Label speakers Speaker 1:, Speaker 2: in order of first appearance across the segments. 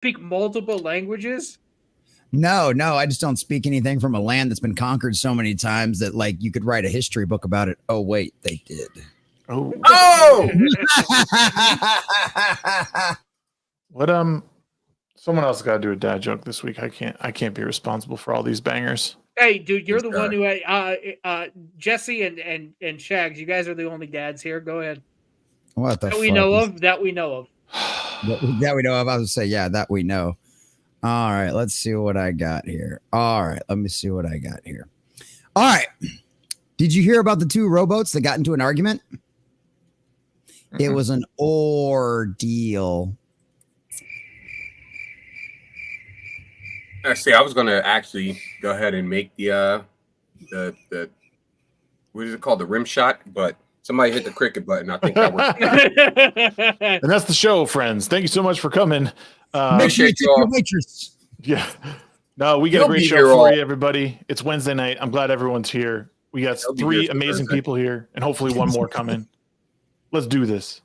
Speaker 1: speak multiple languages?
Speaker 2: No, I just don't speak anything from a land that's been conquered so many times that like you could write a history book about it. Oh wait, they did.
Speaker 3: Oh. What someone else got to do a dad joke this week. I can't be responsible for all these bangers.
Speaker 1: Hey, dude, you're the one who Jesse and Shags, you guys are the only dads here. Go ahead.
Speaker 2: What the
Speaker 1: that we know of. That we know of.
Speaker 2: That we know of. I was gonna say, yeah, that we know. All right, let's see what I got here. All right, let me see what I got here. All right. Did you hear about the two rowboats that got into an argument? Mm-hmm. It was an ordeal.
Speaker 4: See, I was going to actually go ahead and make the what is it called? The rim shot, but somebody hit the cricket button. I think that worked.
Speaker 3: And that's the show, friends. Thank you so much for coming.
Speaker 2: Make sure you tip your waitress.
Speaker 3: Yeah. No, we got a great show for you, everybody. It's Wednesday night. I'm glad everyone's here. We got three amazing people here, and hopefully one more coming. Let's do this.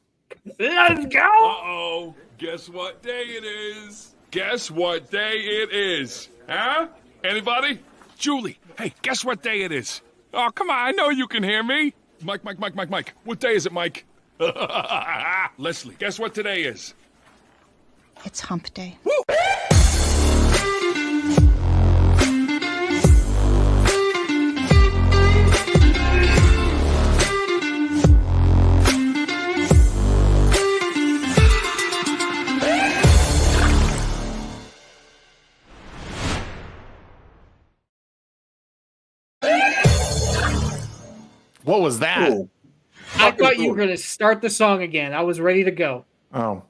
Speaker 1: Let's go.
Speaker 5: Uh-oh. Guess what day it is? Guess what day it is? Huh? Anybody? Julie, hey, guess what day it is? Oh, come on, I know you can hear me. Mike. What day is it, Mike? Leslie, guess what today is?
Speaker 6: It's hump day.
Speaker 5: Woo!
Speaker 3: What was that?
Speaker 4: Ooh.
Speaker 1: I thought you were going to start the song again. I was ready to go.
Speaker 3: Oh.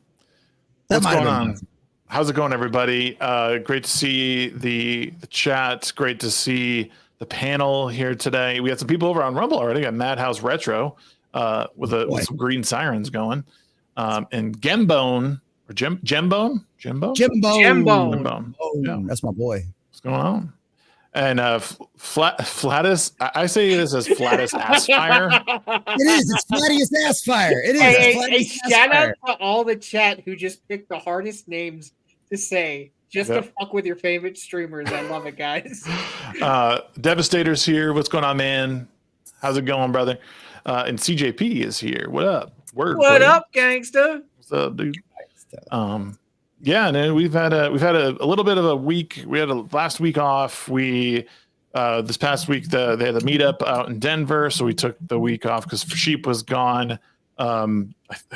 Speaker 3: What's going on? How's it going, everybody? Great to see the chat. Great to see the panel here today. We got some people over on Rumble already. Got Madhouse Retro with some green sirens going. And Gembone or Gembone?
Speaker 2: Oh, yeah. That's my boy.
Speaker 3: What's going on? And Flatus, I say this as Flatus Assfire.
Speaker 2: It is. It's Flattiest Assfire. It is.
Speaker 1: Hey, shout out to all the chat who just picked the hardest names to say just to fuck with your favorite streamers. I love it, guys.
Speaker 3: Devastator's here. What's going on, man? How's it going, brother? And CJP is here. What up?
Speaker 1: What up, gangsta?
Speaker 3: What's up, dude? Yeah, and we've had a little bit of a week. We had a last week off. We this past week they had a meetup out in Denver, so we took the week off because Sheep was gone. I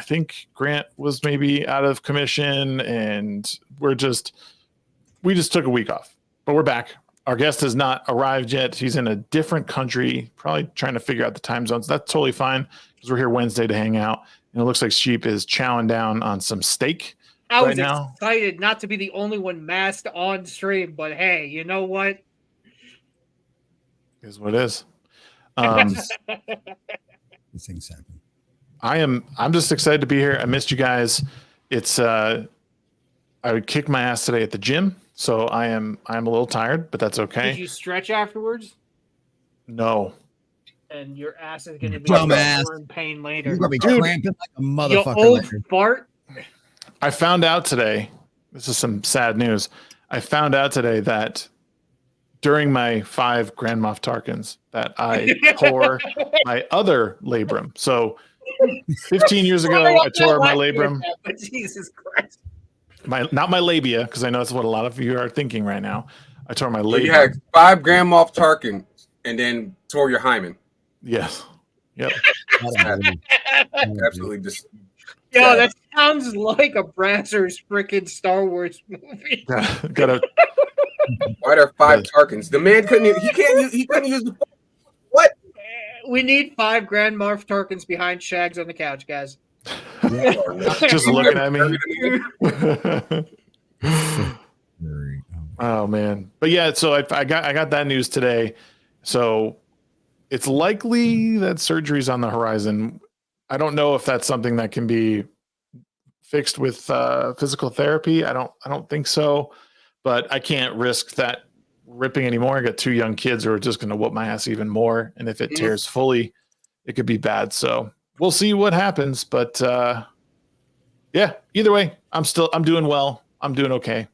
Speaker 3: think Grant was maybe out of commission, and we just took a week off. But we're back. Our guest has not arrived yet. He's in a different country, probably trying to figure out the time zones. That's totally fine because we're here Wednesday to hang out. And it looks like Sheep is chowing down on some steak.
Speaker 1: I was excited not to be the only one masked on stream, but hey, you know what?
Speaker 3: Is what it is.
Speaker 2: These things happen.
Speaker 3: I'm just excited to be here. I missed you guys. It's I would kick my ass today at the gym, so I'm a little tired, but that's okay.
Speaker 1: Did you stretch afterwards?
Speaker 3: No.
Speaker 1: And your ass is going to be more in pain later.
Speaker 2: You're going to be cramping like a motherfucker.
Speaker 1: You old fart.
Speaker 3: I found out today, this is some sad news. I found out today that during my 5 Grand Moff Tarkins that I tore my other labrum. So 15 years ago, I tore my labrum.
Speaker 1: Jesus Christ.
Speaker 3: Not my labia, because I know that's what a lot of you are thinking right now. I tore my labrum.
Speaker 4: You had 5 Grand Moff Tarkin and then tore your hymen.
Speaker 3: Yes. Yep.
Speaker 4: Absolutely just.
Speaker 1: Yo, that sounds like a Brazzers freaking Star Wars movie.
Speaker 3: Gotta.
Speaker 4: Why are there 5 Tarkins? The man couldn't. He couldn't use the. What?
Speaker 1: We need 5 Grand Moff Tarkins behind Shags on the couch, guys.
Speaker 3: Just looking at me. Oh man, but yeah. So I got that news today. So it's likely that surgery's on the horizon. I don't know if that's something that can be fixed with physical therapy. I don't think so, but I can't risk that ripping anymore. I got 2 young kids who are just going to whoop my ass even more. And if it tears fully, it could be bad. So we'll see what happens. But yeah, either way, I'm doing well. I'm doing okay.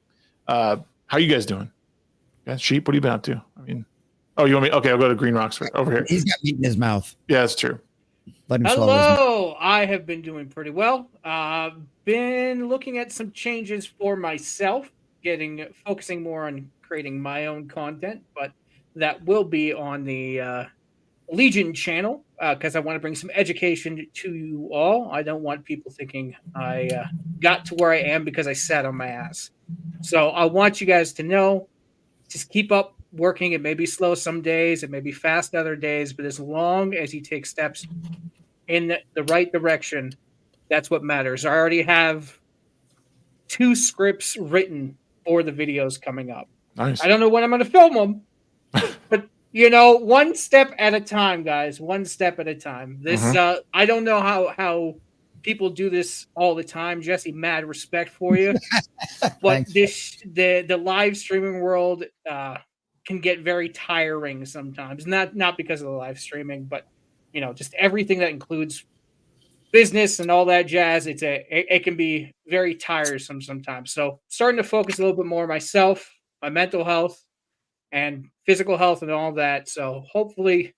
Speaker 3: How are you guys doing? Yeah, Sheep, what have you been up to? I mean, oh, you want me? Okay, I'll go to Green Rocks over here.
Speaker 2: He's got meat in his mouth.
Speaker 3: Yeah, that's true.
Speaker 2: Let him swallow his meat.
Speaker 1: Hello, I have been doing pretty well. Been looking at some changes for myself, focusing more on creating my own content, but that will be on the Legion channel because I want to bring some education to you all. I don't want people thinking I got to where I am because I sat on my ass. So I want you guys to know, just keep up working. It may be slow some days, it may be fast other days, but as long as you take steps in the right direction, that's what matters. I already have 2 scripts written for the videos coming up.
Speaker 3: Nice.
Speaker 1: I don't know when I'm going to film them, but one step at a time, guys. One step at a time. This I don't know how people do this all the time. Jesse, mad respect for you, but the live streaming world can get very tiring sometimes. Not because of the live streaming, but just everything that includes business and all that jazz. It can be very tiresome sometimes. So starting to focus a little bit more on myself, my mental health, and physical health, and all that. So hopefully,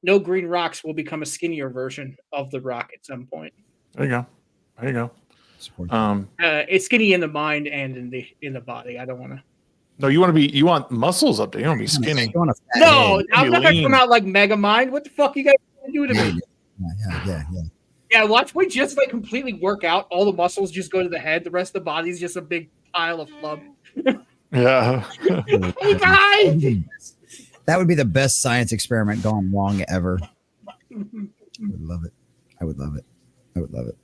Speaker 1: Nogreenrocks will become a skinnier version of the Rock at some point.
Speaker 3: There you go.
Speaker 1: It's skinny in the mind and in the body. I don't want to.
Speaker 3: No, you want muscles up there. You don't want to be skinny.
Speaker 1: No, I'm not gonna come out like Megamind. What the fuck you guys gonna do to me? Yeah, watch me just completely work out. All the muscles just go to the head. The rest of the body's just a big pile of flub.
Speaker 3: Yeah.
Speaker 1: Hey guys!
Speaker 2: That would be the best science experiment gone wrong ever. I would love it. I would love it.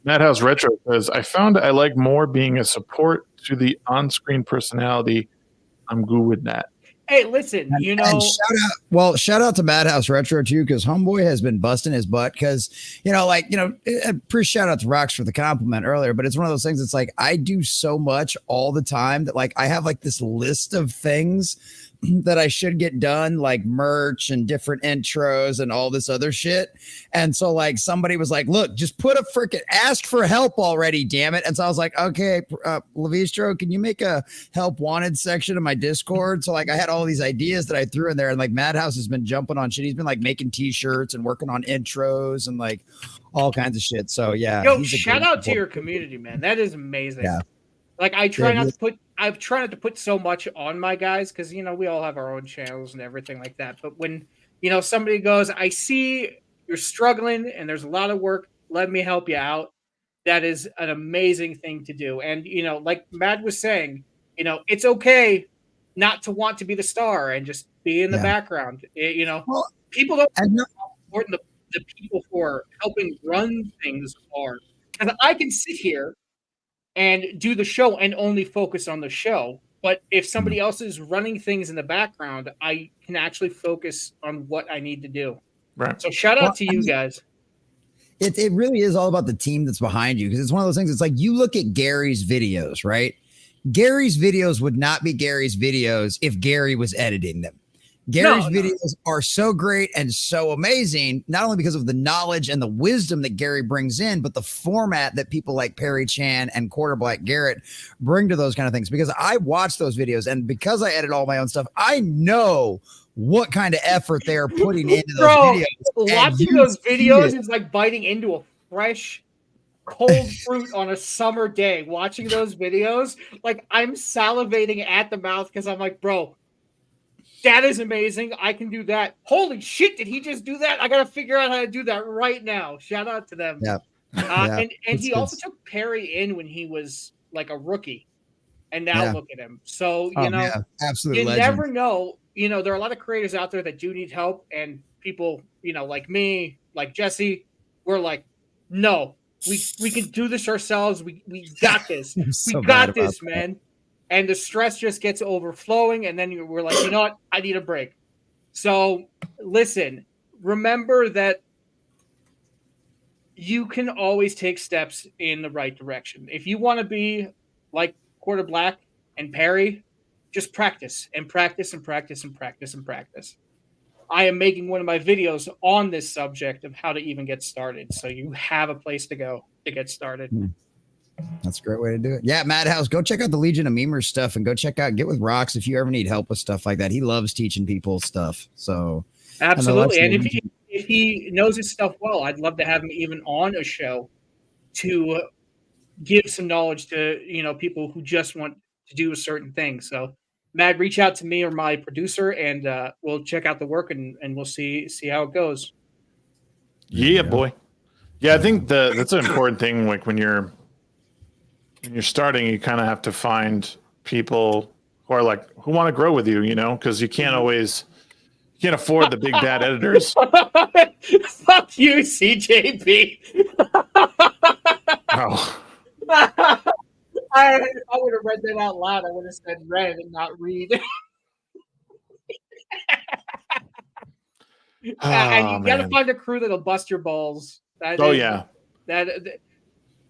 Speaker 3: Madhouse Retro says, I found I like more being a support to the on-screen personality. I'm good with that.
Speaker 1: Hey, listen,
Speaker 2: and shout out to Madhouse Retro too, because Homeboy has been busting his butt because, pretty shout out to Rocks for the compliment earlier, but it's one of those things. It's like, I do so much all the time that I have this list of things that I should get done, like merch and different intros and all this other shit. And so somebody was like, look, just put a freaking ask for help already, damn it. And so I was like, okay, Levistro, can you make a help wanted section of my Discord? So I had all these ideas that I threw in there, and Madhouse has been jumping on shit. He's been making t-shirts and working on intros and all kinds of shit. So yeah.
Speaker 1: Yo, shout out to your community, man. That is amazing. Yeah. I try not to put so much on my guys because we all have our own channels and everything like that. But when somebody goes, I see you're struggling and there's a lot of work, let me help you out. That is an amazing thing to do. And like Mad was saying, it's okay not to want to be the star and just be in the background. People don't know how important the people who are helping run things are. Because I can sit here and do the show and only focus on the show. But if somebody else is running things in the background, I can actually focus on what I need to do.
Speaker 3: Right.
Speaker 1: So shout out to you guys.
Speaker 2: It really is all about the team that's behind you, because it's one of those things. It's like you look at Gary's videos, right? Gary's videos would not be Gary's videos if Gary was editing them. Gary's videos are so great and so amazing, not only because of the knowledge and the wisdom that Gary brings in, but the format that people like Perry Chan and Quarter Black Garrett bring to those kind of things. Because I watch those videos, and because I edit all my own stuff, I know what kind of effort they are putting into those videos.
Speaker 1: Watching those videos is like biting into a fresh, cold fruit on a summer day. Watching those videos, I'm salivating at the mouth because I'm like, bro, that is amazing. I can do that. Holy shit, did he just do that? I got to figure out how to do that right now. Shout out to them.
Speaker 2: Yeah.
Speaker 1: And he also took Perry in when he was a rookie. And now look at him. So,
Speaker 2: absolutely,
Speaker 1: you
Speaker 2: legend.
Speaker 1: never know. There are a lot of creators out there that do need help. And people, like me, like Jesse, we're like, no, we can do this ourselves. We got this. We got this, man. And the stress just gets overflowing, and then we're like, you know what? I need a break. So listen, remember that you can always take steps in the right direction. If you want to be like Quarter Black and Perry, just practice and practice and practice and practice and practice. I am making one of my videos on this subject of how to even get started. So you have a place to go to get started.
Speaker 2: That's a great way to do it. Yeah, Madhouse, go check out the Legion of Memers stuff and go check out Get With Rocks if you ever need help with stuff like that. He loves teaching people stuff. So
Speaker 1: absolutely. And if he knows his stuff well, I'd love to have him even on a show to give some knowledge to, people who just want to do a certain thing. So Matt, reach out to me or my producer and we'll check out the work and we'll see how it goes.
Speaker 3: Yeah, boy. Yeah, I think that's an important thing. Like when you're starting, you kind of have to find people who are who want to grow with you, because you can't afford the big bad editors.
Speaker 1: Fuck you, CJB.
Speaker 3: Oh.
Speaker 1: I would have read that out loud. I would have said read and not read. And you got to find a crew that'll bust your balls.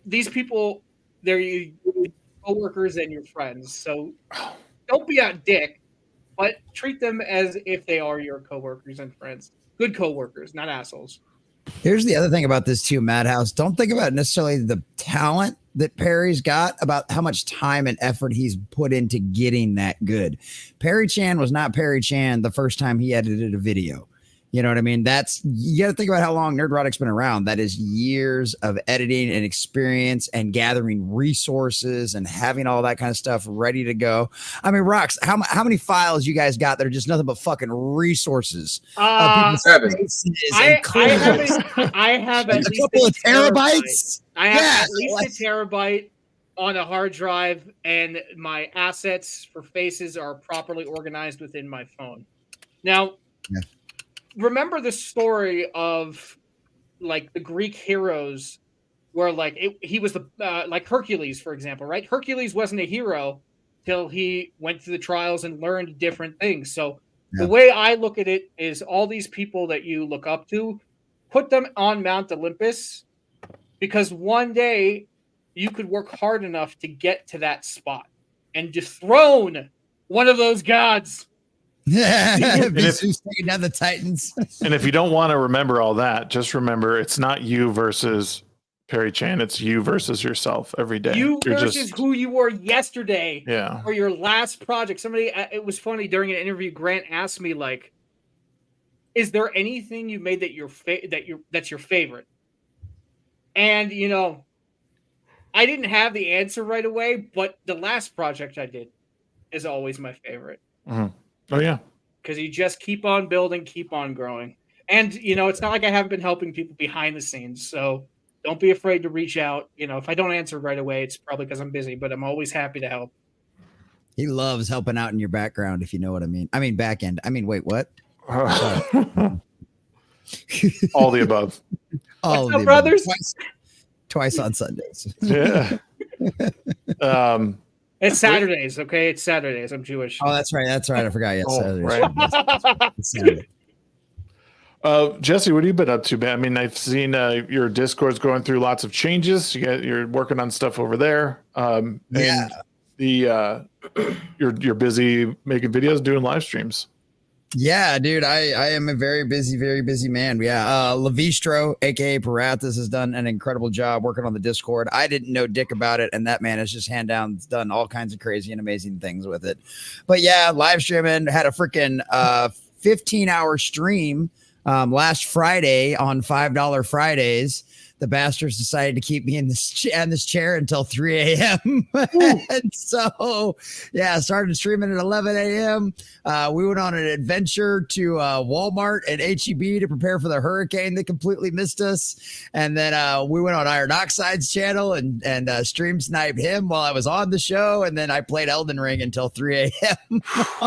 Speaker 1: These people, they're your coworkers and your friends. So don't be a dick, but treat them as if they are your coworkers and friends. Good coworkers, not assholes.
Speaker 2: Here's the other thing about this too, Madhouse. Don't think about necessarily the talent that Perry's got, about how much time and effort he's put into getting that good. Perry Chan was not Perry Chan the first time he edited a video. You know what I mean? You got to think about how long Nerdrotic's been around. That is years of editing and experience and gathering resources and having all that kind of stuff ready to go. I mean, Rocks, how many files you guys got that are just nothing but fucking resources?
Speaker 4: 7.
Speaker 1: I have at
Speaker 2: a
Speaker 1: least
Speaker 2: couple of terabytes.
Speaker 1: I have at least a terabyte on a hard drive, and my assets for faces are properly organized within my phone. Now, remember the story of the Greek heroes where he was the like Hercules, for example, right? Hercules wasn't a hero till he went through the trials and learned different things. So the way I look at it is all these people that you look up to, put them on Mount Olympus, because one day you could work hard enough to get to that spot and dethrone one of those gods.
Speaker 2: Visu's taking down the Titans.
Speaker 3: And if you don't want to remember all that, just remember it's not you versus Perry Chan. It's you versus yourself every day.
Speaker 1: You're versus who you were yesterday.
Speaker 3: Yeah.
Speaker 1: Or your last project. It was funny during an interview. Grant asked me is there anything you made that's your favorite? And I didn't have the answer right away, but the last project I did is always my favorite.
Speaker 3: Mm-hmm. Oh, yeah.
Speaker 1: Because you just keep on building, keep on growing. And, it's not like I haven't been helping people behind the scenes. So don't be afraid to reach out. If I don't answer right away, it's probably because I'm busy, but I'm always happy to help.
Speaker 2: He loves helping out in your background, if you know what I mean. I mean, back end. I mean, wait, what?
Speaker 3: All the above.
Speaker 2: All
Speaker 1: What's up, brothers?
Speaker 2: Twice on Sundays.
Speaker 3: Yeah.
Speaker 1: It's Saturdays, okay? It's Saturdays. I'm Jewish.
Speaker 2: Oh, that's right. I forgot. Yeah, Saturdays.
Speaker 3: Right.
Speaker 2: It's Saturday.
Speaker 3: Jesse, what have you been up to, man? I mean, I've seen your Discord's going through lots of changes. You're working on stuff over there. And you're busy making videos, doing live streams.
Speaker 2: Yeah, dude, I am a very busy man. Yeah, Levistro, aka Parathas, has done an incredible job working on the Discord. I didn't know dick about it, and that man has just done all kinds of crazy and amazing things with it. But yeah, live streaming, had a freaking 15-hour stream last Friday on $5 Fridays. The bastards decided to keep me in this chair until 3 a.m. And so, yeah, started streaming at 11 a.m. We went on an adventure to Walmart and H-E-B to prepare for the hurricane that completely missed us. And then we went on Iron Oxide's channel and stream sniped him while I was on the show. And then I played Elden Ring until 3 a.m.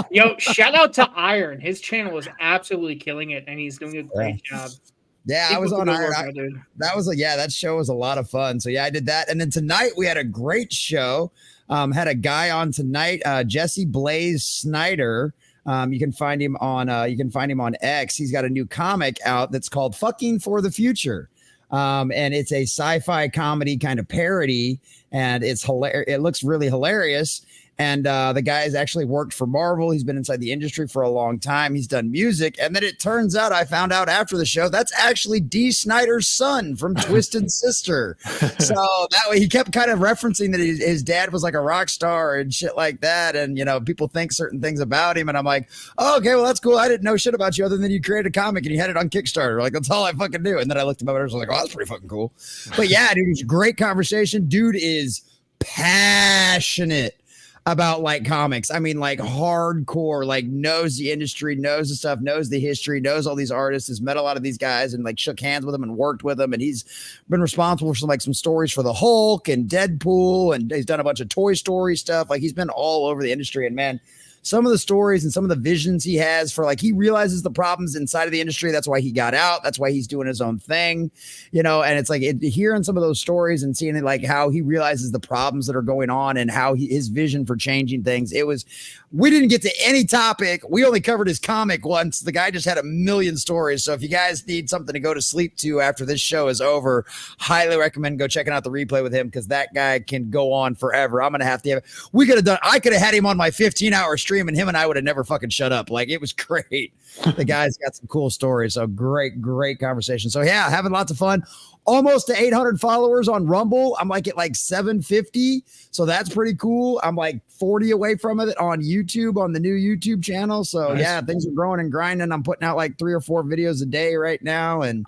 Speaker 1: Yo, shout out to Iron. His channel is absolutely killing it, and he's doing a great job.
Speaker 2: Yeah, I was on Iron. That show was a lot of fun. So yeah, I did that. And then tonight we had a great show. Had a guy on tonight, Jesse Blaze Snyder. You can find him on X. He's got a new comic out that's called Fucking for the Future. And it's a sci-fi comedy kind of parody, and it's hilarious. It looks really hilarious. And the guy has actually worked for Marvel. He's been inside the industry for a long time. He's done music. And then it turns out, I found out after the show, that's actually Dee Snider's son from Twisted Sister. So that way he kept kind of referencing that his dad was like a rock star and shit like that. And, you know, people think certain things about him. And I'm like, oh, okay, well, that's cool. I didn't know shit about you other than you created a comic and you had it on Kickstarter. Like, that's all I fucking knew. And then I looked him up and I was like, oh, that's pretty fucking cool. But yeah, dude, it's a great conversation. Dude is passionate about like comics. I mean, like hardcore, like knows the industry, knows the stuff, knows the history, knows all these artists, has met a lot of these guys and like shook hands with them and worked with them. And he's been responsible for some stories for the Hulk and Deadpool. And he's done a bunch of Toy Story stuff. Like he's been all over the industry. And man, some of the stories and some of the visions he has for like, he realizes the problems inside of the industry. That's why he got out. That's why he's doing his own thing, you know? And it's like hearing some of those stories and seeing it, like how he realizes the problems that are going on and how his vision for changing things. We didn't get to any topic. We only covered his comic once. The guy just had a million stories. So if you guys need something to go to sleep to after this show is over, highly recommend go checking out the replay with him. Cause that guy can go on forever. I'm going to have I could have had him on my 15-hour stream and him and I would have never fucking shut up. Like it was great. The guy's got some cool stories. So great conversation. So yeah, having lots of fun. Almost to 800 followers on Rumble. I'm like at like 750. So that's pretty cool. I'm like 40 away from it on YouTube, on the new YouTube channel. So nice. Yeah, things are growing and grinding. I'm putting out like 3 or 4 videos a day right now. And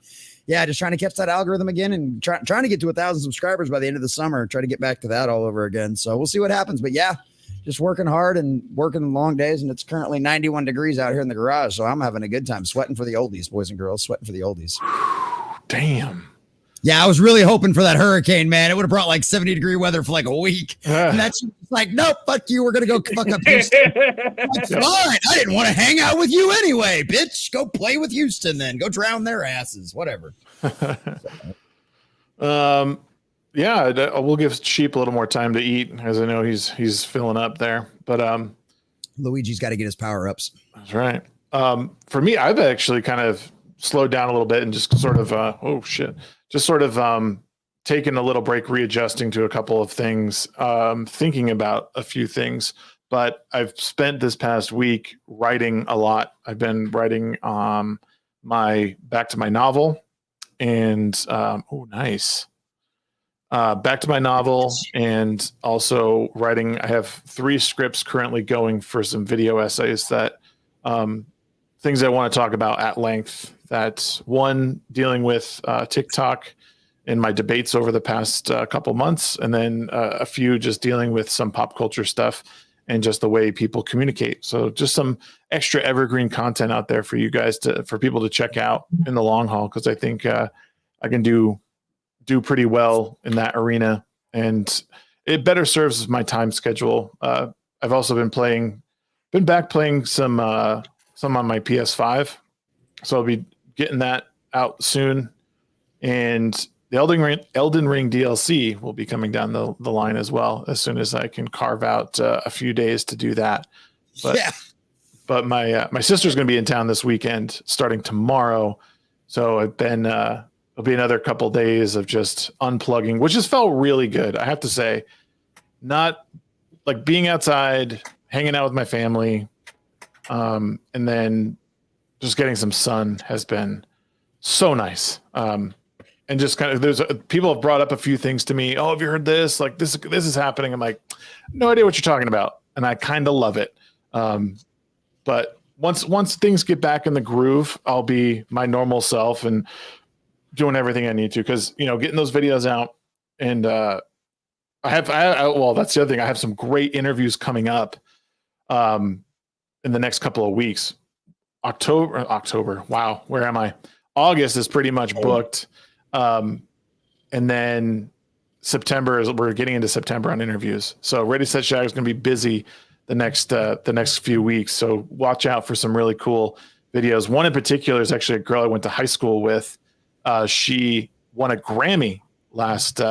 Speaker 2: yeah, just trying to catch that algorithm again and trying to get to 1,000 subscribers by the end of the summer. Try to get back to that all over again. So we'll see what happens. But yeah, just working hard and working long days. And it's currently 91 degrees out here in the garage. So I'm having a good time sweating for the oldies, boys and girls, sweating for the oldies.
Speaker 3: Damn.
Speaker 2: Yeah, I was really hoping for that hurricane, man. It would have brought like 70-degree weather for like a week. And that's like, nope, fuck you. We're going to go fuck up Houston. That's fine. I didn't want to hang out with you anyway, bitch. Go play with Houston then. Go drown their asses. Whatever.
Speaker 3: Yeah, we'll give Sheep a little more time to eat, as I know he's filling up there. But
Speaker 2: Luigi's got to get his power-ups.
Speaker 3: That's right. For me, I've actually kind of slowed down a little bit and just sort of taking a little break, readjusting to a couple of things, thinking about a few things. But I've spent this past week writing a lot. I've been writing back to my novel, and nice. Back to my novel, and also writing. I have 3 scripts currently going for some video essays that things I want to talk about at length. That's one dealing with TikTok in my debates over the past couple months, and then a few just dealing with some pop culture stuff and just the way people communicate. So just some extra evergreen content out there for you guys for people to check out in the long haul, because I think I can do pretty well in that arena, and it better serves my time schedule. I've also been back playing some on my PS5, so I'll be getting that out soon, and the Elden Ring DLC will be coming down the line as well as soon as I can carve out a few days to do that. But my sister's going to be in town this weekend starting tomorrow, so I've been it'll be another couple days of just unplugging, which has felt really good. I have to say, not like being outside, hanging out with my family, and then just getting some sun has been so nice. And just kind of, people have brought up a few things to me. Oh, have you heard this? Like this is happening. I'm like, no idea what you're talking about. And I kind of love it. But once things get back in the groove, I'll be my normal self and doing everything I need to. Cause getting those videos out, and well, that's the other thing. I have some great interviews coming up in the next couple of weeks. October. Wow. Where am I? August is pretty much booked. And then we're getting into September on interviews. So Ready Set Shag is going to be busy the next few weeks. So watch out for some really cool videos. One in particular is actually a girl I went to high school with. She won a Grammy last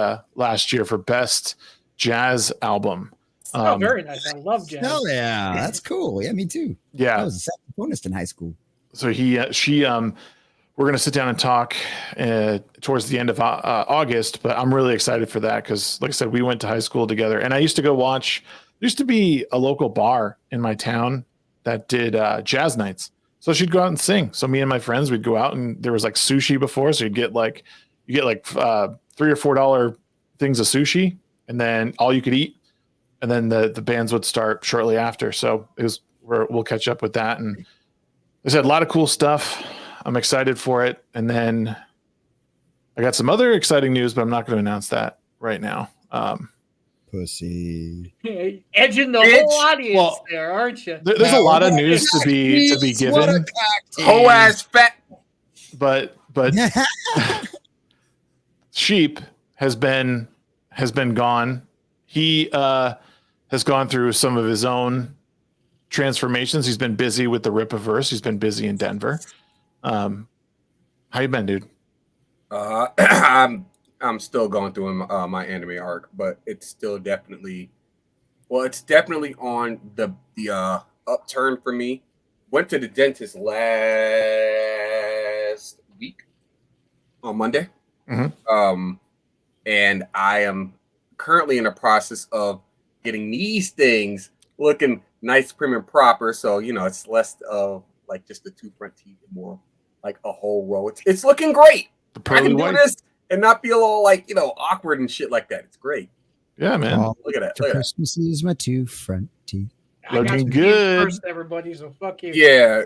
Speaker 3: year for Best Jazz Album.
Speaker 1: Very nice. I love jazz.
Speaker 2: Hell yeah, that's cool. Yeah, me too.
Speaker 3: Yeah,
Speaker 2: I was a saxophonist in high school.
Speaker 3: So we're going to sit down and talk towards the end of August, but I'm really excited for that because, like I said, we went to high school together, and I used to go watch used to be a local bar in my town that did jazz nights. So she'd go out and sing. So me and my friends, we'd go out, and there was like sushi before. So you get like $3 or $4 things of sushi, and then all you could eat. And then the bands would start shortly after. So we'll catch up with that. And they said a lot of cool stuff. I'm excited for it. And then I got some other exciting news, but I'm not going to announce that right now.
Speaker 2: Pussy.
Speaker 1: Edging the whole audience there, aren't you?
Speaker 3: There's a lot of news to be given.
Speaker 4: Whole ass fat.
Speaker 3: But Sheep has been gone. He has gone through some of his own transformations. He's been busy with the Rippaverse. He's been busy in Denver. How you been, dude?
Speaker 4: I'm still going through my anime arc, but it's still definitely on the upturn for me. Went to the dentist last week on Monday.
Speaker 3: Mm-hmm.
Speaker 4: And I am currently in the process of getting these things looking nice, prim, and proper. So, it's less of like just the two front teeth and more like a whole row. It's looking great. I can do this and not feel all like, awkward and shit like that. It's great.
Speaker 3: Yeah, man.
Speaker 4: Look at that.
Speaker 2: For Christmas is my two front teeth.
Speaker 3: Looking good.
Speaker 1: First, everybody, so fuck you.
Speaker 4: Yeah.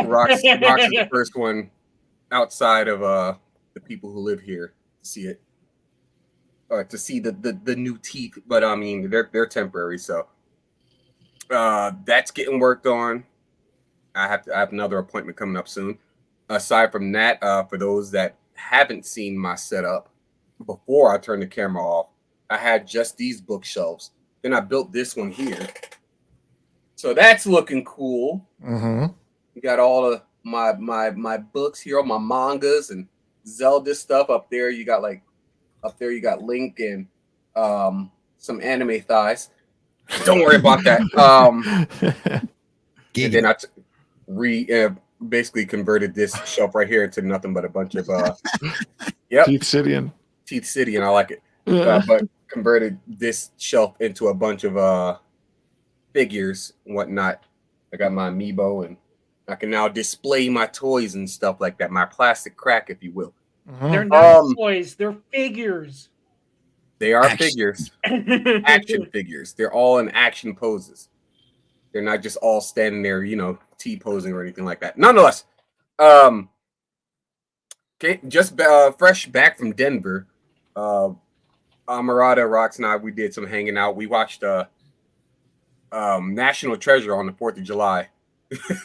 Speaker 4: Rocks is the first one outside of the people who live here to see it. To see the new teeth, but I mean they're temporary, so that's getting worked on. I have another appointment coming up soon. Aside from that, for those that haven't seen my setup before I turned the camera off, I had just these bookshelves. Then I built this one here, so that's looking cool.
Speaker 3: Mm-hmm.
Speaker 4: You got all of my books here, all my mangas and Zelda stuff up there. You got Link and some anime thighs. Don't worry about that. And then I basically converted this shelf right here into nothing but a bunch of
Speaker 3: Teeth City, and
Speaker 4: I like it. But converted this shelf into a bunch of figures and whatnot. I got my amiibo, and I can now display my toys and stuff like that. My plastic crack, if you will.
Speaker 3: Mm-hmm.
Speaker 1: They're not toys. They're figures.
Speaker 4: They are figures. Action figures. They're all in action poses. They're not just all standing there, T-posing or anything like that. Nonetheless, okay, just fresh back from Denver. Amarada, Rocks, and I, we did some hanging out. We watched National Treasure on the 4th of July.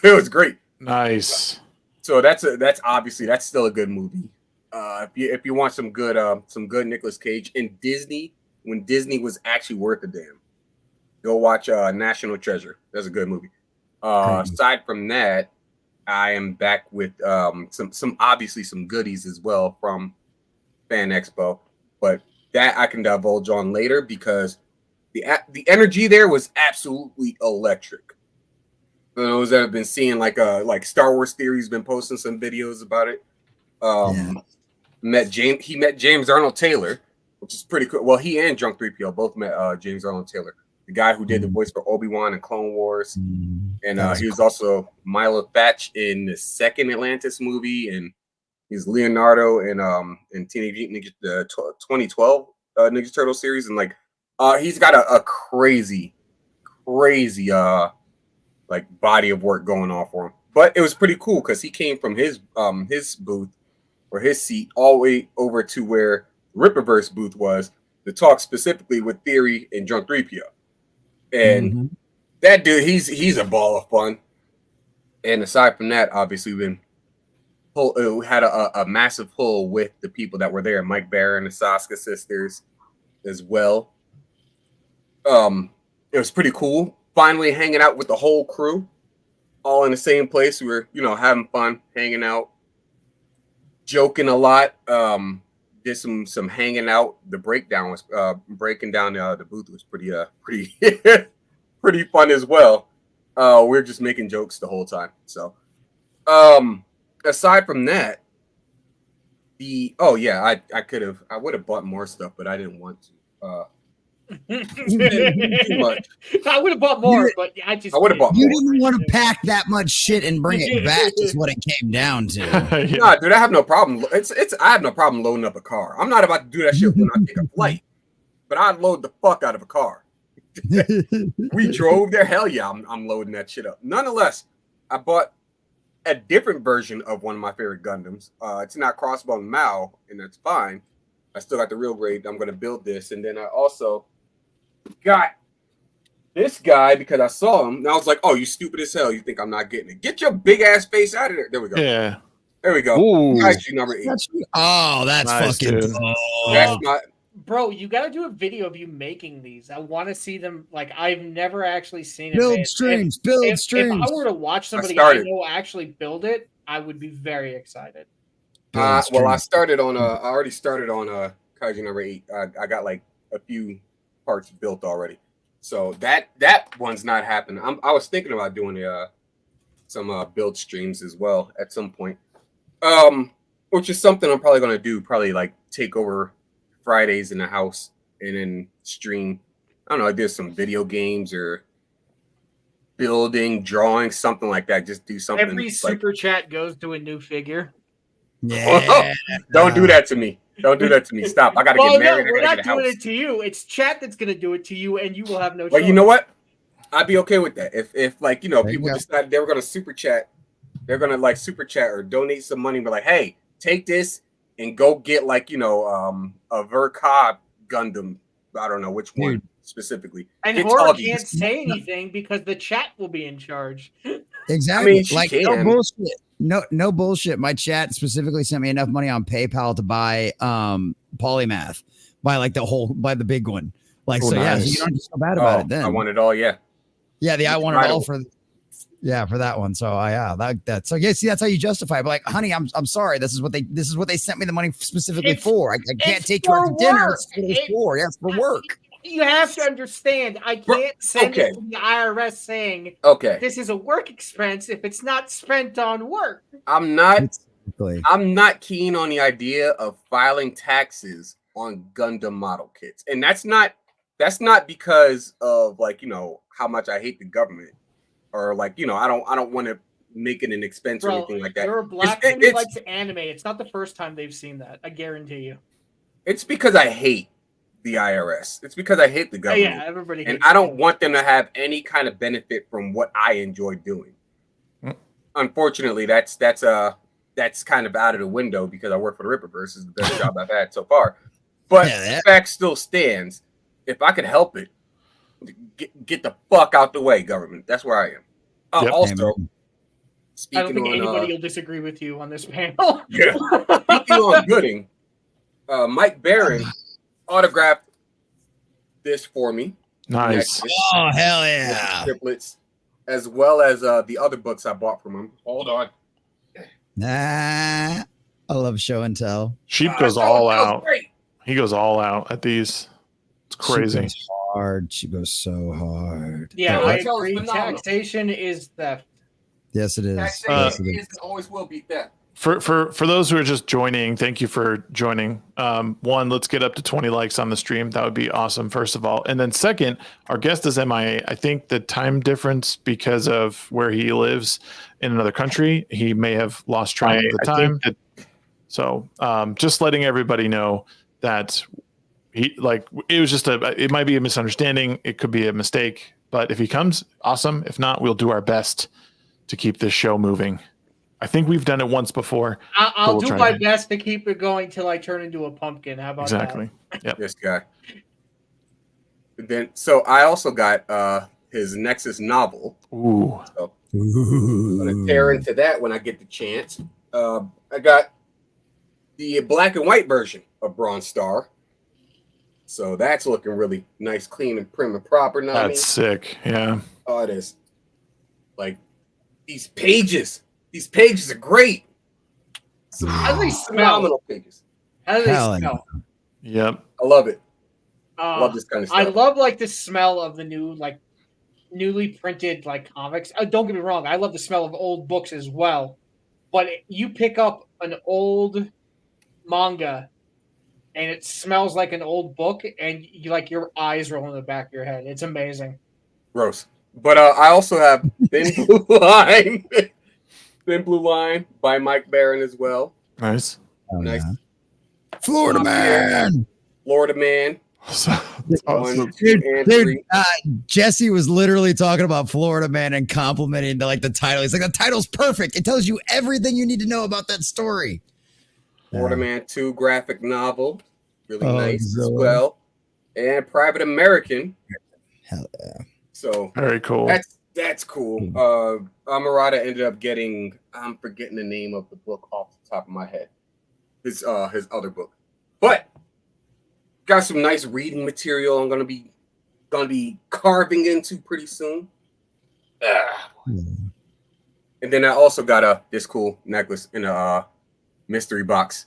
Speaker 4: It was great.
Speaker 3: Nice.
Speaker 4: So that's still a good movie. If you want some good Nicolas Cage in Disney, when Disney was actually worth a damn, go watch National Treasure. That's a good movie. Aside from that, I am back with some obviously some goodies as well from Fan Expo, but that I can divulge on later because the energy there was absolutely electric. For those that have been seeing like Star Wars Theory's been posting some videos about it. He met James Arnold Taylor, which is pretty cool. Well, he and Drunk 3PO both met James Arnold Taylor, the guy who did the voice for Obi-Wan and Clone Wars. And he was also Milo Thatch in the second Atlantis movie, and he's Leonardo in Teenage Mutant Ninja, the 2012 Ninja Turtle series, and he's got a crazy like body of work going on for him. But it was pretty cool because he came from his booth or his seat all the way over to where Rippaverse booth was to talk specifically with Theory and Drunk 3PO. And that dude, he's a ball of fun. And aside from that, obviously we had a massive pull with the people that were there, Mike Barron, the Saska sisters as well. It was pretty cool. Finally hanging out with the whole crew, all in the same place. We were, having fun, hanging out, joking a lot. Did some hanging out. The breakdown was breaking down the booth was pretty pretty fun as well. We were just making jokes the whole time. So aside from that, I would have bought more stuff, but I didn't want to. Too much.
Speaker 1: I would have bought more, but I
Speaker 4: would have bought
Speaker 2: You
Speaker 4: more.
Speaker 2: didn't want to pack that much shit and bring it back. Is what it came down to.
Speaker 3: Yeah.
Speaker 4: Nah, dude, I have no problem. I have no problem loading up a car. I'm not about to do that shit when I take a flight, but I load the fuck out of a car. We drove there. Hell yeah, I'm loading that shit up. Nonetheless, I bought a different version of one of my favorite Gundams. It's not Crossbone Mao, and that's fine. I still got the real grade. I'm gonna build this, and then I also got this guy because I saw him, and I was like, "Oh, you stupid as hell! You think I'm not getting it? Get your big ass face out of there!" There we go.
Speaker 3: Yeah.
Speaker 4: There we go.
Speaker 3: Ooh.
Speaker 4: Kaiju number 8.
Speaker 2: That's
Speaker 3: Nice,
Speaker 2: fucking.
Speaker 3: dude.
Speaker 4: That's my.
Speaker 1: Bro, you got to do a video of you making these. I want to see them. Like, I've never actually seen it.
Speaker 2: Build
Speaker 1: man.
Speaker 2: streams.
Speaker 1: If I were to watch somebody I know actually build it, I would be very excited.
Speaker 4: Well, I already started on Kaiju number 8. I got like a few parts built already, so that one's not happening. I was thinking about doing some build streams as well at some point, which is something I'm probably gonna do. Probably like take over Fridays in the house and then stream. I don't know, I did some video games or building, drawing, something like that. Just do something.
Speaker 1: Every super chat goes to a new figure.
Speaker 2: Yeah.
Speaker 4: Don't do that to me. Don't do that to me. Stop. I gotta get married.
Speaker 1: No, we're not doing it to you. It's chat that's gonna do it to you, and you will have no choice.
Speaker 4: Well, you know what? I'd be okay with that. If like, people
Speaker 2: go.
Speaker 4: decided they were gonna super chat, they're gonna like super chat or donate some money, but like, hey, take this and go get like, a Verka Gundam. I don't know which one specifically.
Speaker 1: And
Speaker 4: Get
Speaker 1: Horror
Speaker 4: Tuggy.
Speaker 1: can't say anything because the chat will be in charge.
Speaker 2: Exactly.
Speaker 4: I mean, she
Speaker 2: like
Speaker 4: can.
Speaker 2: no bullshit. No bullshit. My chat specifically sent me enough money on PayPal to buy Polymath, buy the big one. Like, so
Speaker 3: nice.
Speaker 2: yeah, so you don't have to feel bad about it then.
Speaker 4: I want it all, yeah.
Speaker 2: Yeah, I want it all for that one. So that so yeah, see, that's how you justify it. But like, honey, I'm sorry. This is what they sent me the money specifically for. I can't take you out to dinner. It's for work.
Speaker 1: You have to understand, I can't send it to the IRS saying, this is a work expense if it's not spent on work.
Speaker 4: I'm not keen on the idea of filing taxes on Gundam model kits. And that's not because of like, how much I hate the government or like, I don't want to make it an expense or anything like that.
Speaker 1: You're a black man who likes anime. It's not the first time they've seen that. I guarantee you. It's
Speaker 4: because I hate the IRS. It's because I hate the government.
Speaker 1: Yeah, everybody.
Speaker 4: And I don't want them to have any kind of benefit from what I enjoy doing. Unfortunately, that's kind of out of the window because I work for the Ripperverse. Is the best job I've had so far. But the fact still stands. If I could help it, get the fuck out the way, government. That's where I am. Also, speaking
Speaker 1: I don't think anybody will disagree with you on this panel.
Speaker 4: Yeah. Speaking on Gooding, Mike Barron autographed this for me.
Speaker 3: Nice.
Speaker 2: Oh, hell yeah.
Speaker 4: Triplets, as well as the other books I bought from him. Hold on.
Speaker 2: Nah, I love show and tell.
Speaker 3: Sheep goes all out. He goes all out at these. It's crazy.
Speaker 2: She goes so hard.
Speaker 1: Yeah, I agree. Taxation is theft.
Speaker 2: Yes, it is.
Speaker 4: Taxation is always will be theft.
Speaker 3: For those who are just joining, thank you for joining. One, let's get up to 20 likes on the stream. That would be awesome, first of all. And then second, our guest is MIA. I think the time difference because of where he lives in another country, he may have lost track of the time. So just letting everybody know that it might be a misunderstanding. It could be a mistake, but if he comes, awesome. If not, we'll do our best to keep this show moving. I think we've done it once before.
Speaker 1: I'll do my best to keep it going till I turn into a pumpkin. How about
Speaker 3: that? Yep.
Speaker 4: This guy. So I also got his Nexus novel.
Speaker 3: Ooh.
Speaker 4: So I'm gonna tear into that when I get the chance. I got the black and white version of Bronze Star. So that's looking really nice, clean, and prim and proper now.
Speaker 3: That's sick. Yeah.
Speaker 4: Oh, it is. Like these pages are great. How do they smell? Pages.
Speaker 1: How do they smell?
Speaker 3: Yep.
Speaker 4: I love it. I love this kind of stuff.
Speaker 1: I love like the smell of the newly printed like comics. Don't get me wrong. I love the smell of old books as well. But you pick up an old manga and it smells like an old book, and you like your eyes roll in the back of your head. It's amazing.
Speaker 4: Gross. But I also have Thin Blue Line. Thin Blue Line by Mike Barron as well.
Speaker 3: Nice.
Speaker 2: Oh,
Speaker 4: Nice.
Speaker 2: yeah. Florida man.
Speaker 4: Florida Man.
Speaker 3: That's awesome.
Speaker 4: 1, 2, and 3.
Speaker 2: Jesse was literally talking about Florida Man and complimenting the title. He's like, the title's perfect. It tells you everything you need to know about that story.
Speaker 4: Florida Man 2 graphic novel. Really
Speaker 2: Oh,
Speaker 4: nice as
Speaker 2: Zilla.
Speaker 4: well. And Private American.
Speaker 2: Hell yeah.
Speaker 4: So
Speaker 3: Very cool.
Speaker 4: that's cool. Amarada ended up getting, I'm forgetting the name of the book off the top of my head. His other book. But got some nice reading material I'm gonna be carving into pretty soon. And then I also got this cool necklace in a mystery box.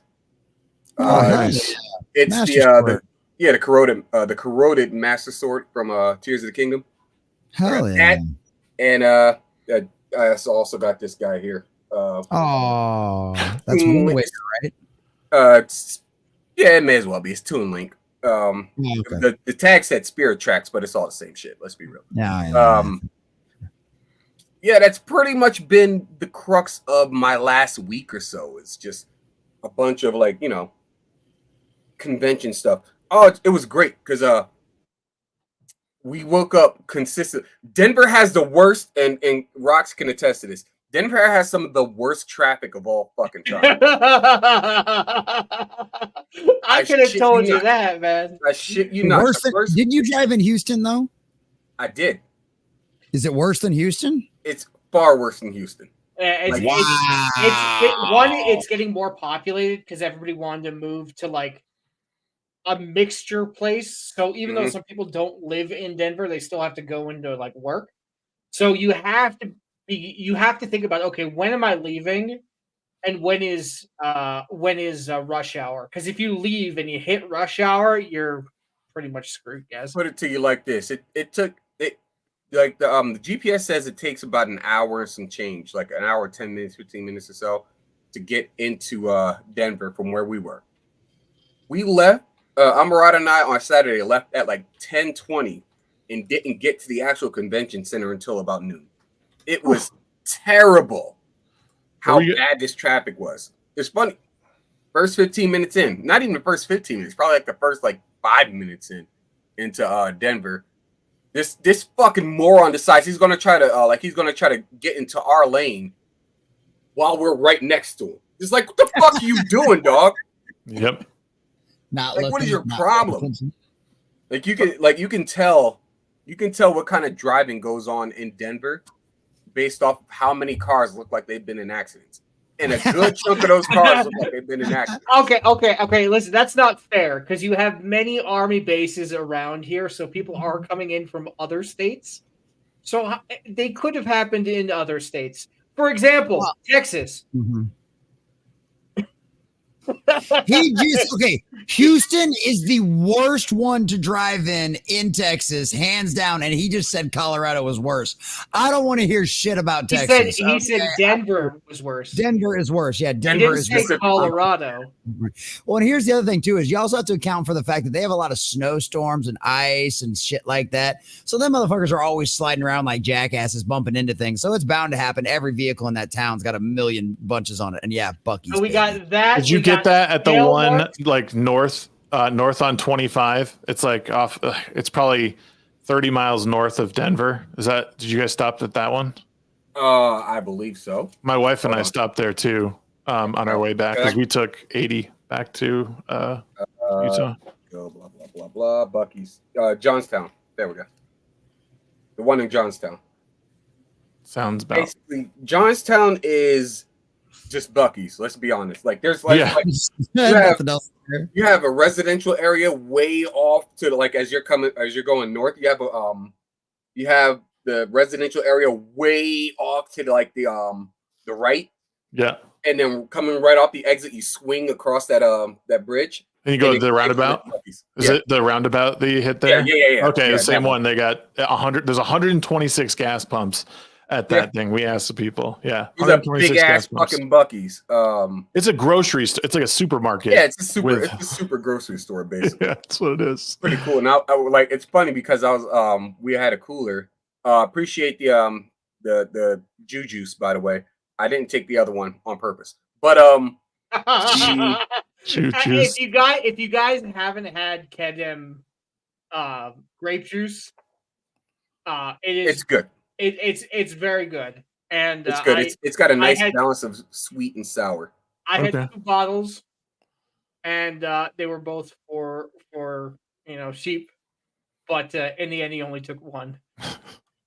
Speaker 3: Nice.
Speaker 4: It's
Speaker 2: Master
Speaker 4: the corroded Master Sword from Tears of the Kingdom.
Speaker 2: Hell yeah.
Speaker 4: And I also got this guy here.
Speaker 2: Oh, that's Moon Waker, right?
Speaker 4: Yeah, it may as well be. It's Toon Link.
Speaker 2: Okay.
Speaker 4: The tag said Spirit Tracks, but it's all the same shit. Let's be real.
Speaker 2: Yeah.
Speaker 4: Yeah, that's pretty much been the crux of my last week or so. It's just a bunch of convention stuff. Oh, it was great because we woke up consistent. Denver has the worst, and Rocks can attest to this. Denver has some of the worst traffic of all fucking time.
Speaker 1: I could have told you that, man.
Speaker 4: I shit you not.
Speaker 2: Did you drive in Houston though?
Speaker 4: I did.
Speaker 2: Is it worse than Houston?
Speaker 4: It's far worse than Houston.
Speaker 1: It's getting more populated because everybody wanted to move to like a mixture place. So even though some people don't live in Denver, they still have to go into like work. So you have to think about, okay, when am I leaving, and when is rush hour? Because if you leave and you hit rush hour, you're pretty much screwed, guys.
Speaker 4: Put it to you like this: the GPS says it takes about an hour and some change, like an hour, 10 minutes, 15 minutes or so, to get into Denver from where we were. We left. Amarada and I on Saturday left at like 10:20 and didn't get to the actual convention center until about noon. It was terrible how bad this traffic was. It's funny. First 15 minutes in, not even the first 15 minutes, probably like the first 5 minutes into Denver. This fucking moron decides he's gonna try to get into our lane while we're right next to him. It's like, what the fuck are you doing, dog?
Speaker 3: Yep.
Speaker 4: What is your problem? You can tell what kind of driving goes on in Denver based off of how many cars look like they've been in accidents. And a good chunk of those cars look like they've been in accidents.
Speaker 1: Okay. Listen, that's not fair because you have many army bases around here, so people are coming in from other states. So they could have happened in other states. For example, Texas.
Speaker 2: Mm-hmm. Houston is the worst one to drive in Texas, hands down, and he just said Colorado was worse. I don't want to hear shit about Texas.
Speaker 1: He said Denver was worse.
Speaker 2: Denver is worse. Yeah, Denver is worse.
Speaker 1: Colorado.
Speaker 2: Well, and here's the other thing too: is you also have to account for the fact that they have a lot of snowstorms and ice and shit like that. So them motherfuckers are always sliding around like jackasses, bumping into things. So it's bound to happen. Every vehicle in that town's got a million bunches on it, and yeah, Buc-ee's.
Speaker 1: So we got that.
Speaker 3: Did you get that at the one north on 25? It's like off. It's probably 30 miles north of Denver. Did you guys stop at that one?
Speaker 4: I believe so.
Speaker 3: My wife and I stopped there too on our way back because we took 80 back to Utah.
Speaker 4: Blah blah blah blah. Buc-ee's, Johnstown. There we go. The one in Johnstown.
Speaker 3: Sounds about.
Speaker 4: Basically, Johnstown is just Buc-ee's. Let's be honest. There's you have a residential area way off to as you're going north. You have the residential area way off to the right.
Speaker 3: Yeah.
Speaker 4: And then coming right off the exit, you swing across that bridge.
Speaker 3: And you go to the roundabout. Is it the roundabout that you hit there?
Speaker 4: Yeah.
Speaker 3: Okay, the same one. They got 100. There's 126 gas pumps. at that thing. We asked the people. Yeah.
Speaker 4: It's a big ass
Speaker 3: gas pumps.
Speaker 4: fucking Buc-ee's.
Speaker 3: It's a grocery store. It's like a supermarket.
Speaker 4: Yeah, it's a super grocery store basically.
Speaker 3: Yeah, that's what it is.
Speaker 4: Pretty cool. And I like it's funny because I was we had a cooler. Appreciate the Jew juice, by the way. I didn't take the other one on purpose. But
Speaker 1: if you guys haven't had Kedem grape juice,
Speaker 4: it's good.
Speaker 1: It's very good. And
Speaker 4: it's good. It's got a nice balance of sweet and sour.
Speaker 1: I had 2 bottles, and they were both for sheep, but in the end he only took 1.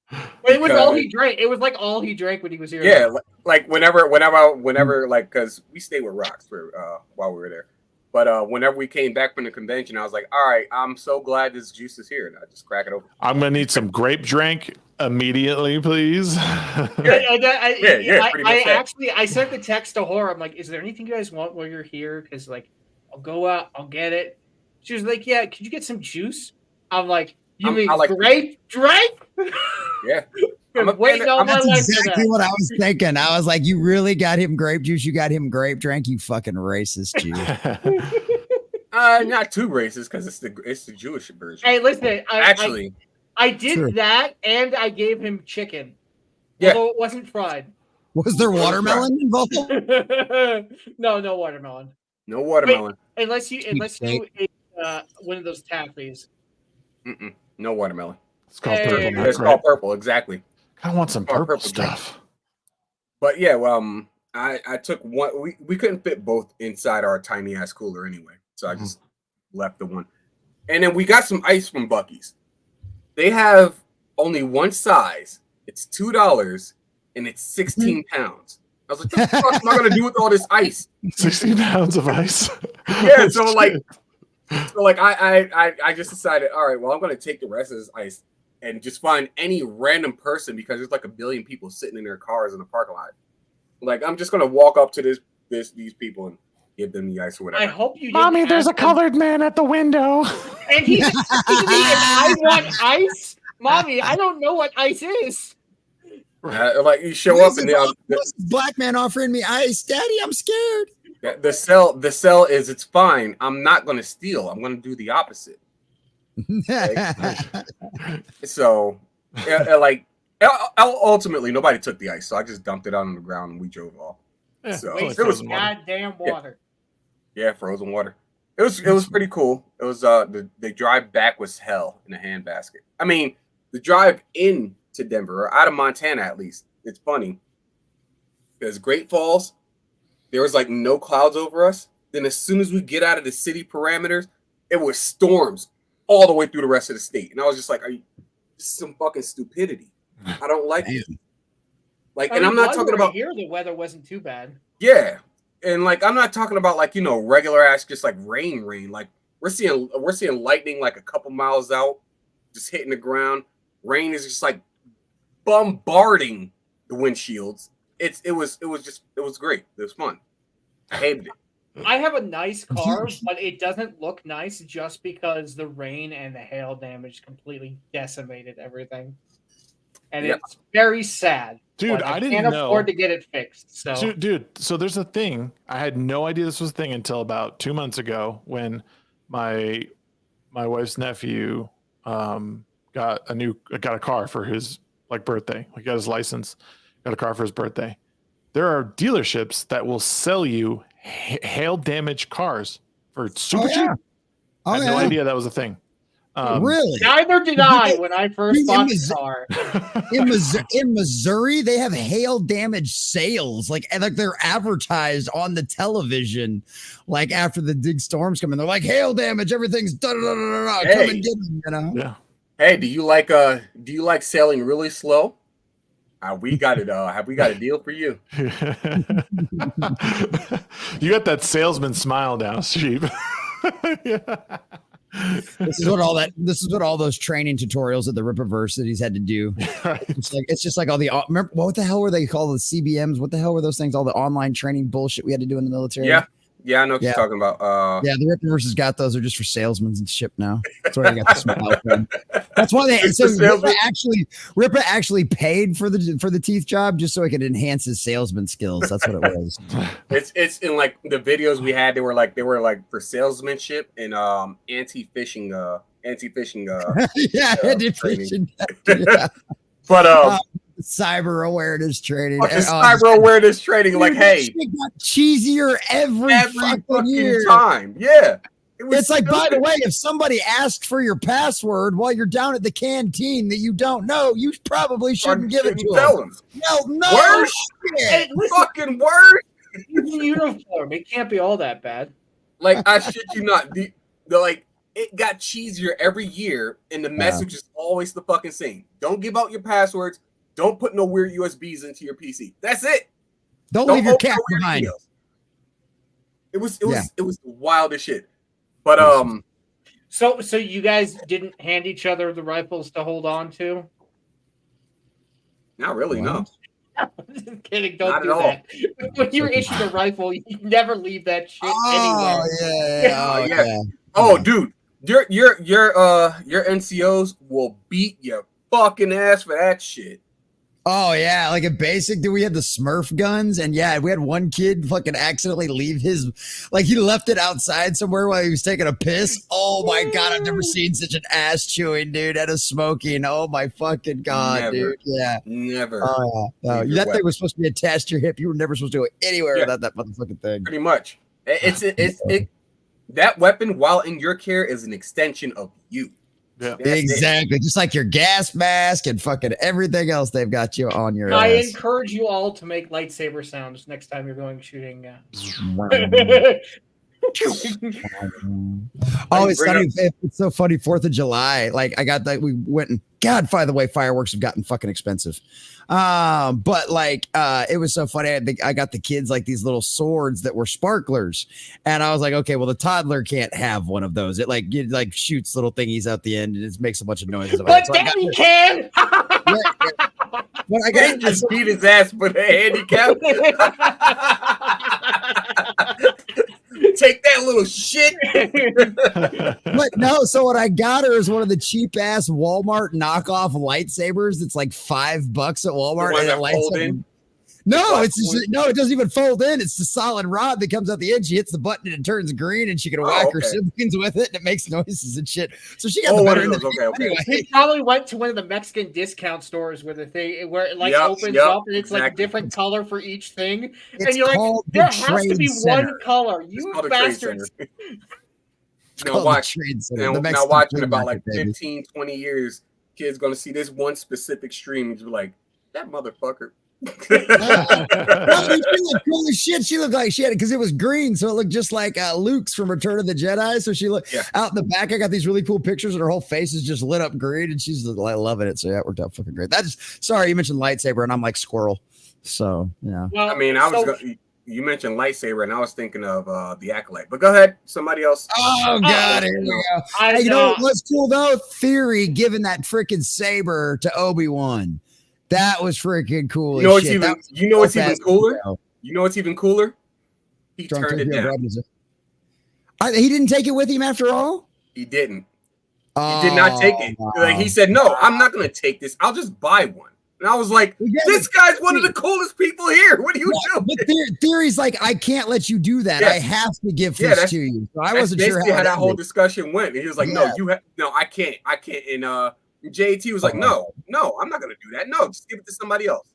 Speaker 1: But it was all he drank. It was like all he drank when he was here.
Speaker 4: Yeah, like whenever, like, because we stayed with Rocks for while we were there. But whenever we came back from the convention, I was like, all right, I'm so glad this juice is here. And I just crack it open.
Speaker 3: I'm gonna need some grape drink immediately, please.
Speaker 1: I sent the text to her. I'm like, is there anything you guys want while you're here? Because like, I'll go out, I'll get it. She was like, yeah, could you get some juice? I'm like, you mean grape drink?
Speaker 4: Yeah.
Speaker 2: That's exactly what I was thinking. I was like, you really got him grape juice? You got him grape drink? You fucking racist Jew.
Speaker 4: Not too racist because it's the Jewish version.
Speaker 1: Hey, listen, I did that, and I gave him chicken. Yeah. Although it wasn't fried.
Speaker 2: Was there watermelon involved?
Speaker 1: No watermelon.
Speaker 4: No watermelon.
Speaker 1: Wait, unless you ate one of those taffies.
Speaker 4: No watermelon.
Speaker 3: It's called purple.
Speaker 4: It's called purple, exactly.
Speaker 3: I want some purple stuff.
Speaker 4: Drink. But yeah, I took one. We couldn't fit both inside our tiny ass cooler anyway, so I just left the one. And then we got some ice from Buc-ee's. They have only one size. It's $2 and it's 16 pounds. I was like, what the fuck am I gonna do with all this ice?
Speaker 3: 16 pounds of ice.
Speaker 4: Yeah, so I just decided, all right, well, I'm gonna take the rest of this ice and just find any random person because there's like a billion people sitting in their cars in the parking lot. Like, I'm just gonna walk up to these people and give them the ice or whatever.
Speaker 1: I hope you.
Speaker 3: Mommy, there's a colored man at the window.
Speaker 1: And he's asking me if I want ice. Mommy, I don't know what ice is.
Speaker 4: Like you show up and
Speaker 2: this black man offering me ice, Daddy. I'm scared.
Speaker 4: The sell is it's fine. I'm not gonna steal. I'm gonna do the opposite. So, ultimately, nobody took the ice, so I just dumped it out on the ground and we drove off.
Speaker 1: Yeah, so it was goddamn water.
Speaker 4: Yeah, frozen water. It was pretty cool. It was the drive back was hell in a handbasket. I mean, the drive in to Denver or out of Montana at least. It's funny because Great Falls, there was like no clouds over us. Then as soon as we get out of the city parameters, it was storms all the way through the rest of the state. And I was just like, this is some fucking stupidity. I don't like it. Like, and I'm not talking about
Speaker 1: here. The weather wasn't too bad.
Speaker 4: Yeah. And like, I'm not talking about like, regular ass, just like rain. Like we're seeing lightning like a couple miles out, just hitting the ground. Rain is just like bombarding the windshields. It was great. It was fun. I hated it.
Speaker 1: I have a nice car, but it doesn't look nice just because the rain and the hail damage completely decimated everything. And it's very sad.
Speaker 3: Dude, I didn't
Speaker 1: can't afford to get it fixed. So
Speaker 3: dude, so there's a thing. I had no idea this was a thing until about 2 months ago when my wife's nephew got a car for his birthday. He got his license, got a car for his birthday. There are dealerships that will sell you hail damaged cars for super cheap. I had no idea that was a thing.
Speaker 2: Really?
Speaker 1: Neither did I when I first bought the car.
Speaker 2: In Missouri, they have hail damage sales. Like they're advertised on the television. Like after the big storms come in, they're like hail damage. Everything's da da da da da. Come and get them.
Speaker 3: Yeah.
Speaker 4: Hey, do you like sailing really slow? We got it. Have we got a deal for you?
Speaker 3: You got that salesman smile now, Sheep. Yeah.
Speaker 2: This is what all those training tutorials at the Rippaversities had to do.
Speaker 3: Right.
Speaker 2: It's just like all the remember what the hell were they called, the CBMs? What the hell were those things? All the online training bullshit we had to do in the military.
Speaker 4: Yeah. Yeah, I know what you're talking about.
Speaker 2: Yeah, the Ripperverse got those. They're just for salesmen and ship now. That's why they got the smile from. That's why they. So Ripper actually paid for the teeth job just so he could enhance his salesman skills. That's what it was.
Speaker 4: It's in like the videos we had. They were like for salesmanship and anti-phishing.
Speaker 2: Yeah, anti-phishing. Yeah.
Speaker 4: But
Speaker 2: cyber awareness training.
Speaker 4: Cyber awareness training. Like, hey,
Speaker 2: it got cheesier every fucking year.
Speaker 4: time. Yeah.
Speaker 2: It's like, by the way, if somebody asks for your password while you're down at the canteen that you don't know, you probably shouldn't give it to them. No,
Speaker 4: word. Hey, fucking word.
Speaker 1: Uniform. It can't be all that bad.
Speaker 4: Like, I shit you not. The like, it got cheesier every year, and the message is always the fucking same. Don't give out your passwords. Don't put no weird USBs into your PC. That's it.
Speaker 2: Don't leave your cat behind.
Speaker 4: It was the wildest shit. But
Speaker 1: so you guys didn't hand each other the rifles to hold on to?
Speaker 4: Not really, no.
Speaker 1: Just kidding, don't do that. When you're issued a rifle, you never leave that shit anywhere.
Speaker 4: Yeah. Oh, dude, your NCOs will beat your fucking ass for that shit.
Speaker 2: Oh yeah, like a basic. Dude, we had the Smurf guns, and yeah, we had one kid fucking accidentally leave his, like he left it outside somewhere while he was taking a piss. Oh my god, I've never seen such an ass chewing dude at a smoking. Oh my fucking god, dude. Yeah,
Speaker 4: never.
Speaker 2: Oh yeah, that thing was supposed to be attached to your hip. You were never supposed to go anywhere without that motherfucking thing.
Speaker 4: Pretty much, it's that weapon, while in your care, is an extension of you.
Speaker 3: Yeah,
Speaker 2: exactly. Just like your gas mask and fucking everything else they've got you on your
Speaker 1: I
Speaker 2: ass.
Speaker 1: encourage you all to make lightsaber sounds next time you're going shooting.
Speaker 2: Oh, it's funny. It's so funny. 4th of July. Like I got that. We went and God, by the way, fireworks have gotten fucking expensive. But like, it was so funny. I got the kids like these little swords that were sparklers, and I was like, okay, well, the toddler can't have one of those. It like shoots little thingies out the end, and it makes a bunch of noises.
Speaker 1: But Daddy can.
Speaker 4: Well, I got just beat his ass for the handicap. Take that little shit.
Speaker 2: But no, so what I got her is one of the cheap ass Walmart knockoff lightsabers. It's like $5 at Walmart. And it lights up. No, it's just, no, it doesn't even fold in. It's the solid rod that comes out the end. She hits the button and it turns green, and she can whack her siblings with it, and it makes noises and shit. So she got the better end of it.
Speaker 1: Anyway. He probably went to one of the Mexican discount stores where it like opens up and it's like different color for each thing. And you're like, there has to be one color. You bastards.
Speaker 4: Now watching in about like 15, 20 years, kids gonna see this one specific stream and be like, that motherfucker.
Speaker 2: No, she looked cool as shit. She looked like she had it because it was green, so it looked just like Luke's from Return of the Jedi. So she looked out in the back. I got these really cool pictures, and her whole face is just lit up green, and she's like loving it. So yeah, it worked out fucking great. Sorry, you mentioned lightsaber, and I'm like squirrel. So yeah.
Speaker 4: Well, I mean, you mentioned lightsaber, and I was thinking of the Acolyte. But go ahead, somebody else.
Speaker 2: Oh god, here we go. Hey, you know what's cool though? Theory giving that freaking saber to Obi-Wan. That was freaking cool.
Speaker 4: You know what's even cooler? You know what's even cooler? He turned it down.
Speaker 2: He didn't take it with him after all?
Speaker 4: He didn't. He did not take it. Like, he said, no, I'm not going to take this. I'll just buy one. And I was like, this guy's one of the coolest people here. What are you doing?
Speaker 2: But Theory's like, I can't let you do that. I have to give this to you. So I wasn't sure how
Speaker 4: that whole discussion went. And he was like, no, I can't. And JT was like, no, I'm not gonna do that. No, just give it to somebody else.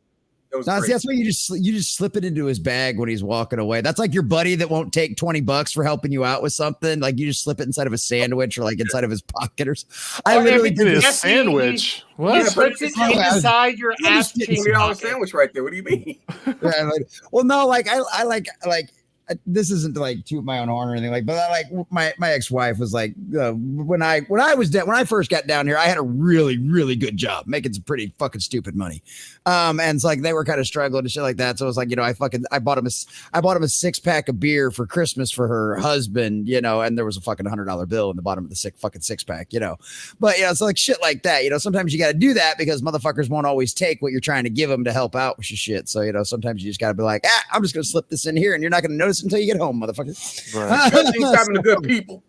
Speaker 2: That's why you just slip it into his bag when he's walking away. That's like your buddy that won't take $20 for helping you out with something. Like you just slip it inside of a sandwich or like inside of his pocket or something. I literally did
Speaker 3: a sandwich. What?
Speaker 1: Yeah, puts it inside your ass cheek.
Speaker 4: $20 sandwich right there. What do you mean?
Speaker 2: Yeah, well, no, like I like. This isn't to like toot my own horn or anything but my ex-wife was like, when I first got down here, I had a really, really good job making some pretty fucking stupid money. And it's like, they were kind of struggling and shit like that. So it was like, I bought him a 6-pack of beer for Christmas for her husband, and there was a fucking $100 bill in the bottom of the fucking 6-pack, but so like shit like that, sometimes you got to do that because motherfuckers won't always take what you're trying to give them to help out with your shit. So, sometimes you just got to be like, I'm just going to slip this in here and you're not going to notice notice until you get home, motherfucker.
Speaker 3: Right.
Speaker 4: Things happen to good people.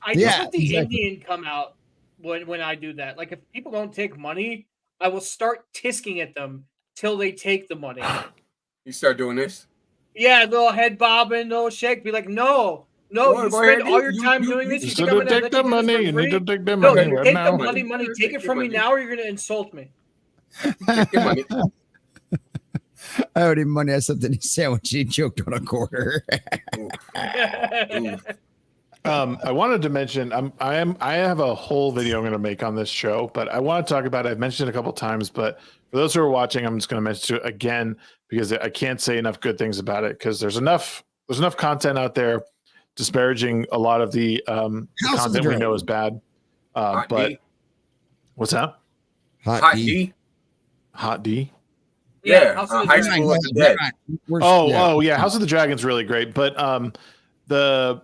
Speaker 1: I just let the Indian come out when I do that. Like if people don't take money, I will start tisking at them till they take the money.
Speaker 4: You start doing this?
Speaker 1: Yeah, little head bobbing, little shake. Be like, no, you spend all your time doing this.
Speaker 3: You
Speaker 1: You think I'm
Speaker 3: need
Speaker 1: gonna
Speaker 3: to take
Speaker 1: let
Speaker 3: the
Speaker 1: you do this
Speaker 3: money.
Speaker 1: for
Speaker 3: You need
Speaker 1: free?
Speaker 3: to take the
Speaker 1: No,
Speaker 3: money
Speaker 1: you
Speaker 3: right
Speaker 1: take
Speaker 3: now.
Speaker 1: the money, take it from me now, or you're gonna insult me.
Speaker 4: Take your money.
Speaker 2: I owed him money. I slipped in his sandwich. He choked on a quarter.
Speaker 4: Ooh.
Speaker 3: I wanted to mention I have a whole video I'm going to make on this show, but I want to talk about it. I've mentioned it a couple of times, but for those who are watching, I'm just going to mention it again because I can't say enough good things about it because there's enough content out there disparaging a lot of the content we know is bad.
Speaker 4: Hot
Speaker 3: But
Speaker 4: D.
Speaker 3: what's that?
Speaker 4: Hot D.
Speaker 3: Hot D.
Speaker 4: Yeah,
Speaker 1: House of the
Speaker 4: high
Speaker 1: Dragon.
Speaker 4: school of the dead.
Speaker 3: Oh yeah, House of the Dragon's really great, but the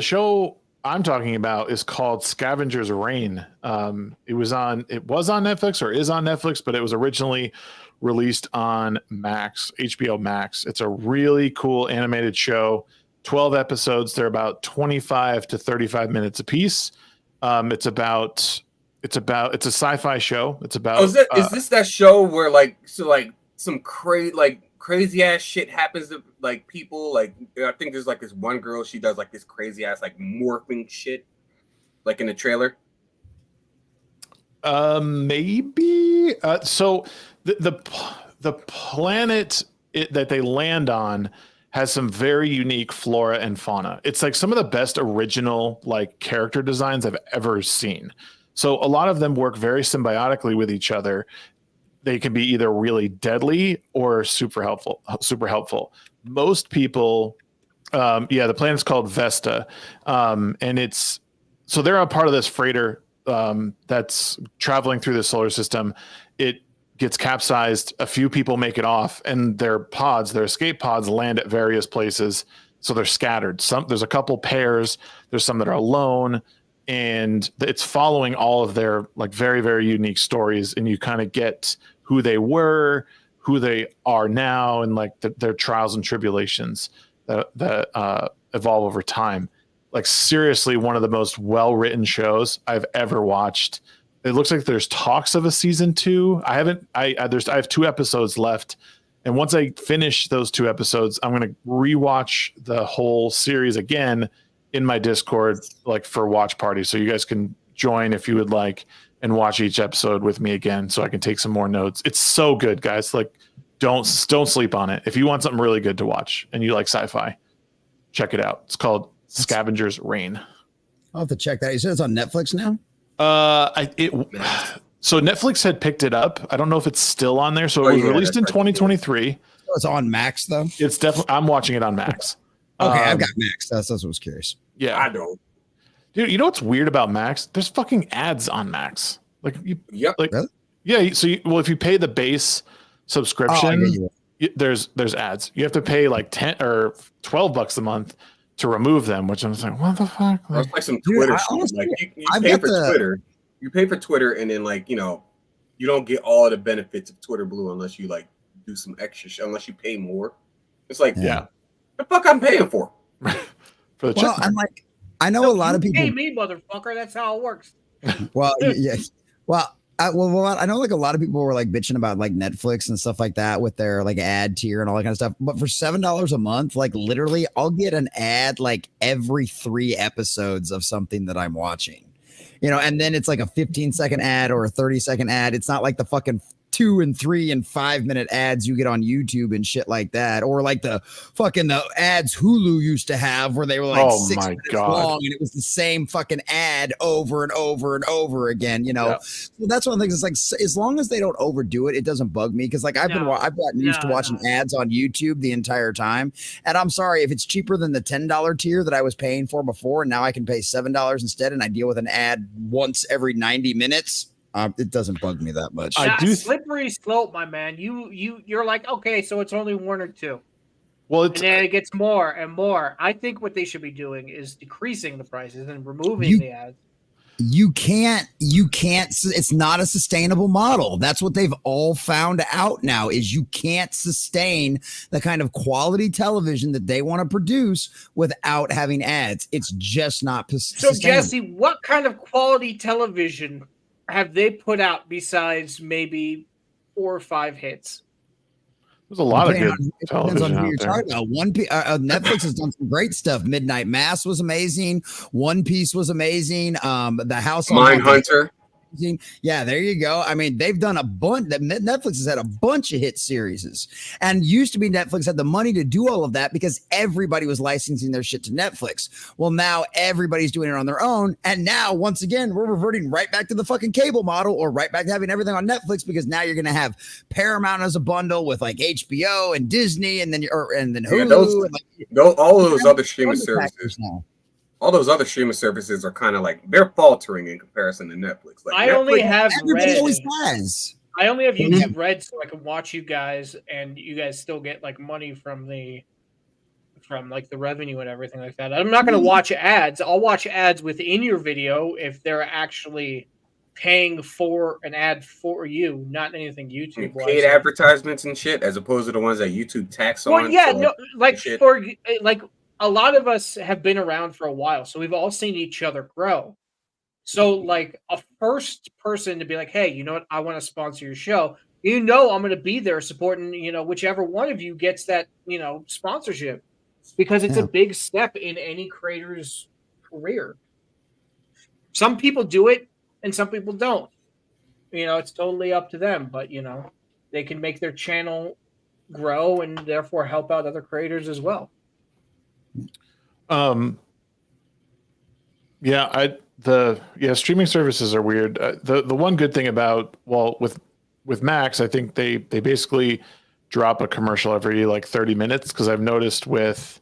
Speaker 3: show I'm talking about is called Scavenger's Reign. It was on Netflix or is on Netflix, but it was originally released on Max, HBO Max. It's a really cool animated show. 12 episodes. They're about 25 to 35 minutes a piece. It's a sci-fi show. It's about
Speaker 4: Is this that show where some crazy ass shit happens to like people? Like I think there's like this one girl, she does like this crazy ass like morphing shit, like in the trailer.
Speaker 3: Maybe. So the planet that they land on has some very unique flora and fauna. It's like some of the best original like character designs I've ever seen. So a lot of them work very symbiotically with each other. They can be either really deadly or super helpful. Most people, the planet's called Vesta. And so they're a part of this freighter that's traveling through the solar system. It gets capsized. A few people make it off, and their escape pods land at various places. So they're scattered. There's a couple pairs. There's some that are alone. And it's following all of their like very, very unique stories. And you kind of get who they were, who they are now, and like their trials and tribulations that evolve over time. Like seriously, one of the most well-written shows I've ever watched. It looks like there's talks of a season 2. I have 2 episodes left. And once I finish those 2 episodes, I'm going to rewatch the whole series again in my Discord, like for watch party. So you guys can join if you would like and watch each episode with me again so I can take some more notes. It's so good, guys. Like don't sleep on it. If you want something really good to watch and you like sci-fi, check it out. It's called Scavenger's Reign.
Speaker 2: I'll have to check that. You said it's on Netflix now?
Speaker 3: So Netflix had picked it up. I don't know if it's still on there. So it was released in 2023.
Speaker 2: Oh, it's on Max though?
Speaker 3: It's definitely, I'm watching it on Max.
Speaker 2: Okay, I've got Max. That's what I was curious.
Speaker 3: Yeah.
Speaker 4: I don't.
Speaker 3: Dude, you know what's weird about Max? There's fucking ads on Max. Like
Speaker 4: Yep.
Speaker 3: Like,
Speaker 2: really?
Speaker 3: Yeah. So if you pay the base subscription, there's ads. You have to pay like 10 or $12 a month to remove them, which I'm just like, what the fuck?
Speaker 4: It's like some Twitter shit.
Speaker 2: Honestly,
Speaker 4: Like you pay for Twitter. You pay for Twitter, and then like you don't get all the benefits of Twitter Blue unless you like do some extra shit. Unless you pay more. It's like the fuck I'm paying for.
Speaker 3: For the
Speaker 2: well, I'm like, I know a lot of people.
Speaker 1: Pay me, motherfucker. That's how it works.
Speaker 2: Well, yeah. Well, I know like a lot of people were like bitching about like Netflix and stuff like that with their like ad tier and all that kind of stuff. But for $7 a month, like literally, I'll get an ad like every 3 episodes of something that I'm watching. And then it's like a 15-second ad or a 30-second ad. It's not like the fucking 2 and 3 and 5 minute ads you get on YouTube and shit like that, or like the ads Hulu used to have where they were like 6 minutes long and it was the same fucking ad over and over and over again. So that's one of the things. It's like as long as they don't overdo it, it doesn't bug me because like I've gotten used to watching ads on YouTube the entire time, and I'm sorry if it's cheaper than the $10 tier that I was paying for before, and now I can pay $7 instead, and I deal with an ad once every 90 minutes. It doesn't bug me that much.
Speaker 1: I do slippery slope, my man. You're like, okay, so it's only 1 or 2.
Speaker 3: Well,
Speaker 1: and then it gets more and more. I think what they should be doing is decreasing the prices and removing the ads.
Speaker 2: you can't, it's not a sustainable model. That's what they've all found out now is you can't sustain the kind of quality television that they want to produce without having ads. It's just not
Speaker 1: So
Speaker 2: sustainable.
Speaker 1: Jesse, what kind of quality television have they put out besides maybe 4 or 5 hits?
Speaker 3: There's a lot of good
Speaker 2: It depends on
Speaker 3: television
Speaker 2: who
Speaker 3: out
Speaker 2: you're
Speaker 3: there.
Speaker 2: talking about. Netflix has done some great stuff. Midnight Mass was amazing. One Piece was amazing. The House on
Speaker 4: Mindhunter.
Speaker 2: Yeah, there you go. I mean, they've done a bunch. Netflix has had a bunch of hit series, and used to be Netflix had the money to do all of that because everybody was licensing their shit to Netflix. Well, now everybody's doing it on their own, and now once again we're reverting right back to the fucking cable model, or right back to having everything on Netflix because now you're going to have Paramount as a bundle with like HBO and Disney, and then Hulu.
Speaker 4: All those other streaming services. Now. All those other streaming services are kind of like they're faltering in comparison to Netflix. Like
Speaker 1: I only have
Speaker 2: everybody
Speaker 1: Red.
Speaker 2: Always has.
Speaker 1: I only have YouTube Red, so I can watch you guys, and you guys still get like money from like the revenue and everything like that. I'm not going to watch ads. I'll watch ads within your video if they're actually paying for an ad for you, not anything YouTube.
Speaker 4: Paid advertisements and shit, as opposed to the ones that YouTube tax on.
Speaker 1: Well, yeah, no, like for like. A lot of us have been around for a while, so we've all seen each other grow. So, like, a first person to be like, hey, you know what? I want to sponsor your show. I'm going to be there supporting, whichever one of you gets that, sponsorship. Because it's a big step in any creator's career. Some people do it, and some people don't. It's totally up to them. But, they can make their channel grow and therefore help out other creators as well.
Speaker 3: Streaming services are weird. The one good thing about with Max, I think they basically drop a commercial every like 30 minutes, because I've noticed with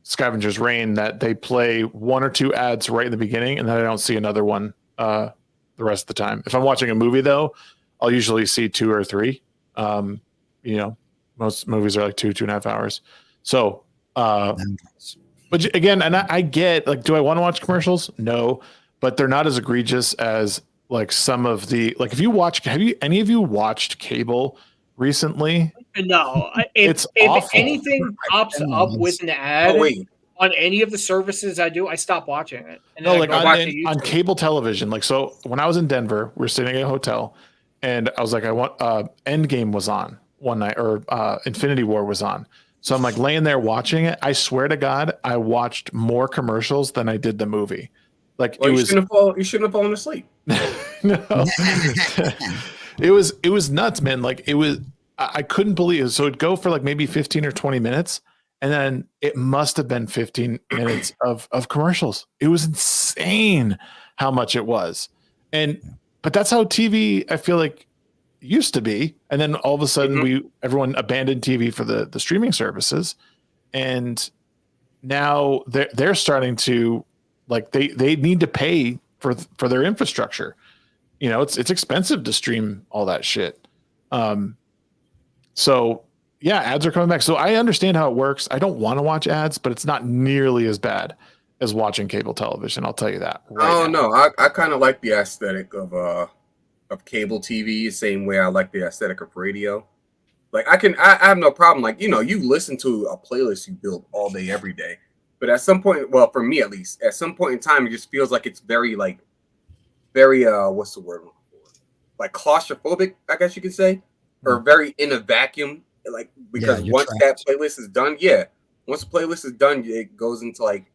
Speaker 3: Scavenger's Reign that they play 1 or 2 ads right in the beginning, and then I don't see another one the rest of the time. If I'm watching a movie though, I'll usually see 2 or 3. Most movies are like 2.5 hours. So but again, and I get like, do I want to watch commercials? No, but they're not as egregious as like some of the, like, if you watch, have any of you watched cable recently?
Speaker 1: No,
Speaker 3: it's
Speaker 1: if
Speaker 3: awful.
Speaker 1: Anything pops up with an ad on any of the services I do, I stop watching it. And
Speaker 3: no, like on cable television. Like, so when I was in Denver, we were sitting at a hotel, and I was like, I want Endgame was on one night, or Infinity War was on. So I'm like laying there watching it. I swear to God, I watched more commercials than I did the movie. Like,
Speaker 4: you shouldn't have fallen asleep.
Speaker 3: No, it was nuts, man. Like, I couldn't believe it. So it'd go for like maybe 15 or 20 minutes, and then it must have been 15 minutes of commercials. It was insane how much it was. But that's how TV, I feel like, used to be. And then all of a sudden everyone abandoned TV for the streaming services, and now they're starting to, like, they need to pay for their infrastructure. It's expensive to stream all that shit. So yeah, ads are coming back. So I understand how it works. I don't want to watch ads, but it's not nearly as bad as watching cable television. I'll tell you that.
Speaker 4: No, I kind of like the aesthetic of cable TV, same way I like the aesthetic of radio. Like, I have no problem. Like, you listen to a playlist you build all day, every day. But at some point, well, for me at least, at some point in time, it just feels like it's very what's the word? Like claustrophobic, I guess you could say, or very in a vacuum. Like, because once that playlist is done, once the playlist is done, it goes into like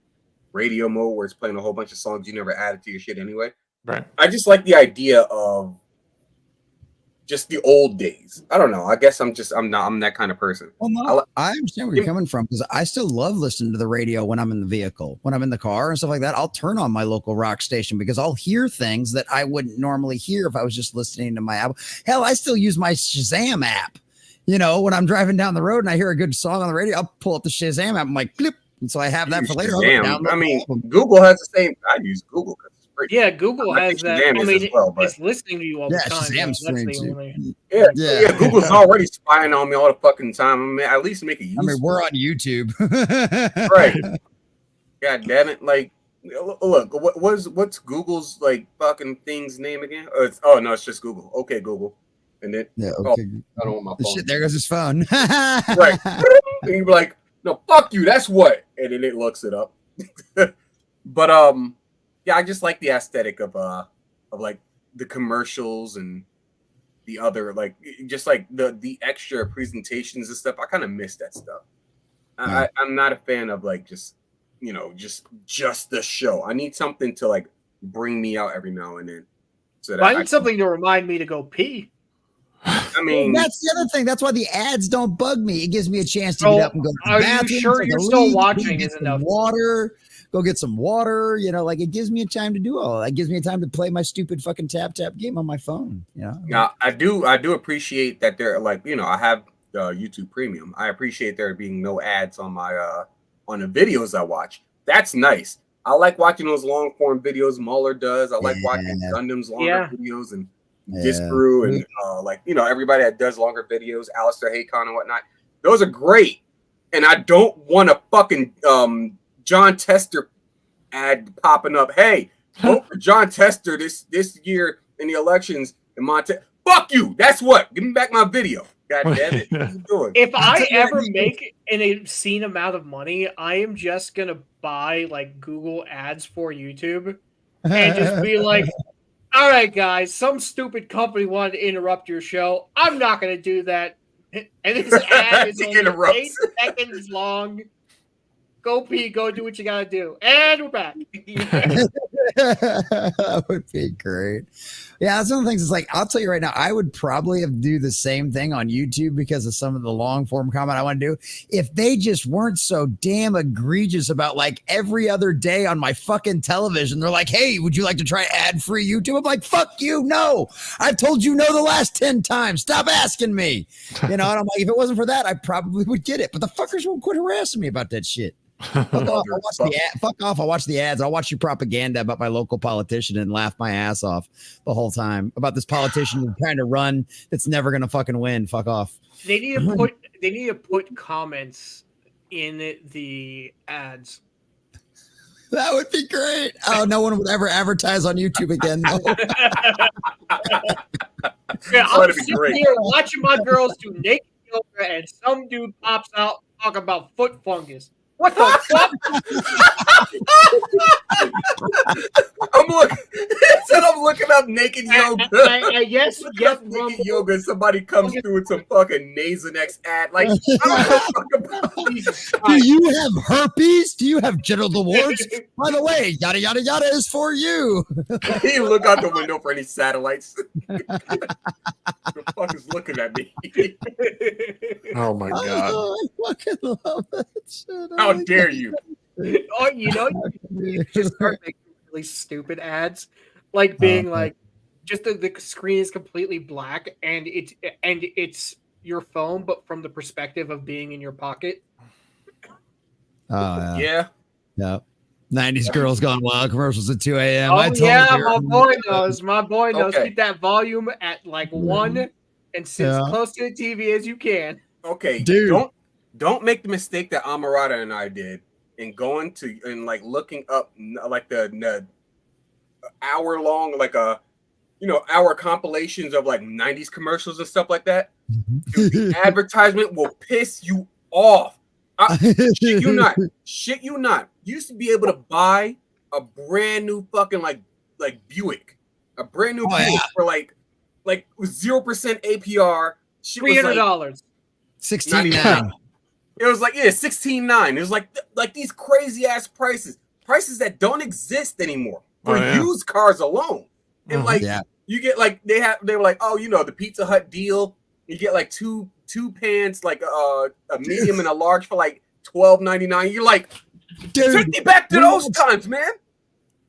Speaker 4: radio mode where it's playing a whole bunch of songs you never added to your shit anyway.
Speaker 3: Right.
Speaker 4: I just like the idea of just the old days. I don't know. I guess I'm that kind of person.
Speaker 2: Well, no, I understand where you're coming from, because I still love listening to the radio when I'm in the vehicle, when I'm in the car and stuff like that. I'll turn on my local rock station because I'll hear things that I wouldn't normally hear if I was just listening to my album. Hell, I still use my Shazam app. When I'm driving down the road and I hear a good song on the radio, I'll pull up the Shazam app. I'm like, blip. And so I have that for later.
Speaker 4: I mean, Google has the same. I use Google because it's free.
Speaker 1: Yeah, Google has that. I mean, it's listening to you all the time.
Speaker 2: Shazam's free too.
Speaker 4: Yeah. Google's already spying on me all the fucking time. I mean, at least make it useful.
Speaker 2: I mean, we're on YouTube.
Speaker 4: Right. God damn it. Like, Look, what's Google's like fucking thing's name again? No, it's just Google. Okay, Google, and then
Speaker 2: Yeah, okay.
Speaker 4: I don't want my phone.
Speaker 2: Shit, there goes his phone.
Speaker 4: Right, and you're like, no, fuck you. That's what, and then it looks it up. But yeah, I just like the aesthetic of like the commercials and the other like just like the extra presentations and stuff. I kind of miss that stuff. I'm not a fan of like just the show. I need something to like bring me out every now and then. So that
Speaker 1: I need something to remind me to go pee.
Speaker 4: I mean,
Speaker 2: that's the other thing. That's why the ads don't bug me. It gives me a chance to get up and go to the
Speaker 1: are
Speaker 2: bathroom.
Speaker 1: you sure you're still watching? Is enough
Speaker 2: water? Go get some water. You know, like it gives me a time to do all that. It gives me a time to play my stupid fucking tap game on my phone. You know.
Speaker 4: Now I do appreciate that they're like I have YouTube Premium. I appreciate there being no ads on my on the videos I watch. That's nice. I like watching those long form videos Mueller does. I like watching Gundam's longer videos and Disparu and like everybody that does longer videos, Alistair Haycon and whatnot. Those are great. And I don't want a fucking John Tester ad popping up. Hey, vote for John Tester this year in the elections in Montana. Fuck you. That's what. Give me back my video. God damn it. What are you doing?
Speaker 1: If I ever make an obscene amount of money, I am just gonna buy like Google ads for YouTube and just be like, all right, guys, some stupid company wanted to interrupt your show. I'm not gonna do that. And this ad is only 8 seconds long. Go pee, go do what you gotta do. And we're back.
Speaker 2: That would be great. Yeah, that's one of the things. It's like, I'll tell you right now, I would probably do the same thing on YouTube because of some of the long form comment I want to do. If they just weren't so damn egregious about like every other day on my fucking television, they're like, hey, would you like to try ad free YouTube? I'm like, fuck you. No, I've told you no the last 10 times. Stop asking me. And I'm like, if it wasn't for that, I probably would get it. But the fuckers won't quit harassing me about that shit. Fuck off. I'll watch the ads. I'll watch your propaganda about my local politician and laugh my ass off the whole time about this politician who's trying to run that's never gonna fucking win. Fuck off.
Speaker 1: They need to put comments in the ads.
Speaker 2: That would be great. Oh, no one would ever advertise on YouTube again. No.
Speaker 1: Yeah, I'm sitting here watching my girls do naked yoga and some dude pops out talking about foot fungus. What the fuck?
Speaker 4: I'm looking up naked yoga.
Speaker 1: Yes,
Speaker 4: naked yoga. Somebody comes through with some fucking Nasonex ad. Like, I don't know about
Speaker 2: do you have herpes? Do you have genital warts? By the way, yada yada yada is for you.
Speaker 4: You look out the window for any satellites. The fuck is looking at me?
Speaker 3: Oh my god!
Speaker 2: I fucking love that shit.
Speaker 4: How dare you?
Speaker 1: Oh, you just start making really stupid ads, like being like, just the screen is completely black and it's your phone, but from the perspective of being in your pocket.
Speaker 2: Oh
Speaker 4: yeah.
Speaker 2: 90s girls gone wild commercials at 2 a.m.
Speaker 1: Oh yeah, my boy knows. My boy knows.
Speaker 4: Okay.
Speaker 1: Keep that volume at like 1 and sit as close to the TV as you can.
Speaker 4: Okay,
Speaker 2: dude.
Speaker 4: Don't make the mistake that Amarada and I did in going to and like looking up like the hour long hour compilations of like 90s commercials and stuff like that. Dude, the advertisement will piss you off. Shit you not. You used to be able to buy a brand new fucking like Buick, a brand new Buick for like 0% APR.
Speaker 1: $300.
Speaker 2: 16.9.
Speaker 4: It was like $16.9. It was like these crazy ass prices that don't exist anymore for used cars alone. And you get like they were like, oh, the Pizza Hut deal. You get like two pants, like a medium and a large for like $12.99. You're like, dude, take me back to those times, man.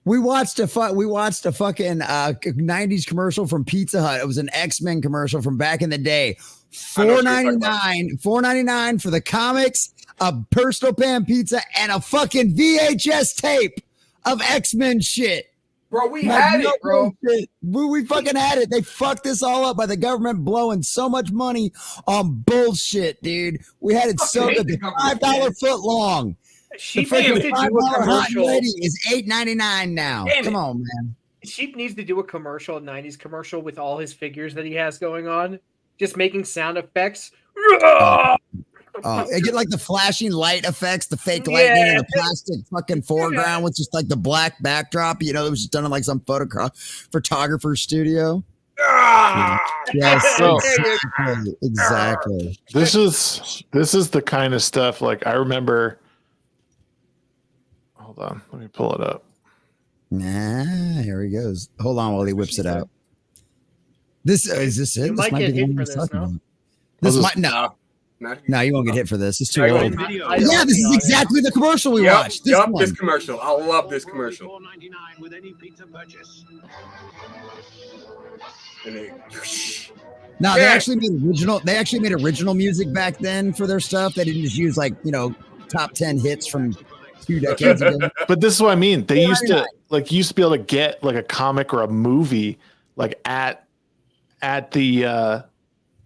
Speaker 2: We watched a fucking 90s commercial from Pizza Hut. It was an X-Men commercial from back in the day. $4.99 for the comics, a personal pan pizza, and a fucking VHS tape of X-Men shit.
Speaker 4: Bro, we had it, bro.
Speaker 2: We fucking had it. They fucked this all up by the government blowing so much money on bullshit, dude. We had it so good. $5 foot long.
Speaker 1: Sheep
Speaker 2: freaking
Speaker 1: needs to do a
Speaker 2: $5 hot
Speaker 1: commercial.
Speaker 2: lady is $8.99 now.
Speaker 4: Damn
Speaker 2: Come
Speaker 4: it.
Speaker 2: on, man.
Speaker 1: Sheep needs to do a commercial, a 90s commercial with all his figures that he has going on, just making sound effects.
Speaker 2: It get like the flashing light effects, the fake lightning, and the plastic fucking foreground with just like the black backdrop. You know, it was just done in like some photographer's studio. Yes,
Speaker 3: So-
Speaker 2: exactly.
Speaker 3: This is the kind of stuff like I remember. Hold on, let me pull it up.
Speaker 2: Here he goes. Hold on while he whips it out. This is this it?
Speaker 1: You
Speaker 2: This
Speaker 1: might
Speaker 2: might
Speaker 1: get
Speaker 2: be the
Speaker 1: hit
Speaker 2: one
Speaker 1: for
Speaker 2: we're
Speaker 1: this,
Speaker 2: talking
Speaker 1: no?
Speaker 2: about. This
Speaker 3: I'll
Speaker 2: might no. No, you won't get hit for this. It's too
Speaker 4: I
Speaker 2: old.
Speaker 4: won't.
Speaker 2: Yeah, this is exactly the commercial we watched. This one.
Speaker 4: This commercial. I love this commercial.
Speaker 7: with any pizza purchase.
Speaker 4: And they,
Speaker 2: No, they
Speaker 4: Yeah.
Speaker 2: actually made original. They actually made original music back then for their stuff. They didn't just use like top 10 hits from 2 decades ago.
Speaker 3: But this is what I mean. They
Speaker 2: Yeah,
Speaker 3: used to be able to get like a comic or a movie like at the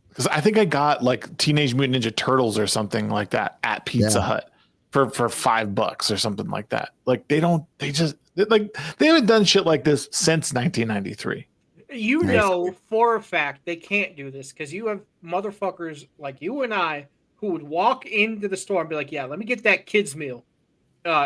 Speaker 3: because I think I got like Teenage Mutant Ninja Turtles or something like that at Pizza Hut for $5 or something like that. Like they haven't done shit like this since 1993.
Speaker 1: You know for a fact they can't do this because you have motherfuckers like you and I who would walk into the store and be like, "Yeah, let me get that kids meal."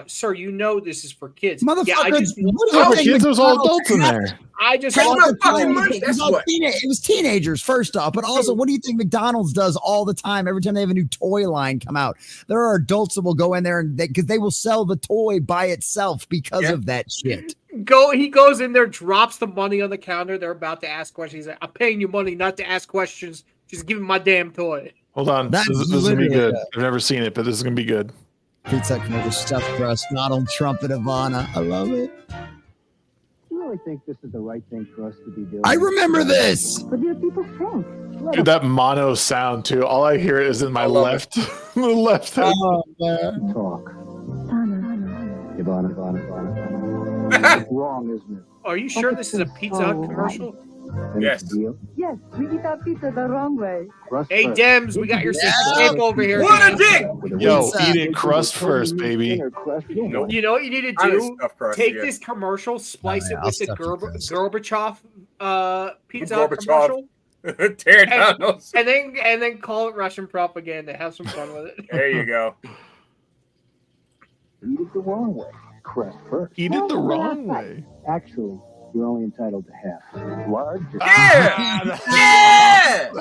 Speaker 1: Sir, you know this is for kids.
Speaker 2: Motherfucker,
Speaker 1: Yeah, I just
Speaker 2: what
Speaker 3: Oh,
Speaker 2: do you
Speaker 3: for
Speaker 2: think
Speaker 3: kids, there's all
Speaker 2: McDonald's
Speaker 3: adults in
Speaker 2: has?
Speaker 3: there.
Speaker 1: I just
Speaker 4: That's
Speaker 1: want
Speaker 4: not
Speaker 1: to
Speaker 4: fucking money.
Speaker 2: It was
Speaker 4: That's
Speaker 2: all
Speaker 4: what.
Speaker 2: it was teenagers first off, but also, what do you think McDonald's does all the time? Every time they have a new toy line come out, there are adults that will go in there and because they will sell the toy by itself because of that shit.
Speaker 1: go. He goes in there, drops the money on the counter. They're about to ask questions. He's like, "I'm paying you money not to ask questions. Just give me my damn toy."
Speaker 3: Hold on,
Speaker 2: That's
Speaker 3: this is gonna be
Speaker 2: literally
Speaker 3: good. I've never seen it, but this is gonna be good.
Speaker 2: Pizza commercial, stuffed crust, Donald Trump and Ivana. I love it.
Speaker 8: You really think this is the right thing for us to be doing?
Speaker 2: I remember this.
Speaker 6: What do people think?
Speaker 3: Dude, that mono sound too. All I hear is in my
Speaker 4: love
Speaker 3: left, the left head.
Speaker 2: Oh man.
Speaker 8: Talk.
Speaker 6: Donna.
Speaker 8: Ivana. It's wrong, isn't it?
Speaker 1: Are you sure this is a Pizza Hut commercial?
Speaker 8: Then
Speaker 4: Yes.
Speaker 8: it's a deal.
Speaker 6: Yes, we eat our pizza the wrong way.
Speaker 8: Crust
Speaker 1: Hey,
Speaker 8: first.
Speaker 1: Dems, we got your escape over here.
Speaker 4: What a dick!
Speaker 8: With a
Speaker 3: Yo,
Speaker 8: wing.
Speaker 3: eat it crust first, baby.
Speaker 8: Thinner crust, you don't
Speaker 4: Nope.
Speaker 8: want
Speaker 1: You know what you need to
Speaker 4: I
Speaker 1: do?
Speaker 4: just stuffed crust,
Speaker 1: Take
Speaker 4: yeah.
Speaker 1: this commercial, splice
Speaker 2: Oh, yeah,
Speaker 1: it
Speaker 2: I'll
Speaker 1: with the
Speaker 2: stuff the crust.
Speaker 1: Gorbachev Pizza Hut
Speaker 4: Gorbachev.
Speaker 1: commercial,
Speaker 4: Tear down those.
Speaker 1: and then call it Russian propaganda. Have some fun with it.
Speaker 4: There you go.
Speaker 8: Eat it the wrong way. Crust first.
Speaker 3: Eat it the wrong way.
Speaker 8: Actually, you're only entitled to half. Large.
Speaker 4: Yeah! Yeah!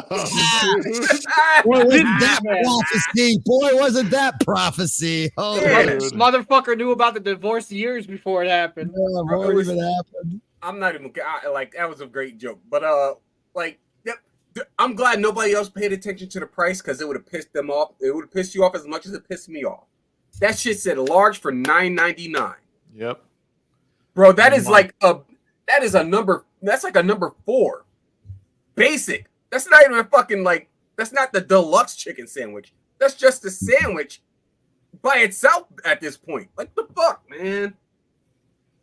Speaker 2: Boy, wasn't that prophecy? Boy, wasn't that prophecy? Oh,
Speaker 4: Yeah.
Speaker 1: This motherfucker knew about the divorce years before it happened.
Speaker 2: what even happened?
Speaker 4: I'm not even like that was a great joke, but I'm glad nobody else paid attention to the price because it would have pissed them off. It would have pissed you off as much as it pissed me off. That shit said large for $9.99.
Speaker 3: Yep.
Speaker 4: Bro, that is like a number. That's like a number 4. Basic. That's not even a fucking like. That's not the deluxe chicken sandwich. That's just a sandwich by itself at this point. Like the fuck, man.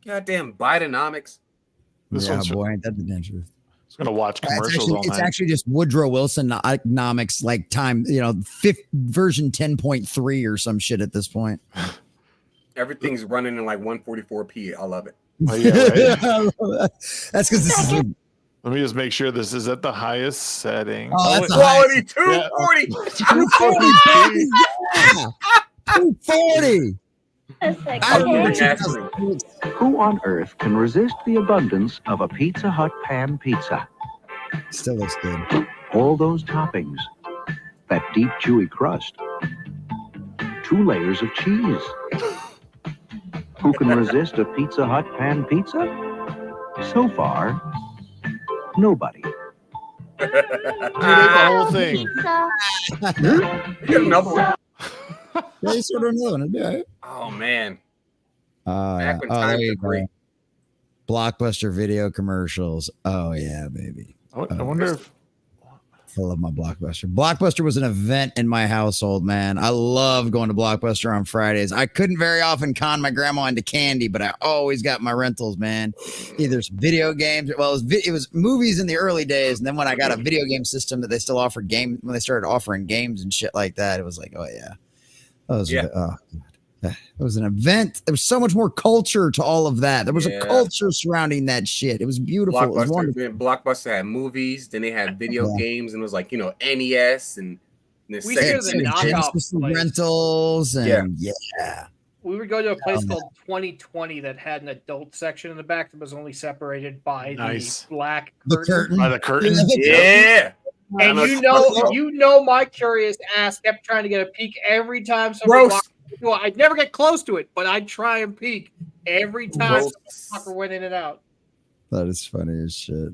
Speaker 4: Goddamn Bidenomics.
Speaker 3: This
Speaker 2: Yeah,
Speaker 3: one's
Speaker 2: boy, ain't that the damn truth.
Speaker 3: It's gonna watch
Speaker 2: It's
Speaker 3: commercials all
Speaker 2: actually, it's
Speaker 3: night.
Speaker 2: actually just Woodrow Wilson economics, like time, version 10.3 or some shit at this point.
Speaker 4: Everything's running in like 144p. I love it.
Speaker 3: Oh, yeah, right.
Speaker 2: That's because this is like,
Speaker 3: Let me just make sure this is at the highest setting.
Speaker 2: oh, that's the
Speaker 4: Quality
Speaker 2: highest.
Speaker 4: 240.
Speaker 2: 240. Yeah. 240. I remember
Speaker 4: Okay.
Speaker 2: 2006.
Speaker 9: Who on earth can resist the abundance of a Pizza Hut pan pizza?
Speaker 2: Still looks good.
Speaker 9: All those toppings, that deep chewy crust, 2 layers of cheese. Who can resist a Pizza Hut pan pizza? So far, nobody.
Speaker 3: You ate the whole thing.
Speaker 4: Get another one.
Speaker 2: Yeah, you sort of another one. It'd be all right.
Speaker 4: Oh man.
Speaker 2: Yeah.
Speaker 4: Back when
Speaker 2: Oh,
Speaker 4: times
Speaker 2: there
Speaker 4: were
Speaker 2: you
Speaker 4: great.
Speaker 2: go. Blockbuster video commercials. Oh yeah, baby.
Speaker 3: I wonder if
Speaker 2: I love my Blockbuster. Blockbuster was an event in my household, man. I love going to Blockbuster on Fridays. I couldn't very often con my grandma into candy, but I always got my rentals, man. Either some video games. Well, it was movies in the early days, and then when I got a video game system that they still offer games, when they started offering games and shit like that, it was like, oh yeah, that was
Speaker 4: Yeah.
Speaker 2: oh, God. It was an event. There was so much more culture to all of that. There was a culture surrounding that shit. It was beautiful. It was wonderful.
Speaker 4: Blockbuster had movies, then they had video games, and it was like, you know, NES and
Speaker 1: we did the knockoff
Speaker 2: rentals and
Speaker 1: we would go to a place called 2020 that had an adult section in the back that was only separated by the black curtain.
Speaker 3: By the curtain.
Speaker 4: Yeah.
Speaker 1: And you know my curious ass kept trying to get a peek every time someone walked. Well, I'd never get close to it, but I'd try and peek every time the fucker went in and out.
Speaker 2: That is funny as shit.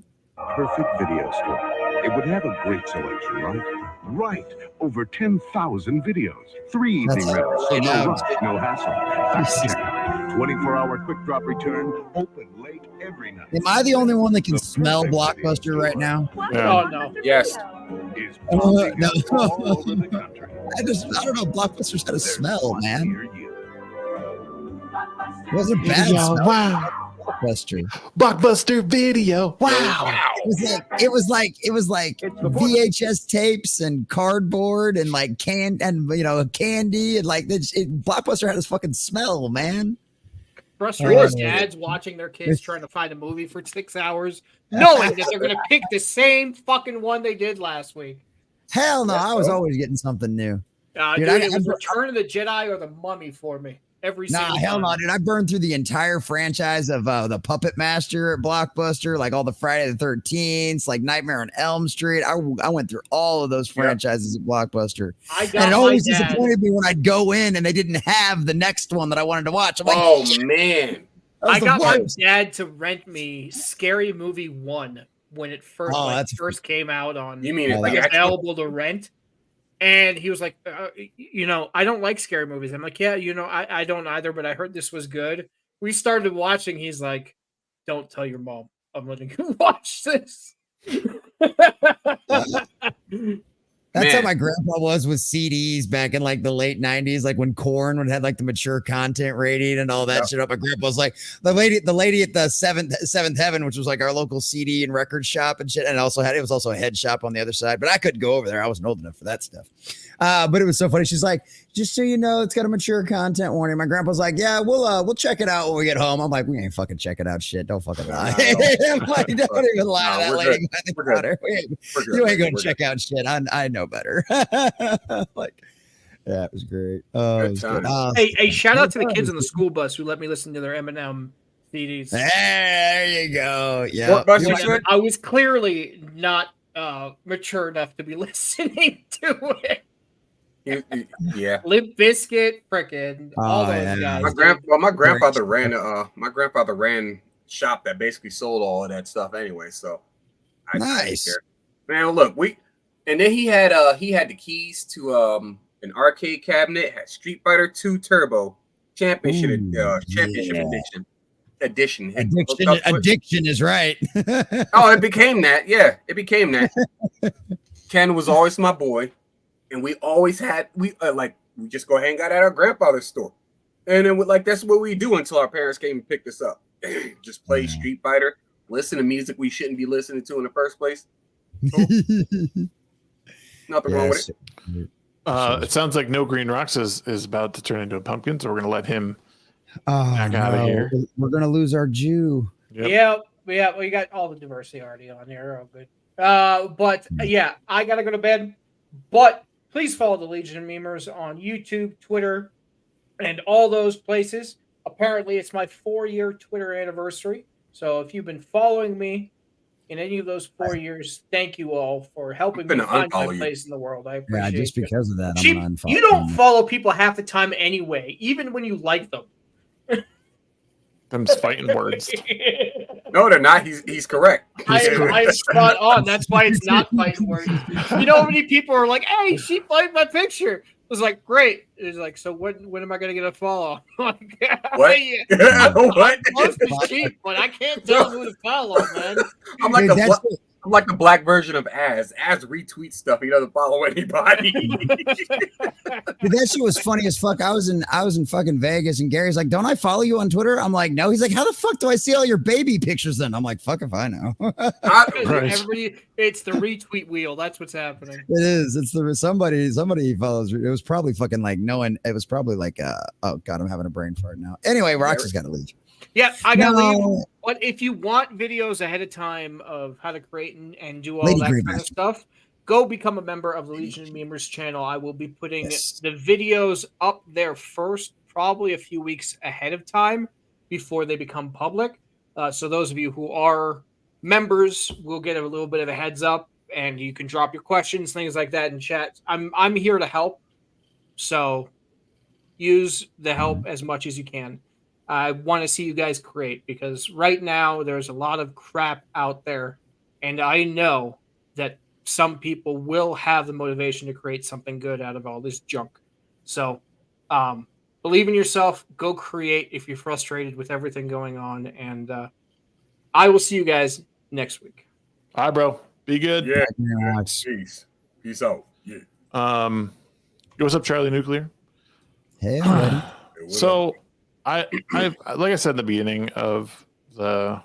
Speaker 10: Perfect video store. It would have a great selection, right? Right. Over 10,000 videos. 3 evening rentals. No rush, no hassle. Fast checkout. 24-hour quick drop return. Open late every night.
Speaker 2: Am I the only one that can smell Blockbuster right now?
Speaker 1: Yeah. Oh, no.
Speaker 4: Yes.
Speaker 10: No.
Speaker 2: I don't know. Blockbuster's had a smell, man. It wasn't bad.
Speaker 3: Wow. Blockbuster video. Wow.
Speaker 2: It was like VHS tapes and cardboard and like candy and like Blockbuster had this fucking smell, man.
Speaker 1: Frustrated dads watching their kids trying to find a movie for 6 hours, knowing that they're gonna pick the same fucking one they did last week.
Speaker 2: Hell no, I was always getting something new.
Speaker 1: Dude, it was Return of the Jedi or the Mummy for me.
Speaker 2: Hell no, dude. I burned through the entire franchise of the Puppet Master at Blockbuster, like all the Friday the 13th, like Nightmare on Elm Street. I went through all of those franchises at Blockbuster. And it always disappointed me when I'd go in and they didn't have the next one that I wanted to watch. I'm like,
Speaker 4: oh, man.
Speaker 1: I got my dad to rent me Scary Movie 1 when it first came out on.
Speaker 4: You mean it
Speaker 1: like available to rent? And he was like, I don't like scary movies. I'm like, yeah, I don't either, but I heard this was good. We started watching. He's like, don't tell your mom. I'm letting you watch this.
Speaker 2: That's how my grandpa was with CDs back in like the late 90s, like when Korn would have like the mature content rating and all that shit up. My grandpa was like the lady at the seventh heaven, which was like our local CD and record shop and shit. And it was also a head shop on the other side, but I couldn't go over there. I wasn't old enough for that stuff. But it was so funny. She's like, just so you know, it's got a mature content warning. My grandpa's like, yeah, we'll check it out when we get home. I'm like, we ain't fucking check it out shit. Don't fucking lie. Don't even lie to that lady. You ain't gonna check out shit. I know better. Like, yeah, it was great.
Speaker 1: Hey, shout out to the kids on the school bus who let me listen to their Eminem CDs.
Speaker 2: There you go. Yeah,
Speaker 1: I was clearly not mature enough to be listening to it.
Speaker 4: Yeah,
Speaker 1: Limp Bizkit, frickin' all those guys.
Speaker 4: My grandfather ran shop that basically sold all of that stuff anyway. So
Speaker 2: nice,
Speaker 4: man. Look, and then he had the keys to an arcade cabinet. Had Street Fighter 2 Turbo Championship edition.
Speaker 2: Addiction is right.
Speaker 4: Oh, it became that. Yeah, it became that. Ken was always my boy. And we always had we just go hang out at our grandfather's store, and then that's what we do until our parents came and picked us up. Just play Street Fighter, listen to music we shouldn't be listening to in the first place. Nothing wrong with it.
Speaker 3: It sounds like Nogreenrocks is about to turn into a pumpkin, so we're gonna let him back out of here.
Speaker 2: We're gonna lose our Jew.
Speaker 1: Yep. Yeah, we got all the diversity already on here. All good. But yeah, I gotta go to bed. But please follow the Legion of Memers on YouTube, Twitter, and all those places. Apparently, it's my 4-year Twitter anniversary. So if you've been following me in any of those 4 years, thank you all for helping me find my place in the world. I appreciate it.
Speaker 2: Just because of that,
Speaker 1: I'm you don't follow people half the time anyway, even when you like them.
Speaker 3: Them's fighting words.
Speaker 4: No, they're not. He's correct.
Speaker 1: I'm spot on. That's why it's not fighting words. You know how many people are like, "Hey, she liked my picture." It was like, great. It's like, so when am I gonna get a follow?
Speaker 4: What?
Speaker 1: What? I'm close to sheep, but I can't tell who to follow, man.
Speaker 4: I'm like, I'm like the black version of Az. Az retweets stuff. He doesn't follow anybody.
Speaker 2: Dude, that shit was funny as fuck. I was in fucking Vegas, and Gary's like, "Don't I follow you on Twitter?" I'm like, "No." He's like, "How the fuck do I see all your baby pictures then?" I'm like, "Fuck if I know."
Speaker 1: Everybody, it's the retweet wheel. That's what's happening.
Speaker 2: It is. It's the somebody follows. It was probably fucking like no one. It was probably like, oh god, I'm having a brain fart now. Anyway, Roxy's got to leave.
Speaker 1: Yeah, I gotta leave. But if you want videos ahead of time of how to create and do all that kind of stuff, go become a member of the Legion of Memers channel. I will be putting the videos up there first, probably a few weeks ahead of time before they become public. So those of you who are members will get a little bit of a heads up, and you can drop your questions, things like that in chat. I'm here to help, so use the help as much as you can. I want to see you guys create, because right now there's a lot of crap out there, and I know that some people will have the motivation to create something good out of all this junk. So believe in yourself, go create if you're frustrated with everything going on, and I will see you guys next week.
Speaker 3: All right, bro. Be good.
Speaker 4: Yeah. Peace. Peace out. Yeah.
Speaker 3: What's up, Charlie Nuclear?
Speaker 2: Hey, buddy.
Speaker 3: So I like I said in the beginning of the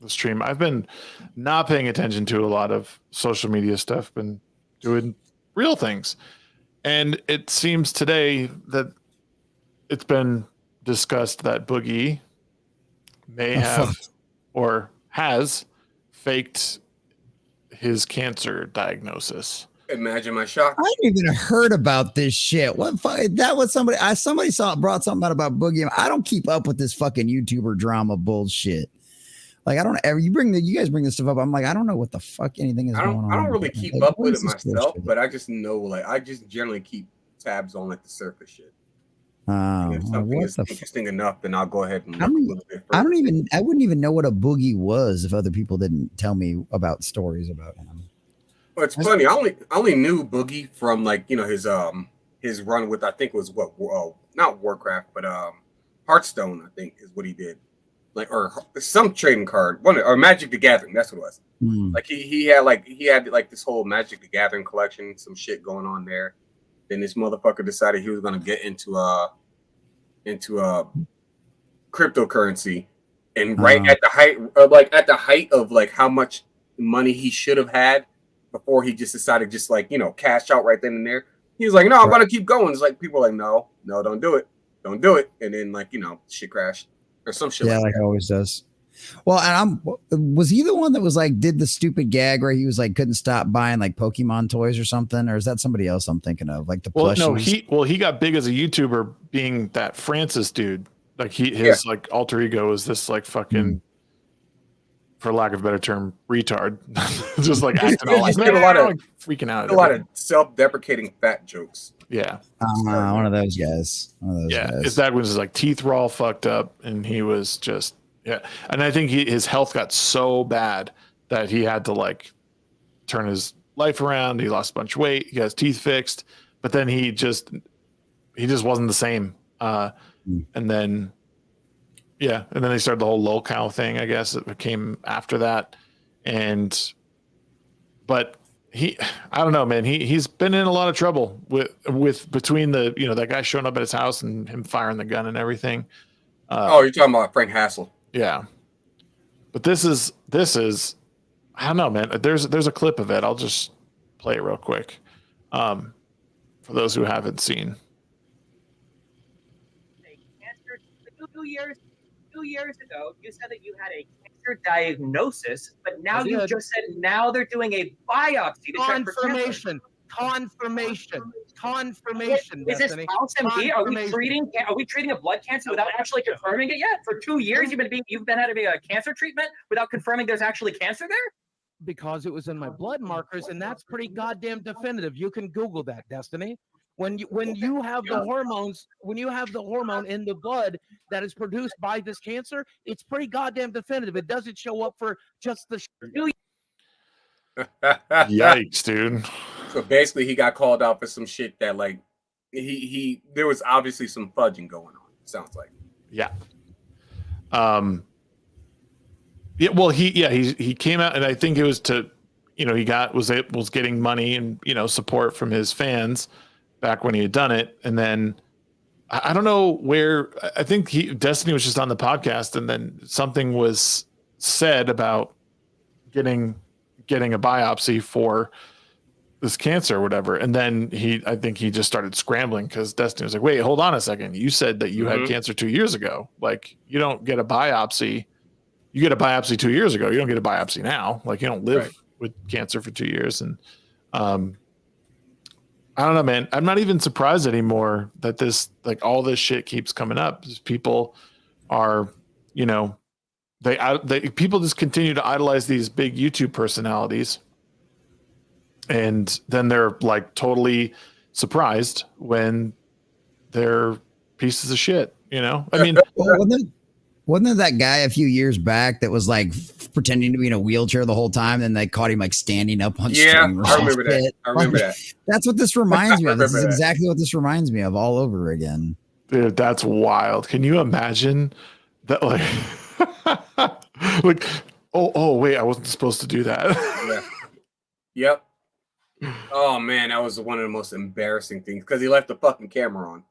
Speaker 3: stream, I've been not paying attention to a lot of social media stuff, been doing real things. And it seems today that it's been discussed that Boogie may have or has faked his cancer diagnosis.
Speaker 4: Imagine my shock.
Speaker 2: I ain't even heard about this shit. That was somebody brought something out about Boogie. I don't keep up with this fucking YouTuber drama bullshit. Like, I don't ever, you guys bring this stuff up. I'm like, I don't know what the fuck anything is going on.
Speaker 4: I don't really keep up with it myself, but I just know, like, I just generally keep tabs on like the surface shit. If something is interesting enough, then I'll go ahead and look a little bit further.
Speaker 2: I wouldn't even know what a Boogie was if other people didn't tell me about stories about him.
Speaker 4: Well, it's funny. I only knew Boogie from, like, you know, his run with, I think it was not Warcraft, but Hearthstone, I think is what he did. Like, or some trading card, or Magic the Gathering. That's what it was. Like he had this whole Magic the Gathering collection, some shit going on there. Then this motherfucker decided he was gonna get into cryptocurrency, and at the height of like how much money he should have had before he just decided just like, you know, cash out right then and there. He was like, no, I'm gonna keep going. It's like people are like, no, don't do it, and then, like, you know, shit crashed. Or some shit like
Speaker 2: it always does. Well, and was he the one that was like, did the stupid gag where he was like, couldn't stop buying like Pokemon toys or something? Or is that somebody else I'm thinking of? Like the plushies?
Speaker 3: No, he got big as a YouTuber being that Francis dude. Like his like alter ego is this like fucking, for lack of a better term, retard. Just like acting all like, freaking out.
Speaker 4: A lot of self-deprecating fat jokes.
Speaker 3: Yeah.
Speaker 2: One of those guys.
Speaker 3: His dad was like teeth were all fucked up, and he was just and I think his health got so bad that he had to like turn his life around. He lost a bunch of weight. He got his teeth fixed, but then he just wasn't the same. And then they started the whole lol-cow thing, I guess, that came after that. But I don't know, man. He's been in a lot of trouble with between the, you know, that guy showing up at his house and him firing the gun and everything.
Speaker 4: You're talking about Frank Hassel.
Speaker 3: Yeah. But this is I don't know, man. There's a clip of it. I'll just play it real quick. For those who haven't seen.
Speaker 11: 2 years ago, you said that you had a cancer diagnosis, but now you just said now they're doing a biopsy to check for cancer. Confirmation. Is this false MD? Are we treating a blood cancer without actually confirming it yet? For 2 years, you've been having a cancer treatment without confirming there's actually cancer there?
Speaker 12: Because it was in my blood markers, and that's pretty goddamn definitive. You can Google that, Destiny. When you have the hormones, when you have the hormone in the blood that is produced by this cancer, it's pretty goddamn definitive. It doesn't show up for just the
Speaker 3: Yikes, dude.
Speaker 4: So basically, he got called out for some shit that, like, there was obviously some fudging going on. Sounds like.
Speaker 3: Yeah. Yeah, well, he came out, and I think it was to, he was getting money and support from his fans back when he had done it, and then I don't know where. I think Destiny was just on the podcast, and then something was said about getting a biopsy for this cancer or whatever, and then I think he just started scrambling because Destiny was like, "Wait, hold on a second. You said that you had cancer 2 years ago. Like, you don't get a biopsy." You get a biopsy 2 years ago. You don't get a biopsy now. Like, you don't live with cancer for 2 years. And I don't know, man. I'm not even surprised anymore that all this shit keeps coming up. People are, people just continue to idolize these big YouTube personalities. And then they're like totally surprised when they're pieces of shit, I mean,
Speaker 2: wasn't there that guy a few years back that was like pretending to be in a wheelchair the whole time, and they caught him like standing up on string or
Speaker 4: I remember that. I remember that.
Speaker 2: That's what this reminds me of. This is exactly what this reminds me of all over again.
Speaker 3: Dude, that's wild. Can you imagine that? Like, like, oh, wait, I wasn't supposed to do that.
Speaker 4: Yep. Oh man, that was one of the most embarrassing things because he left the fucking camera on.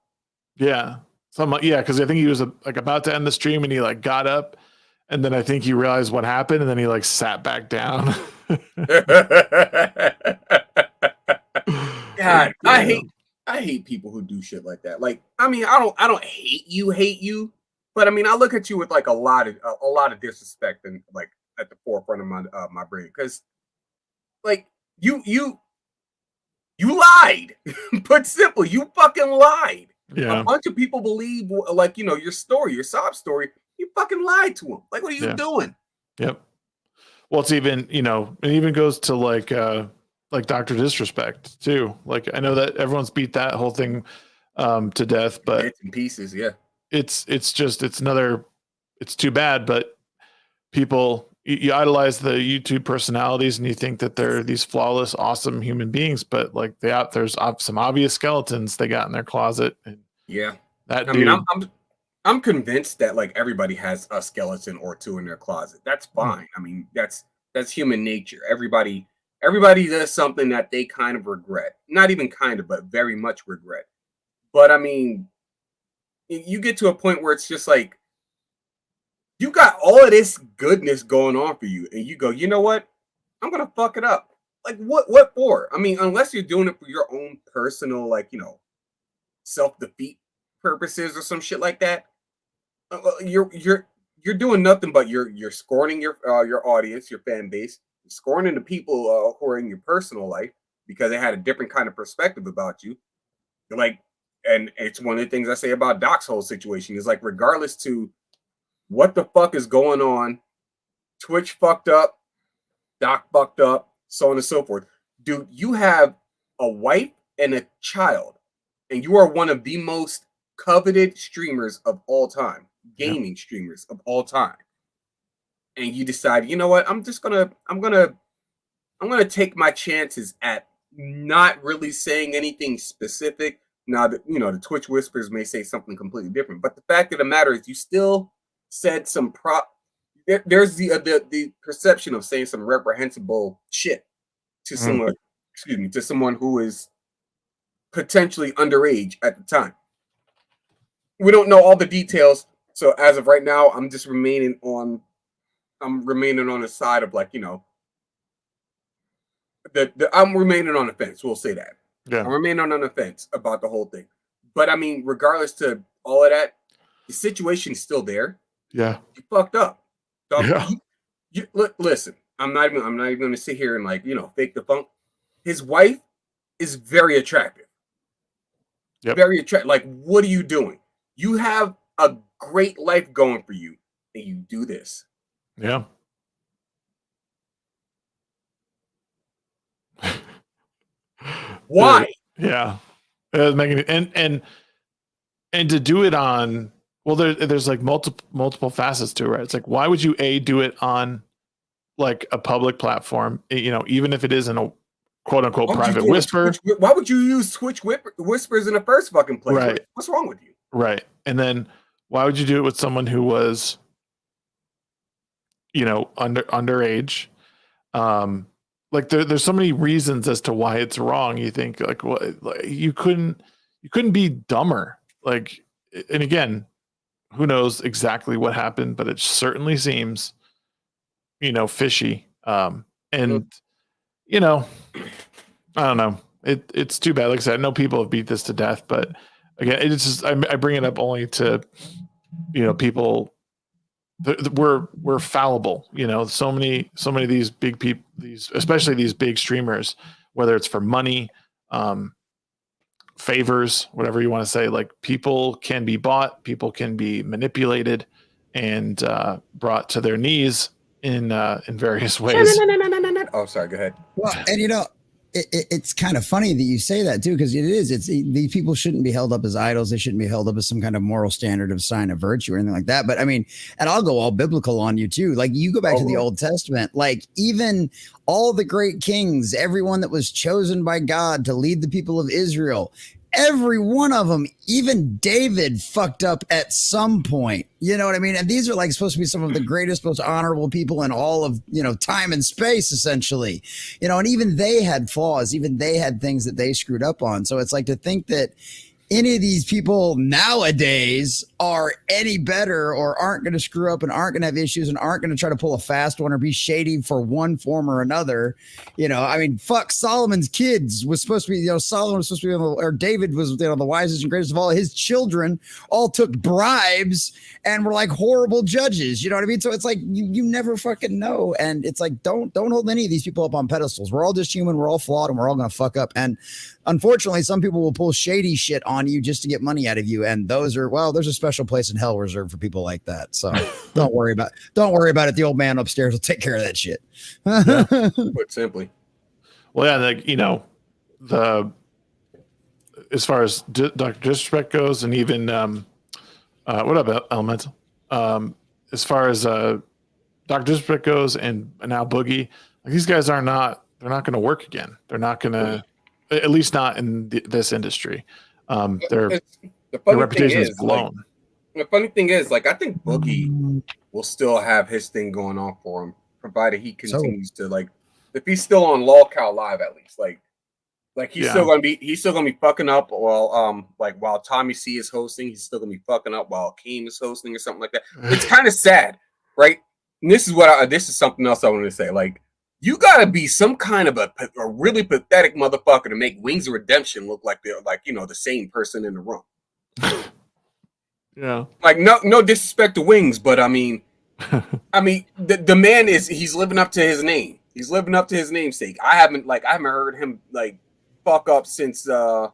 Speaker 3: Yeah. Because I think he was like about to end the stream, and he like got up, and then I think he realized what happened, and then he like sat back down.
Speaker 4: God, I hate people who do shit like that. Like, I mean, I don't hate you, but I mean, I look at you with like a lot of disrespect and like at the forefront of my brain because, like, you lied. Put simple, you fucking lied.
Speaker 3: Yeah.
Speaker 4: A bunch of people believe, like, your story, your sob story. You fucking lied to them. Like, what are you doing?
Speaker 3: Yep. Well, it's even, it even goes to like Dr. Disrespect too. Like, I know that everyone's beat that whole thing to death, but
Speaker 4: it's in pieces. Yeah.
Speaker 3: It's too bad, but people, you idolize the YouTube personalities and you think that they're these flawless, awesome human beings, but like there's some obvious skeletons they got in their closet. And
Speaker 4: yeah,
Speaker 3: that
Speaker 4: I mean, I'm convinced that like everybody has a skeleton or two in their closet. That's fine. I mean, that's human nature. Everybody does something that they kind of regret. Not even kind of, but very much regret. But I mean, you get to a point where it's just like, you got all of this goodness going on for you, and you go, you know what? I'm gonna fuck it up. Like, what for? I mean, unless you're doing it for your own personal, like, self-defeat purposes or some shit like that. You're doing nothing but you're scorning your audience, your fan base, you're scorning the people who are in your personal life because they had a different kind of perspective about you. You're like, and it's one of the things I say about Doc's whole situation is like, regardless to what the fuck is going on, Twitch fucked up, Doc fucked up, so on and so forth. Dude, you have a wife and a child, and you are one of the most coveted streamers of all time, gaming streamers of all time. And you decide, you know what? I'm gonna take my chances at not really saying anything specific. Now that the Twitch whispers may say something completely different, but the fact of the matter is, you still said some there's the perception of saying some reprehensible shit to someone, to someone who is potentially underage at the time. We don't know all the details, so as of right now, I'm remaining on the side of, like, I'm remaining on the fence. We'll say that.
Speaker 3: Yeah.
Speaker 4: I'm remaining on the fence about the whole thing. But I mean, regardless to all of that, the situation's still there.
Speaker 3: Yeah.
Speaker 4: You fucked up. Dog,
Speaker 3: Yeah.
Speaker 4: Listen, I'm not even going to sit here and, like, fake the funk. His wife is very attractive.
Speaker 3: Yep.
Speaker 4: Very attractive. Like, what are you doing? You have a great life going for you, and you do this.
Speaker 3: Yeah.
Speaker 4: Why?
Speaker 3: Yeah. And to do it on, well, there's like multiple facets to it, right? It's like, why would you do it on like a public platform, even if it isn't a quote unquote private whisper?
Speaker 4: Why would you use Twitch whispers in the first fucking place?
Speaker 3: Right.
Speaker 4: What's wrong with you?
Speaker 3: Right. And then why would you do it with someone who was, underage. Like there's so many reasons as to why it's wrong. You think like what, like you couldn't be dumber. Like, and again, who knows exactly what happened, but it certainly seems, fishy. And I don't know. It's too bad. Like I said, I know people have beat this to death, but again, it's just I bring it up only to people. We're fallible. So many of these big people, especially these big streamers, whether it's for money, favors, whatever you want to say, like people can be bought, people can be manipulated, and brought to their knees in various ways.
Speaker 4: Oh, sorry. Go ahead.
Speaker 2: Well, and it's kind of funny that you say that too, because these people shouldn't be held up as idols. They shouldn't be held up as some kind of moral standard of sign of virtue or anything like that. But I mean, and I'll go all biblical on you too. Like you go back to the Old Testament, like even all the great kings, everyone that was chosen by God to lead the people of Israel, every one of them, even David fucked up at some point. You know what I mean? And these are like supposed to be some of the greatest, most honorable people in all of, time and space, essentially. And even they had flaws. Even they had things that they screwed up on. So it's like to think that any of these people nowadays are any better or aren't going to screw up and aren't going to have issues and aren't going to try to pull a fast one or be shady for one form or another. I mean, fuck, Solomon's kids was supposed to be, Solomon was supposed to be, or David was, the wisest and greatest of all. His children all took bribes and were like horrible judges. You know what I mean? So it's like, you never fucking know. And it's like, don't hold any of these people up on pedestals. We're all just human. We're all flawed and we're all going to fuck up. And unfortunately, some people will pull shady shit on you just to get money out of you. And there's a special place in hell reserved for people like that. So don't worry about it. The old man upstairs will take care of that shit.
Speaker 4: Put simply.
Speaker 3: Well, yeah, as far as Dr. Disrespect goes, and even what about Elemental? As far as Dr. Disrespect goes, and now Boogie, like these guys they're not going to work again. They're not going to, at least not in this industry. Their reputation is blown.
Speaker 4: The funny thing is, like, I think Boogie will still have his thing going on for him, provided he continues to, like, if he's still on LolCow Live, at least, like he's still gonna be fucking up while Tommy C is hosting, he's still gonna be fucking up while Keem is hosting or something like that. It's kind of sad, right? And this is something else I wanted to say. Like, you gotta be some kind of a really pathetic motherfucker to make Wings of Redemption look like they're the same person in the room.
Speaker 3: Yeah.
Speaker 4: Like no disrespect to Wings, but I mean the man he's living up to his name. He's living up to his namesake. I haven't heard him like fuck up since what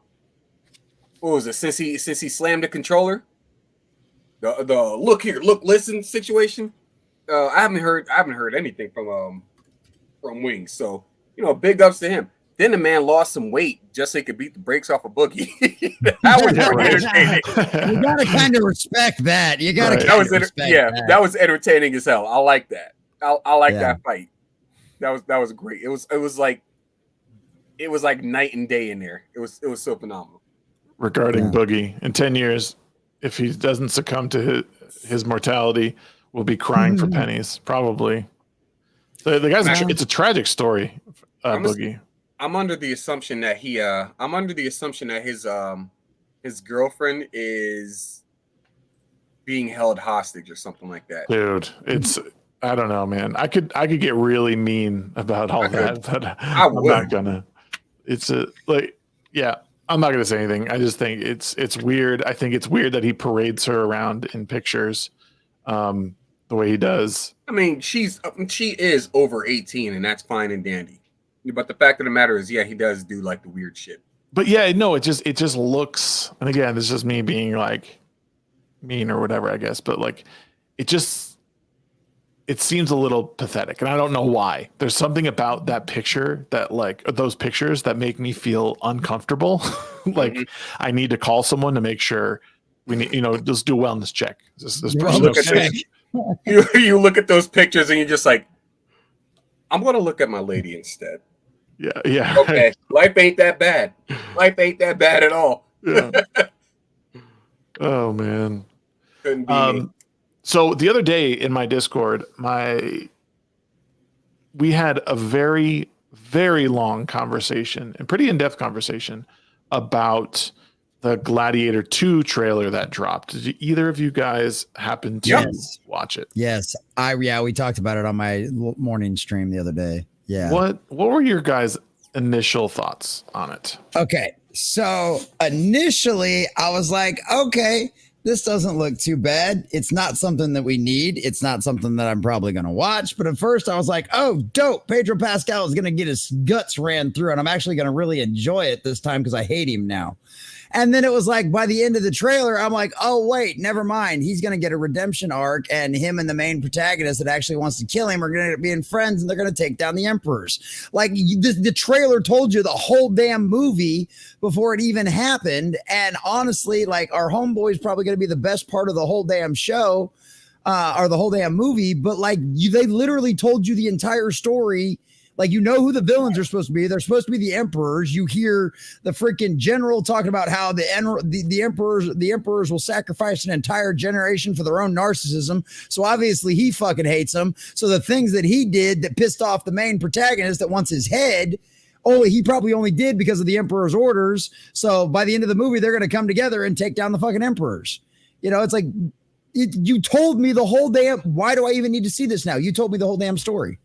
Speaker 4: was it? Since he slammed the controller. The look here, look, listen situation. I haven't heard anything from Wings. So, big ups to him. Then the man lost some weight just so he could beat the brakes off of Boogie. That was entertaining.
Speaker 2: You gotta kind of respect that. You gotta
Speaker 4: that was entertaining as hell. I like that. I like that fight. That was great. It was like night and day in there. It was so phenomenal.
Speaker 3: Regarding Boogie, in 10 years, if he doesn't succumb to his mortality, we'll be crying for pennies, probably. So the guy's it's a tragic story, Boogie.
Speaker 4: I'm under the assumption that his girlfriend is being held hostage or something like that.
Speaker 3: Dude, I don't know, man. I could get really mean about all that, but I'm not gonna. I'm not gonna say anything. I just think it's weird. I think it's weird that he parades her around in pictures, the way he does.
Speaker 4: I mean, she is over 18, and that's fine and dandy. But the fact of the matter is, he does do like the weird shit.
Speaker 3: But it just looks. And again, this is just me being like mean or whatever, I guess. But like, it seems a little pathetic, and I don't know why. There's something about that picture that those pictures that make me feel uncomfortable. Like I need to call someone to make sure we need, just do a wellness check. This person okay?
Speaker 4: You look at those pictures and you're just like, I'm going to look at my lady instead.
Speaker 3: Yeah.
Speaker 4: Okay. Life ain't that bad. Life ain't that bad at all.
Speaker 3: Yeah. Oh man.
Speaker 4: Couldn't be me.
Speaker 3: So the other day in my Discord, we had a very, very long conversation and pretty in-depth conversation about the Gladiator 2 trailer that dropped. Did either of you guys happen to watch it?
Speaker 2: Yes. We talked about it on my morning stream the other day. Yeah.
Speaker 3: What were your guys' initial thoughts on it?
Speaker 2: Okay. So initially I was like, okay, this doesn't look too bad. It's not something that we need. It's not something that I'm probably going to watch. But at first I was like, oh, dope. Pedro Pascal is going to get his guts ran through, and I'm actually going to really enjoy it this time because I hate him now. And then it was like by the end of the trailer, I'm like, oh, wait, never mind. He's going to get a redemption arc, and him and the main protagonist that actually wants to kill him are going to be friends, and they're going to take down the emperors. Like the trailer told you the whole damn movie before it even happened. And honestly, like our homeboy is probably going to be the best part of the whole damn show or the whole damn movie. But like they literally told you the entire story. Like, you know who the villains are supposed to be. They're supposed to be the emperors. You hear the freaking general talking about how the emperors will sacrifice an entire generation for their own narcissism. So obviously he fucking hates them. So the things that he did that pissed off the main protagonist that wants his head, he probably only did because of the emperor's orders. So by the end of the movie, they're going to come together and take down the fucking emperors. You know, it's like, you told me the whole damn, why do I even need to see this now? You told me the whole damn story.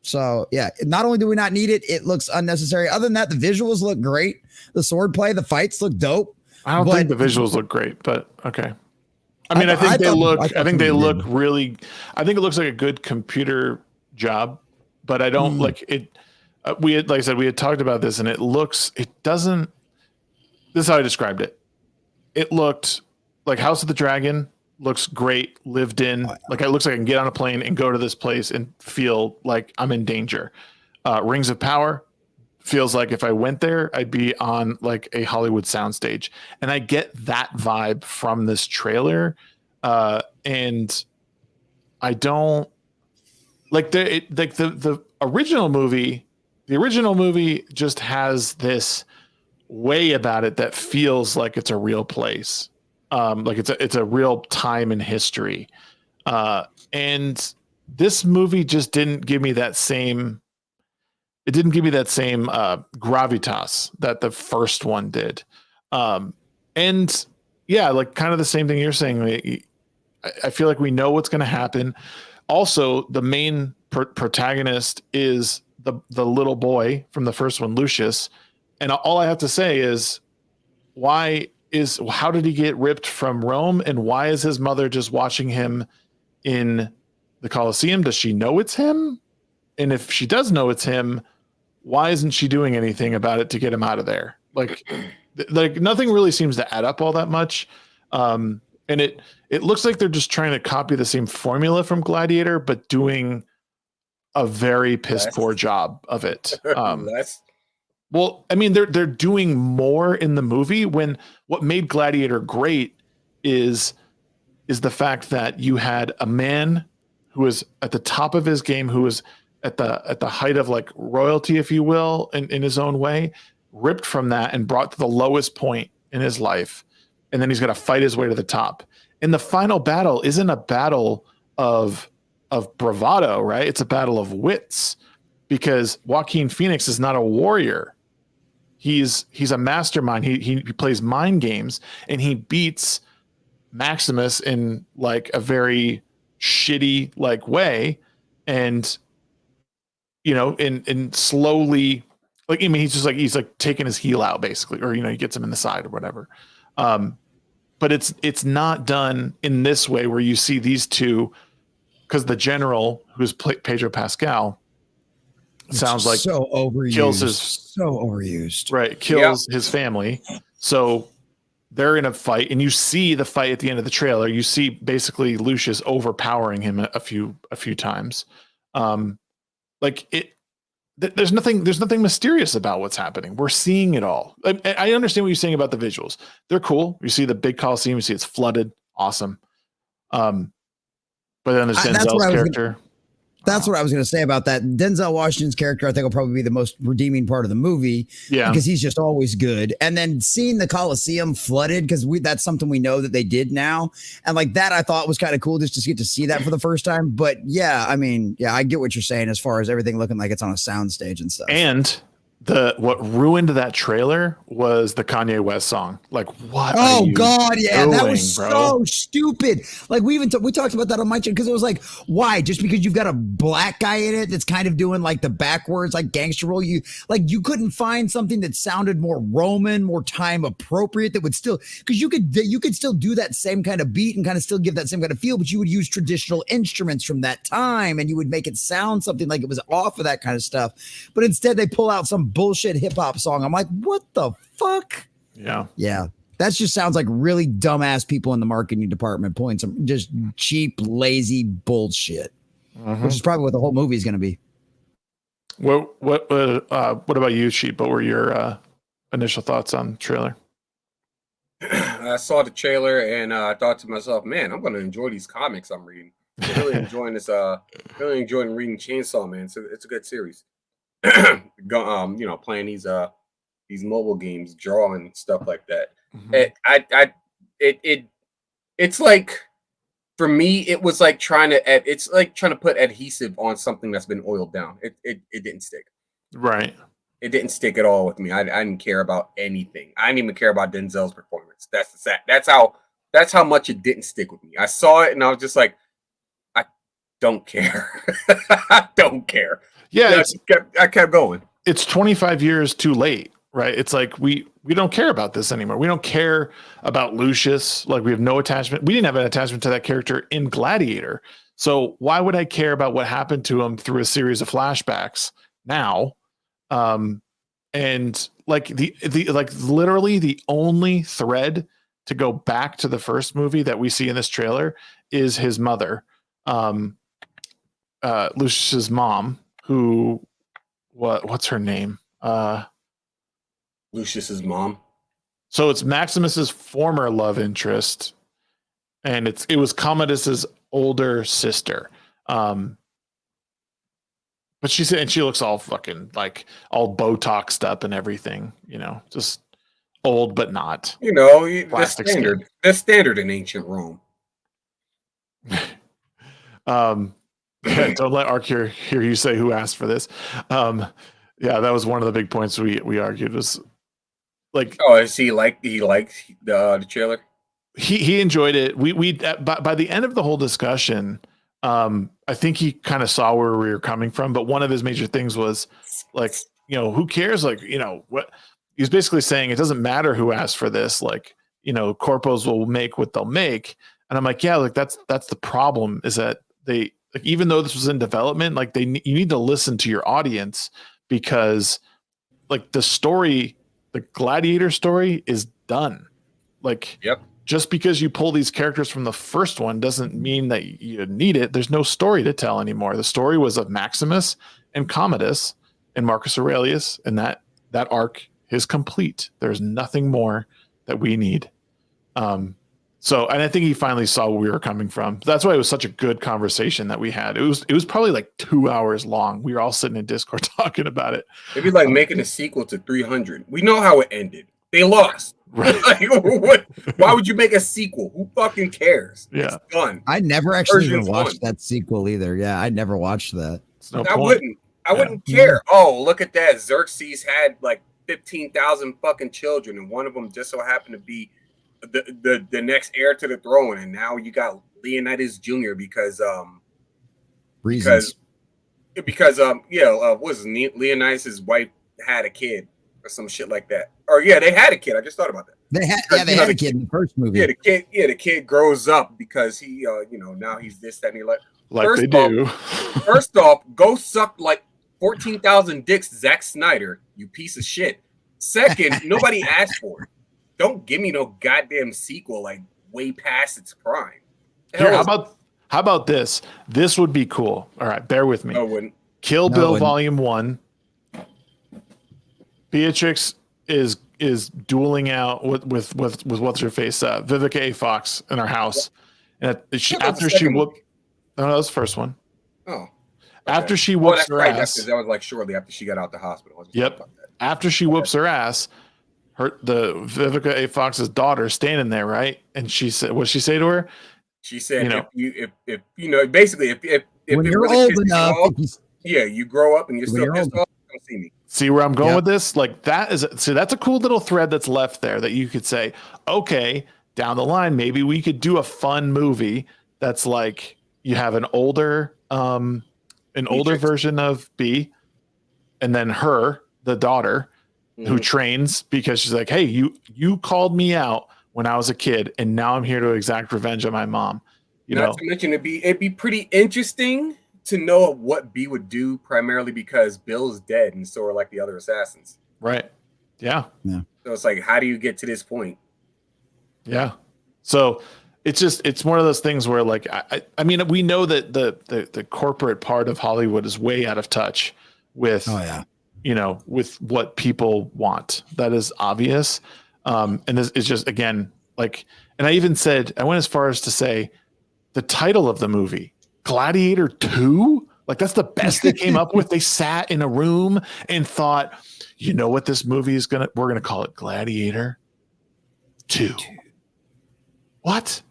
Speaker 2: So, yeah, not only do we not need it, it looks unnecessary. Other than that, the visuals look great. The swordplay, the fights look dope.
Speaker 3: I don't think the visuals look great, but okay. I mean, I think they look really, I think it looks like a good computer job, but I don't like it. Like I said, we had talked about this, and this is how I described it. It looked like House of the Dragon. Looks great, lived in. Like it looks like I can get on a plane and go to this place and feel like I'm in danger. Rings of Power feels like if I went there, I'd be on like a Hollywood soundstage. And I get that vibe from this trailer. And I don't like the original movie. The original movie just has this way about it that feels like it's a real place. Like it's a real time in history. And this movie just didn't give me that same gravitas that the first one did. And yeah, like kind of the same thing you're saying. I feel like we know what's going to happen. Also, the main protagonist is the little boy from the first one, Lucius. And all I have to say is, how did he get ripped from Rome, and why is his mother just watching him in the Colosseum? Does she know it's him? And if she does know it's him, why isn't she doing anything about it to get him out of there? Like nothing really seems to add up all that much. And it looks like they're just trying to copy the same formula from Gladiator, but doing a very piss poor job of it. Well, I mean, they're doing more in the movie when what made Gladiator great is the fact that you had a man who was at the top of his game, who was at the height of like royalty, if you will, in his own way, ripped from that and brought to the lowest point in his life. And then he's got to fight his way to the top. And the final battle isn't a battle of bravado, right? It's a battle of wits, because Joaquin Phoenix is not a warrior. He's a mastermind. He plays mind games, and he beats Maximus in like a very shitty like way, and you know, in slowly, like, I mean, he's like taking his heel out basically, or you know, he gets him in the side or whatever. But it's not done in this way where you see these two, because the general, who's Pedro Pascal, sounds like
Speaker 2: so overused,
Speaker 3: right? Kills his family. So they're in a fight, and you see the fight at the end of the trailer. You see basically Lucius overpowering him a few times. There's nothing mysterious about what's happening. We're seeing it all. I understand what you're saying about the visuals. They're cool. You see the big Coliseum. You see it's flooded. Awesome. But then there's Denzel's character.
Speaker 2: That's what I was going to say about that. Denzel Washington's character, I think, will probably be the most redeeming part of the movie.
Speaker 3: Yeah.
Speaker 2: Because he's just always good. And then seeing the Coliseum flooded, because that's something we know that they did now. And like that, I thought was kind of cool just to get to see that for the first time. But yeah, I mean, yeah, I get what you're saying as far as everything looking like it's on a soundstage and stuff.
Speaker 3: And what ruined that trailer was the Kanye West song. Like, what?
Speaker 2: Oh God, yeah, that was
Speaker 3: bro?
Speaker 2: So stupid. Like we talked about that on my channel because it was like, why? Just because you've got a black guy in it that's kind of doing like the backwards like gangster role, you couldn't find something that sounded more Roman, more time appropriate that would still, because you could still do that same kind of beat and kind of still give that same kind of feel, but you would use traditional instruments from that time and you would make it sound something like it was off of that kind of stuff. But instead they pull out some bullshit hip hop song. I'm like, what the fuck?
Speaker 3: Yeah.
Speaker 2: That just sounds like really dumbass people in the marketing department pulling some just cheap, lazy bullshit, which is probably what the whole movie is going to be.
Speaker 3: What about you, Sheep? What were your initial thoughts on the trailer?
Speaker 4: I saw the trailer and I thought to myself, man, I'm going to enjoy these comics I'm reading. I'm really enjoying this. Really enjoying reading Chainsaw Man. So it's a good series. Playing these mobile games, drawing stuff like that. It's like, for me, it was like trying to put adhesive on something that's been oiled down. It didn't stick.
Speaker 3: Right.
Speaker 4: It didn't stick at all with me. I didn't care about anything. I didn't even care about Denzel's performance. That's how much it didn't stick with me. I saw it and I was just like, I don't care. I don't care.
Speaker 3: Yeah,
Speaker 4: I kept going.
Speaker 3: It's 25 years too late, right? It's like we don't care about this anymore. We don't care about Lucius. Like we have no attachment. We didn't have an attachment to that character in Gladiator. So why would I care about what happened to him through a series of flashbacks now? And like literally the only thread to go back to the first movie that we see in this trailer is his mother, Lucius's mom. What's her name?
Speaker 4: Lucius's mom.
Speaker 3: So it's Maximus's former love interest, and it was Commodus's older sister. But she looks all fucking like all Botoxed up and everything, just old but not.
Speaker 4: The standard in ancient Rome.
Speaker 3: Yeah, don't let Ark hear you say who asked for this. Yeah, that was one of the big points we argued was like. Oh,
Speaker 4: is he liked the trailer?
Speaker 3: He enjoyed it. We by the end of the whole discussion, I think he kind of saw where we were coming from. But one of his major things was like, who cares? Like, what he's basically saying, it doesn't matter who asked for this. Like, corpos will make what they'll make. And I'm like, yeah, like that's the problem is that they. Like, even though this was in development, like you need to listen to your audience because like the story, the Gladiator story is done. Like, just because you pull these characters from the first one doesn't mean that you need it. There's no story to tell anymore. The story was of Maximus and Commodus and Marcus Aurelius, and that arc is complete. There's nothing more that we need. So, and I think he finally saw where we were coming from. That's why it was such a good conversation that we had. It was probably like 2 hours long. We were all sitting in Discord talking about it.
Speaker 4: It'd be like making a sequel to 300. We know how it ended. They lost. Right. Like, why would you make a sequel? Who fucking cares?
Speaker 3: Yeah.
Speaker 4: It's done.
Speaker 2: I never actually even watched that sequel either. Yeah, I never watched that.
Speaker 4: I wouldn't care. Oh, look at that. Xerxes had like 15,000 fucking children, and one of them just so happened to be the next heir to the throne, and now you got Leonidas Jr. because
Speaker 2: reasons.
Speaker 4: Was Leonidas' wife had a kid or some shit like that, or they had a kid. I just thought about that.
Speaker 2: They had a kid in the first movie.
Speaker 4: Yeah, the kid grows up because he now he's this, that, and he first off, go suck like 14,000 dicks, Zack Snyder, you piece of shit. Second, nobody asked for it. Don't give me no goddamn sequel like way past its prime.
Speaker 3: Here, how about this? This would be cool. All right, bear with me.
Speaker 4: No, it wouldn't.
Speaker 3: Kill Bill Volume 1. Beatrix is dueling out with what's her face, Vivica A. Fox in our house, and after she whooped. No, that was the first one.
Speaker 4: Oh.
Speaker 3: After she whoops her ass.
Speaker 4: That was like shortly after she got out the hospital.
Speaker 3: Yep. After she whoops her ass, the Vivica A. Fox's daughter standing there, right? And she said, what'd she say to her?
Speaker 4: She said, if you know, basically, if
Speaker 2: when you're
Speaker 4: really
Speaker 2: old enough,
Speaker 4: you grow up and you're still pissed off, come see me.
Speaker 3: See where I'm going with this? Like that's a cool little thread that's left there that you could say, okay, down the line, maybe we could do a fun movie that's like you have an older version of B, and then the daughter, who trains because she's like, hey, you called me out when I was a kid, and now I'm here to exact revenge on my mom.
Speaker 4: Not to mention it'd be pretty interesting to know what B would do, primarily because Bill's dead and so are like the other assassins.
Speaker 3: Right. Yeah.
Speaker 2: Yeah.
Speaker 4: So it's like, how do you get to this point?
Speaker 3: Yeah. So it's one of those things where like, I mean, we know that the corporate part of Hollywood is way out of touch with, with what people want. That is obvious. And this is just, again, like, and I went as far as to say the title of the movie, Gladiator 2, like that's the best they came up with. They sat in a room and thought, you know what this movie is we're gonna call it Gladiator 2. What?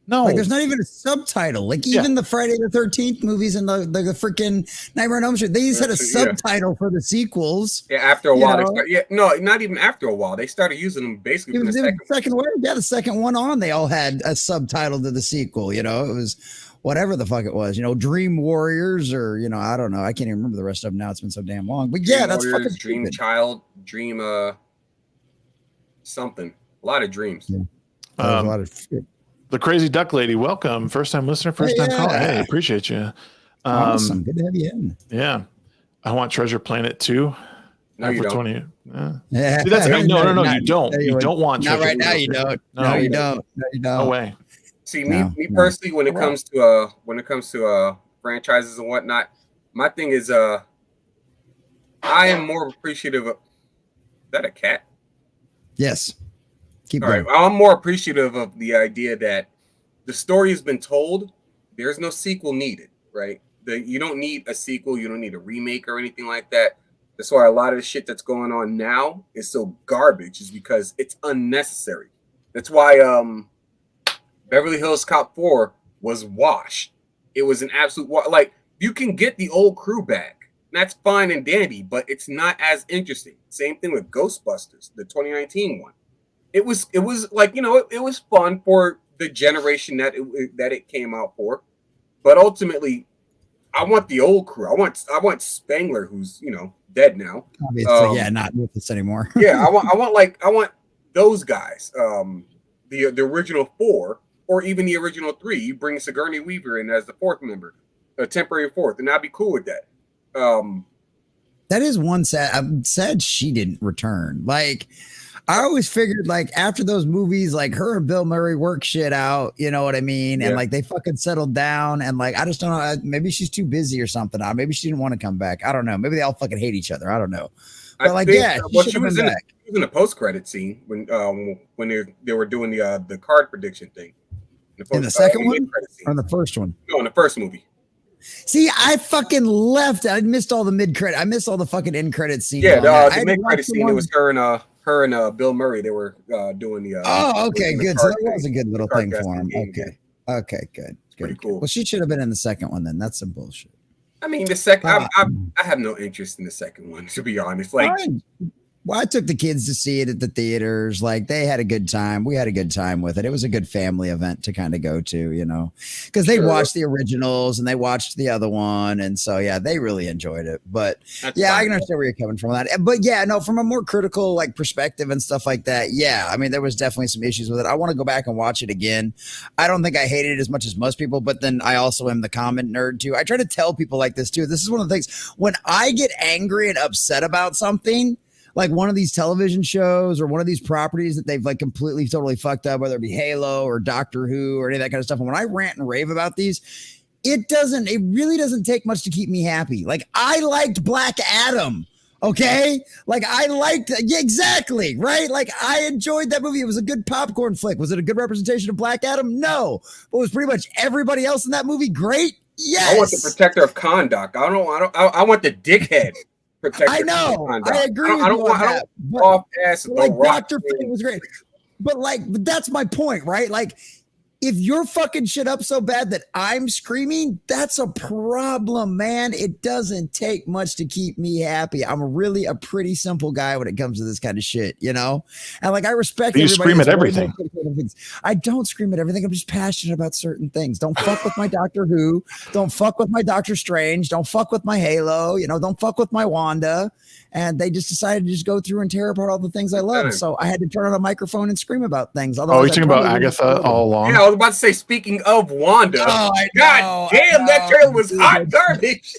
Speaker 3: No,
Speaker 2: like there's not even a subtitle. Like even the Friday the 13th movies and the freaking Nightmare on Elm Street, they just had a subtitle for the sequels.
Speaker 4: Yeah, after a while, not even after a while, they started using them basically from the second
Speaker 2: one. Yeah, the second one on, they all had a subtitle to the sequel. It was whatever the fuck it was. Dream Warriors, or I don't know. I can't even remember the rest of them now. It's been so damn long. But
Speaker 4: Dream
Speaker 2: that's
Speaker 4: Warriors,
Speaker 2: fucking
Speaker 4: Dream
Speaker 2: stupid.
Speaker 4: Child, Dream something. A lot of dreams.
Speaker 2: Yeah. A lot of shit.
Speaker 3: The Crazy Duck Lady, welcome. First time listener, first time caller. Hey, appreciate you.
Speaker 2: Awesome. Good to have you in.
Speaker 3: Yeah. I want Treasure Planet 2.
Speaker 4: No, you don't.
Speaker 3: 20.
Speaker 2: Yeah.
Speaker 3: See, that's, no, you don't. You don't want
Speaker 2: Not
Speaker 3: Treasure
Speaker 2: right now.
Speaker 3: Planet
Speaker 2: You
Speaker 3: 2.
Speaker 2: don't.
Speaker 3: No,
Speaker 2: you don't. No, you don't.
Speaker 3: No way.
Speaker 4: See, me personally, when it comes to franchises and whatnot, my thing is I am more appreciative of. Is that a cat?
Speaker 2: Yes. Keep
Speaker 4: All
Speaker 2: going.
Speaker 4: right. I'm more appreciative of the idea that the story has been told. There's no sequel needed, right? You don't need a sequel. You don't need a remake or anything like that. That's why a lot of the shit that's going on now is so garbage, is because it's unnecessary. That's why Beverly Hills Cop 4 was washed. It was an absolute like, you can get the old crew back. That's fine and dandy, but it's not as interesting. Same thing with Ghostbusters, the 2019 one. It was like, it was fun for the generation that it came out for, but ultimately, I want the old crew. I want Spangler, who's dead now.
Speaker 2: Obviously, not with us anymore.
Speaker 4: Yeah, I want those guys. The original 4, or even the original 3. You bring Sigourney Weaver in as the 4th member, a temporary 4th, and I'd be cool with that.
Speaker 2: That is one sad. I'm sad she didn't return. Like, I always figured, like, after those movies, like, her and Bill Murray work shit out, you know what I mean? And like, they fucking settled down, and like, I just don't know. Maybe she's too busy or something. Maybe she didn't want to come back. I don't know. Maybe they all fucking hate each other. I don't know. But
Speaker 4: she was in a post-credit scene when they were doing the card prediction thing.
Speaker 2: In the second one or in the first one?
Speaker 4: No, in the first movie.
Speaker 2: See, I fucking left. I missed all the mid-credit. I missed all the fucking end-credit scene.
Speaker 4: Yeah, the mid-credit scene. It was her and Bill Murray. They were doing the.
Speaker 2: Oh, okay, good. So that was a good little thing for him.
Speaker 4: Game.
Speaker 2: Okay, good.
Speaker 4: Pretty cool.
Speaker 2: Well, she should have been in the second one then. That's some bullshit.
Speaker 4: I mean, the second. I have no interest in the second one, to be honest. Like,
Speaker 2: well, I took the kids to see it at the theaters. Like, they had a good time. We had a good time with it. It was a good family event to kind of go to, because they watched the originals and they watched the other one. And so, yeah, they really enjoyed it. But I can understand where you're coming from on that. But yeah, no, from a more critical like perspective and stuff like that. Yeah, I mean, there was definitely some issues with it. I want to go back and watch it again. I don't think I hated it as much as most people, but then I also am the comment nerd too. I try to tell people like this too. This is one of the things when I get angry and upset about something, like one of these television shows or one of these properties that they've like completely totally fucked up, whether it be Halo or Doctor Who or any of that kind of stuff. And when I rant and rave about these, it really doesn't take much to keep me happy. Like, I liked Black Adam. Okay. Like, I liked, exactly. Right. Like, I enjoyed that movie. It was a good popcorn flick. Was it a good representation of Black Adam? No, but was pretty much everybody else in that movie great? Yes.
Speaker 4: I want the protector of conduct. I want the dickhead protector.
Speaker 2: I know. I agree.
Speaker 4: I don't want off ass.
Speaker 2: Like Dr. Fate was great. But that's my point, right? Like, if you're fucking shit up so bad that I'm screaming, that's a problem, man. It doesn't take much to keep me happy. I'm really a pretty simple guy when it comes to this kind of shit, you know? And like, I respect
Speaker 3: you scream at everything.
Speaker 2: I don't scream at everything. I'm just passionate about certain things. Don't fuck with my Doctor Who. Don't fuck with my Doctor Strange. Don't fuck with my Halo. You know, don't fuck with my Wanda. And they just decided to just go through and tear apart all the things I love. So I had to turn on a microphone and scream about things.
Speaker 3: Otherwise, you're talking about Agatha all along?
Speaker 4: Yeah, I was about to say, speaking of Wanda, God damn, that trailer was hot garbage.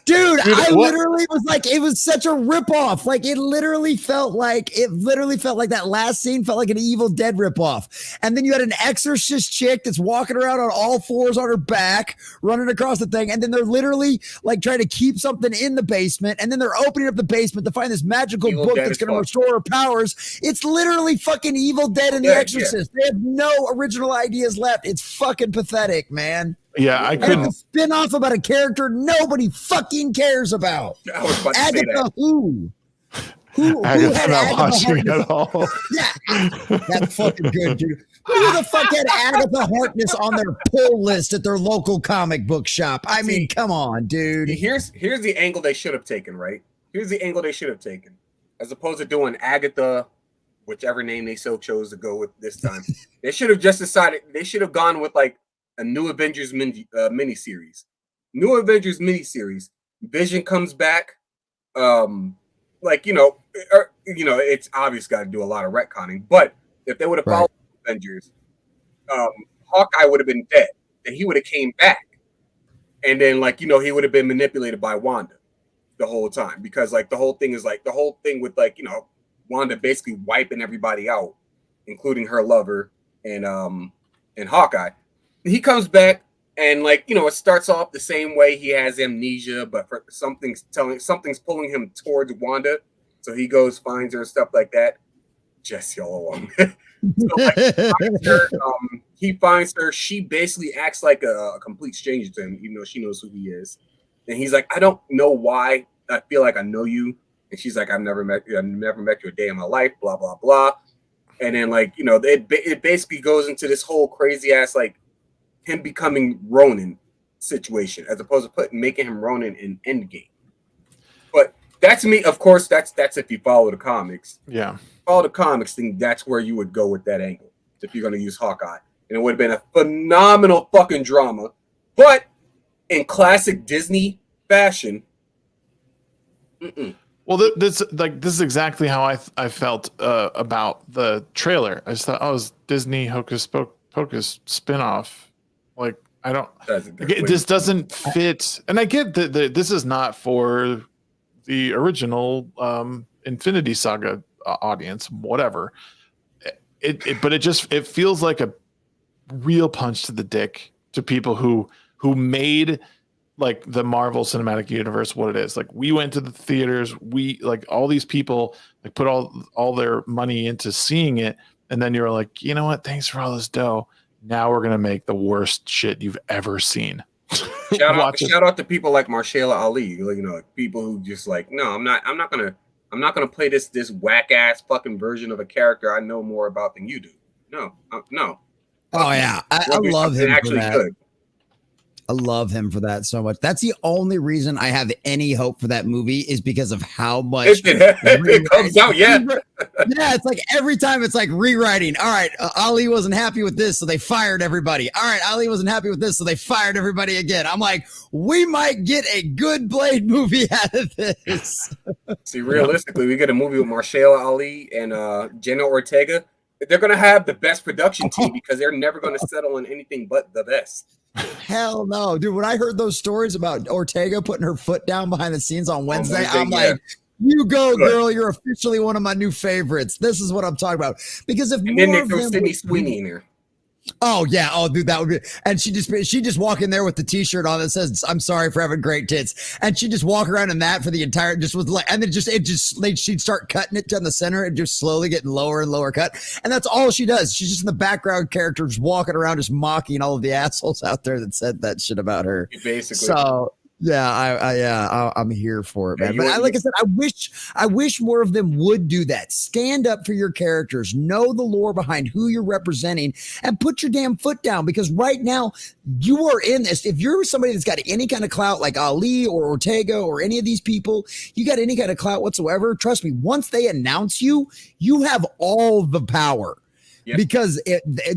Speaker 2: Dude, I literally was like, it was such a ripoff. Like, it literally felt like that last scene felt like an Evil Dead ripoff. And then you had an exorcist chick that's walking around on all fours on her back, running across the thing. And then they're literally like trying to keep something in the basement. And then they're opening up the basement to find this magical book that's going to restore her powers. It's literally fucking Evil Dead and The Exorcist. They have no original ideas left. It's fucking pathetic, man.
Speaker 3: Yeah, I couldn't.
Speaker 2: It's a spin-off about a character nobody fucking cares about.
Speaker 4: I was about to
Speaker 2: Agatha
Speaker 4: say that.
Speaker 2: Who
Speaker 3: Agatha not watching at all.
Speaker 2: Yeah, that's fucking good, dude. Who the fuck had Agatha Harkness on their pull list at their local comic book shop? I mean, come on, dude.
Speaker 4: Here's the angle they should have taken, right? Here's the angle they should have taken. As opposed to doing Agatha, whichever name they so chose to go with this time. They should have just decided, they should have gone with like a New Avengers miniseries. New Avengers miniseries. Vision comes back. It's obvious got to do a lot of retconning. But if they would have followed Avengers, Hawkeye would have been dead. And he would have came back. And then, he would have been manipulated by Wanda the whole time. Because, the whole thing is, the whole thing with, Wanda basically wiping everybody out, including her lover and Hawkeye. He comes back and it starts off the same way. He has amnesia, but something's pulling him towards Wanda. So he goes, finds her, stuff like that. Jesse all along. He finds her. She basically acts like a complete stranger to him, even though she knows who he is. And he's like, I don't know why. I feel like I know you. And she's like, I've never met you a day in my life, blah, blah, blah. And then it basically goes into this whole crazy ass, him becoming Ronin situation, as opposed to making him Ronin in Endgame. But that's me, of course, that's if you follow the comics.
Speaker 3: Yeah.
Speaker 4: Follow the comics thing, that's where you would go with that angle, if you're going to use Hawkeye. And it would have been a phenomenal fucking drama. But in classic Disney fashion,
Speaker 3: Well, this is exactly how I felt about the trailer. I just thought, it was Disney Hocus Pocus spinoff. I don't. This doesn't fit, and I get that this is not for the original Infinity Saga audience, whatever. But it feels like a real punch to the dick to people who made the Marvel Cinematic Universe what it is. We went to the theaters, we all these people put all their money into seeing it, and then you're like, you know what? Thanks for all this dough. Now we're gonna make the worst shit you've ever seen.
Speaker 4: Shout out to people like Marshala Ali, people who just no, I'm not gonna play this whack ass fucking version of a character I know more about than you do. No.
Speaker 2: Oh yeah, I love him
Speaker 4: actually
Speaker 2: for that.
Speaker 4: Good.
Speaker 2: I love him for that so much. That's the only reason I have any hope for that movie is because of how much
Speaker 4: it comes out. Yeah,
Speaker 2: it's every time it's rewriting. All right, Ali wasn't happy with this, so they fired everybody. All right, Ali wasn't happy with this, so they fired everybody again. I'm like, we might get a good Blade movie out of this.
Speaker 4: See, realistically, we get a movie with Marshala Ali and Jenna Ortega. They're gonna have the best production team because they're never gonna settle on anything but the best.
Speaker 2: Hell no, dude. When I heard those stories about Ortega putting her foot down behind the scenes on Wednesday, I'm like, you go, girl. You're officially one of my new favorites. This is what I'm talking about. Because if
Speaker 4: and then they throw Sydney Sweeney in there.
Speaker 2: Oh yeah. Oh dude, that would be. And she just walk in there with the t-shirt on that says, "I'm sorry for having great tits." And she just walk around in that for the entire, just with like, and then she'd start cutting it down the center and just slowly getting lower and lower cut. And that's all she does. She's just in the background character, just walking around, just mocking all of the assholes out there that said that shit about her.
Speaker 4: Basically.
Speaker 2: So yeah, I'm here for it, man. But like I said, I wish more of them would do that. Stand up for your characters, know the lore behind who you're representing, and put your damn foot down. Because right now, you are in this. If you're somebody that's got any kind of clout, like Ali or Ortega or any of these people, you got any kind of clout whatsoever. Trust me, once they announce you, you have all the power. Yep. Because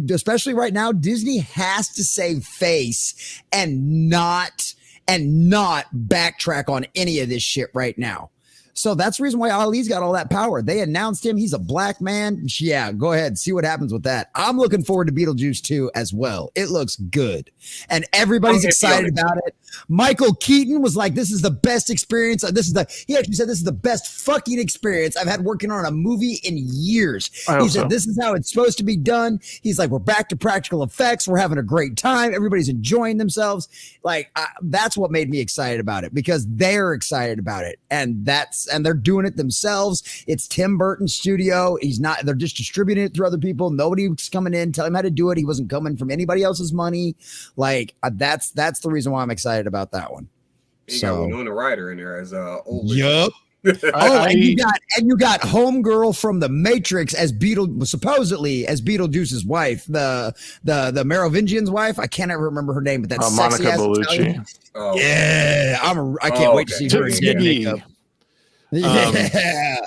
Speaker 2: especially right now, Disney has to save face and not backtrack on any of this shit right now. So that's the reason why Ali's got all that power. They announced him. He's a black man. Yeah, go ahead. See what happens with that. I'm looking forward to Beetlejuice 2 as well. It looks good. And everybody's excited about it. Michael Keaton was like, this is the best experience. He actually said this is the best fucking experience I've had working on a movie in years. He said, this is how it's supposed to be done. He's like, we're back to practical effects. We're having a great time. Everybody's enjoying themselves. Like, that's what made me excited about it, because they're excited about it. And they're doing it themselves. It's Tim Burton's studio. They're just distributing it through other people. Nobody's coming in, telling him how to do it. He wasn't coming from anybody else's money. Like, that's the reason why I'm excited about that one.
Speaker 4: You got Winona Ryder in there as old.
Speaker 2: Yup. And you got homegirl from the Matrix supposedly as Beetlejuice's wife, the Merovingian's wife. I can't ever remember her name, but that's
Speaker 3: Monica Bellucci.
Speaker 2: Oh. Yeah, I can't wait to see her in makeup.
Speaker 3: Yeah.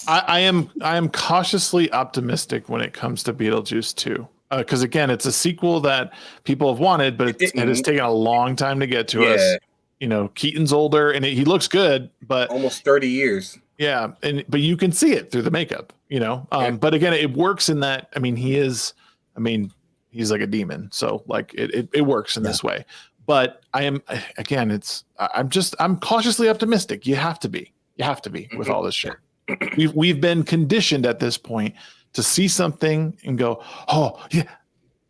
Speaker 3: I am cautiously optimistic when it comes to Beetlejuice 2. Because again, it's a sequel that people have wanted, but it has taken a long time to get to us. You know, Keaton's older and he looks good, but
Speaker 4: almost 30 years.
Speaker 3: Yeah, but you can see it through the makeup, you know. But again, it works in that. I mean, he's like a demon, so like it works in this way. But I'm cautiously optimistic. You have to be with all this shit. We've been conditioned at this point to see something and go, oh yeah,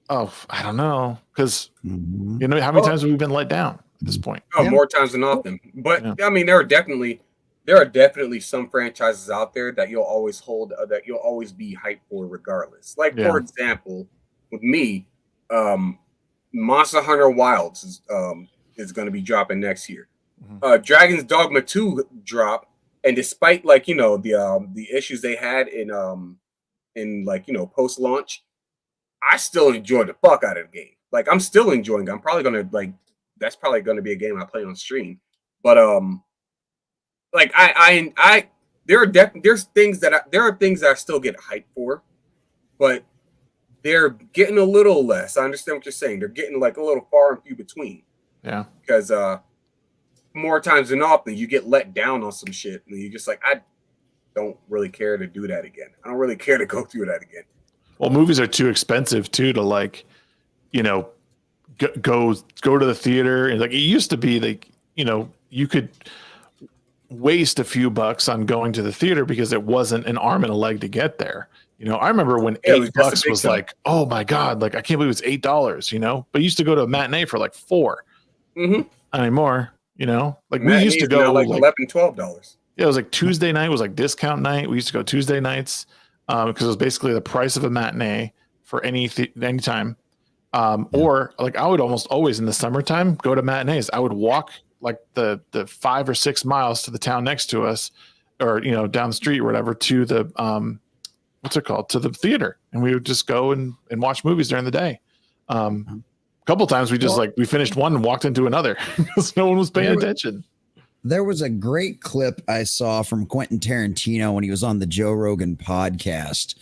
Speaker 3: oh I don't know, because you know how many times have we been let down at this point?
Speaker 4: Oh, more times than often. But I mean, there are definitely some franchises out there that you'll always hold, that you'll always be hyped for, regardless. Like for example, with me, Monster Hunter Wilds is going to be dropping next year. Dragon's Dogma 2 drop, and despite like the issues they had in like post launch, I still enjoyed the fuck out of the game. Like I'm still enjoying it. I'm probably gonna that's probably gonna be a game I play on stream. But like there are things that I still get hyped for, but they're getting a little less. I understand what you're saying. They're getting like a little far and few between.
Speaker 3: Yeah.
Speaker 4: Because more times than often you get let down on some shit and you're just like, I don't really care to do that again. I don't really care to go through that again.
Speaker 3: Well, movies are too expensive too to like, go to the theater. And like it used to be like, you could waste a few bucks on going to the theater because it wasn't an arm and a leg to get there. I remember when $8 was like, oh my God, like I can't believe it's $8, but you used to go to a matinee for like $4. Not anymore, like we used to go
Speaker 4: like $11, $12.
Speaker 3: Yeah, it was like Tuesday night was like discount night. We used to go Tuesday nights because it was basically the price of a matinee for any time. Or like I would almost always in the summertime go to matinees. I would walk like the 5 or 6 miles to the town next to us, or down the street or whatever, to the to the theater, and we would just go and watch movies during the day. A couple times we just we finished one and walked into another because no one was paying attention.
Speaker 2: There was a great clip I saw from Quentin Tarantino when he was on the Joe Rogan podcast,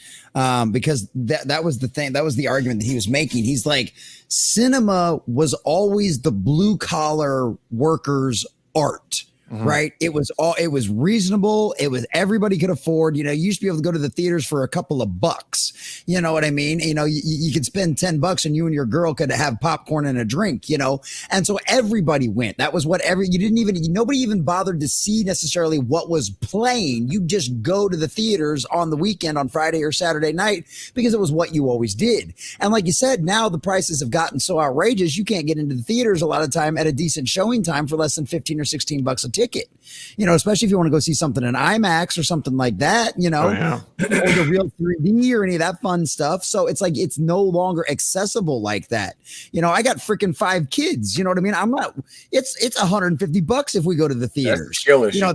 Speaker 2: because that was the thing. That was the argument that he was making. He's like, cinema was always the blue collar workers' art. right? It was reasonable. It was everybody could afford. You used to be able to go to the theaters for a couple of bucks. You know what I mean? You could spend $10 and you and your girl could have popcorn and a drink. And so everybody went. That was nobody even bothered to see necessarily what was playing. You just go to the theaters on the weekend on Friday or Saturday night because it was what you always did. And like you said, now the prices have gotten so outrageous you can't get into the theaters a lot of time at a decent showing time for less than $15 or $16 a ticket. Especially if you want to go see something in IMAX or something like that, or the real 3D or any of that fun stuff. So it's like it's no longer accessible like that. I got freaking 5 kids. You know what I mean? It's $150 if we go to the theaters.
Speaker 4: That's a skill issue.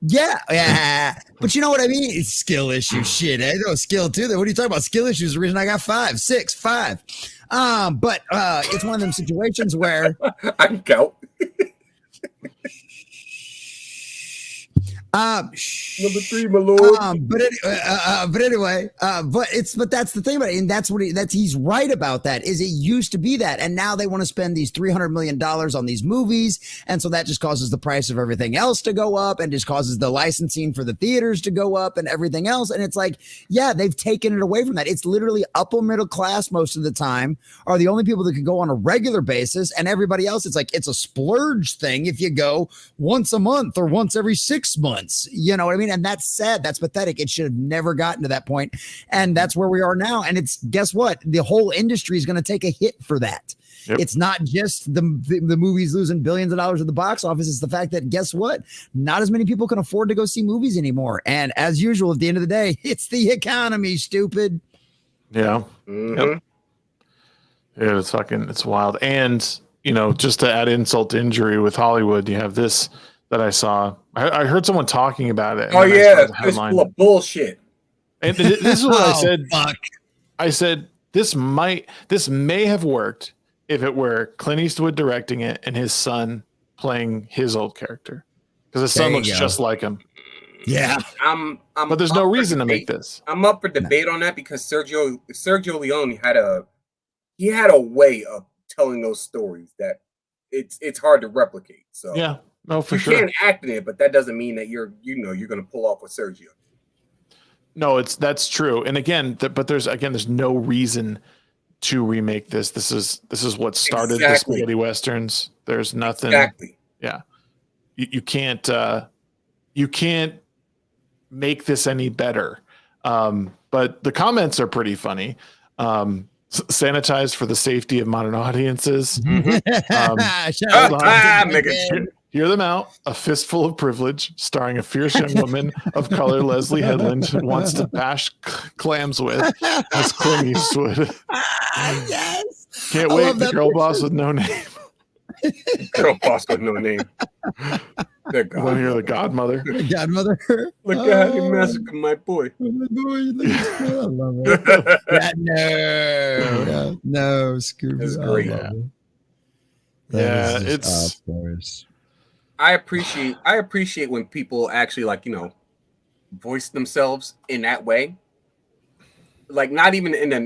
Speaker 2: Yeah. But you know what I mean? It's skill issue. Shit. I know skill too. What are you talking about? Skill issues. The reason I got 5, 6, 5. But it's one of them situations where
Speaker 4: I can count. Number 3, my lord.
Speaker 2: But that's the thing about it, and that's he's right about that. Is it used to be that, and now they want to spend these $300 million on these movies, and so that just causes the price of everything else to go up, and just causes the licensing for the theaters to go up, and everything else. And it's like, yeah, they've taken it away from that. It's literally upper middle class most of the time are the only people that can go on a regular basis, and everybody else, it's like it's a splurge thing if you go once a month or once every 6 months. You know what I mean? And that's sad. That's pathetic. It should have never gotten to that point. And that's where we are now. And it's, guess what? The whole industry is going to take a hit for that. Yep. It's not just the movies losing billions of dollars at the box office. It's the fact that, guess what? Not as many people can afford to go see movies anymore. And as usual, at the end of the day, it's the economy, stupid.
Speaker 3: Yeah. Yep. Yeah, it's wild. And, just to add insult to injury with Hollywood, you have this that I saw. I heard someone talking about it.
Speaker 4: Oh yeah, it's full of bullshit.
Speaker 3: And this is what I said. Fuck. I said this may have worked if it were Clint Eastwood directing it and his son playing his old character, because his son looks just like him.
Speaker 2: Yeah,
Speaker 3: but there's no reason to make this.
Speaker 4: I'm up for debate on that because Sergio Leone had a way of telling those stories that it's hard to replicate. So
Speaker 3: yeah. No, for sure.
Speaker 4: You can act in it, but that doesn't mean that you're going to pull off with Sergio.
Speaker 3: No, that's true. And again, but there's no reason to remake this. This is what started the spaghetti westerns. There's nothing.
Speaker 4: Exactly.
Speaker 3: Yeah. You can't make this any better. But the comments are pretty funny. Sanitized for the safety of modern audiences. Hear them out. A Fistful of Privilege, starring a fierce young woman of color Leslie Headland wants to bash clams with as Clint Eastwood.
Speaker 2: Yes.
Speaker 3: Can't wait. The girl boss with no name.
Speaker 4: Girl boss with no name.
Speaker 3: Want to hear the godmother?
Speaker 2: The godmother.
Speaker 4: Look at how he massacred my boy.
Speaker 2: I love it. No, Scooby.
Speaker 4: That's great.
Speaker 3: Yeah, it's.
Speaker 4: I appreciate when people actually voice themselves in that way, like not even in a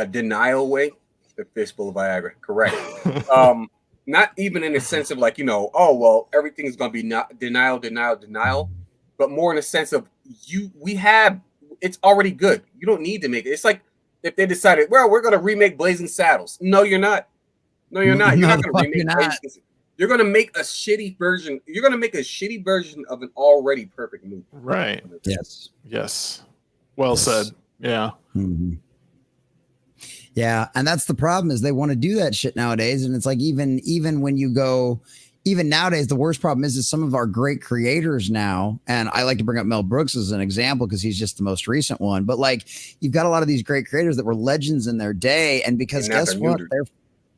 Speaker 4: denial way. The fistful of Viagra, correct? Not even in a sense of oh well, everything's gonna be denial, but more in a sense of it's already good. You don't need to make it. It's like if they decided, well, we're gonna remake Blazing Saddles. No, you're not. No, you're not. You're not going to remake Blazing. You're going to make a shitty version. You're going to make a shitty version of an already perfect movie.
Speaker 3: Right. Yes. Well said. Yeah.
Speaker 2: Mm-hmm. Yeah, and that's the problem is they want to do that shit nowadays, and it's like even when you go. Even nowadays, the worst problem is some of our great creators now, and I like to bring up Mel Brooks as an example because he's just the most recent one. But you've got a lot of these great creators that were legends in their day, and because guess what?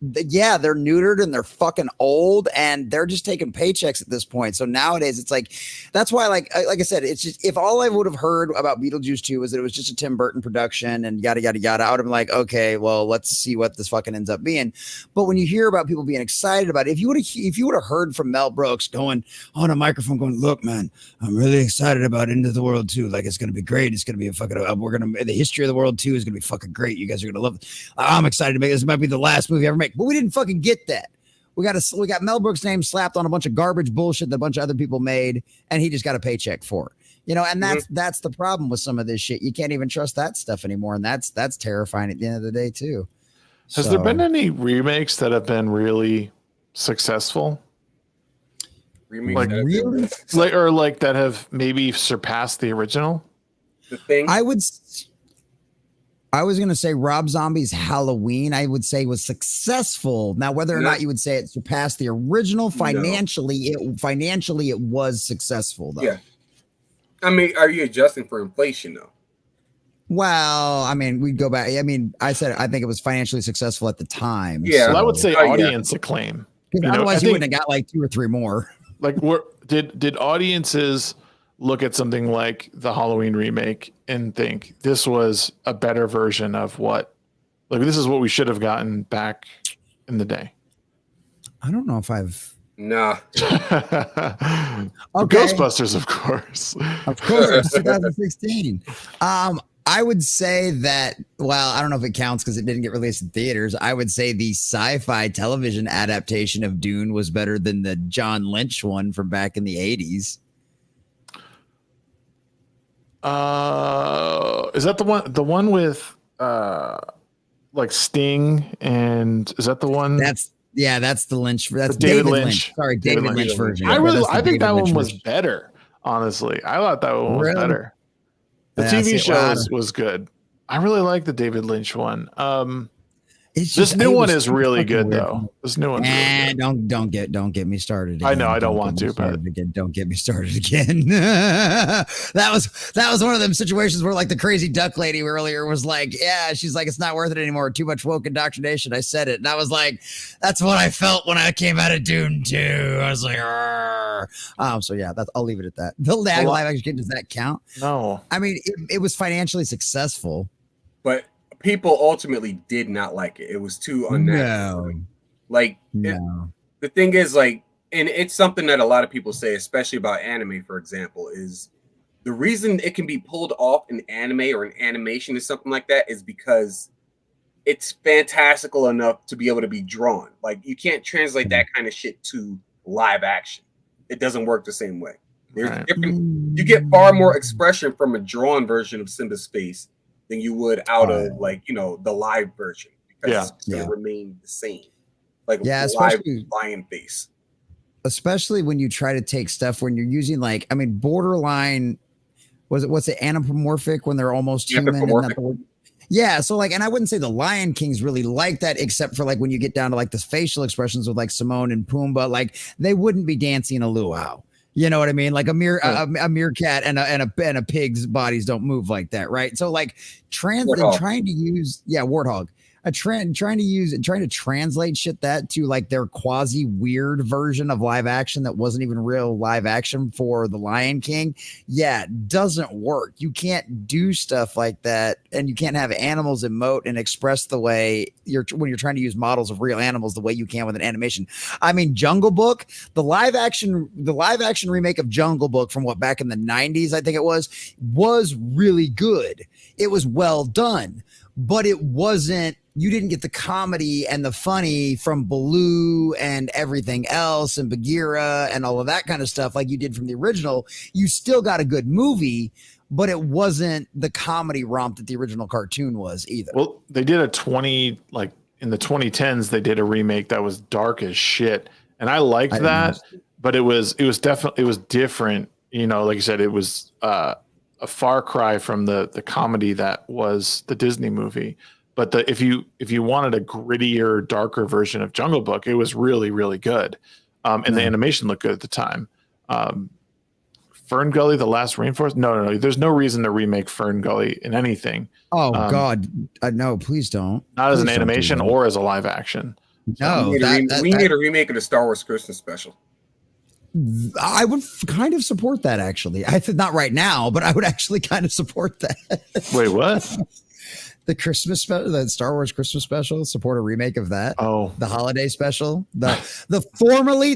Speaker 2: They're neutered and they're fucking old and they're just taking paychecks at this point. So nowadays it's like, that's why, like I said, it's just, if all I would have heard about Beetlejuice 2 was that it was just a Tim Burton production and yada, yada, yada, I would have been like, okay, well, let's see what this fucking ends up being. But when you hear about people being excited about it, if you would have heard from Mel Brooks going on a microphone going, look, man, I'm really excited about Into the World 2. Like, it's going to be great. It's going to be a fucking, the history of the world 2 is going to be fucking great. You guys are going to love it. I'm excited to make this. Might be the last movie I ever make. But we didn't fucking get that. We got Mel Brooks' name slapped on a bunch of garbage bullshit that a bunch of other people made, and he just got a paycheck for it. You know, and that's the problem with some of this shit. You can't even trust that stuff anymore, and that's terrifying at the end of the day too.
Speaker 3: Has there been any remakes that have been really successful?
Speaker 4: Remakes
Speaker 3: that have maybe surpassed the original?
Speaker 4: The Thing.
Speaker 2: I was going to say Rob Zombie's Halloween, I would say, was successful. Now, whether or not you would say it surpassed the original financially, it was successful though.
Speaker 4: Yeah. I mean, are you adjusting for inflation though?
Speaker 2: Well, I mean, we'd go back. I mean, I think it was financially successful at the time.
Speaker 4: Yeah,
Speaker 3: so I would say audience acclaim.
Speaker 2: Otherwise, you wouldn't have got like 2 or 3 more.
Speaker 3: Like, did audiences look at something like the Halloween remake and think this was a better version of this is what we should have gotten back in the day?
Speaker 2: I don't know if I've.
Speaker 4: Nah.
Speaker 3: Ghostbusters, of course.
Speaker 2: Of course, 2016. I would say that, well, I don't know if it counts because it didn't get released in theaters. I would say the sci-fi television adaptation of Dune was better than the John Lynch one from back in the 80s.
Speaker 3: Is that the one with like Sting, and is that the one?
Speaker 2: That's the Lynch. That's
Speaker 3: David Lynch.
Speaker 2: Sorry, David Lynch version.
Speaker 3: I think that one was better. Honestly, I thought that one was better. The TV show was good. I really like the David Lynch one. This new one is really good though. This new one's really good. Don't get me started again.
Speaker 2: I know
Speaker 3: I don't want to, but
Speaker 2: again, don't get me started again. that was one of them situations where like the crazy duck lady earlier was like, yeah, she's like, it's not worth it anymore. Too much woke indoctrination. I said it, and I was like, that's what I felt when I came out of Dune 2. I was like, so yeah, I'll leave it at that. The live action, does that count?
Speaker 3: No.
Speaker 2: I mean, it was financially successful,
Speaker 4: but people ultimately did not like it. It was too unnatural. The thing is, like, and it's something that a lot of people say, especially about anime, for example, is the reason it can be pulled off in anime or in animation or something like that is because it's fantastical enough to be able to be drawn. Like, you can't translate that kind of shit to live action. It doesn't work the same way. There's different. You get far more expression from a drawn version of Simba's face than you would out of the live version, because it's going to remain the same, like live lion face.
Speaker 2: Especially when you try to take stuff when you're using borderline. What's it anthropomorphic when they're almost human? Yeah, so and I wouldn't say the Lion King's really like that, except for when you get down to the facial expressions with Simone and Pumbaa, they wouldn't be dancing a luau. You know what I mean? Like a meerkat and a pig's bodies don't move like that, right? So trying to use warthog. Trying to translate shit that to their quasi weird version of live action that wasn't even real live action for the Lion King. Yeah, it doesn't work. You can't do stuff like that, and you can't have animals emote and express the way when you're trying to use models of real animals the way you can with an animation. I mean, Jungle Book, the live action remake of Jungle Book from back in the 90s, I think it was really good. It was well done, but it wasn't. You didn't get the comedy and the funny from Baloo and everything else and Bagheera and all of that kind of stuff like you did from the original. You still got a good movie, but it wasn't the comedy romp that the original cartoon was either.
Speaker 3: Well, they did in the 2010s, they did a remake that was dark as shit. And I liked that, but it was different. You know, like you said, it was a far cry from the comedy that was the Disney movie. But if you wanted a grittier, darker version of Jungle Book, it was really, really good. And the animation looked good at the time. Fern Gully, The Last Rainforest? No. There's no reason to remake Fern Gully in anything.
Speaker 2: Oh, God. No, please don't.
Speaker 3: Not as an animation or as a live action.
Speaker 2: No.
Speaker 4: We need a remake of the Star Wars Christmas special.
Speaker 2: I would kind of support that, actually. I think not right now, but I would actually kind of support that.
Speaker 3: Wait, what?
Speaker 2: The Christmas special, the Star Wars Christmas special, support a remake of that.
Speaker 3: Oh,
Speaker 2: the holiday special, the formerly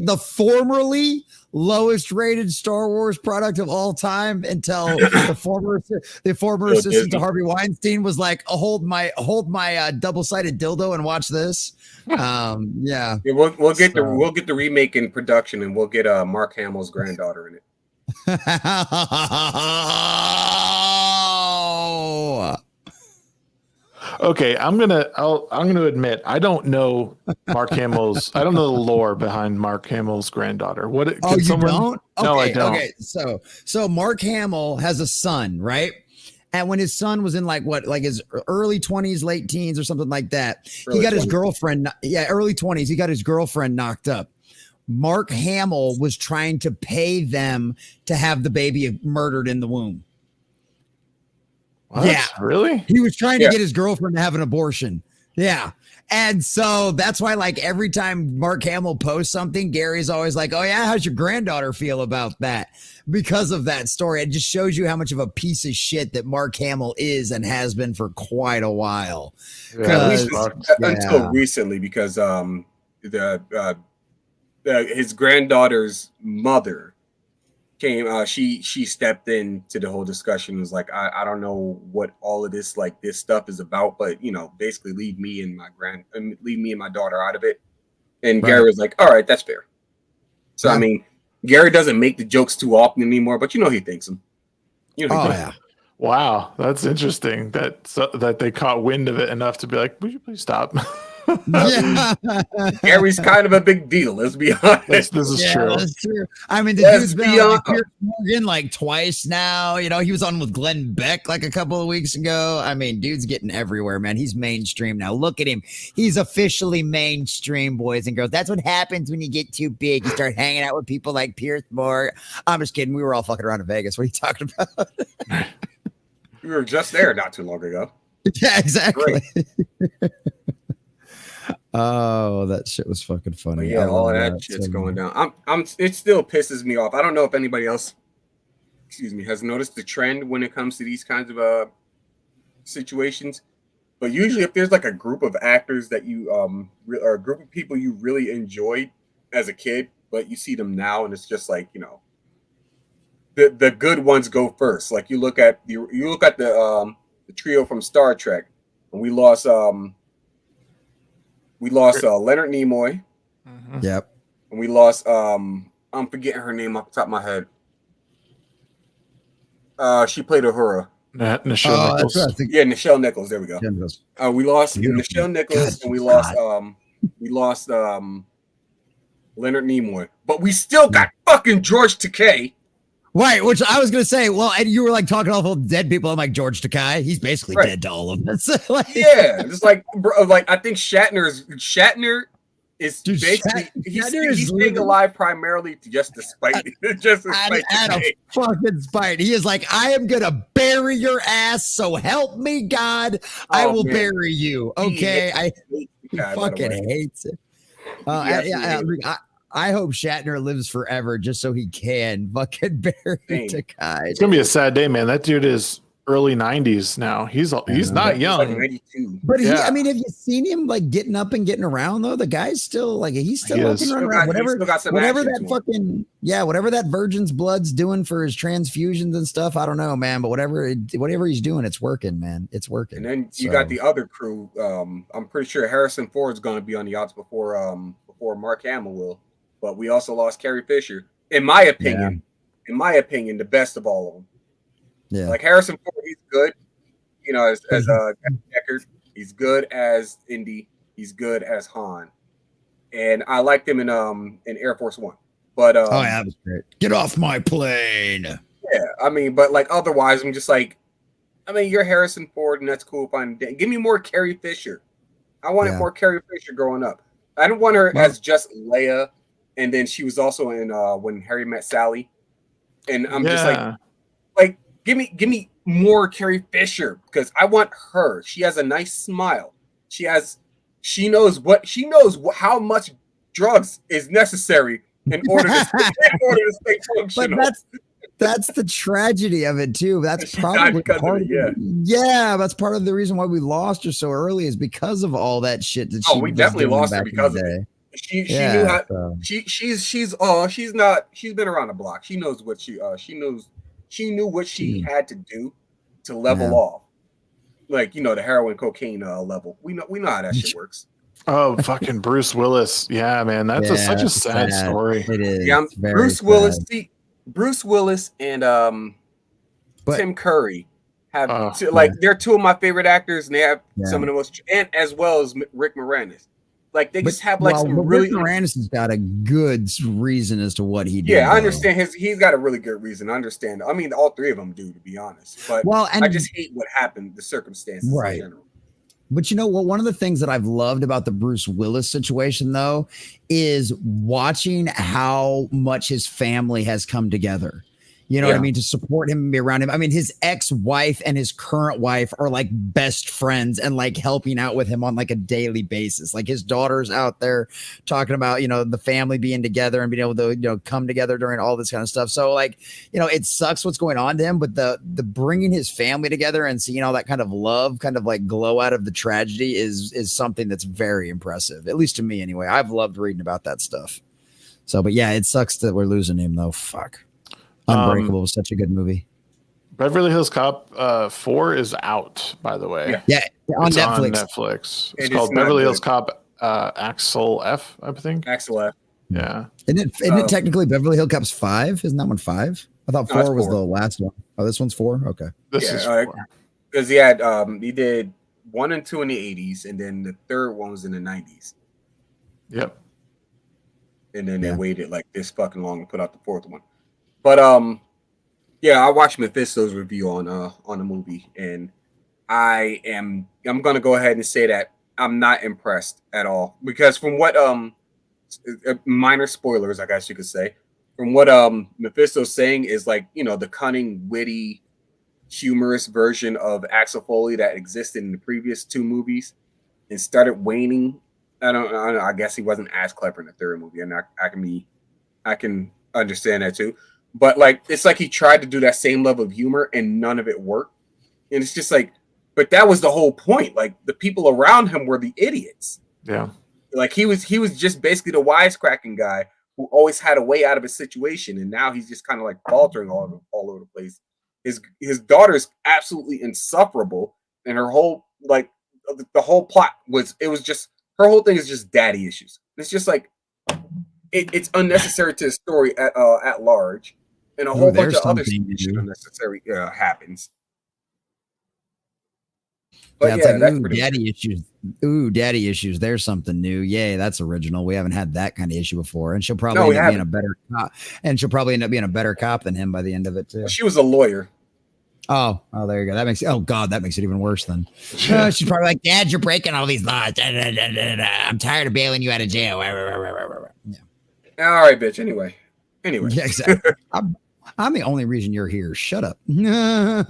Speaker 2: lowest rated Star Wars product of all time until the former assistant to Harvey Weinstein was like, hold my double-sided dildo and watch this. Yeah,
Speaker 4: we'll get the remake in production, and we'll get Mark Hamill's granddaughter in it.
Speaker 3: Okay, I'm gonna admit I don't know Mark Hamill's. I don't know the lore behind Mark Hamill's granddaughter. What?
Speaker 2: Oh, you don't?
Speaker 3: No, I don't.
Speaker 2: Okay, so Mark Hamill has a son, right? And when his son was in like his early 20s, late teens, or something like that, he got his girlfriend. Yeah, early 20s. He got his girlfriend knocked up. Mark Hamill was trying to pay them to have the baby murdered in the womb.
Speaker 3: What?
Speaker 2: Yeah,
Speaker 3: really?
Speaker 2: He was trying to get his girlfriend to have an abortion. Yeah. And so that's why, like, every time Mark Hamill posts something, Gary's always like, oh, yeah, how's your granddaughter feel about that? Because of that story. It just shows you how much of a piece of shit that Mark Hamill is and has been for quite a while.
Speaker 4: Until recently, because his granddaughter's mother came, she stepped into the whole discussion and was like, I don't know what all of this stuff is about, but basically leave me and my daughter out of it. And Gary was like, all right, that's fair. So I mean, Gary doesn't make the jokes too often anymore, but he thinks them.
Speaker 2: Yeah.
Speaker 3: Wow, that's interesting that they caught wind of it enough to be like, would you please stop?
Speaker 4: Gary's kind of a big deal. Let's be honest.
Speaker 3: This is true.
Speaker 2: That's true. I mean, the dude's been on Piers Morgan like twice now. He was on with Glenn Beck like a couple of weeks ago. I mean, dude's getting everywhere, man. He's mainstream now. Look at him. He's officially mainstream, boys and girls. That's what happens when you get too big. You start hanging out with people like Piers Morgan. I'm just kidding. We were all fucking around in Vegas. What are you talking about?
Speaker 4: We were just there not too long ago.
Speaker 2: Yeah, exactly. Oh, that shit was fucking funny.
Speaker 4: But yeah, all of that shit's going down. It still pisses me off. I don't know if anybody else, has noticed the trend when it comes to these kinds of situations. But usually, if there's like a group of actors that you or a group of people you really enjoyed as a kid, but you see them now, and it's just like the good ones go first. Like you look at the trio from Star Trek, and we lost Leonard Nimoy.
Speaker 2: Mm-hmm. Yep.
Speaker 4: And we lost I'm forgetting her name off the top of my head. She played Uhura.
Speaker 3: Nichelle Nichols.
Speaker 4: Nichelle Nichols. There we go. We lost Nichelle Nichols, and we lost Leonard Nimoy. But we still got fucking George Takei.
Speaker 2: Right, which I was gonna say. Well, and you were like talking all dead people. I'm like, George Takei, he's basically dead to all of us.
Speaker 4: It's like, bro, like I think Shatner is basically he's staying alive primarily just to spite
Speaker 2: out of fucking spite. He is like, I am gonna bury your ass, so help me God, I will bury you. Okay, he fucking hates it. I hope Shatner lives forever just so he can fucking bury Takei.
Speaker 3: It's gonna be a sad day, man. That dude is early 90s now. He's not young.
Speaker 4: Like 92.
Speaker 2: But I mean, have you seen him like getting up and getting around though? The guy's still like he's still looking around. Whatever that virgin's blood's doing for his transfusions and stuff. I don't know, man. But whatever he's doing, it's working, man. It's working.
Speaker 4: And then you got the other crew. I'm pretty sure Harrison Ford's going to be on the outs before Mark Hamill will. But we also lost Carrie Fisher. In my opinion, the best of all of them.
Speaker 2: Yeah.
Speaker 4: Like Harrison Ford, he's good. As Deckard, he's good as Indy. He's good as Han. And I liked him in Air Force One. But
Speaker 2: that was great. Get off my plane.
Speaker 4: Yeah, I mean, but like otherwise, I'm just like, I mean, you're Harrison Ford, and that's cool. Fine. Give me more Carrie Fisher. I wanted more Carrie Fisher growing up. I didn't want her as just Leia. And then she was also in When Harry Met Sally. And I'm just like give me more Carrie Fisher because I want her. She has a nice smile. She knows how much drugs is necessary in order to stay functional.
Speaker 2: That's the tragedy of it too. That's probably part of it. Yeah, that's part of the reason why we lost her so early is because of all that shit that she.
Speaker 4: We definitely lost her because of it. She knew how. She's been around the block. She knows what she knew what she had to do to level off. Like, the heroin cocaine level. We know how that shit works.
Speaker 3: Oh, fucking Bruce Willis. Yeah, man. That's such a sad story.
Speaker 2: It is.
Speaker 4: Yeah, Bruce Willis. See, Bruce Willis and Tim Curry have they're two of my favorite actors, and they have some of the most, and as well as Rick Moranis. Like they just have some really.
Speaker 2: Rick Moranis has got a good reason as to what he did.
Speaker 4: Yeah, I understand he's got a really good reason. I understand. I mean, all three of them do, to be honest. But I just hate what happened, the circumstances in general.
Speaker 2: But you know what? One of the things that I've loved about the Bruce Willis situation, though, is watching how much his family has come together. You know what I mean? To support him and be around him. I mean, his ex-wife and his current wife are like best friends and like helping out with him on like a daily basis. Like his daughter's out there talking about, the family being together and being able to, come together during all this kind of stuff. So like, it sucks what's going on to him, but the bringing his family together and seeing all that kind of love kind of like glow out of the tragedy is something that's very impressive, at least to me anyway. I've loved reading about that stuff. So, but yeah, it sucks that we're losing him though. Fuck. Unbreakable was such a good movie.
Speaker 3: Beverly Hills Cop 4 is out, by the way.
Speaker 2: Yeah, on
Speaker 3: it's
Speaker 2: Netflix.
Speaker 3: On Netflix. It's called Beverly Hills Cop Axel F, I think.
Speaker 4: Axel F.
Speaker 3: Yeah.
Speaker 2: Isn't it technically Beverly Hills Cops 5? Isn't that one 5? I thought 4 was the last one. Oh, this one's 4? Okay.
Speaker 3: This is 4.
Speaker 4: Because he did 1 and 2 in the 80s, and then the third one was in the 90s.
Speaker 3: Yep.
Speaker 4: And then they waited like this fucking long to put out the fourth one. But I watched Mephisto's review on the movie, and I'm gonna go ahead and say that I'm not impressed at all, because from what minor spoilers, I guess you could say, from what Mephisto's saying is like, the cunning, witty, humorous version of Axel Foley that existed in the previous 2 movies and started waning. I don't know. I guess he wasn't as clever in the third movie, and I can understand that too. But like, it's like he tried to do that same level of humor and none of it worked. And it's just like, but that was the whole point. Like the people around him were the idiots.
Speaker 3: Yeah.
Speaker 4: Like he was just basically the wisecracking guy who always had a way out of a situation. And now he's just kind of like faltering all over the place. His daughter's absolutely insufferable. And her whole, like the whole plot her whole thing is just daddy issues. It's just like, it's unnecessary to the story at large. And a whole bunch of other shit unnecessary happens. But
Speaker 2: it's like, daddy issues. Ooh, daddy issues. There's something new. Yay, that's original. We haven't had that kind of issue before. And she'll probably end up being a better cop. And she'll probably end up being a better cop than him by the end of it too.
Speaker 4: She was a lawyer.
Speaker 2: Oh, there you go. That makes it even worse then. She's probably like, Dad, you're breaking all these laws. I'm tired of bailing you out of jail. Yeah.
Speaker 4: All right, bitch. Anyway.
Speaker 2: Yeah, exactly. I'm the only reason you're here. Shut up.
Speaker 4: You know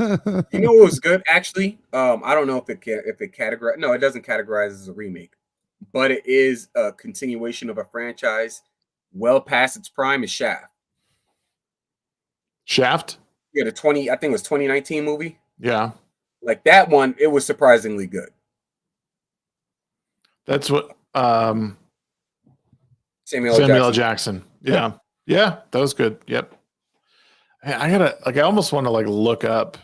Speaker 4: what was good? Actually, I don't know if it categorize. No, it doesn't categorize as a remake, but it is a continuation of a franchise well past its prime. Is Shaft?
Speaker 3: Shaft?
Speaker 4: Yeah, I think it was 2019 movie.
Speaker 3: Yeah,
Speaker 4: like that one. It was surprisingly good.
Speaker 3: That's what
Speaker 4: Samuel L.
Speaker 3: Jackson. Yeah, that was good. Yep. I almost want to like look up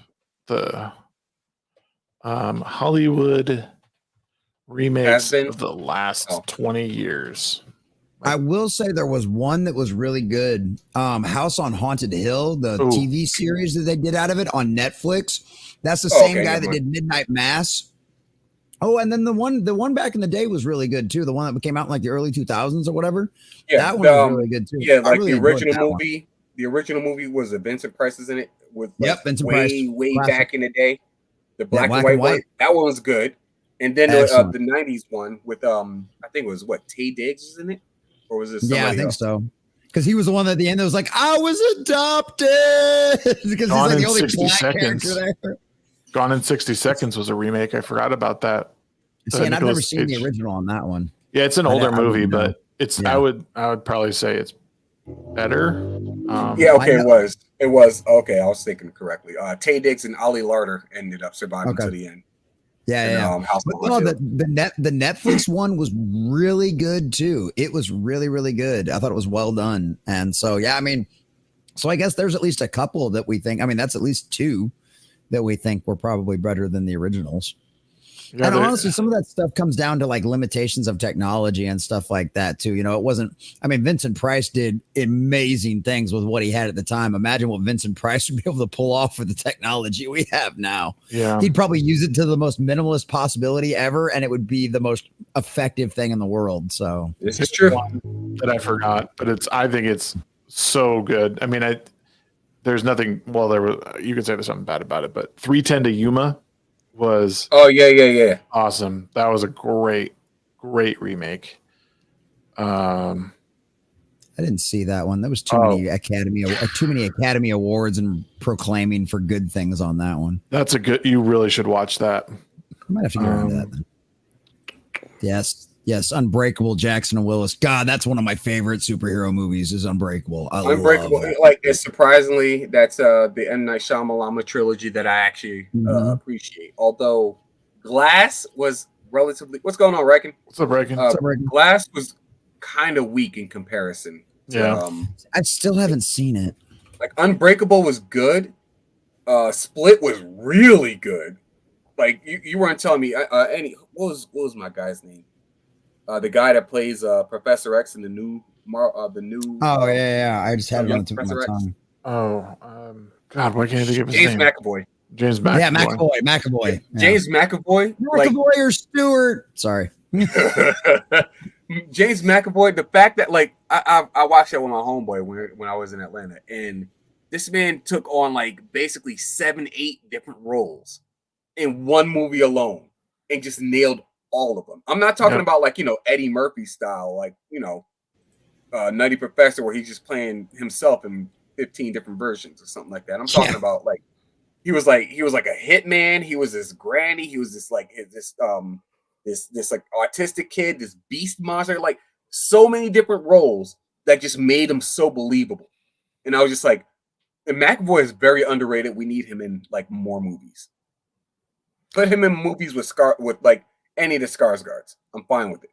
Speaker 3: the Hollywood remakes of the last 20 years.
Speaker 2: I will say there was one that was really good. House on Haunted Hill, the TV series that they did out of it on Netflix. That's the same guy that did Midnight Mass. Oh, and then the one back in the day was really good too. The one that came out in like the early 2000s or whatever. Yeah, that one was really good too.
Speaker 4: Yeah, like really the original movie. The original movie was Vincent Price is in it with
Speaker 2: Vincent Price,
Speaker 4: way back in the day. The black and white one. That one was good. And then the 90s one with I think it was Tay Diggs was in it, or was this?
Speaker 2: Yeah, I think so. Because he was the one at the end that was like, I was adopted. Because he's like the only black character there.
Speaker 3: Gone in 60 Seconds was a remake. I forgot about that.
Speaker 2: See, and I've never seen the original on that one.
Speaker 3: Yeah, it's an older movie, but it's I would probably say it's better.
Speaker 4: Yeah, okay, it was. It was okay. I was thinking correctly. Tay Diggs and Ollie Larder ended up surviving to the end.
Speaker 2: Yeah,
Speaker 4: And, House
Speaker 2: but
Speaker 4: of
Speaker 2: no,
Speaker 4: Haunted.
Speaker 2: the Netflix one was really good too. It was really, really good. I thought it was well done. And so, yeah, I mean, so I guess there's at least a couple that we think. I mean, that's at least two that we think were probably better than the originals. Yeah, and honestly, some of that stuff comes down to like limitations of technology and stuff like that too. You know, it wasn't, I mean, Vincent Price did amazing things with what he had at the time. Imagine what Vincent Price would be able to pull off with the technology we have now.
Speaker 3: Yeah.
Speaker 2: He'd probably use it to the most minimalist possibility ever, and it would be the most effective thing in the world. So
Speaker 4: this is true.
Speaker 3: That I forgot, but I think it's so good. I mean, there's nothing, well, you could say there's something bad about it, but 310 to Yuma was awesome. That was a great remake.
Speaker 2: I didn't see that one. There was too many Academy Awards and proclaiming for good things on that one.
Speaker 3: That's you really should watch that.
Speaker 2: I might have to get around to that then. Yes, Unbreakable, Jackson and Willis. God, that's one of my favorite superhero movies is Unbreakable.
Speaker 4: Unbreakable, like it's surprisingly that's the M. Night Shyamalan trilogy that I actually appreciate. Although Glass was relatively, what's going on, Reckon?
Speaker 3: What's up, Reckon?
Speaker 4: Glass was kind of weak in comparison.
Speaker 2: I still haven't seen it.
Speaker 4: Like Unbreakable was good. Split was really good. Like you weren't telling me what was my guy's name? The guy that plays Professor X in the new.
Speaker 2: Oh yeah. I just had it on the tip of my tongue.
Speaker 3: God, why can't I think of his
Speaker 4: James
Speaker 3: name?
Speaker 4: McAvoy.
Speaker 3: James McAvoy.
Speaker 2: Yeah, McAvoy. Yeah.
Speaker 4: James McAvoy.
Speaker 2: McAvoy or Stewart. Sorry.
Speaker 4: James McAvoy. The fact that like I watched that with my homeboy when I was in Atlanta, and this man took on like basically 7-8 different roles in one movie alone, and just nailed all of them. I'm not talking about like, Eddie Murphy style, like, Nutty Professor where he's just playing himself in 15 different versions or something like that. I'm talking about like he was like a hitman, he was this granny, he was this like this like autistic kid, this beast monster, like so many different roles that just made him so believable. And I was just like, and McAvoy is very underrated. We need him in like more movies. Put him in movies with like any of the Skarsgårds. I'm fine with it.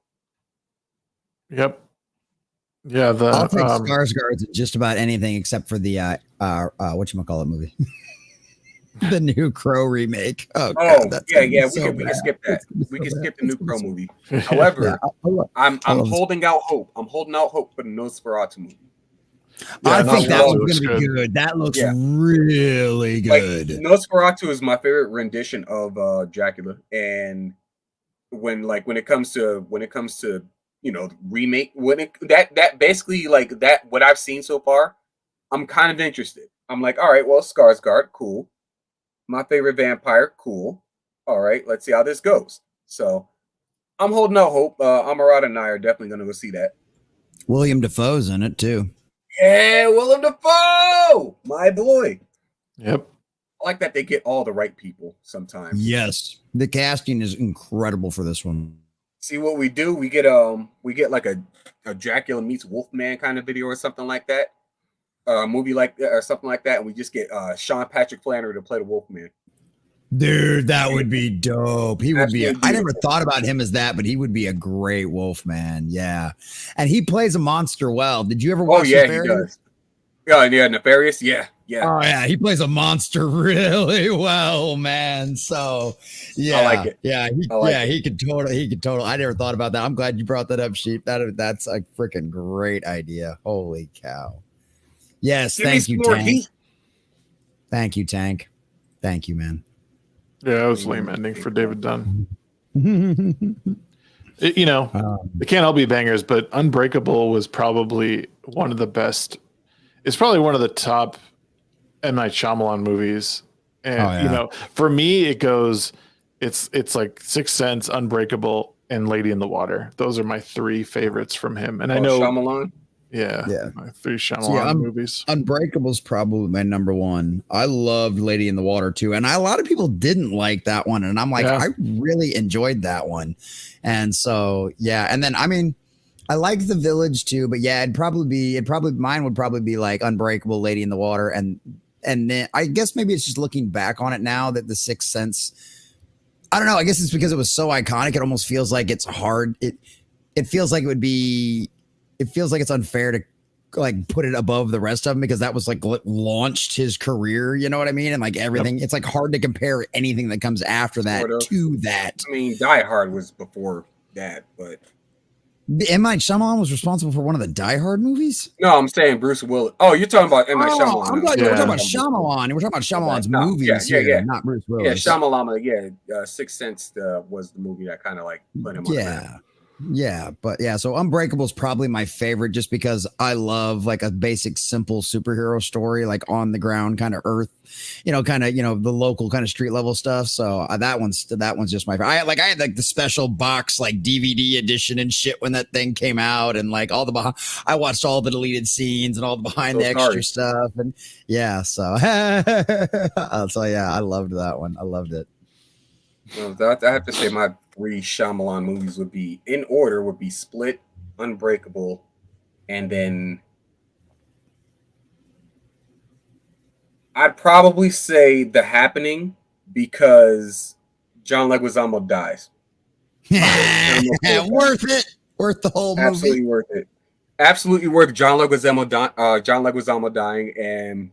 Speaker 3: Yep. Yeah,
Speaker 2: I'll take Skarsgårds in just about anything except for the whatchamacallit movie. The new Crow remake. Oh God,
Speaker 4: we can skip that. We can skip the new Crow movie. However, I'm holding out hope. I'm holding out hope for the Nosferatu movie.
Speaker 2: I think that one's gonna be good. That looks really good.
Speaker 4: Like, Nosferatu is my favorite rendition of Dracula, and when it comes to remake, that basically like that what I've seen so far, I'm kind of interested. I'm like, all right, well, Skarsgård, cool. My favorite vampire, cool. All right, let's see how this goes. So I'm holding out hope. Amarada and I are definitely gonna go see that.
Speaker 2: William Dafoe's in it too.
Speaker 4: Yeah, Willem Dafoe, my boy.
Speaker 3: Yep.
Speaker 4: I like that they get all the right people sometimes.
Speaker 2: Yes, the casting is incredible for this one.
Speaker 4: See what we do? We get like a Dracula meets Wolfman kind of video or something like that, a movie like that or something like that, and we just get Sean Patrick Flannery to play the Wolfman.
Speaker 2: Dude, that would be dope. He would be. I never thought about him as that, but he would be a great Wolfman. Yeah, and he plays a monster well. Did you ever watch?
Speaker 4: Oh yeah, Nefarious? He does. Yeah, Nefarious. Yeah.
Speaker 2: Oh yeah, he plays a monster really well, man. So yeah,
Speaker 4: I like it.
Speaker 2: He could totally. I never thought about that. I'm glad you brought that up, Sheep. That's a freaking great idea. Holy cow! Yes, thank you, Tank. Thank you, Tank. Thank you, man.
Speaker 3: Yeah, it was lame ending for David Dunn. It can't all be bangers, but Unbreakable was probably one of the best. It's probably one of the top M. Night Shyamalan movies. And, for me, it goes, it's like Sixth Sense, Unbreakable, and Lady in the Water. Those are my three favorites from him. And I know
Speaker 4: Shyamalan.
Speaker 3: Yeah. My three Shyamalan movies.
Speaker 2: Unbreakable's probably my number one. I loved Lady in the Water too. And a lot of people didn't like that one. And I'm like, I really enjoyed that one. And so, yeah. And then, I mean, I like The Village too, but yeah, mine would probably be like Unbreakable, Lady in the Water, and then I guess maybe it's just looking back on it now that The Sixth Sense. I don't know. I guess it's because it was so iconic. It almost feels like it's hard. It feels like it feels like it's unfair to like put it above the rest of them because that was like launched his career. You know what I mean? And like everything, It's like hard to compare anything that comes after that to that.
Speaker 4: I mean, Die Hard was before that, but
Speaker 2: M. Night Shyamalan was responsible for one of the Die Hard movies.
Speaker 4: No, I'm saying Bruce Willis. Oh, you're talking about M. Night Shyamalan.
Speaker 2: We're talking about Shyamalan. We're talking about Shyamalan's movies here, not Bruce Willis.
Speaker 4: Yeah, Shyamalan. Sixth Sense was the movie that kind of like put him on the map.
Speaker 2: Yeah, but yeah, so Unbreakable is probably my favorite just because I love like a basic, simple superhero story, like on the ground kind of earth, kind of, the local kind of street level stuff. So that one's just my favorite. I had like the special box, like DVD edition and shit when that thing came out, and like I watched all the deleted scenes and all the behind the extra stuff, and yeah, so yeah, I loved that one. I loved it.
Speaker 4: Well, I have to say my 3 Shyamalan movies would be Split, Unbreakable, and then I'd probably say The Happening because John Leguizamo dies.
Speaker 2: Worth it. Worth the whole movie.
Speaker 4: Absolutely worth it. Absolutely worth John Leguizamo dying, and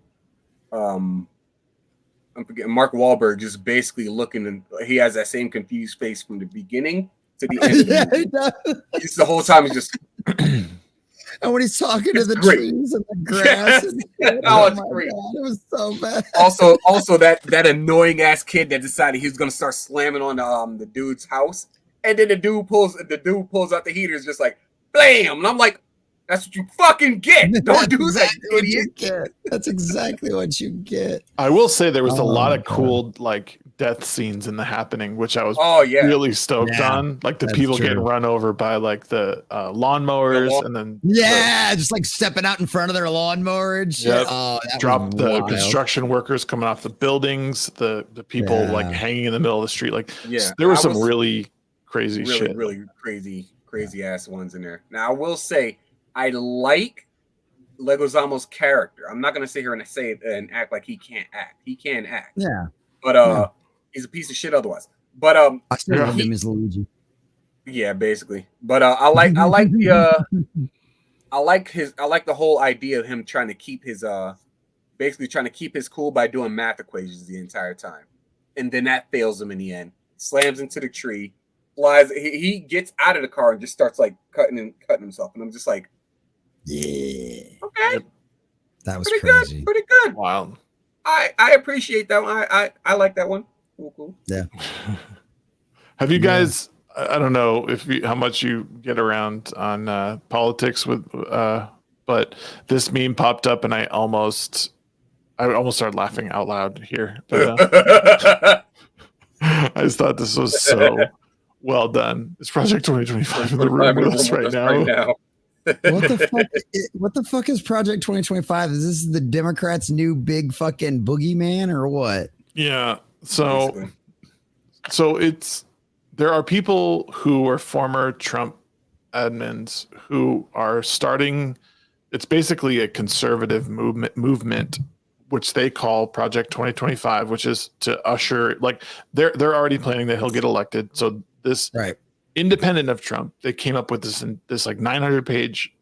Speaker 4: I'm forgetting Mark Wahlberg just basically looking, and he has that same confused face from the beginning to the end.
Speaker 2: Yeah, he does.
Speaker 4: He's the whole time he's just.
Speaker 2: And when he's talking to the trees and the grass,
Speaker 4: it's great.
Speaker 2: God, it was so bad.
Speaker 4: Also that annoying ass kid that decided he was gonna start slamming on the dude's house, and then the dude pulls out the heater, is just like blam, and I'm like, that's what you fucking get. Don't do that, idiot.
Speaker 2: That's exactly what you get.
Speaker 3: I will say there was a lot of cool like death scenes in The Happening, which I was really stoked on. Like the people getting run over by like the lawnmowers, and then
Speaker 2: just like stepping out in front of their lawnmower and shit.
Speaker 3: Yep.
Speaker 2: Oh,
Speaker 3: drop the construction workers coming off the buildings, the people like hanging in the middle of the street. Like there was some really crazy shit.
Speaker 4: Really crazy ass ones in there. Now I will say I like Leguizamo's character. I'm not gonna sit here and say and act like he can't act. He can act.
Speaker 2: Yeah.
Speaker 4: But he's a piece of shit otherwise. But
Speaker 2: I still love him as Luigi.
Speaker 4: Yeah, basically. But I like the whole idea of him trying to keep his basically trying to keep his cool by doing math equations the entire time. And then that fails him in the end. Slams into the tree, flies, he gets out of the car and just starts like cutting himself. And I'm just like,
Speaker 2: yeah.
Speaker 4: Okay.
Speaker 2: That was
Speaker 4: pretty
Speaker 2: crazy.
Speaker 4: Good. Pretty good.
Speaker 3: Wow.
Speaker 4: I appreciate that one. I like that one. Cool.
Speaker 2: Yeah.
Speaker 3: Have you guys? I don't know how much you get around on politics with, but this meme popped up and I almost started laughing out loud here. But, I just thought this was so well done. It's Project 2025 in the room with us right now.
Speaker 2: What the fuck is Project 2025? Is this the Democrats' new big fucking boogeyman or what?
Speaker 3: Yeah. So there are people who are former Trump admins who are starting. It's basically a conservative movement, which they call Project 2025, which is to usher, like they're already planning that he'll get elected. So this independent of Trump, they came up with this like 900-page,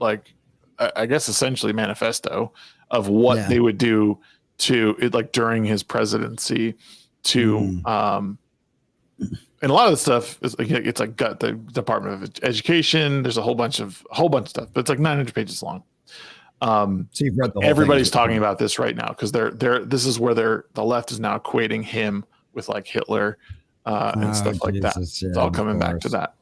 Speaker 3: like I guess essentially manifesto of what they would do to it, like during his presidency, to and a lot of the stuff is like it's like got the Department of Education. There's a whole bunch of stuff, but it's like 900 pages long.
Speaker 2: So you've read the whole
Speaker 3: everybody's talking about this right now because this is where the left is now equating him with like Hitler and stuff like that. It's all coming back to that.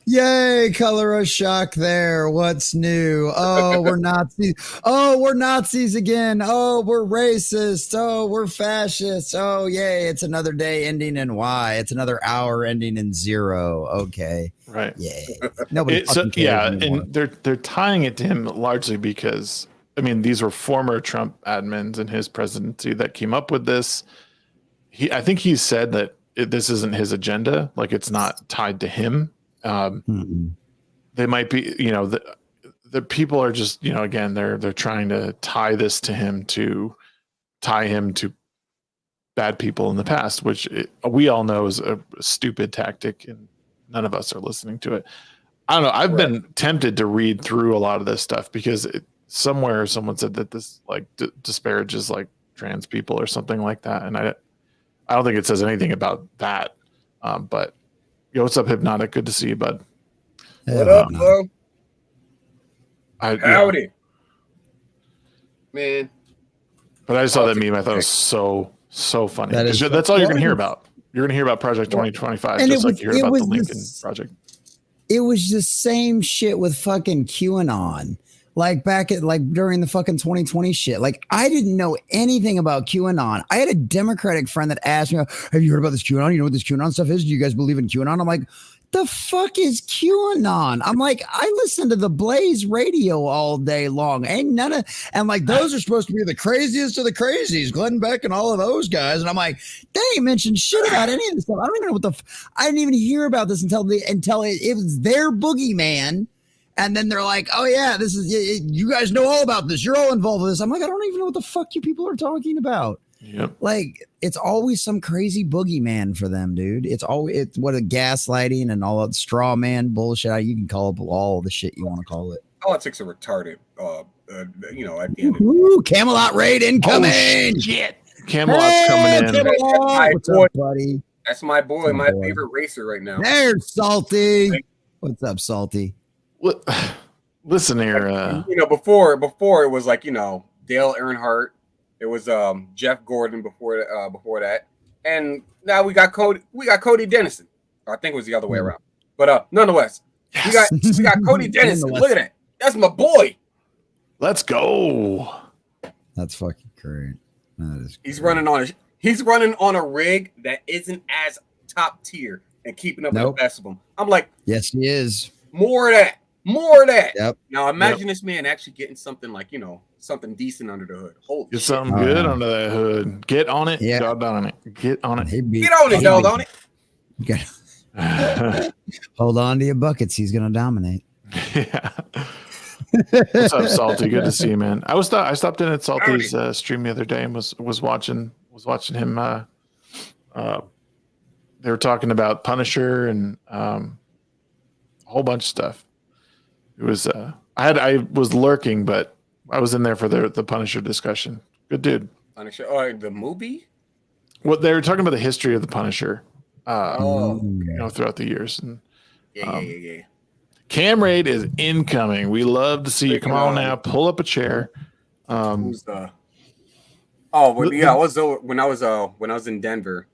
Speaker 2: Yay, color of shock there. What's new? Oh, we're Nazis. Oh, we're Nazis again. Oh, we're racist. Oh, we're fascists. Oh, yay. It's another day ending in Y. It's another hour ending in 0. Okay.
Speaker 3: Right.
Speaker 2: Yay. Nobody cares anymore.
Speaker 3: And they're tying it to him largely because these were former Trump admins in his presidency that came up with this. I think he said that this isn't his agenda, like it's not tied to him. they might be, the people are just, again, they're trying to tie him to bad people in the past, which we all know is a stupid tactic, and none of us are listening to it. I don't know. I've been tempted to read through a lot of this stuff because somewhere someone said that this like disparages like trans people or something like that, and I don't think it says anything about that. But what's up, Hypnotic? Good to see you, bud.
Speaker 4: What up, bro? Howdy, man.
Speaker 3: But I just saw that meme. I thought it was so funny. That's all you're gonna hear about. You're gonna hear about Project 2025,
Speaker 2: and
Speaker 3: just like you heard about the Lincoln Project.
Speaker 2: It was the same shit with fucking QAnon. Like back at during the fucking 2020 shit. Like I didn't know anything about QAnon. I had a Democratic friend that asked me, "Have you heard about this QAnon? You know what this QAnon stuff is? Do you guys believe in QAnon?" I'm like, the fuck is QAnon? I'm like, I listen to the Blaze radio all day long. Ain't none of, and like, those are supposed to be the craziest of the crazies, Glenn Beck and all of those guys. And I'm like, they ain't mentioned shit about any of this stuff. I don't even know what I didn't even hear about this until it was their boogeyman. And then they're like, oh yeah, this is, you guys know all about this. You're all involved with this. I'm like, I don't even know what the fuck you people are talking about.
Speaker 3: Yep.
Speaker 2: Like it's always some crazy boogeyman for them, dude. It's what a gaslighting and all that straw man bullshit. You can call it all the shit you want to call it.
Speaker 4: Politics are retarded. At the end.
Speaker 2: Ooh, Camelot raid incoming.
Speaker 3: Oh, shit. Camelot's coming in.
Speaker 2: Camelot. What's up, buddy?
Speaker 4: That's my boy, my favorite racer right now.
Speaker 2: There's Salty. What's up, Salty?
Speaker 3: Listen here.
Speaker 4: Before it was like Dale Earnhardt. It was Jeff Gordon before that, and now we got Cody Dennison. I think it was the other way around, but nonetheless, yes. we got Cody Dennison. Look at that, that's my boy.
Speaker 3: Let's go.
Speaker 2: That's fucking great. That is.
Speaker 4: He's running on a rig that isn't as top tier and keeping up with the best of them. I'm like,
Speaker 2: yes, he is.
Speaker 4: More of that.
Speaker 2: Yep.
Speaker 4: Now imagine this man actually getting something like something decent under the hood. Holy
Speaker 3: Get something good under that hood. Get on it.
Speaker 2: Yeah.
Speaker 3: Dog on it. Get on it.
Speaker 4: Get on it, dog on
Speaker 2: it. Hold on to your buckets. He's gonna dominate.
Speaker 3: Yeah. What's up, Salty? Good to see you, man. I stopped in at Salty's stream the other day and was watching him. They were talking about Punisher and a whole bunch of stuff. It was I was lurking, but I was in there for the Punisher discussion. Good dude.
Speaker 4: Punisher, the movie.
Speaker 3: Well, they were talking about the history of the Punisher. Throughout the years. And,
Speaker 4: yeah.
Speaker 3: Cam Raid is incoming. We love to see you. Come on now, pull up a chair.
Speaker 4: Who's the? Oh, when I was in Denver.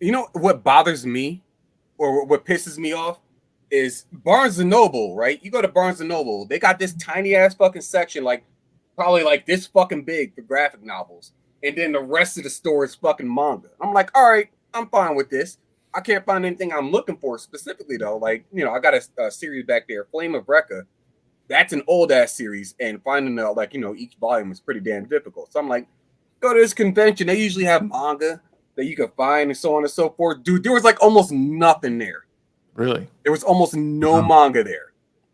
Speaker 4: You know what bothers me, or what pisses me off, is Barnes and Noble. Right? You go to Barnes and Noble, they got this tiny ass fucking section, like probably like this fucking big for graphic novels, and then the rest of the store is fucking manga. I'm like, all right, I'm fine with this. I can't find anything I'm looking for specifically though. Like, I got a series back there, Flame of Recca. That's an old ass series, and finding each volume is pretty damn difficult. So I'm like, go to this convention. They usually have manga that you can find and so on and so forth. Dude, there was like almost nothing there.
Speaker 3: Really?
Speaker 4: There was almost no manga there.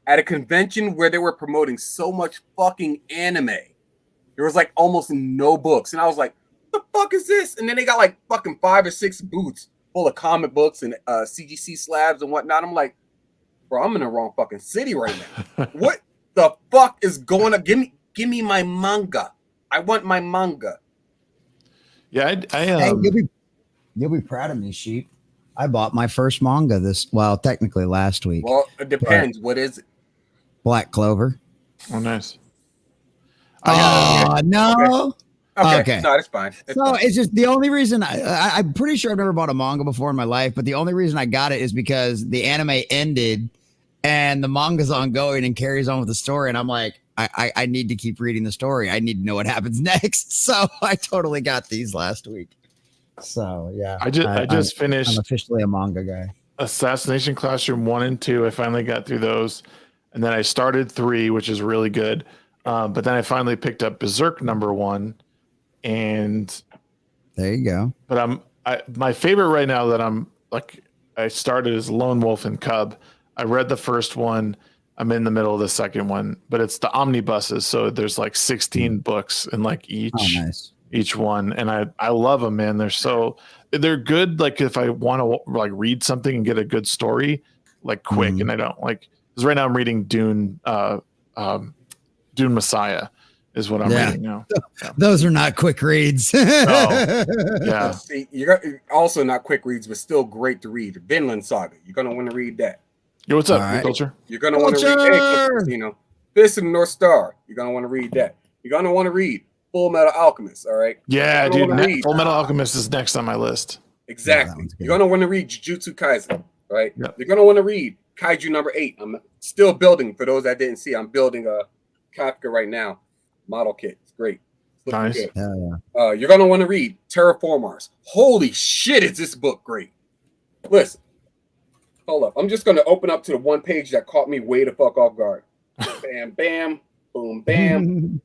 Speaker 4: At a convention where they were promoting so much fucking anime, there was like almost no books. And I was like, what the fuck is this? And then they got like fucking 5 or 6 booths full of comic books and CGC slabs and whatnot. I'm like, bro, I'm in the wrong fucking city right now. What the fuck is going on? Give me my manga. I want my manga.
Speaker 3: Yeah,
Speaker 2: Hey, you'll be proud of me, Sheep. I bought my first manga technically last week.
Speaker 4: Well, it depends. What is it?
Speaker 2: Black Clover.
Speaker 3: Oh, nice.
Speaker 2: No.
Speaker 4: Okay. No, that's fine.
Speaker 2: It's just the only reason I'm pretty sure I've never bought a manga before in my life, but the only reason I got it is because the anime ended and the manga's ongoing and carries on with the story. And I'm like, I need to keep reading the story. I need to know what happens next. So I totally got these last week. So yeah,
Speaker 3: I just finished.
Speaker 2: I'm officially a manga guy.
Speaker 3: Assassination Classroom 1 and 2. I finally got through those, and then I started 3, which is really good. But then I finally picked up Berserk #1, and
Speaker 2: there you go.
Speaker 3: But my favorite right now that I started is Lone Wolf and Cub. I read the first one. I'm in the middle of the second one, but it's the omnibuses. So there's like 16 books in like each one. And I love them, man. They're good. Like if I want to like read something and get a good story, like quick, and I don't like, because right now I'm reading Dune Messiah is what I'm reading now. Yeah.
Speaker 2: Those are not quick reads.
Speaker 3: Yeah.
Speaker 4: See, you're also not quick reads, but still great to read. Vinland Saga. You're gonna want to read that.
Speaker 3: Yo, what's up, Culture?
Speaker 4: You're gonna want to read, Fist of the North Star. You're gonna want to read that. You're gonna want to read Full Metal Alchemist. All right.
Speaker 3: Yeah, dude. Full Metal Alchemist is next on my list.
Speaker 4: Exactly. You're gonna want to read Jujutsu Kaisen. Right.
Speaker 3: Yep.
Speaker 4: You're gonna want to read Kaiju number 8. I'm still building. For those that didn't see, I'm building a Kafka right now. Model kit. It's great. It's
Speaker 3: nice.
Speaker 4: good. You're gonna want to read Terraformars. Holy shit, is this book great? Listen. Hold up. I'm just going to open up to the one page that caught me way the fuck off guard. Bam, bam, boom, bam.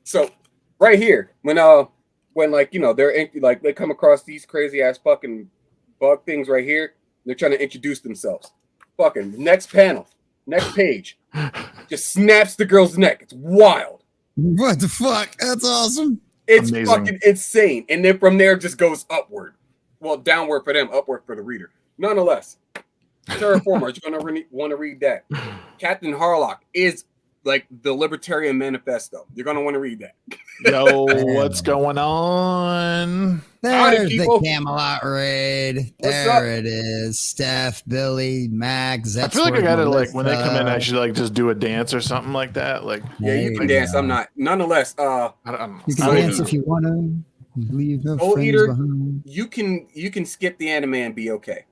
Speaker 4: So right here, when like, they're like they come across these crazy ass fucking bug things right here, they're trying to introduce themselves. Fucking next panel, next page, just snaps the girl's neck. It's wild.
Speaker 2: What the fuck? That's awesome.
Speaker 4: It's fucking insane. And then from there, it just goes upward. Well, downward for them, upward for the reader. Nonetheless, Terraformers, you're going to want to read that. Captain Harlock is like the Libertarian Manifesto. You're going to want to read that.
Speaker 3: Yo, what's going on?
Speaker 2: There's the Camelot raid. There it is. Steph, Billy, Max.
Speaker 3: I feel like I gotta like when they come in, I should like just do a dance or something like that. Like,
Speaker 4: yeah, you can dance. I'm not. Nonetheless,
Speaker 2: you can dance if you want to. Leave no friends behind.
Speaker 4: You can skip the anime and be okay.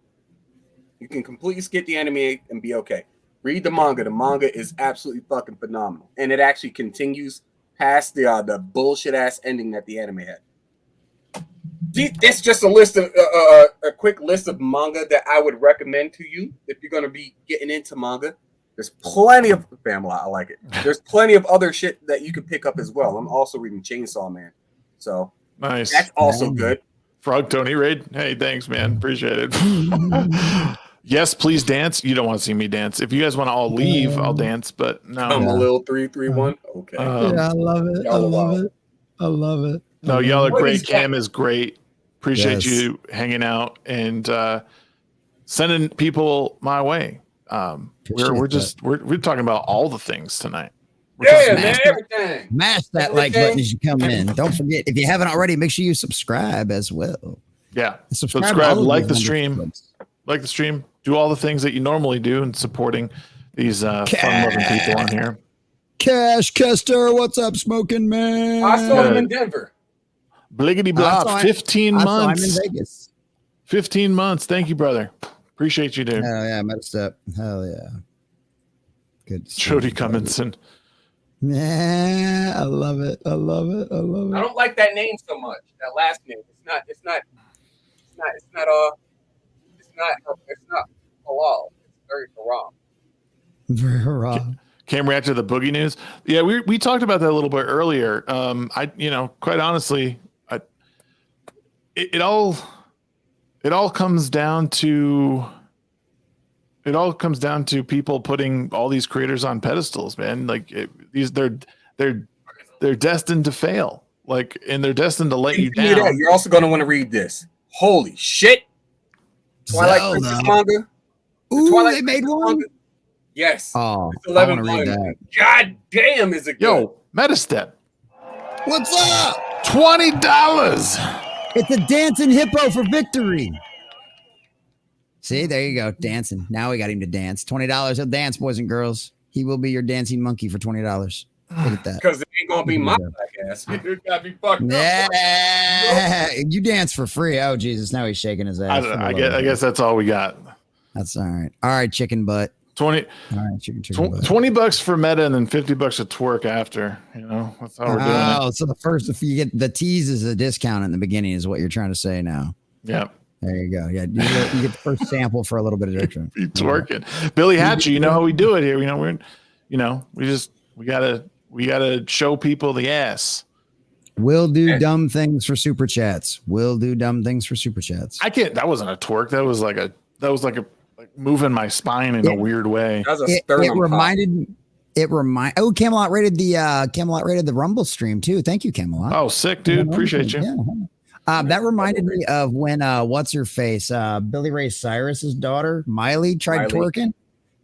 Speaker 4: You can completely skip the anime and be okay. Read the manga. The manga is absolutely fucking phenomenal, and it actually continues past the bullshit ass ending that the anime had. It's just a list of a quick list of manga that I would recommend to you if you're gonna be getting into manga. There's plenty of I like it. There's plenty of other shit that you can pick up as well. I'm also reading Chainsaw Man, so
Speaker 3: nice.
Speaker 4: That's also good.
Speaker 3: Frog Tony raid. Hey, thanks, man. Appreciate it. Yes, please dance. You don't want to see me dance. If you guys want to all leave, I'll dance. But no,
Speaker 4: I'm a little 3-3-1. Okay.
Speaker 2: Yeah, I love it. I love it. I love it.
Speaker 3: No, y'all are great. Cam is great. Appreciate you hanging out and sending people my way. We're talking about all the things tonight.
Speaker 4: Everything.
Speaker 2: Mash that like button as you come in. Don't forget, if you haven't already, make sure you subscribe as well.
Speaker 3: Yeah, subscribe, like the stream. Like the stream, do all the things that you normally do in supporting these fun-loving people on here.
Speaker 2: Cash Kester, what's up, smoking man?
Speaker 4: I saw him in Denver.
Speaker 3: Bliggity blob, 15 months.
Speaker 2: I saw him in Vegas.
Speaker 3: 15 months. Thank you, brother. Appreciate you, dude.
Speaker 2: Hell yeah, messed up. Hell yeah. Good.
Speaker 3: Jody Cumminson.
Speaker 2: Yeah, I love it. I love it. I love it.
Speaker 4: I don't like that name so much. That last name. It's not halal. It's very haram.
Speaker 2: Very haram.
Speaker 3: Cam react to the boogie news. Yeah, we talked about that a little bit earlier. Quite honestly, it all comes down to people putting all these creators on pedestals, man. Like they're destined to fail. Like, and they're destined to let you down.
Speaker 4: You're also going to want to read this. Holy shit. Twilight Princess manga.
Speaker 2: Ooh, they made one.
Speaker 4: Manga. Yes.
Speaker 2: Oh,
Speaker 4: it's 11 volumes. God damn, is it good?
Speaker 3: Yo, Metastep.
Speaker 2: What's up?
Speaker 3: $20.
Speaker 2: It's a dancing hippo for victory. See, there you go, dancing. Now we got him to dance. $20. He'll dance, boys and girls. He will be your dancing monkey for $20. Look at that.
Speaker 4: Because it ain't gonna be my black ass. It gotta be fucked up.
Speaker 2: Yeah, you dance for free. Oh Jesus! Now he's shaking his ass.
Speaker 3: I guess that's all we got.
Speaker 2: That's all right. All right, chicken butt.
Speaker 3: 20.
Speaker 2: All right, chicken butt.
Speaker 3: $20 for meta and then $50 to twerk after. You know, that's how we're doing it.
Speaker 2: Oh, so the first, if you get the tease is a discount in the beginning, is what you're trying to say now.
Speaker 3: Yeah.
Speaker 2: There you go. Yeah, you get the first sample for a little bit of extra.
Speaker 3: Be twerking. Billy Hatchie, you know how we do it here. We gotta show people the ass.
Speaker 2: We'll do dumb things for super chats. We'll do dumb things for super chats.
Speaker 3: I can't. That wasn't a twerk. That was like moving my spine in a weird way.
Speaker 4: That was a
Speaker 2: It
Speaker 4: sternum
Speaker 2: reminded. Oh, Camelot rated the Rumble stream too. Thank you, Camelot.
Speaker 3: Oh, sick, dude. Appreciate you.
Speaker 2: Yeah. That reminded me of when what's her face, Billy Ray Cyrus's daughter Miley tried twerking.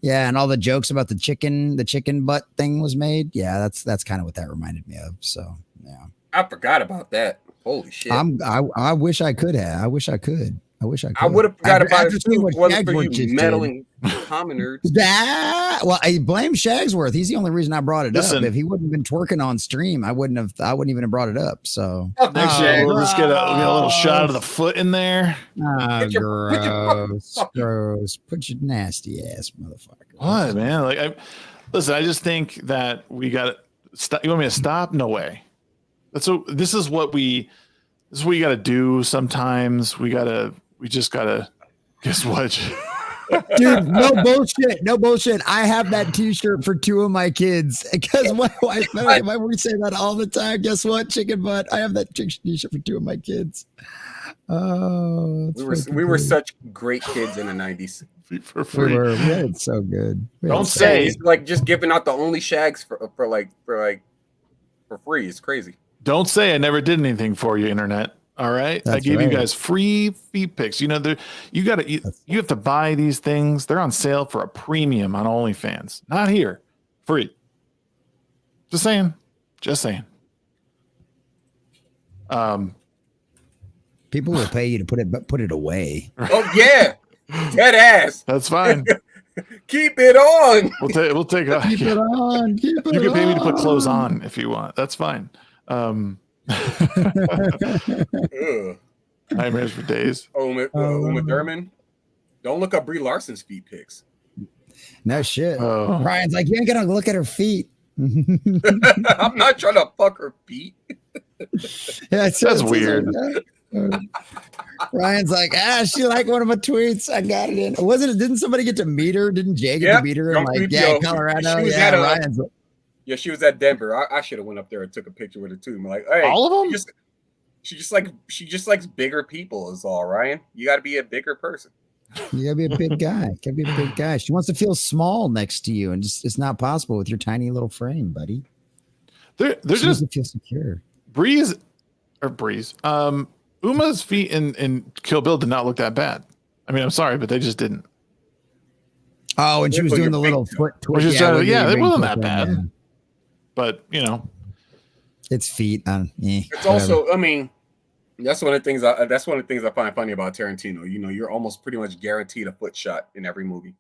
Speaker 2: Yeah, and all the jokes about the chicken butt thing was made. Yeah, that's kind of what that reminded me of. So yeah,
Speaker 4: I forgot about that. Holy shit!
Speaker 2: I wish I could have. I wish I could.
Speaker 4: I would have forgot about it too. If it wasn't for you meddling common nerds.
Speaker 2: Well, I blame Shagsworth. He's the only reason I brought it up. If he wouldn't have been twerking on stream, I wouldn't even have brought it up. So
Speaker 3: next year we'll just get a little shot of the foot in there.
Speaker 2: Gross. Put your nasty ass motherfucker.
Speaker 3: What, man? Like, listen. I just think that we got to stop. You want me to stop? No way. This is what you got to do. Sometimes we just gotta. Guess what?
Speaker 2: Dude, no bullshit. I have that T-shirt for 2 of my kids because my wife, we say that all the time. Guess what, chicken butt? I have that T-shirt for 2 of my kids. Oh,
Speaker 4: we were such great kids in the 90s.
Speaker 3: For free.
Speaker 2: We had so good.
Speaker 3: Don't say
Speaker 4: it's like just giving out the only shags for free. It's crazy.
Speaker 3: Don't say I never did anything for you, internet. All right. I gave you guys free feet pics. You know, you have to buy these things. They're on sale for a premium on OnlyFans. Not here. Free. Just saying.
Speaker 2: People will pay you to put it away.
Speaker 4: Oh yeah. Dead ass.
Speaker 3: That's fine.
Speaker 4: Keep it on.
Speaker 3: We'll take it.
Speaker 2: Keep it on.
Speaker 3: You can pay me to put clothes on if you want. That's fine. Nightmares for days.
Speaker 4: Uma Thurman. Don't look up Brie Larson's feet pics.
Speaker 2: No shit. Ryan's like, you ain't gonna look at her feet.
Speaker 4: I'm not trying to fuck her feet.
Speaker 2: Yeah,
Speaker 3: that's weird.
Speaker 2: Ryan's like, she liked one of my tweets. I got it in. Didn't somebody get to meet her? Didn't Jay get to meet her? In Colorado. Ryan's like,
Speaker 4: yeah, she was at Denver. I should have went up there and took a picture with her too. I'm like, hey,
Speaker 3: all of them.
Speaker 4: She just likes bigger people. Is all, Ryan. You got to be a bigger person.
Speaker 2: You gotta be a big guy. Gotta be a big guy. She wants to feel small next to you, and it's not possible with your tiny little frame, buddy.
Speaker 3: They're just
Speaker 2: feel secure.
Speaker 3: Breeze. Uma's feet in Kill Bill did not look that bad. I mean, I'm sorry, but they just didn't.
Speaker 2: Oh, and she was doing the little foot twist.
Speaker 3: It wasn't that bad. Yeah. But
Speaker 2: it's feet.
Speaker 4: It's also, I mean, that's one of the things I find funny about Tarantino. You know, you're almost pretty much guaranteed a foot shot in every movie.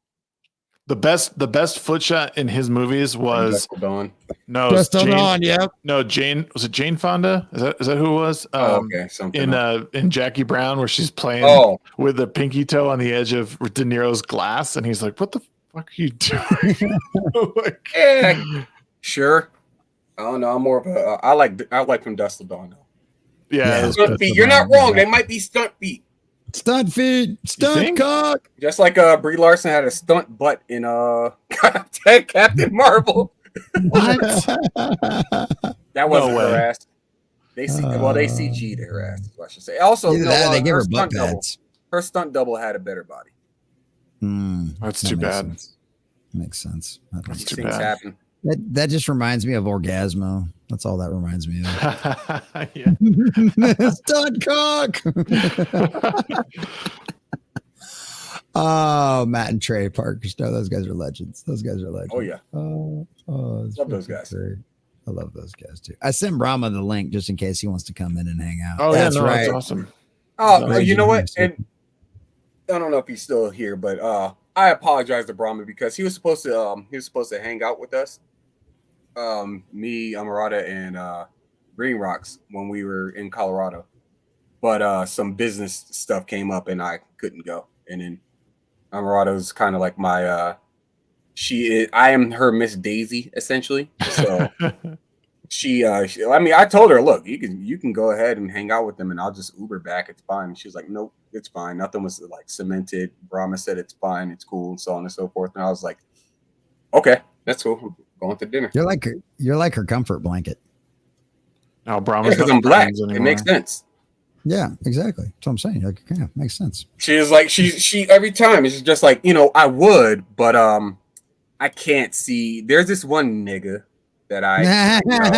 Speaker 3: The best foot shot in his movies was
Speaker 4: Dawn.
Speaker 3: No, Jane, was it Jane Fonda? Is that who it was?
Speaker 4: Okay,
Speaker 3: in Jackie Brown, where she's playing with the pinky toe on the edge of De Niro's glass, and he's like, "What the fuck are you doing?"
Speaker 4: Sure. I don't know. I'm more of a I like from Dust Till Dawn though.
Speaker 3: Yeah,
Speaker 4: stunt feet. You're not wrong. They might be stunt feet.
Speaker 2: Stunt feet, stunt cock.
Speaker 4: Just like Brie Larson had a stunt butt in Captain Marvel.
Speaker 3: What?
Speaker 4: That wasn't her ass. They CG'd her ass. I should say. Also,
Speaker 2: they gave her butt pads.
Speaker 4: Her stunt double had a better body.
Speaker 3: That's too bad.
Speaker 2: Makes sense.
Speaker 3: That's too bad. Happen.
Speaker 2: That just reminds me of Orgasmo. That's all that reminds me of. Stunt cock. Oh, Matt and Trey Parker. No, those guys are legends.
Speaker 4: Oh yeah. Love those guys.
Speaker 2: Great. I love those guys too. I sent Brahma the link just in case he wants to come in and hang out.
Speaker 3: Oh, that's right. That's awesome.
Speaker 4: Oh, you know what? And I don't know if he's still here, but I apologize to Brahma because he was supposed to hang out with us. Me, Amarada, and Nogreenrocks when we were in Colorado, but some business stuff came up and I couldn't go. And then Amarada's kind of like my I am her Miss Daisy essentially. So I told her, look, you can go ahead and hang out with them and I'll just Uber back. It's fine. And she was like, nope, it's fine. Nothing was like cemented. Brahma said it's fine, it's cool, and so on and so forth. And I was like, okay, that's cool. I'm going to dinner.
Speaker 2: You're like her comfort blanket.
Speaker 3: Now Brahma's
Speaker 4: because I'm black. It makes sense.
Speaker 2: Yeah, exactly. That's what I'm saying. Like, yeah, makes sense.
Speaker 4: She is like she every time it's just like, I would, but I can't see. There's this one nigga that I know,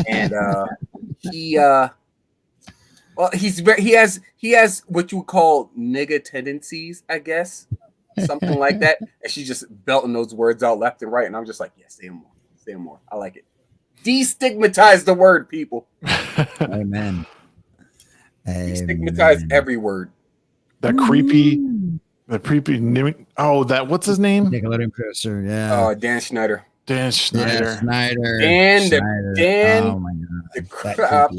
Speaker 4: and he well, he has what you would call nigga tendencies, I guess, something like that. And she's just belting those words out left and right, and I'm just like, yeah, say them more. I like it. Destigmatize the word, people.
Speaker 2: Amen.
Speaker 4: Destigmatize every word.
Speaker 3: That creepy. Oh, that what's his name?
Speaker 2: Nickelodeon producer. Yeah.
Speaker 4: Dan Schneider.
Speaker 3: Dan Schneider.
Speaker 2: Yeah, Schneider.
Speaker 4: Dan.
Speaker 2: Oh my god.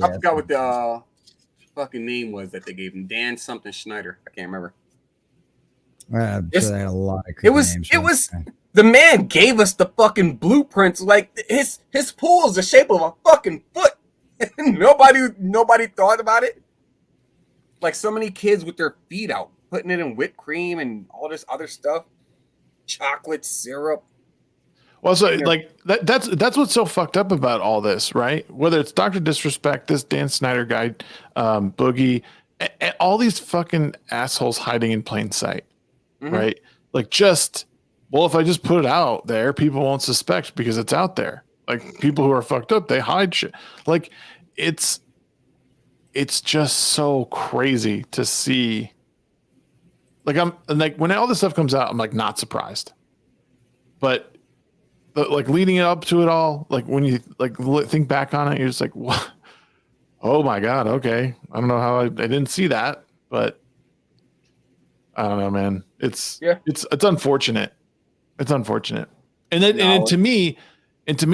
Speaker 4: I forgot what the fucking name was that they gave him. Dan something Schneider. I can't remember.
Speaker 2: I'm sure they had a lot of
Speaker 4: it was the man gave us the fucking blueprints. Like his pool is the shape of a fucking foot. nobody thought about it. Like so many kids with their feet out, putting it in whipped cream and all this other stuff, chocolate syrup.
Speaker 3: Well, so like that's what's so fucked up about all this, right? Whether it's Dr. Disrespect, this Dan Snyder guy, Boogie, all these fucking assholes hiding in plain sight, right? Like if I just put it out there, people won't suspect because it's out there. Like people who are fucked up, they hide shit. Like it's just so crazy to see. Like I'm like when all this stuff comes out, I'm like not surprised, but like leading up to it all, like when you like think back on it, you're just like, what? Oh my god, okay. I don't know how I didn't see that, but I don't know, man. It's unfortunate. It's unfortunate, and to me,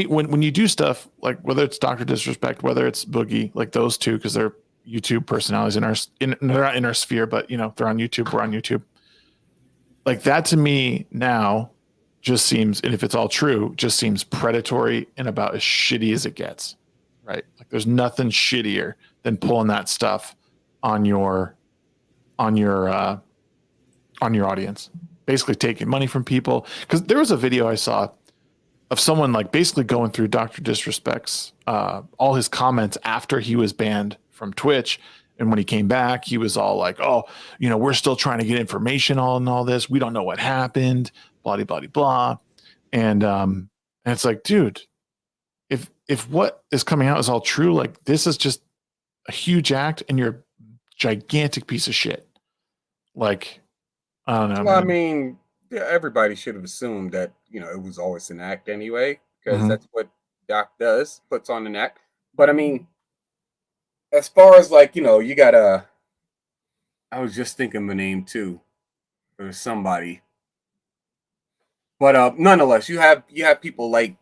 Speaker 3: when you do stuff like whether it's Dr. Disrespect, whether it's Boogie, like those two, because they're YouTube personalities they're not in our sphere, but they're on YouTube. We're on YouTube. Like that to me now just seems, and if it's all true, just seems predatory and about as shitty as it gets, right? Like there's nothing shittier than pulling that stuff on your audience, basically taking money from people. Because there was a video I saw of someone like basically going through Dr. Disrespect's all his comments after he was banned from Twitch. And when he came back, he was all like, oh, we're still trying to get information on all this. We don't know what happened, blah, blah, blah. And it's like, dude, if what is coming out is all true, like this is just a huge act and you're a gigantic piece of shit. Like, I don't know.
Speaker 4: Well,
Speaker 3: man.
Speaker 4: I mean, everybody should have assumed that, it was always an act anyway, because that's what Doc does, puts on an act. But I mean, as far as like, you gotta, I was just thinking the name too, or somebody. But nonetheless, you have people like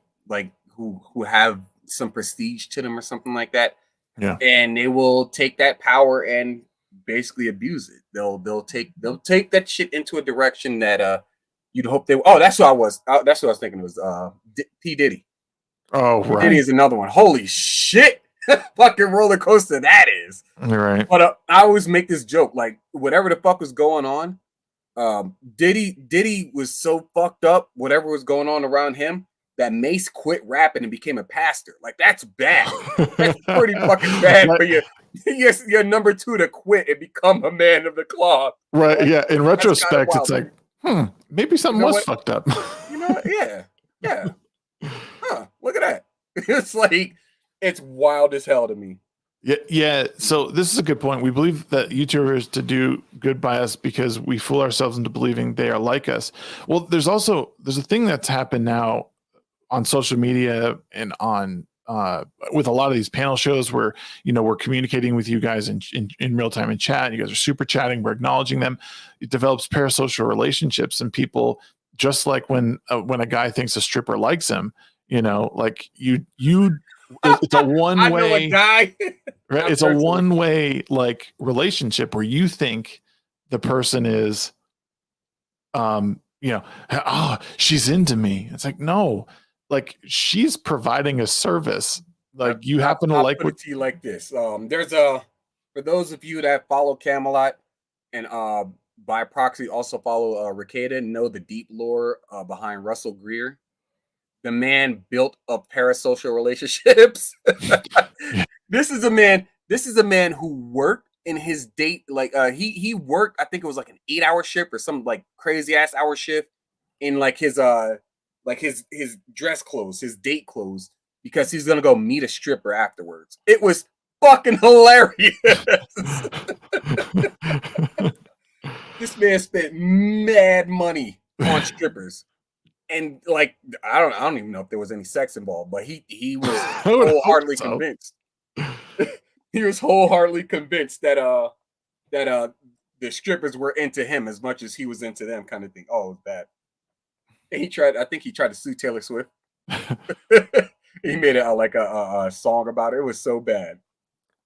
Speaker 4: who have some prestige to them or something like that.
Speaker 3: Yeah.
Speaker 4: And they will take that power and basically abuse it. They'll take that shit into a direction that you'd hope they. Oh, that's what I was. That's what I was thinking. It was P Diddy.
Speaker 3: Oh, right.
Speaker 4: Diddy is another one. Holy shit! Fucking roller coaster that is.
Speaker 3: You're right.
Speaker 4: But I always make this joke, like whatever the fuck was going on, Diddy was so fucked up, whatever was going on around him, that Mace quit rapping and became a pastor. Like that's bad. That's pretty fucking bad for your number two to quit and become a man of the cloth.
Speaker 3: Right. Yeah. In retrospect, it's like, maybe something was fucked up.
Speaker 4: Yeah. Huh. Look at that. It's like it's wild as hell to me.
Speaker 3: Yeah. So this is a good point. We believe that YouTubers to do good by us because we fool ourselves into believing they are like us. Well, there's a thing that's happened now on social media and on with a lot of these panel shows where we're communicating with you guys in real time in chat. You guys are super chatting. We're acknowledging them. It develops parasocial relationships, and people, just like when a guy thinks a stripper likes him, like you. It's a one way.
Speaker 4: I know a guy.
Speaker 3: Right? It's a one way like relationship where you think the person is, she's into me. It's like, no, like she's providing a service. Like you happen to like
Speaker 4: what it to you like this. There's for those of you that follow Camelot and by proxy also follow Ricada, know the deep lore behind Russell Greer. The man built up parasocial relationships. This is a man who worked in his date, like he worked, I think it was like an 8-hour shift or some like crazy ass hour shift in like his dress clothes, his date clothes, because he's gonna go meet a stripper afterwards. It was fucking hilarious. This man spent mad money on strippers. And like I don't even know if there was any sex involved, but he was wholeheartedly convinced. He was wholeheartedly convinced that the strippers were into him as much as he was into them, kind of thing. Oh, it was bad. And I think he tried to sue Taylor Swift. He made it like a song about it. It was so bad.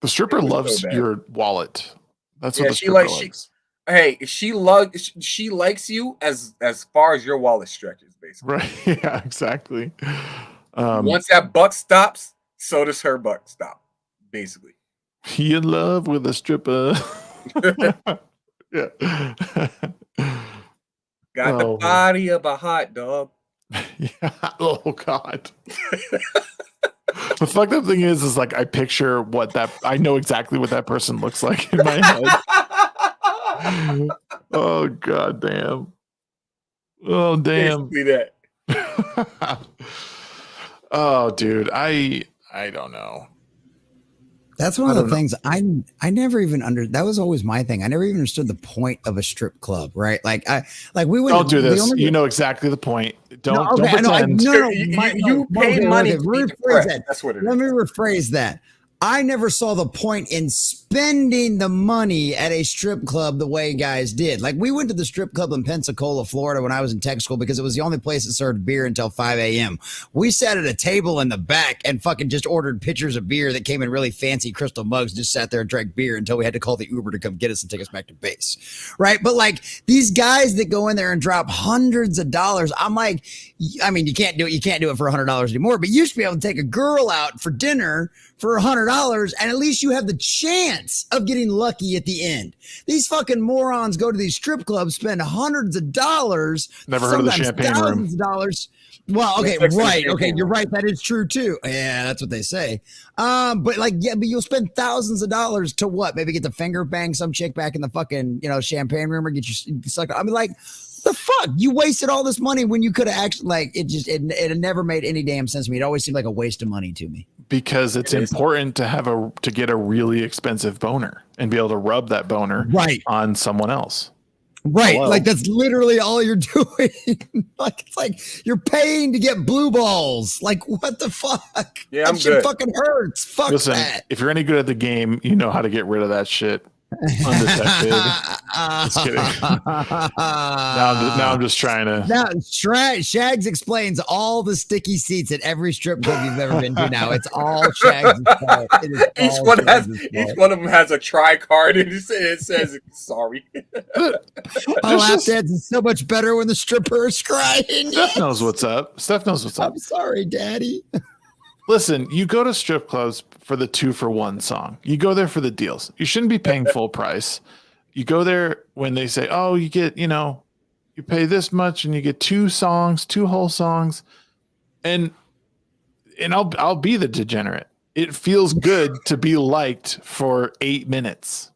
Speaker 3: The stripper loves your wallet. That's what the
Speaker 4: she
Speaker 3: stripper
Speaker 4: likes.
Speaker 3: likes.
Speaker 4: She likes you as far as your wallet stretches, basically.
Speaker 3: Right. Yeah, exactly.
Speaker 4: Once that buck stops, so does her buck stop, basically.
Speaker 3: He in love with a stripper. Yeah.
Speaker 4: Got the body of a hot dog.
Speaker 3: Yeah. Oh God. The fucked up thing is like I picture I know exactly what that person looks like in my head. Oh God damn. Oh damn.
Speaker 4: Basically that.
Speaker 3: Oh dude, I don't know.
Speaker 2: That's one of the things I never even that was always my thing. I never even understood the point of a strip club, right? We went.
Speaker 3: Don't do this. You know exactly the point. Don't pretend.
Speaker 4: You pay money.
Speaker 2: Rephrase that.
Speaker 4: That's what it is.
Speaker 2: Let me rephrase that. I never saw the point in spending the money at a strip club the way guys did. Like we went to the strip club in Pensacola, Florida when I was in tech school because it was the only place that served beer until 5 a.m. We sat at a table in the back and fucking just ordered pitchers of beer that came in really fancy crystal mugs, just sat there and drank beer until we had to call the Uber to come get us and take us back to base. Right. But like these guys that go in there and drop hundreds of dollars, I'm like, I mean, you can't do it. You can't do it for $100 anymore, but you used to be able to take a girl out for dinner for $100, and at least you have the chance of getting lucky at the end. These fucking morons go to these strip clubs, spend hundreds of dollars.
Speaker 3: Never heard of the champagne room.
Speaker 2: Of dollars. Well, okay, right. Okay, you're right. That is true too. Yeah, that's what they say. But you'll spend thousands of dollars to what? Maybe get the finger bang some chick back in the fucking, champagne room or get you sucked. I mean, like, the fuck? You wasted all this money when you could have actually, it never made any damn sense to me. It always seemed like a waste of money to me.
Speaker 3: Because it's important to get a really expensive boner and be able to rub that boner on someone else.
Speaker 2: Right. Hello? Like that's literally all you're doing. It's like you're paying to get blue balls. Like what the fuck?
Speaker 4: Yeah,
Speaker 2: that shit fucking hurts. Fuck
Speaker 3: Listen,
Speaker 2: that.
Speaker 3: If you're any good at the game, you know how to get rid of that shit undetected. Just kidding. Now I'm just trying to.
Speaker 2: Now Shags explains all the sticky seats at every strip club you've ever been to. Now it's all Shags' fault.
Speaker 4: Each one of them has a try card and it says sorry.
Speaker 2: Lap dance is so much better when the stripper is crying.
Speaker 3: Steph knows what's up.
Speaker 2: I'm sorry, Daddy.
Speaker 3: Listen, you go to strip clubs for the 2-for-1 song. You go there for the deals. You shouldn't be paying full price. You go there when they say, oh, you get, you pay this much and you get 2 whole songs. And I'll be the degenerate. It feels good to be liked for 8 minutes.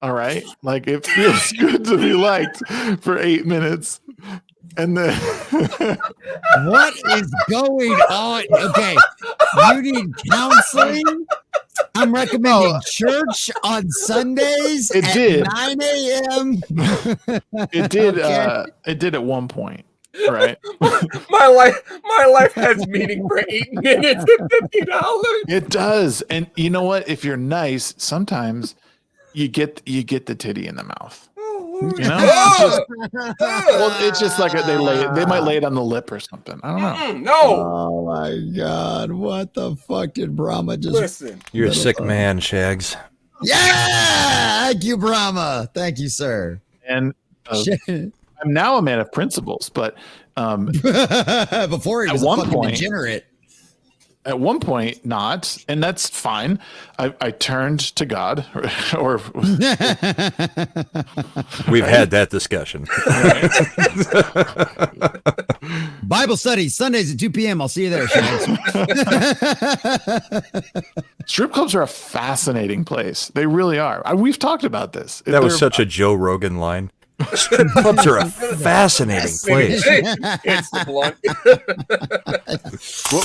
Speaker 3: All right. Like it feels good to be liked for 8 minutes. And then
Speaker 2: what is going on? Okay, you need counseling. I'm recommending church on Sundays at 9 a.m.
Speaker 3: It did. Okay. It did at one point, right?
Speaker 4: my life has meaning for 8 minutes and $50.
Speaker 3: It does, and you know what? If you're nice, sometimes you get the titty in the mouth. It's just like they might lay it on the lip or something. I don't know.
Speaker 4: No.
Speaker 2: Oh my God. What the fuck did Brahma just
Speaker 4: listen?
Speaker 13: You're a sick man, Shags.
Speaker 2: Yeah. Thank you, Brahma. Thank you, sir.
Speaker 3: And I'm now a man of principles, but
Speaker 2: before he was a fucking degenerate.
Speaker 3: At one point, not, and that's fine. I turned to God, or
Speaker 13: we've had that discussion.
Speaker 2: Bible study Sundays at 2 p.m. I'll see you there, Shags.
Speaker 3: strip clubs are a fascinating place. They really are. We've talked about this.
Speaker 13: That was such a Joe Rogan line. Strip clubs are a fascinating place.
Speaker 4: It's the blunt.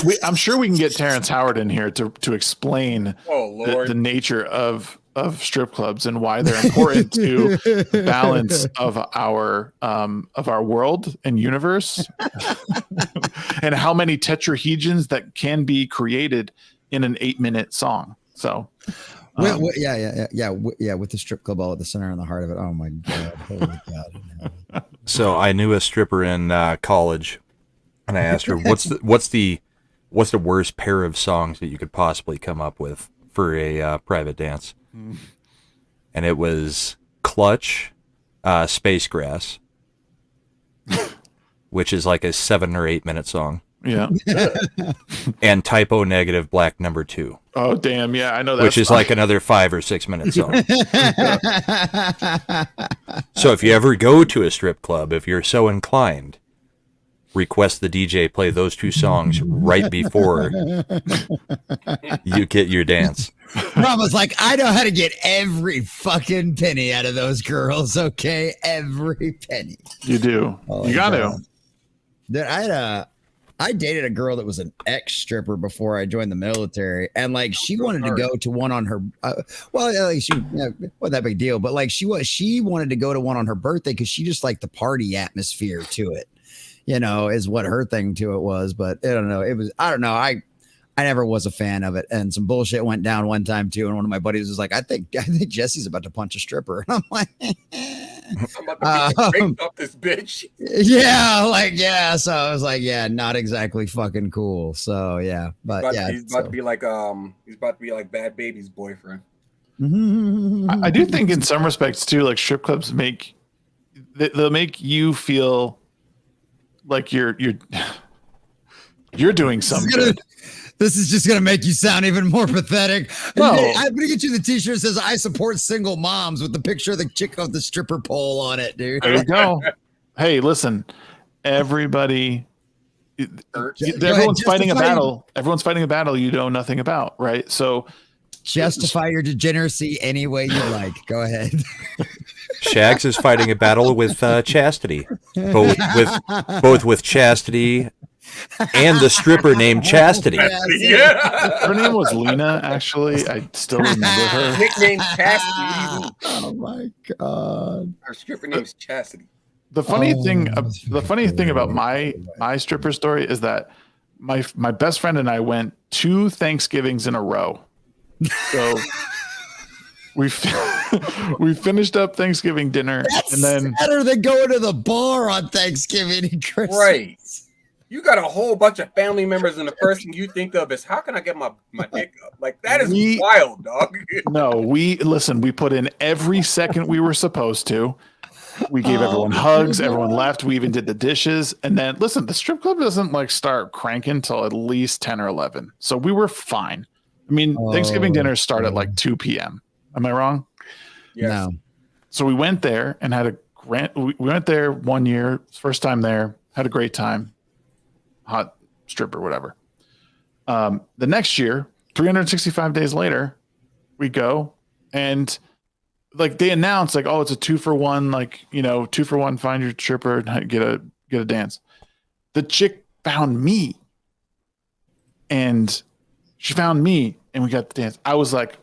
Speaker 3: Well, I'm sure we can get Terrence Howard in here to explain the nature of strip clubs and why they're important to the balance of our world and universe, and how many tetrahedrons that can be created in an 8-minute song. So.
Speaker 2: With the strip club all at the center and the heart of it. Oh my God! Holy God!
Speaker 13: So I knew a stripper in college, and I asked her, "What's the worst pair of songs that you could possibly come up with for a private dance?" And it was Clutch, Space Grass, which is like a 7 or 8 minute song.
Speaker 3: Yeah.
Speaker 13: And Typo Negative Black Number 2.
Speaker 3: Oh damn, yeah, I know that.
Speaker 13: Which is like another 5 or 6 minute song. So if you ever go to a strip club, if you're so inclined, request the DJ play those 2 songs right before you get your dance.
Speaker 2: Mama's like, I know how to get every fucking penny out of those girls. Okay, every penny.
Speaker 3: You do.
Speaker 2: Oh,
Speaker 3: you got to.
Speaker 2: Dude, I dated a girl that was an ex-stripper before I joined the military, and like she wanted to go to one on her. She wasn't that big deal, but like she wanted to go to one on her birthday because she just liked the party atmosphere to it. You know, is what her thing to it was. But I don't know. I don't know. I never was a fan of it, and some bullshit went down one time too. And one of my buddies was like, "I think Jesse's about to punch a stripper." And I'm like,
Speaker 4: I'm about to break up this bitch.
Speaker 2: Yeah. So I was like, yeah, not exactly fucking cool. So yeah, but
Speaker 4: he's about to be like Bad Baby's boyfriend.
Speaker 3: I do think in some respects too, like strip clubs they'll make you feel like you're doing something.
Speaker 2: This is just going to make you sound even more pathetic.
Speaker 3: No.
Speaker 2: I'm going to get you the t-shirt that says, I support single moms with the picture of the chick of the stripper pole on it, dude.
Speaker 3: There you go. Hey, listen, everybody, everyone's fighting a battle. Everyone's fighting a battle you know nothing about, right? So
Speaker 2: justify your degeneracy any way you like. Go ahead.
Speaker 13: Shags is fighting a battle with chastity, both with chastity and the stripper named Chastity.
Speaker 4: Yeah.
Speaker 3: Her name was Lena, actually. I still remember her.
Speaker 4: Nickname Chastity.
Speaker 2: Oh my God.
Speaker 4: Her stripper name's Chastity.
Speaker 3: The funny thing about my stripper story is that my best friend and I went 2 Thanksgivings in a row. So we finished up Thanksgiving dinner.
Speaker 2: That's
Speaker 3: and then
Speaker 2: better than going to the bar on Thanksgiving and Christmas.
Speaker 4: Right. You got a whole bunch of family members, and the first thing you think of is, how can I get my dick up? Like, that is wild, dog.
Speaker 3: No, we put in every second we were supposed to. We gave everyone hugs. Everyone left. We even did the dishes. And then, listen, the strip club doesn't like start cranking till at least 10 or 11. So we were fine. I mean, Thanksgiving dinners start at like 2 p.m. Am I wrong?
Speaker 4: Yes.
Speaker 2: No.
Speaker 3: So we went there and had we went there one year, first time there, had a great time. Hot stripper, whatever. The next year, 365 days later, we go and like they announce like, oh, it's a 2-for-1, like, 2-for-1, find your stripper and get a dance. The chick found me and she found me and we got the dance. I was like,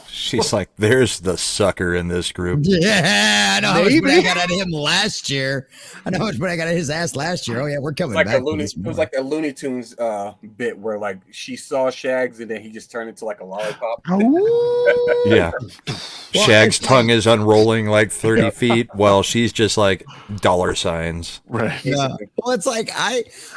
Speaker 13: she's like, there's the sucker in this group.
Speaker 2: Yeah, I know how much money I got out of him last year. I know how much money I got out of his ass last year. Oh yeah, we're coming back.
Speaker 4: It was like a Looney Tunes bit where like she saw Shags and then he just turned into like a lollipop.
Speaker 13: Yeah. Shag's tongue is unrolling like 30 feet while she's just like dollar signs.
Speaker 3: Right.
Speaker 2: Yeah. Well, it's like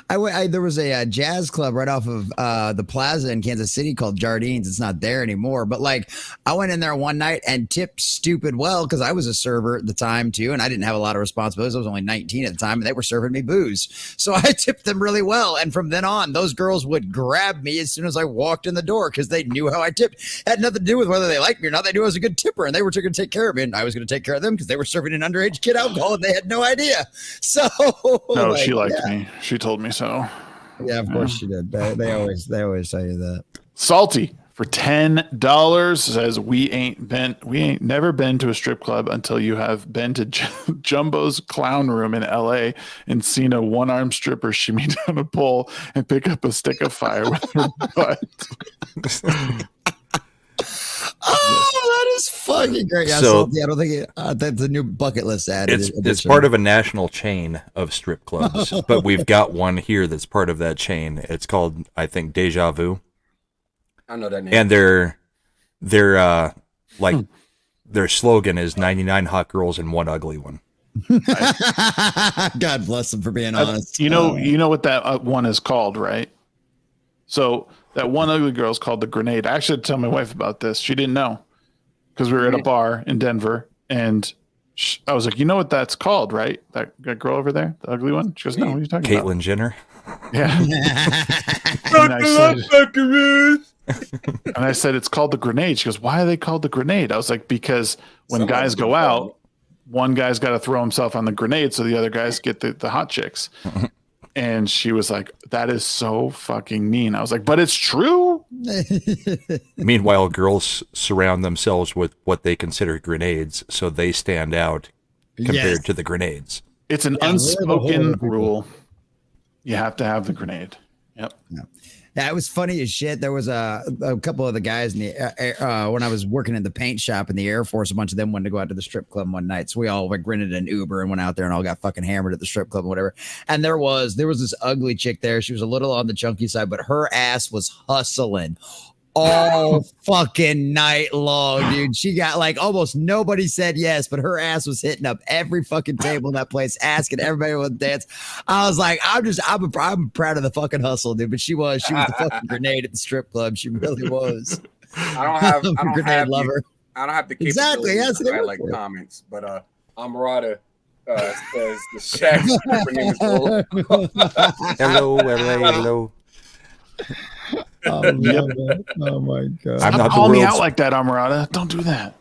Speaker 2: there was a jazz club right off of the plaza in Kansas City called Jardines. It's not there anymore, but like I went in there one night and tipped stupid well because I was a server at the time too, and I didn't have a lot of responsibilities. I was only 19 at the time, and they were serving me booze, so I tipped them really well. And from then on, those girls would grab me as soon as I walked in the door because they knew how I tipped. It had nothing to do with whether they liked me or not. They knew I was a good tipper, and they were going to take care of me, and I was going to take care of them because they were serving an underage kid alcohol, and they had no idea. So
Speaker 3: no, like, she liked me. She told me so.
Speaker 2: Yeah, of course she did. They always tell you that.
Speaker 3: Salty. for $10 says we ain't never been to a strip club until you have been to Jumbo's Clown Room in LA and seen a one-armed stripper shimmy down a pole and pick up a stick of fire with her butt.
Speaker 2: Oh, that is fucking great. Yeah,
Speaker 13: So-
Speaker 2: I don't think that's a new bucket list ad.
Speaker 13: It's part of a national chain of strip clubs, but we've got one here that's part of that chain. It's called, I think, Deja Vu.
Speaker 4: I know that name.
Speaker 13: And their their slogan is 99 hot girls and one ugly one.
Speaker 2: God bless them for being honest.
Speaker 3: You know what that one is called, right? So that one ugly girl is called the Grenade. I actually had to tell my wife about this. She didn't know because we were at a bar in Denver, and I was like, "You know what that's called, right? That girl over there, the ugly one." She goes, "No, what are you talking about?"
Speaker 13: Caitlyn Jenner.
Speaker 3: Yeah. And I said, it's called the Grenade. She goes, why are they called the Grenade? I was like, because when guys go out, one guy's got to throw himself on the grenade so the other guys get the hot chicks. And she was like, that is so fucking mean. I was like, but it's true.
Speaker 13: Meanwhile, girls surround themselves with what they consider grenades, so they stand out compared to the grenades.
Speaker 3: It's an unspoken rule. You have to have the grenade. Yep.
Speaker 2: Yeah. That was funny as shit. There was a couple of the guys in the when I was working in the paint shop in the Air Force. A bunch of them wanted to go out to the strip club one night, so we all like rented an Uber and went out there and all got fucking hammered at the strip club and whatever. And there was this ugly chick there. She was a little on the chunky side, but her ass was hustling all fucking night long, dude. She got like almost nobody said yes, but her ass was hitting up every fucking table in that place, asking everybody to dance. I was like, I'm proud of the fucking hustle, dude. But she was the fucking grenade at the strip club. She really was.
Speaker 4: I don't have
Speaker 2: lover.
Speaker 4: I don't have the
Speaker 2: Exactly.
Speaker 4: capabilities
Speaker 2: That's
Speaker 4: to write like comments, but Amarada says the Shag's stripper name is Will.
Speaker 13: Hello.
Speaker 2: Oh my god!
Speaker 3: I'm not calling me out like that, Amarada. Don't do that.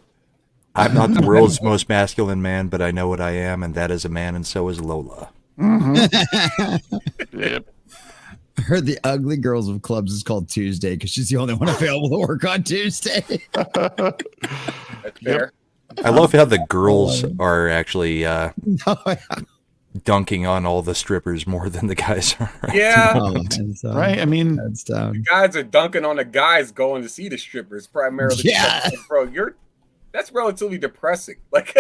Speaker 13: I'm not the world's most masculine man, but I know what I am, and that is a man, and so is Lola.
Speaker 3: Mm-hmm. Yep.
Speaker 2: I heard the ugly girls of clubs is called Tuesday because she's the only one available to work on Tuesday.
Speaker 4: That's fair.
Speaker 13: I love how the girls are actually dunking on all the strippers more than the guys are. Right?
Speaker 4: Yeah.
Speaker 3: Right. I mean,
Speaker 4: the guys are dunking on the guys going to see the strippers primarily.
Speaker 2: Yeah.
Speaker 4: Bro, that's relatively depressing. Like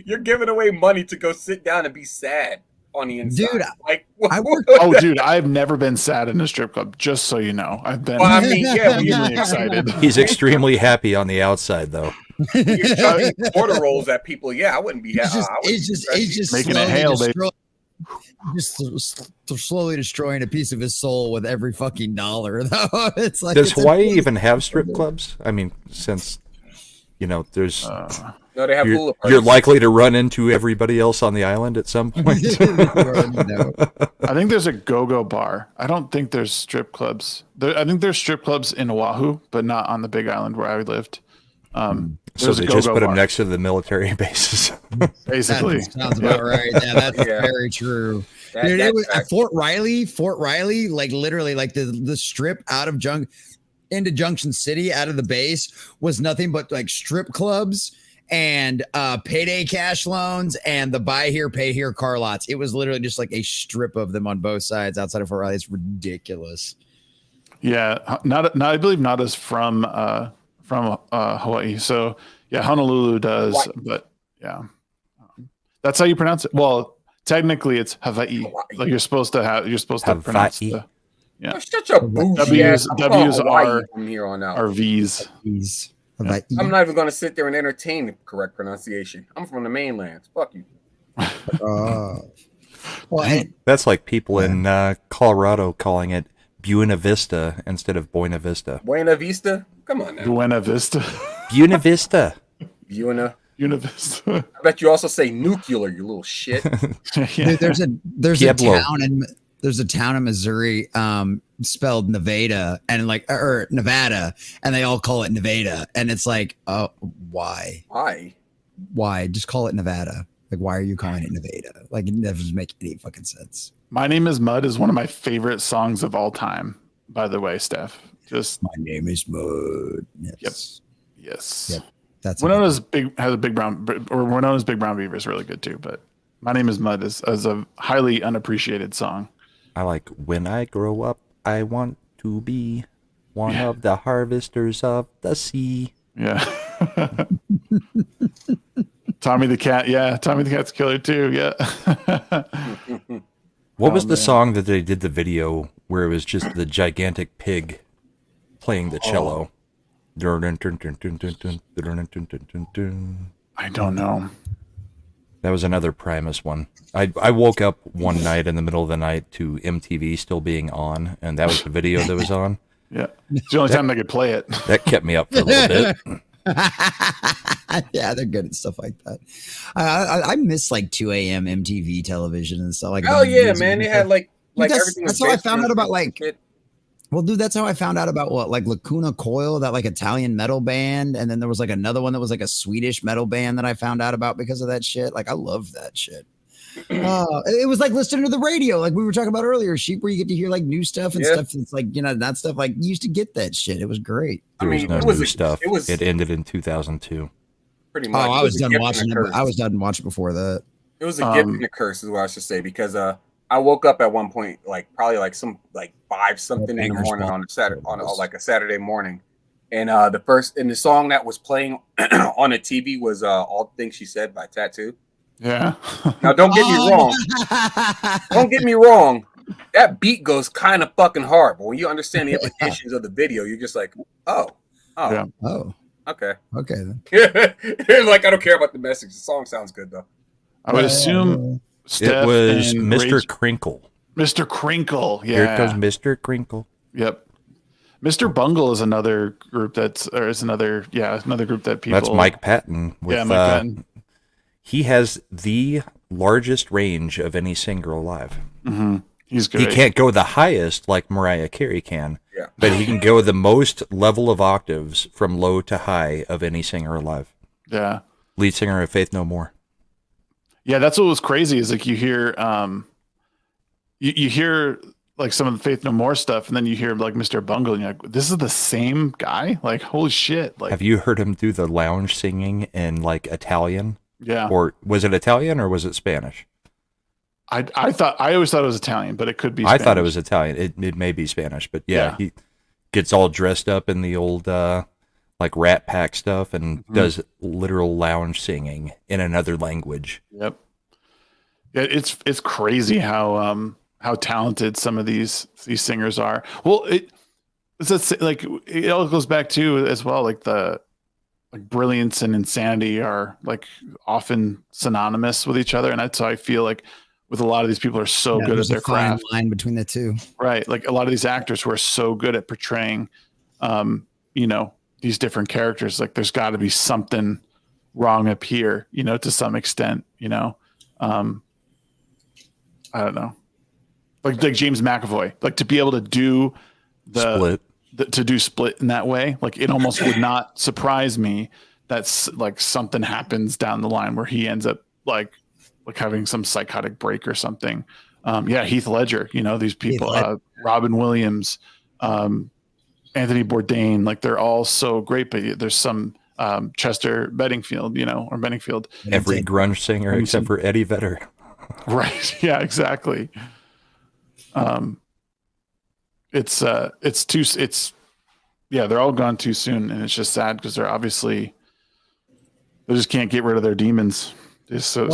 Speaker 4: you're giving away money to go sit down and be sad on the inside.
Speaker 2: Dude,
Speaker 4: like
Speaker 3: oh, dude, I've never been sad in a strip club. Just so you know, I've been.
Speaker 4: Well, I mean, yeah,
Speaker 3: really excited.
Speaker 13: He's extremely happy on the outside, though.
Speaker 4: You're chucking quarter rolls at people. Yeah, I wouldn't be happy.
Speaker 2: He's just
Speaker 3: making a hail, baby.
Speaker 2: Just slowly destroying a piece of his soul with every fucking dollar. Though it's like,
Speaker 13: does Hawaii even have strip clubs? I mean, since there's
Speaker 4: no, they have hula parties.
Speaker 13: You're likely to run into everybody else on the island at some point.
Speaker 3: I think there's a go-go bar. I don't think there's strip clubs. I think there's strip clubs in Oahu, but not on the Big Island where I lived.
Speaker 13: So they just put them next to the military bases.
Speaker 3: Basically.
Speaker 2: That sounds about right. Yeah, that's very true. Dude, it was at Fort Riley, like literally like the strip out of into Junction City out of the base was nothing but like strip clubs and payday cash loans and the buy here, pay here car lots. It was literally just like a strip of them on both sides outside of Fort Riley. It's ridiculous.
Speaker 3: Yeah, I believe Nada's from Hawaii. So yeah, Honolulu does,
Speaker 4: Hawaii.
Speaker 3: but yeah, that's how you pronounce it. Well, technically it's Hawaii. Like you're supposed to pronounce the
Speaker 4: You're such a bougie ass.
Speaker 3: W's are
Speaker 4: from here on out.
Speaker 3: are V's.
Speaker 2: Yeah.
Speaker 4: I'm not even going to sit there and entertain the correct pronunciation. I'm from the mainland. Fuck you.
Speaker 13: That's like people in Colorado calling it Buena Vista instead of Buena Vista.
Speaker 4: Buena Vista? Come on now.
Speaker 3: Buena Vista.
Speaker 13: Buena Vista.
Speaker 4: Buena
Speaker 3: Vista.
Speaker 4: I bet you also say nuclear, you little shit.
Speaker 2: Yeah. There's a town in Missouri spelled Nevada and or Nevada, and they all call it Nevada, and it's like, oh, why just call it Nevada? Like, why are you calling it Nevada? Like, it doesn't make any fucking sense.
Speaker 3: My Name is Mud is one of my favorite songs of all time, by the way, Steph. Just
Speaker 2: my name is Mud. Yes.
Speaker 3: Yes.
Speaker 2: That's
Speaker 3: Winona's Big Brown Beaver is really good too. But My Name is Mud is a highly unappreciated song.
Speaker 13: I like when I grow up, I want to be one of the harvesters of the sea.
Speaker 3: Yeah. Tommy the Cat. Yeah. Tommy the Cat's killer too. Yeah.
Speaker 13: What was the song that they did the video where it was just the gigantic pig playing the cello?
Speaker 3: I don't know.
Speaker 13: That was another Primus one. I woke up one night in the middle of the night to MTV still being on, and that was the video that was on.
Speaker 3: Yeah. It's the only time they could play it.
Speaker 13: That kept me up for a little bit.
Speaker 2: Yeah, they're good at stuff like that. I miss like 2 a.m. MTV television and stuff like that.
Speaker 4: Oh yeah, man. They had like everything.
Speaker 2: That's how I found out about like. Well, dude, that's how I found out about what, like Lacuna Coil, that like Italian metal band, and then there was like another one that was like a Swedish metal band that I found out about because of that shit. Like, I love that shit. It was like listening to the radio, like we were talking about earlier, Sheep, where you get to hear like new stuff and stuff that's like, you know, that stuff. Like, you used to get that shit. It was great.
Speaker 13: There was no new stuff. It ended in 2002.
Speaker 4: Pretty much.
Speaker 2: Oh, I was done watching it. I was done watching before that.
Speaker 4: It was a gift and a curse, is what I should say, because I woke up at one point, like probably like some like 5 something in the morning on a Saturday, on like a Saturday morning, and the song that was playing on the TV was "All the Things She Said" by Tattoo.
Speaker 3: Yeah.
Speaker 4: Now don't get me wrong. Don't get me wrong. That beat goes kind of fucking hard, but when you understand the implications of the video, you're just like, okay,
Speaker 2: then.
Speaker 4: Like, I don't care about the message. The song sounds good though.
Speaker 3: I would assume Steph
Speaker 13: it was
Speaker 3: and
Speaker 13: Mr.
Speaker 3: Rage-
Speaker 13: Crinkle.
Speaker 3: Mr. Crinkle. Yeah.
Speaker 13: Here comes Mr. Crinkle.
Speaker 3: Yep. Mr. Bungle is another group another group that people.
Speaker 13: That's Mike Patton. With,
Speaker 3: Mike Patton.
Speaker 13: He has the largest range of any singer alive.
Speaker 3: Mm-hmm. He's good.
Speaker 13: He can't go the highest like Mariah Carey can,
Speaker 4: yeah,
Speaker 13: but he can go the most level of octaves from low to high of any singer alive.
Speaker 3: Yeah.
Speaker 13: Lead singer of Faith No More.
Speaker 3: Yeah, that's what was crazy is like you hear you hear like some of the Faith No More stuff, and then you hear like Mr. Bungle, and you're like, this is the same guy? Like, holy shit. Like,
Speaker 13: have you heard him do the lounge singing in like Italian?
Speaker 3: Yeah.
Speaker 13: Or was it Italian or was it Spanish?
Speaker 3: I always thought it was Italian, but it could be Spanish.
Speaker 13: I thought it was Italian. It may be Spanish, but yeah, he gets all dressed up in the old like Rat Pack stuff and does literal lounge singing in another language.
Speaker 3: Yep. Yeah, it's crazy how talented some of these singers are. Well, it all goes back to as well, like the brilliance and insanity are like often synonymous with each other, and that's how I feel like with a lot of these people are so good at their craft.
Speaker 2: Line between the two,
Speaker 3: right? Like a lot of these actors who are so good at portraying, these different characters. Like there's got to be something wrong up here, to some extent. I don't know, like James McAvoy, like to be able to do
Speaker 13: Split.
Speaker 3: To do Split in that way, like it almost would not surprise me that's like something happens down the line where he ends up like having some psychotic break or something. Heath Ledger, these people, Robin Williams, Anthony Bourdain, like they're all so great, but there's some Chester Bedingfield, or Bedingfield.
Speaker 13: Every grunge singer except for Eddie Vedder.
Speaker 3: Right. Yeah, exactly. They're all gone too soon, and it's just sad because they just can't get rid of their demons. That's one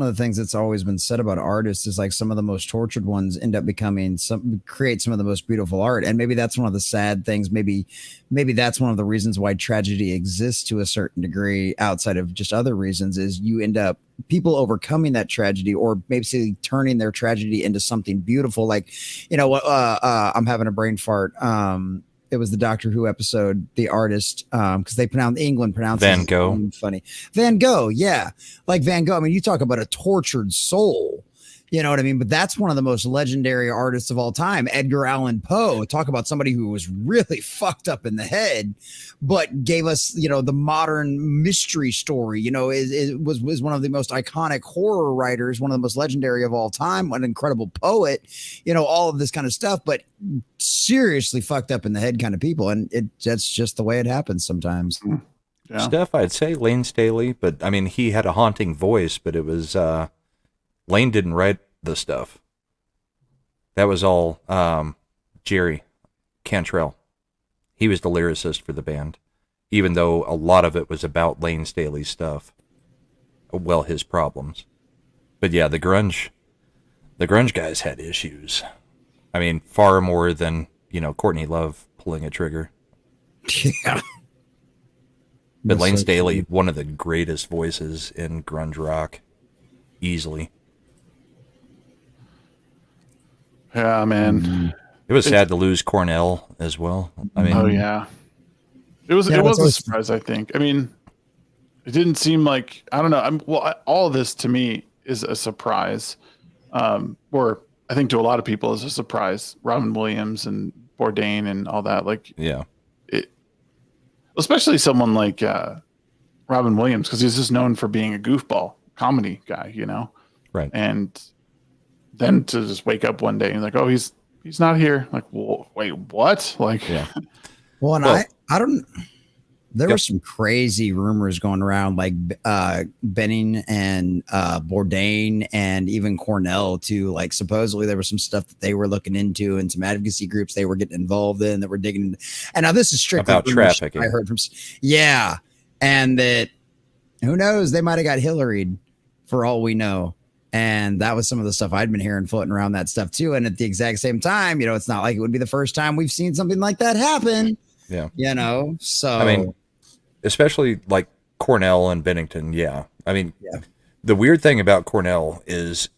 Speaker 2: of the things that's always been said about artists is like some of the most tortured ones end up create some of the most beautiful art. And maybe that's one of the sad things. Maybe that's one of the reasons why tragedy exists to a certain degree outside of just other reasons is you end up people overcoming that tragedy or maybe turning their tragedy into something beautiful. Like, I'm having a brain fart. It was the Doctor Who episode, The Artist, because England pronounces
Speaker 13: Van Gogh.
Speaker 2: Funny. Van Gogh, yeah. Like Van Gogh. I mean, you talk about a tortured soul. You know what I mean? But that's one of the most legendary artists of all time, Edgar Allan Poe. Talk about somebody who was really fucked up in the head, but gave us, you know, the modern mystery story. You know, was one of the most iconic horror writers, one of the most legendary of all time, an incredible poet. You know, all of this kind of stuff, but seriously fucked up in the head kind of people, and that's just the way it happens sometimes.
Speaker 13: Yeah. Steph, I'd say Lane Staley, but I mean, he had a haunting voice, but it was Lane didn't write the stuff. That was all Jerry Cantrell. He was the lyricist for the band, even though a lot of it was about Lane Staley's stuff. Well, his problems. But yeah, the grunge guys had issues. I mean, far more than, you know, Courtney Love pulling a trigger.
Speaker 2: Yeah.
Speaker 13: But Lane Staley, one of the greatest voices in grunge rock, easily.
Speaker 3: Yeah, man.
Speaker 13: It was sad to lose Cornell as well. I mean,
Speaker 3: oh yeah, it was a surprise. I think. I mean, it didn't seem like, I don't know. All of this to me is a surprise, or I think to a lot of people is a surprise. Robin Williams and Bourdain and all that, like,
Speaker 13: yeah,
Speaker 3: especially someone like Robin Williams, because he's just known for being a goofball comedy guy, you know,
Speaker 13: right?
Speaker 3: And then to just wake up one day and like, oh, he's not here. Like, well, wait, what? Like,
Speaker 13: yeah.
Speaker 2: Well, and I don't. There were some crazy rumors going around, like Benning and Bourdain and even Cornell too. Like, supposedly there was some stuff that they were looking into and some advocacy groups they were getting involved in that were digging into. And now this is strictly
Speaker 13: about trafficking.
Speaker 2: I heard from, yeah, and that who knows, they might have got Hillaried for all we know. And that was some of the stuff I'd been hearing floating around that stuff too. And at the exact same time, you know, it's not like it would be the first time we've seen something like that happen.
Speaker 13: Yeah.
Speaker 2: You know, so
Speaker 13: I mean, especially like Cornell and Bennington. Yeah. I mean, the weird thing about Cornell is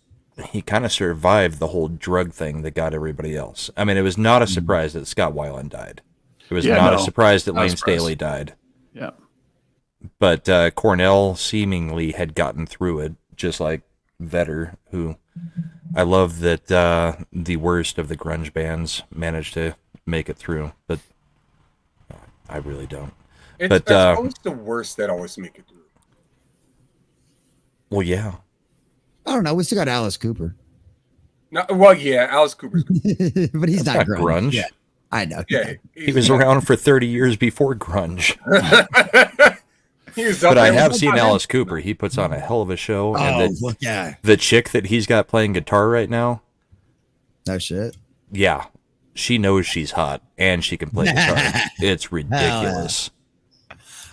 Speaker 13: he kind of survived the whole drug thing that got everybody else. I mean, it was not a surprise that Scott Weiland died. It was not a surprise that Lane Staley died.
Speaker 3: Yeah.
Speaker 13: But Cornell seemingly had gotten through it, just like Vedder, who I love that the worst of the grunge bands managed to make it through, but I really don't.
Speaker 4: It's always the worst that always make it through.
Speaker 13: Well, yeah.
Speaker 2: I don't know. We still got Alice Cooper.
Speaker 4: No, well, yeah, Alice Cooper's
Speaker 2: but he's not grunge. Yeah, I know.
Speaker 4: Yeah,
Speaker 13: he was around for 30 years before grunge.
Speaker 4: But
Speaker 13: I have seen Alice Cooper. He puts on a hell of a show. And the chick that he's got playing guitar right now.
Speaker 2: No shit.
Speaker 13: Yeah. She knows she's hot and she can play guitar. It's ridiculous.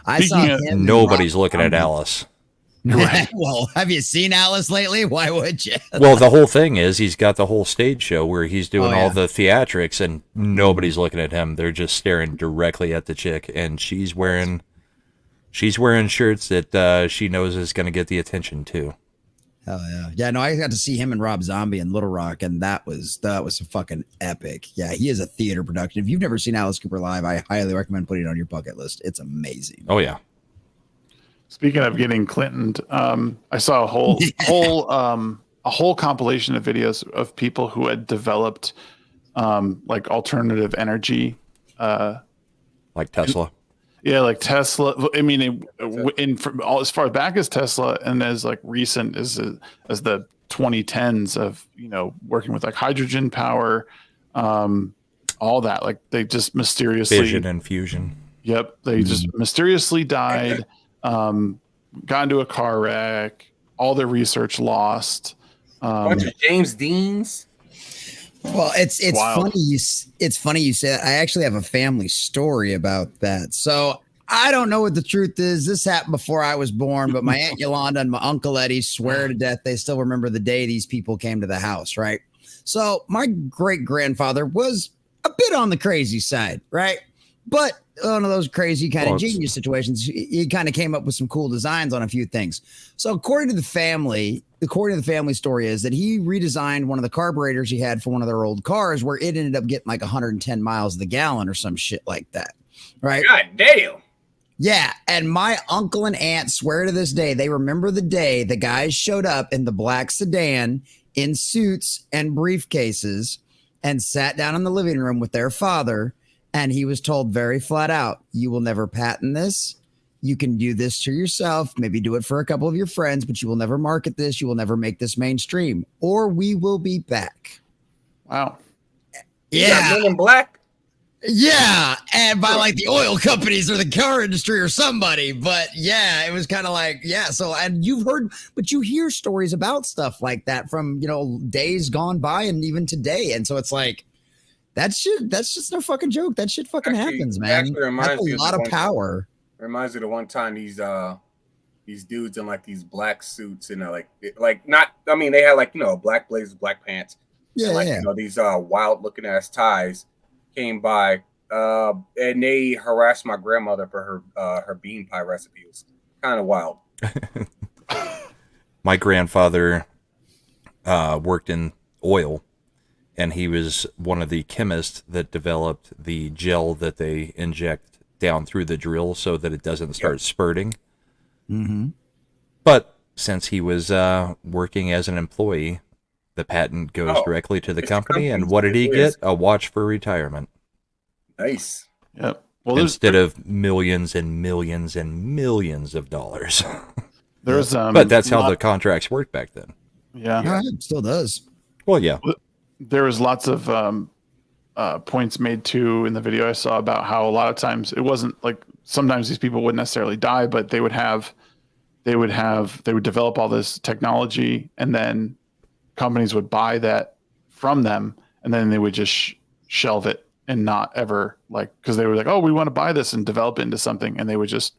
Speaker 2: I saw him.
Speaker 13: Nobody's looking at Alice.
Speaker 2: Right. Well, have you seen Alice lately? Why would you?
Speaker 13: Well, the whole thing is he's got the whole stage show where he's doing all the theatrics and nobody's looking at him. They're just staring directly at the chick, and she's wearing shirts that she knows is going to get the attention too.
Speaker 2: Hell yeah. Yeah, no, I got to see him and Rob Zombie in Little Rock, and that was fucking epic. Yeah, he is a theater production. If you've never seen Alice Cooper live, I highly recommend putting it on your bucket list. It's amazing.
Speaker 13: Oh yeah.
Speaker 3: Speaking of getting Clintoned, I saw a whole compilation of videos of people who had developed like alternative energy,
Speaker 13: like Tesla.
Speaker 3: Yeah, like Tesla. I mean, as far back as Tesla, and as like recent as the 2010s of, you know, working with like hydrogen power, all that. Like they just mysteriously
Speaker 13: fission and fusion.
Speaker 3: Yep, they just mysteriously died. Got into a car wreck. All their research lost.
Speaker 4: Bunch of James Deans.
Speaker 2: Well, it's funny you say that. I actually have a family story about that. So I don't know what the truth is. This happened before I was born, but my Aunt Yolanda and my Uncle Eddie swear to death they still remember the day these people came to the house, right? So my great-grandfather was a bit on the crazy side, right? But one of those crazy kind of genius situations, he kind of came up with some cool designs on a few things. So according to the family story is that he redesigned one of the carburetors he had for one of their old cars where it ended up getting like 110 miles to the gallon or some shit like that. Right?
Speaker 4: God damn.
Speaker 2: Yeah. And my uncle and aunt swear to this day, they remember the day the guys showed up in the black sedan in suits and briefcases and sat down in the living room with their father. And he was told very flat out, you will never patent this. You can do this to yourself, maybe do it for a couple of your friends, but you will never market this. You will never make this mainstream, or we will be back.
Speaker 3: Wow.
Speaker 2: Yeah.
Speaker 4: Men in Black.
Speaker 2: Yeah. And by like the oil companies or the car industry or somebody. But yeah, it was kind of like, yeah. So, and you've heard, but you hear stories about stuff like that from, you know, days gone by and even today. And so it's like, that's just no fucking joke. That shit fucking happens, man. That's a lot of power.
Speaker 4: Reminds me of the one time these dudes in like these black suits and like not, I mean, they had like, you know, black blazers, black pants.
Speaker 2: Yeah,
Speaker 4: and like, you know, these wild looking ass ties came by and they harassed my grandmother for her bean pie recipe. It was kind of wild.
Speaker 13: My grandfather worked in oil, and he was one of the chemists that developed the gel that they inject down through the drill so that it doesn't start spurting.
Speaker 2: Mm-hmm.
Speaker 13: But since he was working as an employee, the patent goes directly to the company. And what did he get? A watch for retirement.
Speaker 4: Nice.
Speaker 3: Yep. Well,
Speaker 13: instead of millions and millions and millions of dollars.
Speaker 3: There's
Speaker 13: but that's how the contracts worked back then.
Speaker 3: Yeah.
Speaker 2: It still does.
Speaker 13: Well, yeah.
Speaker 3: There was lots of points made too in the video I saw about how a lot of times it wasn't like, sometimes these people wouldn't necessarily die, but they would develop all this technology, and then companies would buy that from them, and then they would just shelve it and not ever, like, because they were like, oh, we want to buy this and develop it into something, and they would just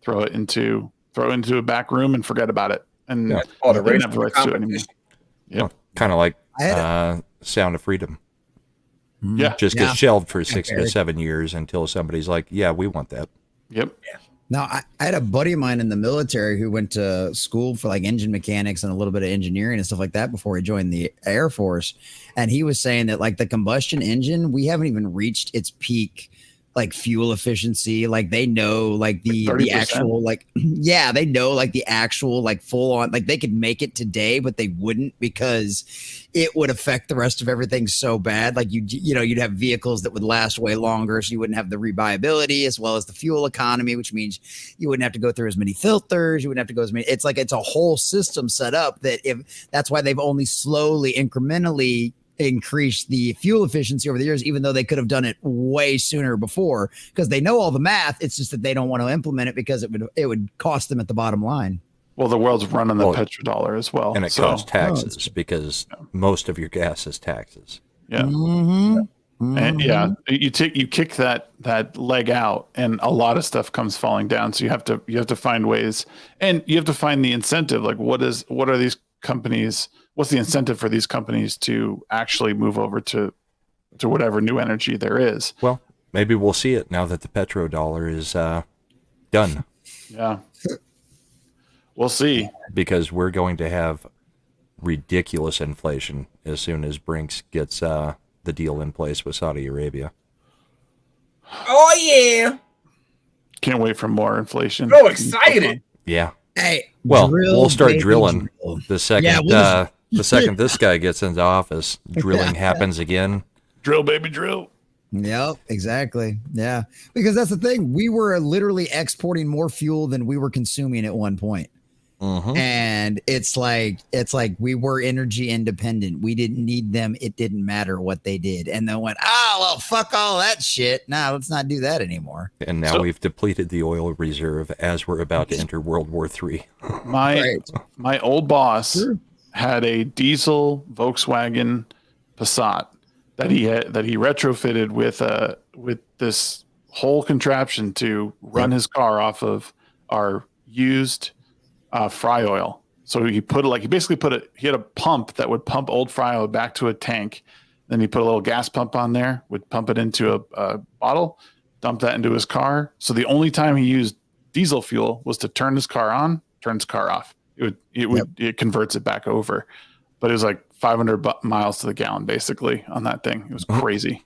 Speaker 3: throw it into a back room and forget about it, and they didn't have the rights to it anymore.
Speaker 13: Yeah, kind of like Sound of Freedom.
Speaker 3: Yeah,
Speaker 13: just gets shelved for 6 to 7 years until somebody's like, yeah, we want that.
Speaker 3: Yep.
Speaker 2: Now, I had a buddy of mine in the military who went to school for like engine mechanics and a little bit of engineering and stuff like that before he joined the Air Force. And he was saying that like the combustion engine, we haven't even reached its peak like fuel efficiency. Like they know like the actual like, yeah, they know like the actual like full on, like they could make it today, but they wouldn't because it would affect the rest of everything so bad. Like you'd have vehicles that would last way longer, so you wouldn't have the reviability as well as the fuel economy, which means you wouldn't have to go through as many filters. You wouldn't have to go as many. It's like it's a whole system set up that that's why they've only slowly, incrementally increased the fuel efficiency over the years, even though they could have done it way sooner before because they know all the math. It's just that they don't want to implement it because it would cost them at the bottom line.
Speaker 3: Well, the world's running the petrodollar as well.
Speaker 13: And it costs taxes because most of your gas is taxes.
Speaker 3: Yeah.
Speaker 2: Mm-hmm.
Speaker 3: And you kick that leg out and a lot of stuff comes falling down. So you have to find ways, and you have to find the incentive. Like what are these companies, what's the incentive for these companies to actually move over to whatever new energy there is?
Speaker 13: Well, maybe we'll see it now that the petrodollar is done.
Speaker 3: Yeah. We'll see.
Speaker 13: Because we're going to have ridiculous inflation as soon as Brinks gets the deal in place with Saudi Arabia.
Speaker 4: Oh, yeah.
Speaker 3: Can't wait for more inflation.
Speaker 4: So excited.
Speaker 13: Yeah.
Speaker 2: Hey,
Speaker 13: well, we'll start drilling the second the second this guy gets into office. Drilling happens again.
Speaker 3: Drill, baby, drill.
Speaker 2: Yep, exactly. Yeah, because that's the thing. We were literally exporting more fuel than we were consuming at one point.
Speaker 13: Mm-hmm.
Speaker 2: And it's like we were energy independent. We didn't need them. It didn't matter what they did. And then went, well, fuck all that shit. Nah, let's not do that anymore.
Speaker 13: And now we've depleted the oil reserve as we're about to enter World War III.
Speaker 3: My old boss had a diesel Volkswagen Passat that he retrofitted with this whole contraption to run his car off of our used fry oil. So he had a pump that would pump old fry oil back to a tank. Then he put a little gas pump on there, would pump it into a bottle, dump that into his car. So the only time he used diesel fuel was to turn his car on, turn his car off. It converts it back over. But it was like 500 miles to the gallon basically on that thing. It was crazy.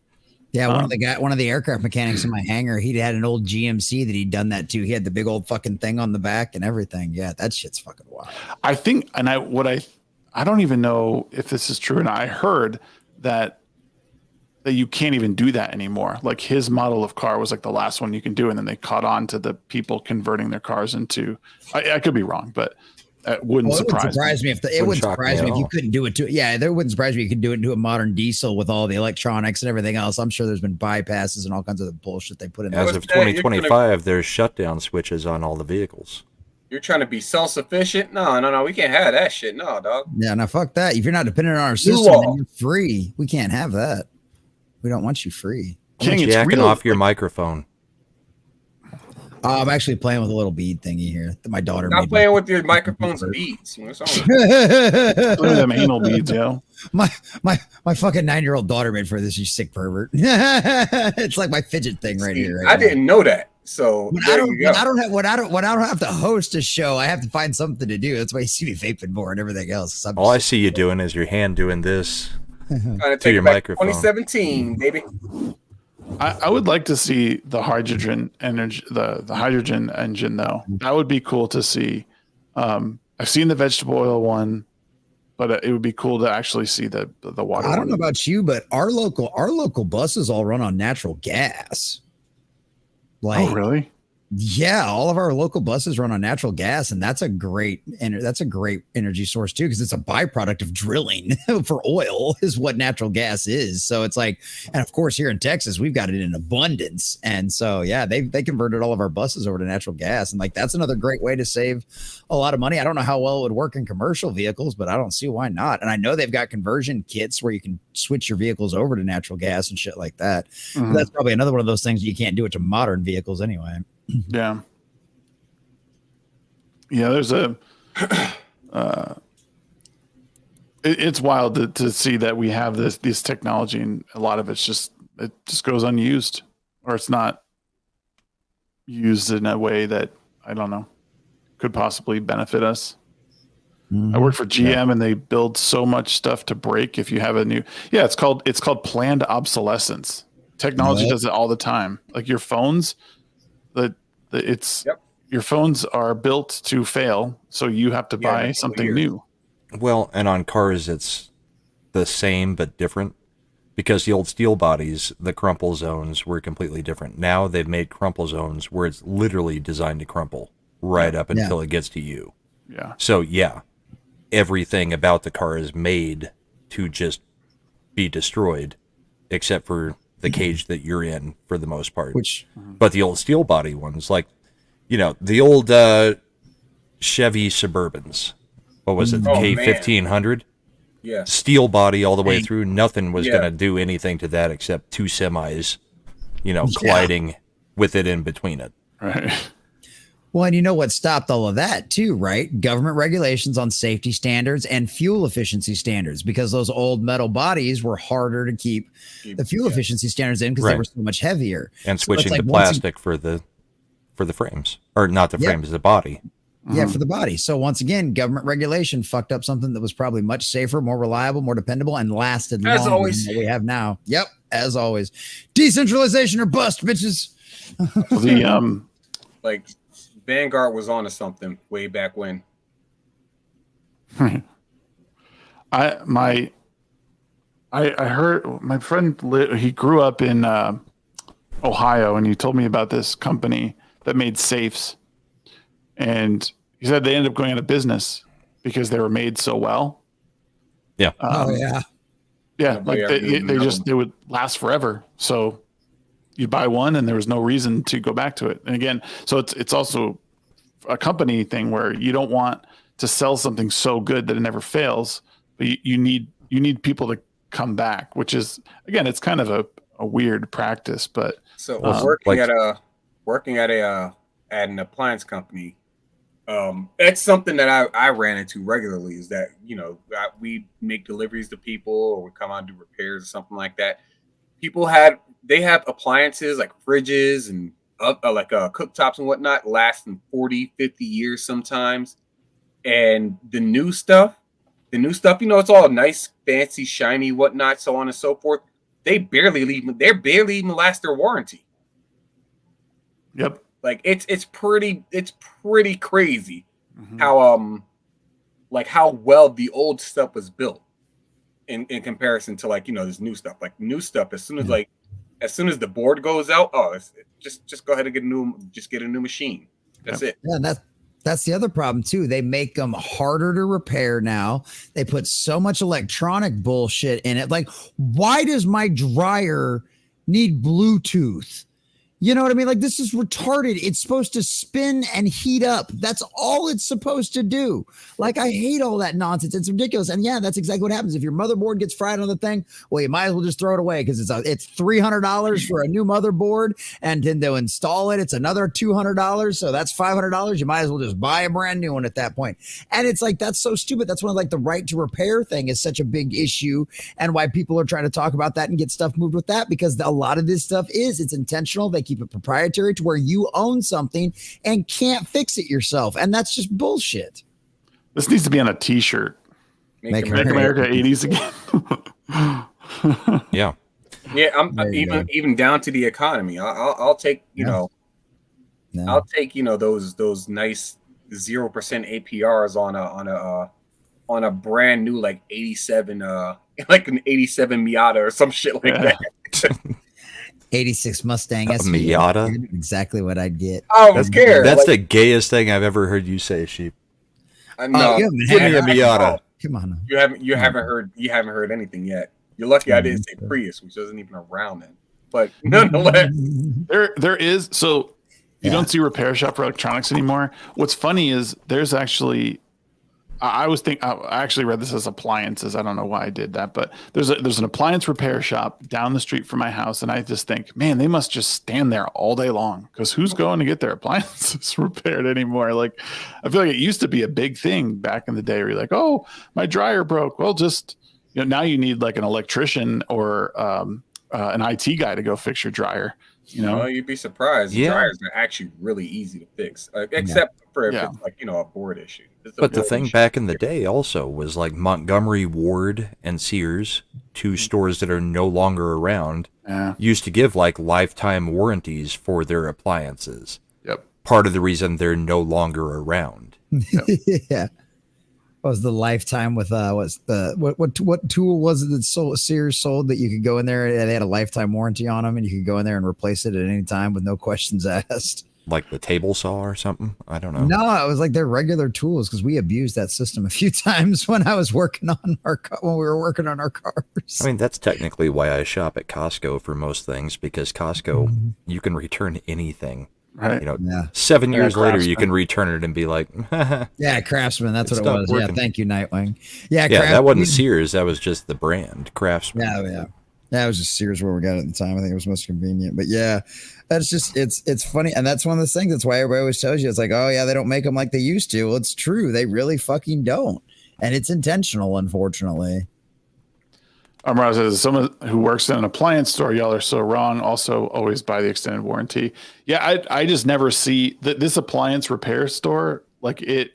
Speaker 2: Yeah, one of the aircraft mechanics in my hangar, he had an old GMC that he'd done that to. He had the big old fucking thing on the back and everything. Yeah, that shit's fucking wild.
Speaker 3: I think, and I don't even know if this is true. And I heard that you can't even do that anymore. Like his model of car was like the last one you can do. And then they caught on to the people converting their cars into, I could be wrong, but it wouldn't surprise me.
Speaker 2: It wouldn't surprise me if you couldn't do it to, yeah, there wouldn't surprise me if you could do it into a modern diesel with all the electronics and everything else. I'm sure there's been bypasses and all kinds of the bullshit they put in there.
Speaker 13: As of 2025, there's shutdown switches on all the vehicles.
Speaker 4: You're trying to be self-sufficient? No, we can't have that shit. No, dog.
Speaker 2: Yeah, no, fuck that. If you're not dependent on our system, then you're free. We can't have that. We don't want you free.
Speaker 13: King, it's jacking off your microphone.
Speaker 2: I'm actually playing with a little bead thingy here that my daughter
Speaker 4: made. Not playing with your microphone's beads. What's wrong with
Speaker 3: them anal beads, yo?
Speaker 2: My fucking 9-year-old daughter made for this. You sick pervert. It's like my fidget thing right here. Right
Speaker 4: I didn't know that. So
Speaker 2: when I don't have to host a show, I have to find something to do. That's why you see me vaping more and everything else.
Speaker 13: All I see you doing is your hand doing this
Speaker 4: to
Speaker 13: your microphone.
Speaker 4: 2017, baby.
Speaker 3: I would like to see the hydrogen energy, the hydrogen engine though. That would be cool to see. I've seen the vegetable oil one, but it would be cool to actually see the water.
Speaker 2: I don't know about you, but our local buses all run on natural gas.
Speaker 3: Like, oh really?
Speaker 2: Yeah, all of our local buses run on natural gas, and that's a great energy source too, because it's a byproduct of drilling for oil is what natural gas is. So it's like, and of course here in Texas we've got it in abundance, and so yeah, they converted all of our buses over to natural gas, and like that's another great way to save a lot of money. I don't know how well it would work in commercial vehicles, but I don't see why not. And I know they've got conversion kits where you can switch your vehicles over to natural gas and shit like that. Mm-hmm. That's probably another one of those things you can't do it to modern vehicles anyway.
Speaker 3: Yeah. There's it's wild to see that we have this technology, and a lot of it just goes unused, or it's not used in a way that I don't know could possibly benefit us. I work for GM and they build so much stuff to break if you have a new it's called planned obsolescence. Technology does it all the time. Like your phones, your phones are built to fail, so you have to buy something new.
Speaker 13: Well, and on cars it's the same but different, because the old steel bodies, the crumple zones were completely different. Now they've made crumple zones where it's literally designed to crumple right up until it gets to you.
Speaker 3: Yeah.
Speaker 13: So everything about the car is made to just be destroyed, except for the cage that you're in for the most part. But the old steel body ones, like, the old Chevy Suburbans, what was it, the K1500?
Speaker 4: Yeah.
Speaker 13: Steel body all the way through. Nothing was going to do anything to that except two semis, colliding with it in between it.
Speaker 3: Right.
Speaker 2: Well, and you know what stopped all of that too, right? Government regulations on safety standards and fuel efficiency standards, because those old metal bodies were harder to keep the fuel efficiency standards in because they were so much heavier.
Speaker 13: And switching to plastic for the frames, or not the frames, the body.
Speaker 2: Yeah, for the body. So once again, government regulation fucked up something that was probably much safer, more reliable, more dependable, and lasted longer than what we have now. Yep, as always. Decentralization or bust, bitches.
Speaker 4: Like Vanguard was onto something way back when.
Speaker 3: I heard my friend he grew up in Ohio, and he told me about this company that made safes, and he said they ended up going out of business because they were made so well.
Speaker 13: Yeah.
Speaker 3: Like they would last forever. So you'd buy one and there was no reason to go back to it. And again, so it's also a company thing where you don't want to sell something so good that it never fails, but you need people to come back, which is, again, it's kind of a weird practice, but
Speaker 4: so working at an appliance company, that's something that I ran into regularly, is that, we make deliveries to people, or we come out and do repairs or something like that. They have appliances like fridges and cooktops and whatnot lasting 40, 50 years sometimes. And the new stuff, it's all nice, fancy, shiny, whatnot, so on and so forth. They barely even last their warranty. Yep. Like it's pretty crazy how like how well the old stuff was built in comparison to like, you know, this new stuff. Like new stuff, as soon as the board goes out, just go ahead and get a new machine. That's it.
Speaker 2: Yeah, that's the other problem too. They make them harder to repair now. They put so much electronic bullshit in it. Like, why does my dryer need Bluetooth? You know what I mean? Like, this is retarded. It's supposed to spin and heat up. That's all it's supposed to do. Like, I hate all that nonsense. It's ridiculous. And yeah, that's exactly what happens. If your motherboard gets fried on the thing, well, you might as well just throw it away because it's $300 for a new motherboard. And then to install it, it's another $200. So that's $500. You might as well just buy a brand new one at that point. And it's like, that's so stupid. That's when like the right to repair thing is such a big issue and why people are trying to talk about that and get stuff moved with that, because a lot of this stuff it's intentional. They keep it proprietary to where you own something and can't fix it yourself, and that's just bullshit.
Speaker 3: This needs to be on a t-shirt. Make America 80s again.
Speaker 13: Yeah,
Speaker 4: I'm even down to the economy. I'll take I'll take those nice 0% APRs on a brand new like 87 like an 87 Miata or some shit like that.
Speaker 2: 86 Mustang SVO.
Speaker 13: Miata?
Speaker 2: Exactly what I'd get.
Speaker 4: I don't care.
Speaker 13: That's the gayest thing I've ever heard you say, Sheep.
Speaker 4: I know.
Speaker 13: Give me a Miata.
Speaker 2: Come on.
Speaker 4: You haven't heard anything yet. You're lucky I didn't say Prius, which wasn't even around then. But nonetheless,
Speaker 3: there is. So you don't see repair shop for electronics anymore. What's funny is there's actually. I actually read this as appliances. I don't know why I did that, but there's an appliance repair shop down the street from my house, and I just think, man, they must just stand there all day long because who's going to get their appliances repaired anymore? Like, I feel like it used to be a big thing back in the day where you're like, oh, my dryer broke. Well, just now you need like an electrician or an IT guy to go fix your dryer.
Speaker 4: Well, you'd be surprised.
Speaker 13: Yeah.
Speaker 4: Dryers are actually really easy to fix, except for if it's like a board issue.
Speaker 13: But the thing back in the day also was like Montgomery Ward and Sears, two stores that are no longer around, used to give like lifetime warranties for their appliances.
Speaker 3: Yep.
Speaker 13: Part of the reason they're no longer around.
Speaker 3: Yep.
Speaker 2: Yeah. What was the lifetime with what tool was it that Sears sold that you could go in there and they had a lifetime warranty on them and you could go in there and replace it at any time with no questions asked?
Speaker 13: Like the table saw or something? I don't know.
Speaker 2: No, it was like their regular tools because we abused that system a few times when I was working on when we were working on our cars.
Speaker 13: I mean, that's technically why I shop at Costco for most things, because Costco, you can return anything.
Speaker 3: Right.
Speaker 13: 7 years later, you can return it and be like,
Speaker 2: yeah, Craftsman. That's what it was.
Speaker 13: Working.
Speaker 2: Yeah, thank you, Nightwing. Yeah,
Speaker 13: that wasn't Sears. That was just the brand, Craftsman.
Speaker 2: Yeah. That was just Sears where we got it at the time. I think it was most convenient. But yeah, that's just it's funny, and that's one of those things. That's why everybody always tells you it's like, oh yeah, they don't make them like they used to. Well, it's true. They really fucking don't, and it's intentional, unfortunately.
Speaker 3: Amara says, someone who works in an appliance store, y'all are so wrong. Also, always buy the extended warranty. Yeah, I just never see this appliance repair store. Like it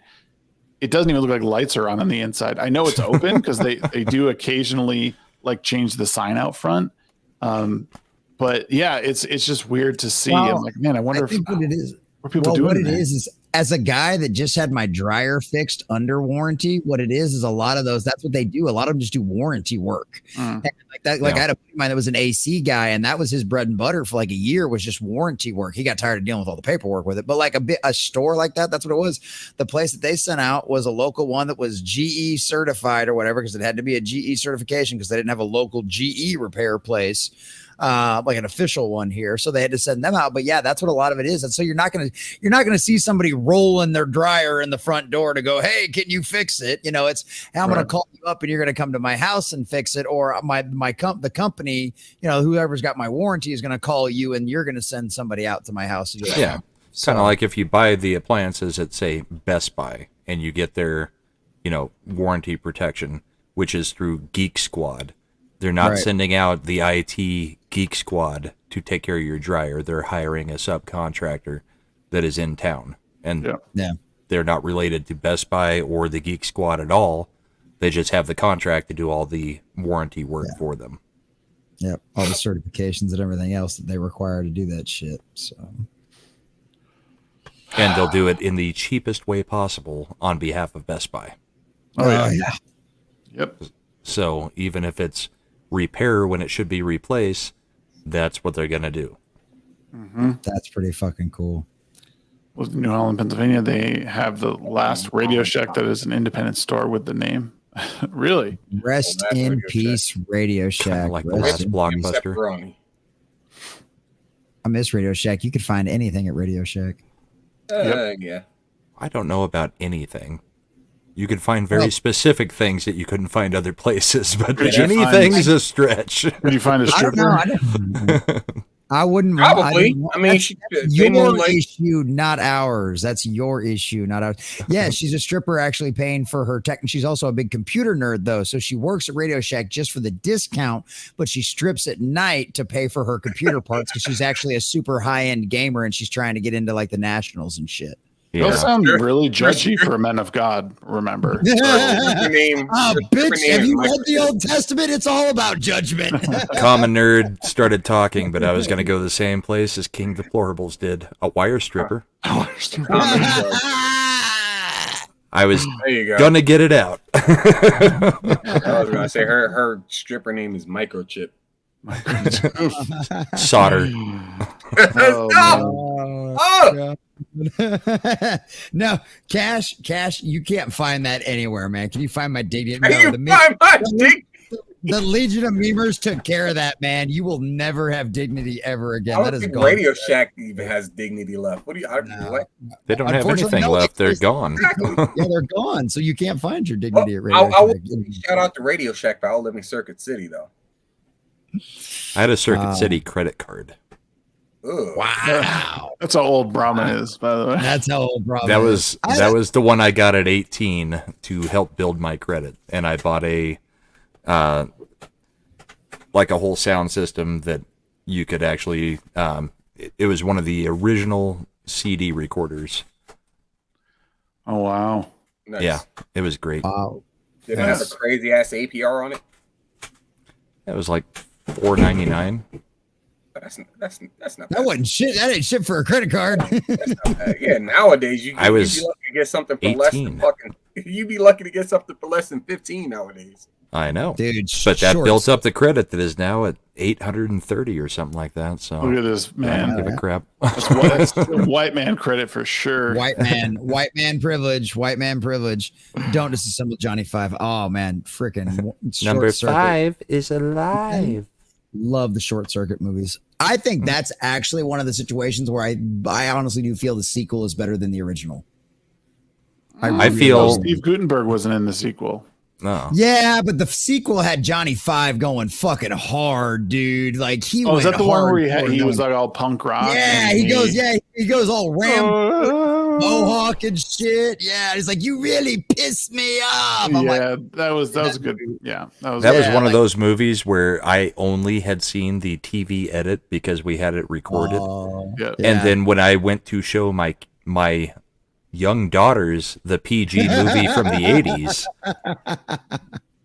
Speaker 3: doesn't even look like lights are on the inside. I know it's open because they do occasionally like change the sign out front. But yeah, it's just weird to see.
Speaker 2: Well,
Speaker 3: I'm like, man, I wonder
Speaker 2: what it is.
Speaker 3: What people doing?
Speaker 2: What it is as a guy that just had my dryer fixed under warranty, what it is a lot of those. That's what they do. A lot of them just do warranty work. And like that. Like I had a friend of mine that was an AC guy, and that was his bread and butter for like a year. Was just warranty work. He got tired of dealing with all the paperwork with it. But like a store like that, that's what it was. The place that they sent out was a local one that was GE certified or whatever, because it had to be a GE certification because they didn't have a local GE repair place. Like an official one here, so they had to send them out. But yeah, that's what a lot of it is. And so you're not gonna see somebody rolling their dryer in the front door to go, hey, can you fix it? It's, hey, I'm gonna call you up and you're gonna come to my house and fix it, or the company, whoever's got my warranty is gonna call you and you're gonna send somebody out to my house to do that.
Speaker 13: Yeah, kind of like if you buy the appliances at say Best Buy and you get their warranty protection, which is through Geek Squad. They're not sending out the IT Geek Squad to take care of your dryer. They're hiring a subcontractor that is in town. And they're not related to Best Buy or the Geek Squad at all. They just have the contract to do all the warranty work for them.
Speaker 2: Yep. All the certifications and everything else that they require to do that shit. So.
Speaker 13: And they'll do it in the cheapest way possible on behalf of Best Buy.
Speaker 3: Oh yeah. Yep.
Speaker 13: So even if it's repair when it should be replace, that's what they're gonna do.
Speaker 2: That's pretty fucking cool.
Speaker 3: With New Holland, Pennsylvania, they have the last Radio Shack that is an independent store with the name. Really?
Speaker 2: Rest in peace, Radio Shack.
Speaker 13: Like the
Speaker 2: Rest
Speaker 13: last
Speaker 2: in
Speaker 13: Blockbuster.
Speaker 4: Pepperoni.
Speaker 2: I miss Radio Shack. You could find anything at Radio Shack.
Speaker 4: Yeah.
Speaker 13: I don't know about anything. You could find very specific things that you couldn't find other places, but anything's a stretch.
Speaker 3: Did you find a stripper?
Speaker 2: I wouldn't.
Speaker 4: Probably. I mean,
Speaker 2: that's your issue, not ours. That's your issue, not ours. Yeah, she's a stripper actually paying for her tech. And she's also a big computer nerd, though. So she works at Radio Shack just for the discount, but she strips at night to pay for her computer parts because she's actually a super high-end gamer and she's trying to get into like the nationals and shit.
Speaker 3: Those sound really judgy for men of God, remember.
Speaker 2: Bitch, have you read the Old Testament? It's all about judgment.
Speaker 13: Common Nerd started talking, but I was going to go the same place as King Deplorables did. A wire stripper. I was going to get it out.
Speaker 4: I was going to say her stripper name is Microchip.
Speaker 13: Solder.
Speaker 2: No, Cash, you can't find that anywhere, man. Can you find my dignity? The Legion of Memers took care of that, man. You will never have dignity ever again.
Speaker 4: I don't think Radio Shack even has dignity left. What do you?
Speaker 13: They don't have anything left. They're gone.
Speaker 2: Yeah, they're gone. So you can't find your dignity at Radio
Speaker 4: I
Speaker 2: Shack.
Speaker 4: shout out to Radio Shack, but I'll live in Circuit City though.
Speaker 13: I had a Circuit City credit card.
Speaker 4: Ugh.
Speaker 2: Wow,
Speaker 3: that's how old Brahman is, by the way.
Speaker 2: That's how old Brahman
Speaker 13: that was the one I got at 18 to help build my credit, and I bought a like a whole sound system that you could actually. It was one of the original CD recorders.
Speaker 3: Oh wow!
Speaker 4: Nice.
Speaker 13: Yeah, it was great.
Speaker 2: Wow.
Speaker 4: Did it have a crazy ass APR on it?
Speaker 13: It was like $4.99.
Speaker 4: That's not.
Speaker 2: That wasn't shit. That ain't shit for a credit card.
Speaker 4: Yeah, nowadays you'd be lucky to get something for
Speaker 13: 18.
Speaker 4: less than fucking. You'd be lucky to get something for less than 15 nowadays.
Speaker 13: I know,
Speaker 2: dude.
Speaker 13: But that built up the credit that is now at 830 or something like that. So
Speaker 3: look at this, man.
Speaker 13: I don't give a crap.
Speaker 3: That's white man credit for sure.
Speaker 2: White man privilege. White man privilege. Don't disassemble Johnny Five. Oh man, freaking
Speaker 13: Number 5 is alive.
Speaker 2: Love the Short Circuit movies. I think that's actually one of the situations where I honestly do feel the sequel is better than the original.
Speaker 13: I feel
Speaker 3: Steve Guttenberg wasn't in the sequel.
Speaker 13: No.
Speaker 2: Yeah, but the sequel had Johnny Five going fucking hard, dude. Like he went
Speaker 3: is that the one where he
Speaker 2: hardcore,
Speaker 3: was like all punk rock?
Speaker 2: Yeah, he goes all mohawk and shit. Yeah, he's like, you really pissed me off. I'm like,
Speaker 3: that was a good. Yeah,
Speaker 13: that was one of those movies where I only had seen the TV edit because we had it recorded. And then when I went to show my young daughters the PG movie from the 80s,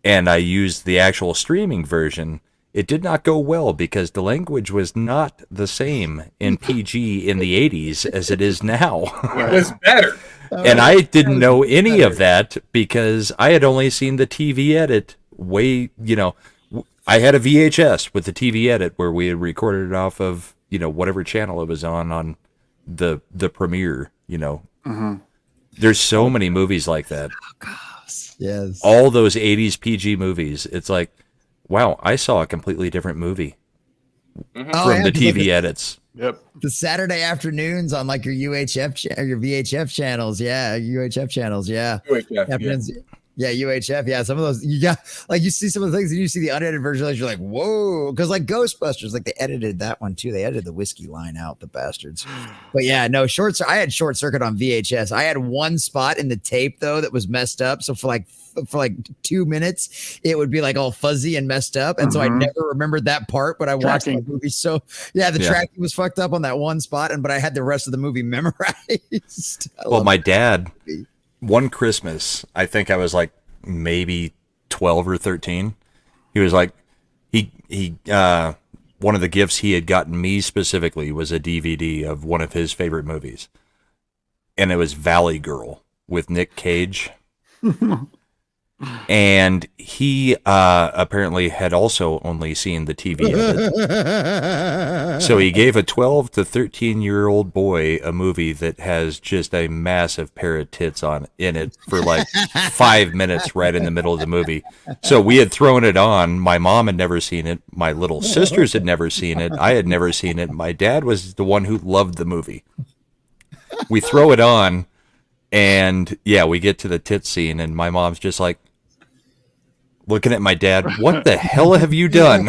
Speaker 13: and I used the actual streaming version, it did not go well because the language was not the same in PG in the 80s as it is now.
Speaker 4: It was better.
Speaker 13: And I didn't know any of that because I had only seen the TV edit I had a VHS with the TV edit where we had recorded it off of, whatever channel it was on the premiere,
Speaker 3: Mm-hmm.
Speaker 13: There's so many movies like that.
Speaker 2: Oh, gosh. Yes.
Speaker 13: All those 80s PG movies. It's like, wow, I saw a completely different movie from the TV edits.
Speaker 3: Yep.
Speaker 2: The Saturday afternoons on like your UHF your VHF channels. Yeah. UHF channels. Yeah.
Speaker 4: UHF,
Speaker 2: yeah, UHF. Yeah, some of those you got like you see some of the things and you see the unedited version, you're like, whoa, because like Ghostbusters, like they edited that one too. They edited the whiskey line out, the bastards. But yeah, no I had Short Circuit on VHS. I had one spot in the tape though that was messed up. So for like 2 minutes, it would be like all fuzzy and messed up, and so I never remembered that part. But I watched the movie, so yeah, the tracking was fucked up on that one spot, but I had the rest of the movie memorized.
Speaker 13: Well, my dad. One Christmas, I think I was like maybe 12 or 13. He was like, one of the gifts he had gotten me specifically was a DVD of one of his favorite movies. And it was Valley Girl with Nick Cage. And he apparently had also only seen the TV of it. So he gave a 12 to 13-year-old boy a movie that has just a massive pair of tits in it for like 5 minutes right in the middle of the movie. So we had thrown it on. My mom had never seen it. My little sisters had never seen it. I had never seen it. My dad was the one who loved the movie. We throw it on, and yeah, we get to the tit scene, and my mom's just like, looking at my dad, what the hell have you done?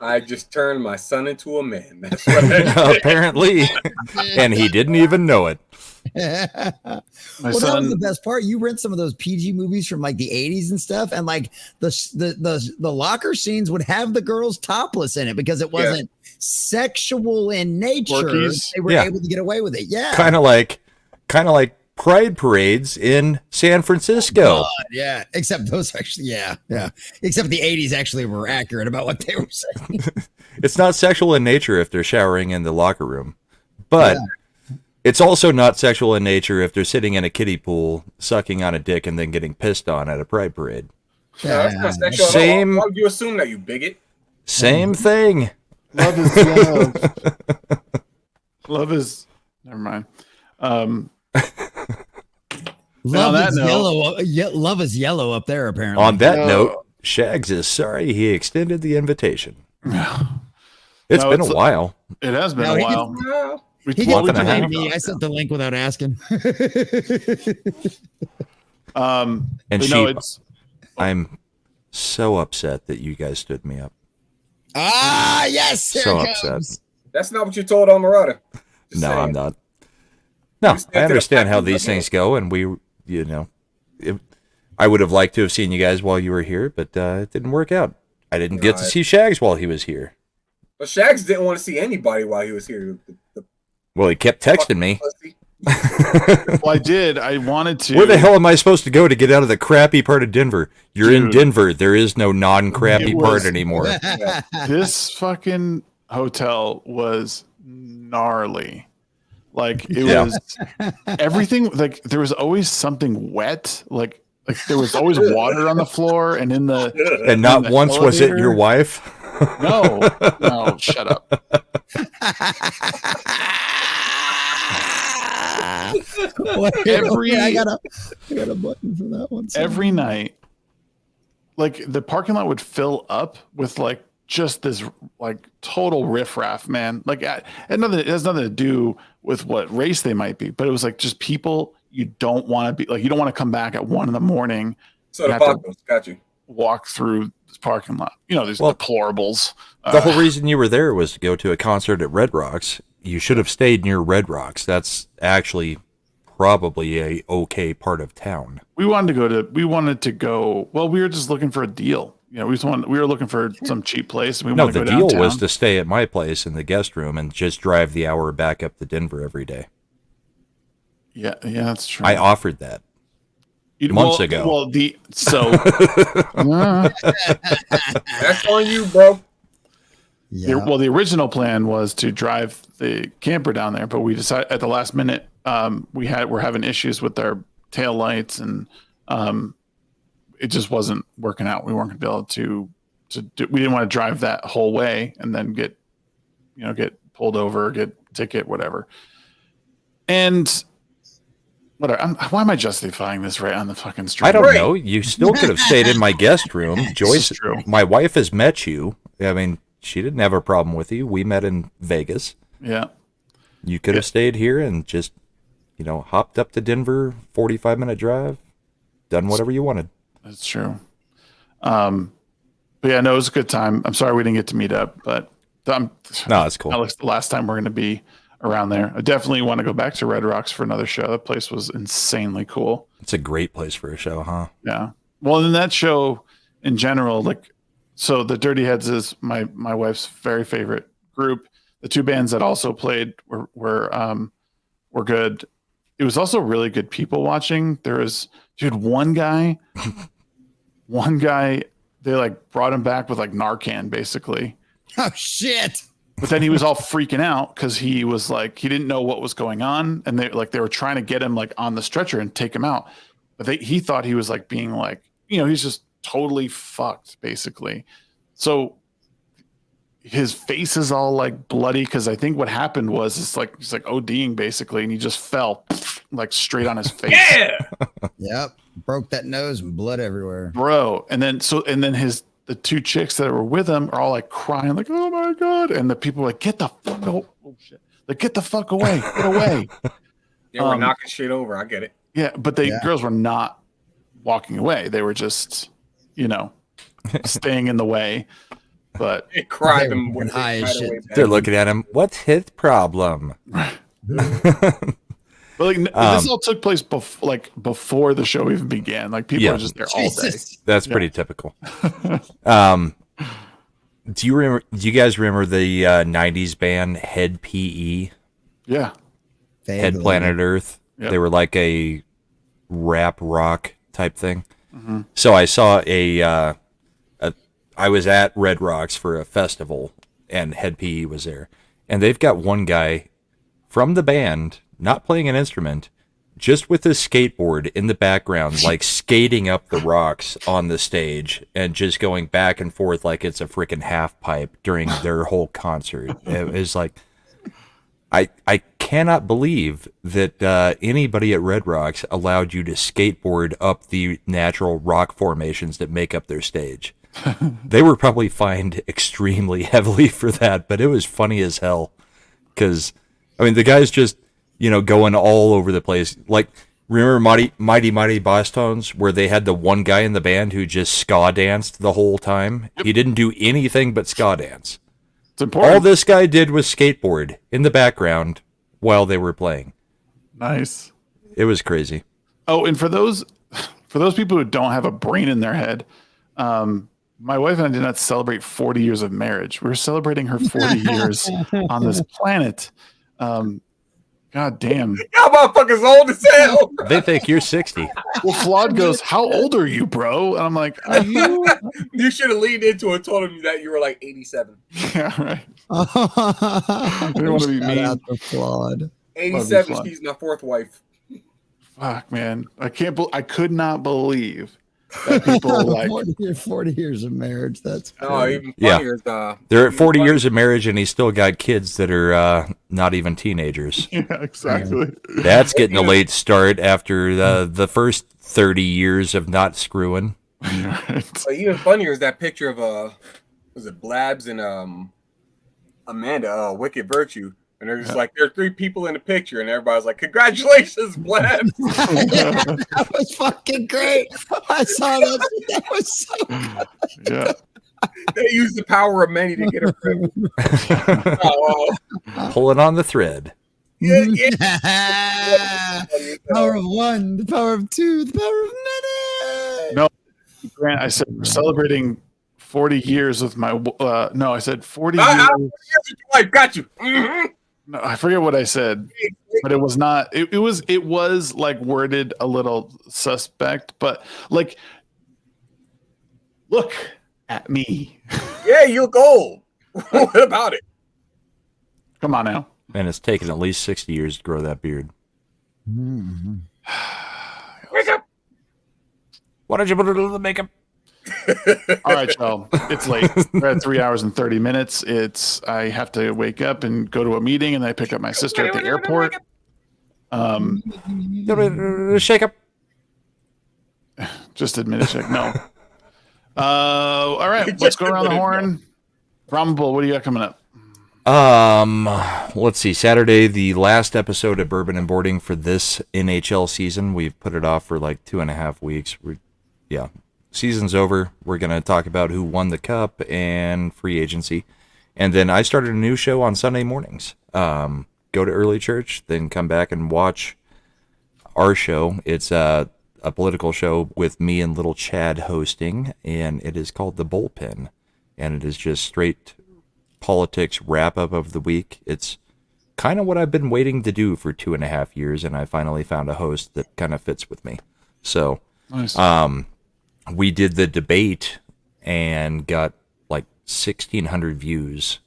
Speaker 4: I just turned my son into a man. That's what
Speaker 13: apparently, and he didn't even know it.
Speaker 2: That was the best part. You rent some of those PG movies from like the 80s and stuff, and like the locker scenes would have the girls topless in it because it wasn't sexual in nature.
Speaker 3: Porkies.
Speaker 2: They were able to get away with it. Yeah,
Speaker 13: kind of like pride parades in San Francisco.
Speaker 2: Yeah, except those actually, except the 80s actually were accurate about what they were saying.
Speaker 13: It's not sexual in nature if they're showering in the locker room, but it's also not sexual in nature if they're sitting in a kiddie pool, sucking on a dick, and then getting pissed on at a pride parade.
Speaker 4: That's not sexual at all. Why would you assume that, you bigot?
Speaker 13: Same thing.
Speaker 3: Love is love. Love is. Never mind.
Speaker 2: Love is yellow up there, apparently.
Speaker 13: On that note, Shags is sorry he extended the invitation. It's been a while.
Speaker 3: It has been a while.
Speaker 2: He didn't me. I sent the link without asking.
Speaker 13: And I'm so upset that you guys stood me up.
Speaker 2: Ah, yes.
Speaker 13: So upset.
Speaker 4: That's not what you told Almarada.
Speaker 13: No, I'm not. No, I understand how these things go, and I would have liked to have seen you guys while you were here, but it didn't work out. I didn't get to see Shags while he was here.
Speaker 4: But Shags didn't want to see anybody while he was here.
Speaker 13: Well, he kept texting me.
Speaker 3: Well, I did. I wanted to.
Speaker 13: Where the hell am I supposed to go to get out of the crappy part of Denver? You're in Denver. There is no non-crappy part anymore.
Speaker 3: This fucking hotel was gnarly. Like it was everything. Like there was always something wet. Like there was always water on the floor and in the.
Speaker 13: And not once was it your wife.
Speaker 3: No, shut up.
Speaker 2: I got a button for that one.
Speaker 3: Every night, like the parking lot would fill up with like just this like total riffraff, man. Like it has nothing to do with what race they might be, but it was like just people you don't want to be like. You don't want to come back at 1 a.m.
Speaker 4: So the Pacos got you.
Speaker 3: Walk through this parking lot. You know, these deplorables.
Speaker 13: The whole reason you were there was to go to a concert at Red Rocks. You should have stayed near Red Rocks. That's actually probably a okay part of town.
Speaker 3: We wanted to go. Well, we were just looking for a deal. You know, we were looking for some cheap place. And
Speaker 13: the deal was to stay at my place in the guest room and just drive the hour back up to Denver every day.
Speaker 3: Yeah, that's true.
Speaker 13: I offered that months ago.
Speaker 3: Well,
Speaker 4: that's on you, bro.
Speaker 3: Yeah. The original plan was to drive the camper down there, but we decided at the last minute we're having issues with our tail lights, and it just wasn't working out. We weren't going to be able to do. We didn't want to drive that whole way and then get pulled over, get ticket, whatever. And whatever. Why am I justifying this right on the fucking street?
Speaker 13: I don't know. You still could have stayed in my guest room. Joyce, my wife has met you. I mean, she didn't have a problem with you. We met in Vegas.
Speaker 3: Yeah.
Speaker 13: You could have stayed here and just, hopped up to Denver, 45-minute drive, done whatever you wanted.
Speaker 3: That's true. But yeah, no, it was a good time. I'm sorry we didn't get to meet up, but
Speaker 13: no, it's cool.
Speaker 3: That looks the last time we're going to be around there. I definitely want to go back to Red Rocks for another show. That place was insanely cool.
Speaker 13: It's a great place for a show, huh?
Speaker 3: Yeah. Well, in that show in general, so the Dirty Heads is my wife's very favorite group. The two bands that also played were good. It was also really good people watching. There was one guy, they brought him back with Narcan basically.
Speaker 2: Oh shit.
Speaker 3: But then he was all freaking out because he was he didn't know what was going on, and they were trying to get him on the stretcher and take him out. but he thought he was like being like, he's just totally fucked basically. So his face is all like bloody because I think what happened was he's like ODing basically, and he just fell like straight on his face.
Speaker 11: Yeah.
Speaker 2: Yep. Broke that nose and blood everywhere.
Speaker 3: Bro. And then the two chicks that were with him are all like crying, like, oh my God. And the people were like, get the fuck away. Oh shit. Like, get the fuck away. Get away.
Speaker 4: They were knocking shit over. I get it.
Speaker 3: Yeah, but girls were not walking away. They were just, staying in the way. But
Speaker 4: they cried them
Speaker 2: when high as shit.
Speaker 13: They're looking at him. What's his problem?
Speaker 3: But this all took place before the show even began. Like people are just there all day.
Speaker 13: That's pretty typical. Do you guys remember the '90s band Head PE?
Speaker 3: Yeah.
Speaker 13: Head Planet Earth.
Speaker 3: Yep.
Speaker 13: They were like a rap rock type thing.
Speaker 3: Mm-hmm.
Speaker 13: So I saw I was at Red Rocks for a festival, and Head PE was there, and they've got one guy from the band not playing an instrument, just with his skateboard in the background, like skating up the rocks on the stage and just going back and forth like it's a freaking half pipe during their whole concert. It was like, I cannot believe that anybody at Red Rocks allowed you to skateboard up the natural rock formations that make up their stage. They were probably fined extremely heavily for that, but it was funny as hell. Because, I mean, the guy's just, going all over the place. Like, remember Mighty Boss Tones, where they had the one guy in the band who just ska danced the whole time? Yep. He didn't do anything but ska dance.
Speaker 3: It's important.
Speaker 13: All this guy did was skateboard in the background while they were playing.
Speaker 3: Nice.
Speaker 13: It was crazy.
Speaker 3: Oh, and for those people who don't have a brain in their head, my wife and I did not celebrate 40 years of marriage. We were celebrating her 40 years on this planet. God damn.
Speaker 4: Y'all motherfuckers old as hell.
Speaker 13: They think you're 60.
Speaker 3: Well, Flawed goes, how old are you, bro? And I'm like,
Speaker 4: you should have leaned into it and told him that you were like 87.
Speaker 3: Yeah, right. I didn't want to be mean.
Speaker 2: Flawed.
Speaker 4: 87, she's my fourth wife.
Speaker 3: Fuck, man. I could not believe that people like
Speaker 2: 40 years of marriage. That's crazy.
Speaker 4: Oh, even funnier.
Speaker 13: Yeah. They're at 40 years of marriage, and he's still got kids that are not even teenagers.
Speaker 3: Yeah, exactly.
Speaker 13: That's getting a late start after the first 30 years of not screwing.
Speaker 3: Right.
Speaker 4: Even funnier is that picture of was it Blabs and Amanda, Wicked Virtue. And they're just like, there are three people in the picture, and everybody's like, congratulations, Blabs.
Speaker 2: That was fucking great. I saw that. That was so good.
Speaker 3: Yeah.
Speaker 4: They use the power of many to get a friend.
Speaker 13: Pulling on the thread.
Speaker 4: Yeah.
Speaker 2: Power of one, the power of two, the power of many.
Speaker 3: No, Grant, I said we're celebrating 40 years with my, no, I said 40 years.
Speaker 4: Years with your wife, got you. Mm-hmm.
Speaker 3: No, I forget what I said, but it was not. It was like worded a little suspect, but like, look at me.
Speaker 4: Yeah, you look old. What about it?
Speaker 3: Come on now.
Speaker 13: And it's taken at least 60 years to grow that beard.
Speaker 2: Mm-hmm.
Speaker 4: Wake up.
Speaker 13: Why don't you put it in the makeup?
Speaker 3: All right, y'all. It's late. We're at 3 hours and 30 minutes. I have to wake up and go to a meeting, and then I pick up my sister at the airport.
Speaker 13: Shake up.
Speaker 3: Just admit it, check. No. All right, let's go around the horn. Rumble, what do you got coming up?
Speaker 13: Let's see. Saturday, the last episode of Bourbon and Boarding for this NHL season. We've put it off for like 2.5 weeks. Season's over. We're going to talk about who won the cup and free agency. And then I started a new show on Sunday mornings. Go to early church, then come back and watch our show. It's a political show with me and little Chad hosting, and it is called The Bullpen. And it is just straight politics wrap-up of the week. It's kind of what I've been waiting to do for 2.5 years, and I finally found a host that kind of fits with me. So,
Speaker 3: nice.
Speaker 13: We did the debate and got like 1,600 views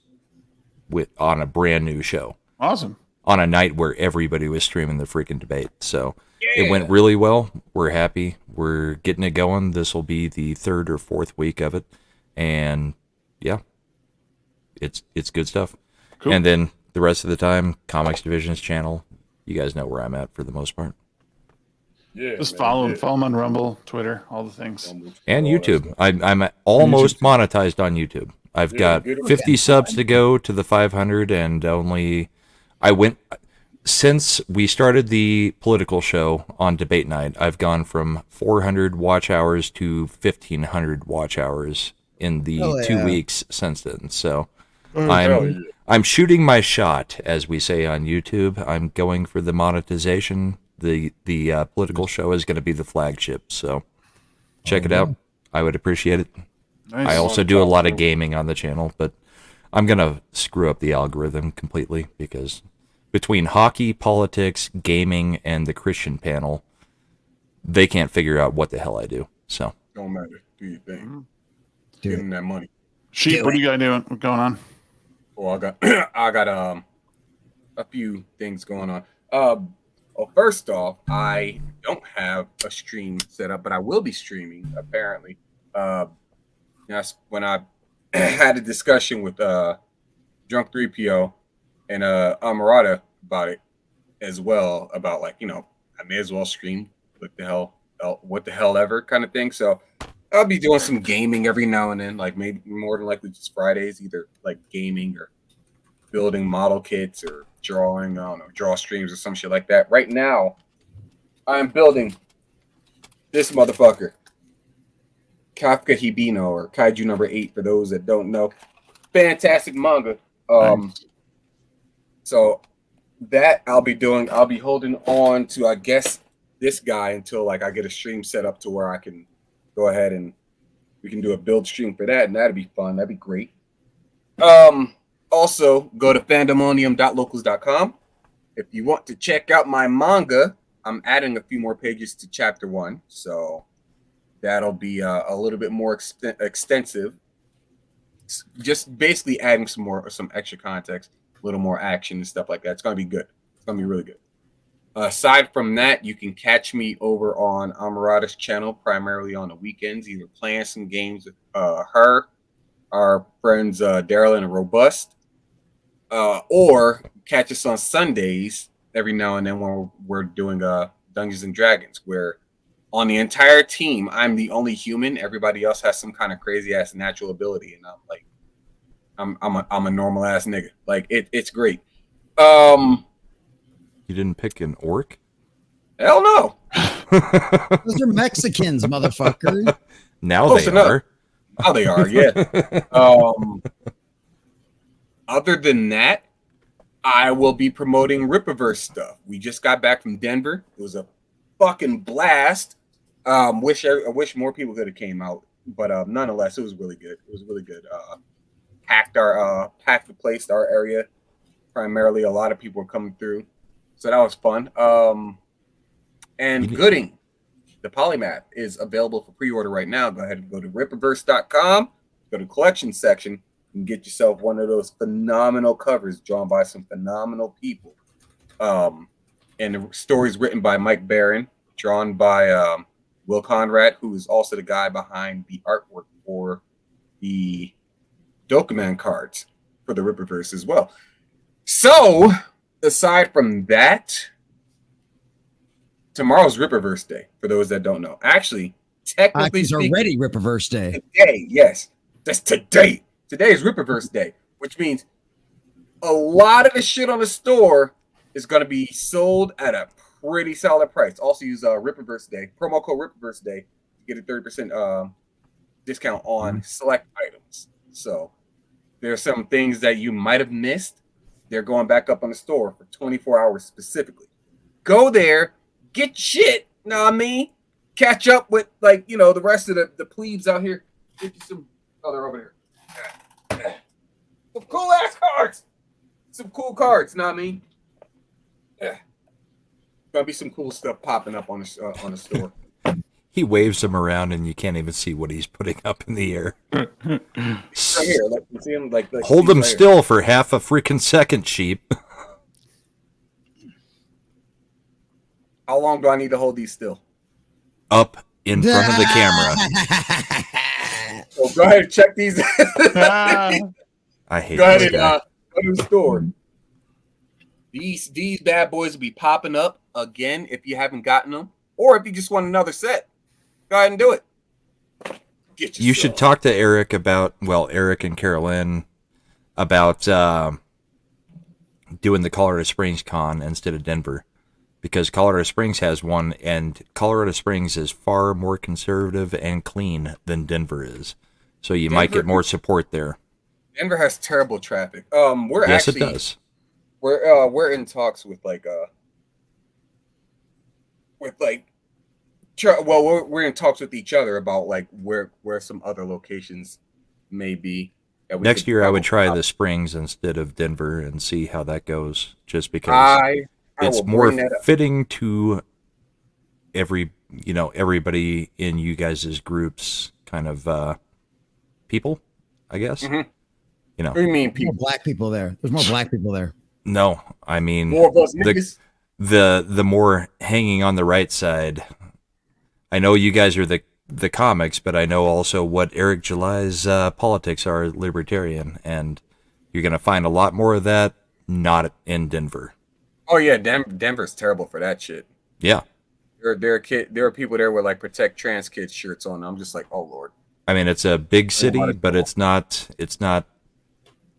Speaker 13: on a brand new show.
Speaker 3: Awesome.
Speaker 13: On a night where everybody was streaming the freaking debate. So It went really well. We're happy. We're getting it going. This will be the 3rd or 4th week of it, and yeah, it's good stuff.
Speaker 3: Cool.
Speaker 13: And then the rest of the time, Comics Division's channel. You guys know where I'm at for the most part.
Speaker 4: Yeah,
Speaker 3: just follow him on Rumble, Twitter, all the things,
Speaker 13: and YouTube. I'm almost monetized on YouTube. I've got 50 subs to go to the 500, and since we started the political show on debate night, I've gone from 400 watch hours to 1,500 watch hours in the 2 weeks since then. So I'm shooting my shot, as we say on YouTube. I'm going for the monetization. The political show is going to be the flagship. So check it out. I would appreciate it.
Speaker 3: Nice.
Speaker 13: I also do a lot of gaming on the channel, but I'm going to screw up the algorithm completely because between hockey, politics, gaming, and the Christian panel, they can't figure out what the hell I do. So
Speaker 4: don't matter. Do your thing. Give them that money.
Speaker 3: Sheep, what do you got doing? What's going on?
Speaker 4: Oh, I got a few things going on. Well, first off, I don't have a stream set up, but I will be streaming apparently. That's when I had a discussion with Drunk 3PO and Amarada about it as well, about like, I may as well stream what the hell ever kind of thing. So I'll be doing some gaming every now and then, like maybe more than likely just Fridays, either like gaming or building model kits or drawing, I don't know, draw streams or some shit like that. Right now, I'm building this motherfucker. Kafka Hibino, or Kaiju number 8 for those that don't know. Fantastic manga.
Speaker 3: Nice.
Speaker 4: So that I'll be holding on to, I guess, this guy until like I get a stream set up to where I can go ahead and we can do a build stream for that, and that'd be fun. That'd be great. Also go to fandomonium.locals.com. If you want to check out my manga, I'm adding a few more pages to chapter 1. So that'll be a little bit more extensive. Just basically adding some extra context, a little more action and stuff like that. It's gonna be good. It's gonna be really good. Aside from that, you can catch me over on Amarada's channel, primarily on the weekends, either playing some games with her, our friends Daryl and Robust, or catch us on Sundays every now and then when we're doing Dungeons and Dragons, where on the entire team, I'm the only human. Everybody else has some kind of crazy ass natural ability, and I'm like, I'm a normal ass nigga. Like it's great.
Speaker 13: You didn't pick an orc?
Speaker 4: Hell no.
Speaker 2: Those are Mexicans, motherfucker.
Speaker 13: Now they are.
Speaker 4: Now they are, yeah. Other than that, I will be promoting Rippaverse stuff. We just got back from Denver. It was a fucking blast. I wish more people could have came out, but nonetheless, it was really good. It was really good. Packed the place, our area. Primarily, a lot of people were coming through, so that was fun. And Gooding, the polymath, is available for pre-order right now. Go ahead and go to rippaverse.com, go to collection section, and get yourself one of those phenomenal covers drawn by some phenomenal people. And the story's written by Mike Barron, drawn by Will Conrad, who is also the guy behind the artwork for the Dokuman cards for the Rippaverse as well. So, aside from that, tomorrow's Rippaverse Day, for those that don't know. Actually, technically
Speaker 2: it's already Rippaverse Day.
Speaker 4: Today, yes. That's today. Today is Rippaverse Day, which means a lot of the shit on the store is going to be sold at a pretty solid price. Also use Rippaverse Day, promo code Rippaverse Day to get a 30% discount on select items. So there's some things that you might have missed. They're going back up on the store for 24 hours specifically. Go there, get shit, know what I mean? Catch up with, like, the rest of the plebes out here. Get you some, they're over here. Some cool ass cards. Some cool cards, know what I mean? Yeah. Gonna be some cool stuff popping up on the store.
Speaker 13: He waves them around and you can't even see what he's putting up in the air.
Speaker 4: Right here, like, you see him, like
Speaker 13: hold them still for half a freaking second, sheep.
Speaker 4: How long do I need to hold these still?
Speaker 13: Up in front of the camera.
Speaker 4: So go ahead and check these.
Speaker 13: I hate
Speaker 4: Go ahead
Speaker 13: this
Speaker 4: and
Speaker 13: guy.
Speaker 4: go to the store. These bad boys will be popping up again if you haven't gotten them, or if you just want another set. Go ahead and do it.
Speaker 13: You should talk to Eric Eric and Carolyn about doing the Colorado Springs Con instead of Denver, because Colorado Springs has one, and Colorado Springs is far more conservative and clean than Denver is. So you might get more support there.
Speaker 4: Denver has terrible traffic.
Speaker 13: Yes, it does.
Speaker 4: We're in talks with we're in talks with each other about like where some other locations may be.
Speaker 13: Next year, I would try the Springs instead of Denver and see how that goes, just because it's more fitting to everybody in you guys' groups kind of people, I guess.
Speaker 4: Mm-hmm.
Speaker 2: What do you mean people? More black people there. There's more black people there.
Speaker 13: No, I mean
Speaker 4: more of us niggas.
Speaker 13: The more hanging on the right side. I know you guys are the comics, but I know also what Eric July's politics are libertarian, and you're going to find a lot more of that not in Denver.
Speaker 4: Oh yeah, Denver's terrible for that shit.
Speaker 13: Yeah.
Speaker 4: There are people there with like protect trans kids shirts on. I'm just like, oh Lord.
Speaker 13: I mean, it's a big city, but it's not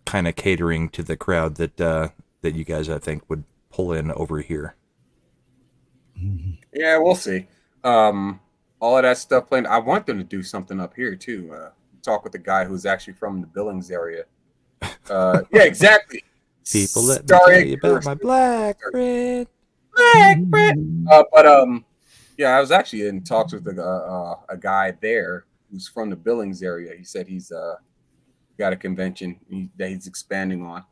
Speaker 13: kind of catering to the crowd that you guys, I think, would pull in over here.
Speaker 4: Yeah, we'll see. All of that stuff playing. I want them to do something up here too. Talk with the guy who's actually from the Billings area. Yeah, exactly.
Speaker 13: People let me tell you about my black friend.
Speaker 4: Yeah, I was actually in talks with a guy there who's from the Billings area. He said he's got a convention that he's expanding on.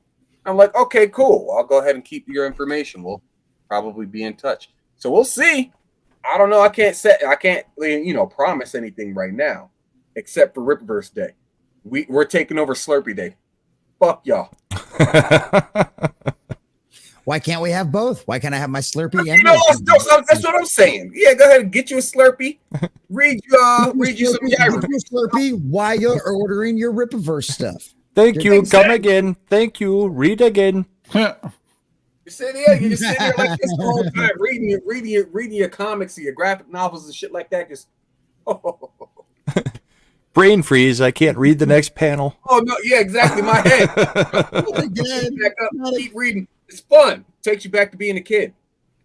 Speaker 4: I'm like, okay, cool. I'll go ahead and keep your information. We'll probably be in touch. So we'll see. I don't know. I can't promise anything right now, except for Ripverse Day. We're taking over Slurpee Day. Fuck y'all.
Speaker 2: Why can't we have both? Why can't I have my Slurpee?
Speaker 4: That's what I'm saying. Yeah, go ahead and get you a Slurpee. Read you some
Speaker 2: Slurpee while you're ordering your Ripverse stuff.
Speaker 13: Thank you. Come again. Thank you. Read again.
Speaker 4: You sit there like this all the time, reading your comics, your graphic novels and shit like that. Just
Speaker 13: brain freeze. I can't read the next panel.
Speaker 4: Oh no, yeah, exactly. My head. Keep reading. It's fun. Takes you back to being a kid.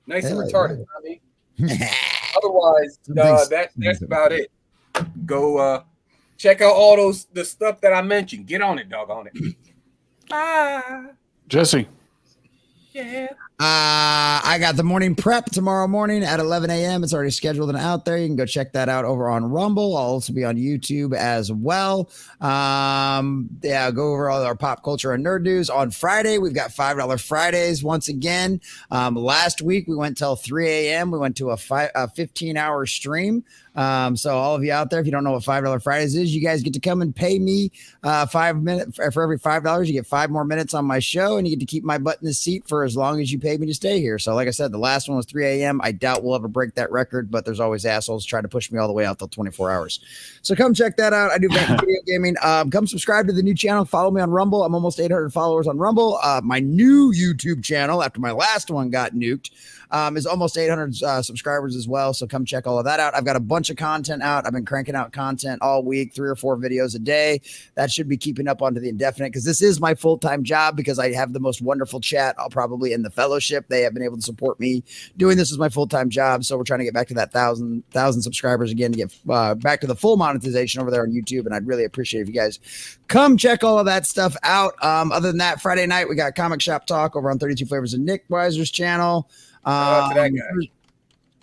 Speaker 4: Nice and retarded. Otherwise, that's about it. Go check out all the stuff that I mentioned. Get on it, dog on it.
Speaker 3: Jesse.
Speaker 4: Yeah.
Speaker 2: I got the morning prep tomorrow morning at 11 a.m. It's already scheduled and out there. You can go check that out over on Rumble. I'll also be on YouTube as well. Go over all our pop culture and nerd news. On Friday, we've got $5 Fridays once again. Last week, we went till 3 a.m. We went to a 15-hour stream. So all of you out there, if you don't know what $5 Fridays is, you guys get to come and pay me 5 minutes for every $5. You get 5 more minutes on my show, and you get to keep my butt in the seat for as long as you pay me to stay here. So like I said, the last one was 3 a.m. I doubt we'll ever break that record, but there's always assholes trying to push me all the way out till 24 hours. So come check that out. I do video gaming. Come subscribe to the new channel. Follow me on Rumble. I'm almost 800 followers on Rumble. My new YouTube channel, after my last one got nuked, is almost 800 subscribers as well. So come check all of that out. I've got a bunch of content out. I've been cranking out content all week, 3 or 4 videos a day. That should be keeping up onto the indefinite, because this is my full-time job, because I have the most wonderful chat probably in the fellowship. They have been able to support me doing this as my full-time job. So we're trying to get back to that 1,000 subscribers again to get back to the full monetization over there on YouTube. And I'd really appreciate if you guys come check all of that stuff out. Other than that, Friday night, we got Comic Shop Talk over on 32 Flavors of Nick Weiser's channel.
Speaker 4: Shout out to that guy.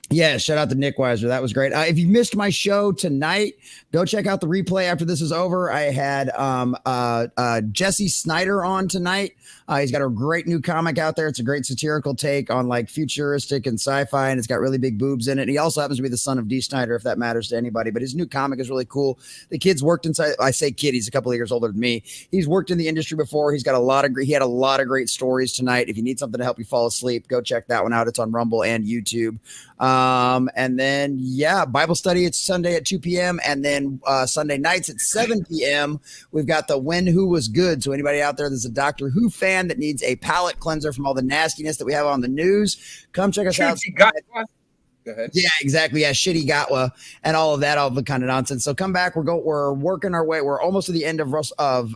Speaker 2: Yeah, shout out to Nick Weiser. That was great. If you missed my show tonight, go check out the replay after this is over. I had Jesse Snyder on tonight. He's got a great new comic out there. It's a great satirical take on like futuristic and sci-fi, and it's got really big boobs in it. And he also happens to be the son of D. Snyder, if that matters to anybody. But his new comic is really cool. The kid's worked inside. I say kid, he's a couple of years older than me. He's worked in the industry before. He had a lot of great stories tonight. If you need something to help you fall asleep, go check that one out. It's on Rumble and YouTube. And then, Bible study. It's Sunday at 2 p.m. And then Sunday nights at 7 p.m. We've got the When Who Was Good. So anybody out there that's a Doctor Who fan that needs a palate cleanser from all the nastiness that we have on the news, come check us out.
Speaker 4: Go ahead.
Speaker 2: Yeah, exactly. Yeah, shitty Gatwa and all of that, all the kind of nonsense. So come back. We're working our way. We're almost at the end of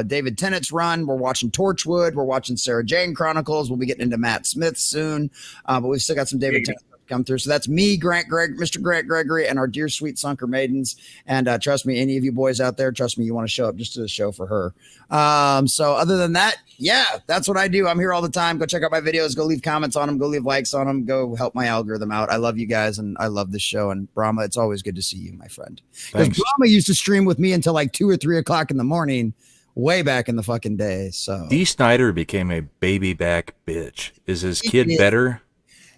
Speaker 2: David Tennant's run. We're watching Torchwood. We're watching Sarah Jane Chronicles. We'll be getting into Matt Smith soon, but we've still got some David Tennant come through. So that's me, Mr. Grant Gregory, and our dear sweet Sunker maidens. And trust me, any of you boys out there, trust me, you want to show up just to the show for her. So other than that, that's what I do. I'm here all the time. Go check out my videos. Go leave comments on them. Go leave likes on them. Go help my algorithm out. I love you guys, and I love this show. And Brahma, it's always good to see you, my friend. Because Brahma used to stream with me until like 2 or 3 o'clock in the morning, way back in the fucking day. So
Speaker 13: D. Snyder became a baby back bitch. Is his kid better?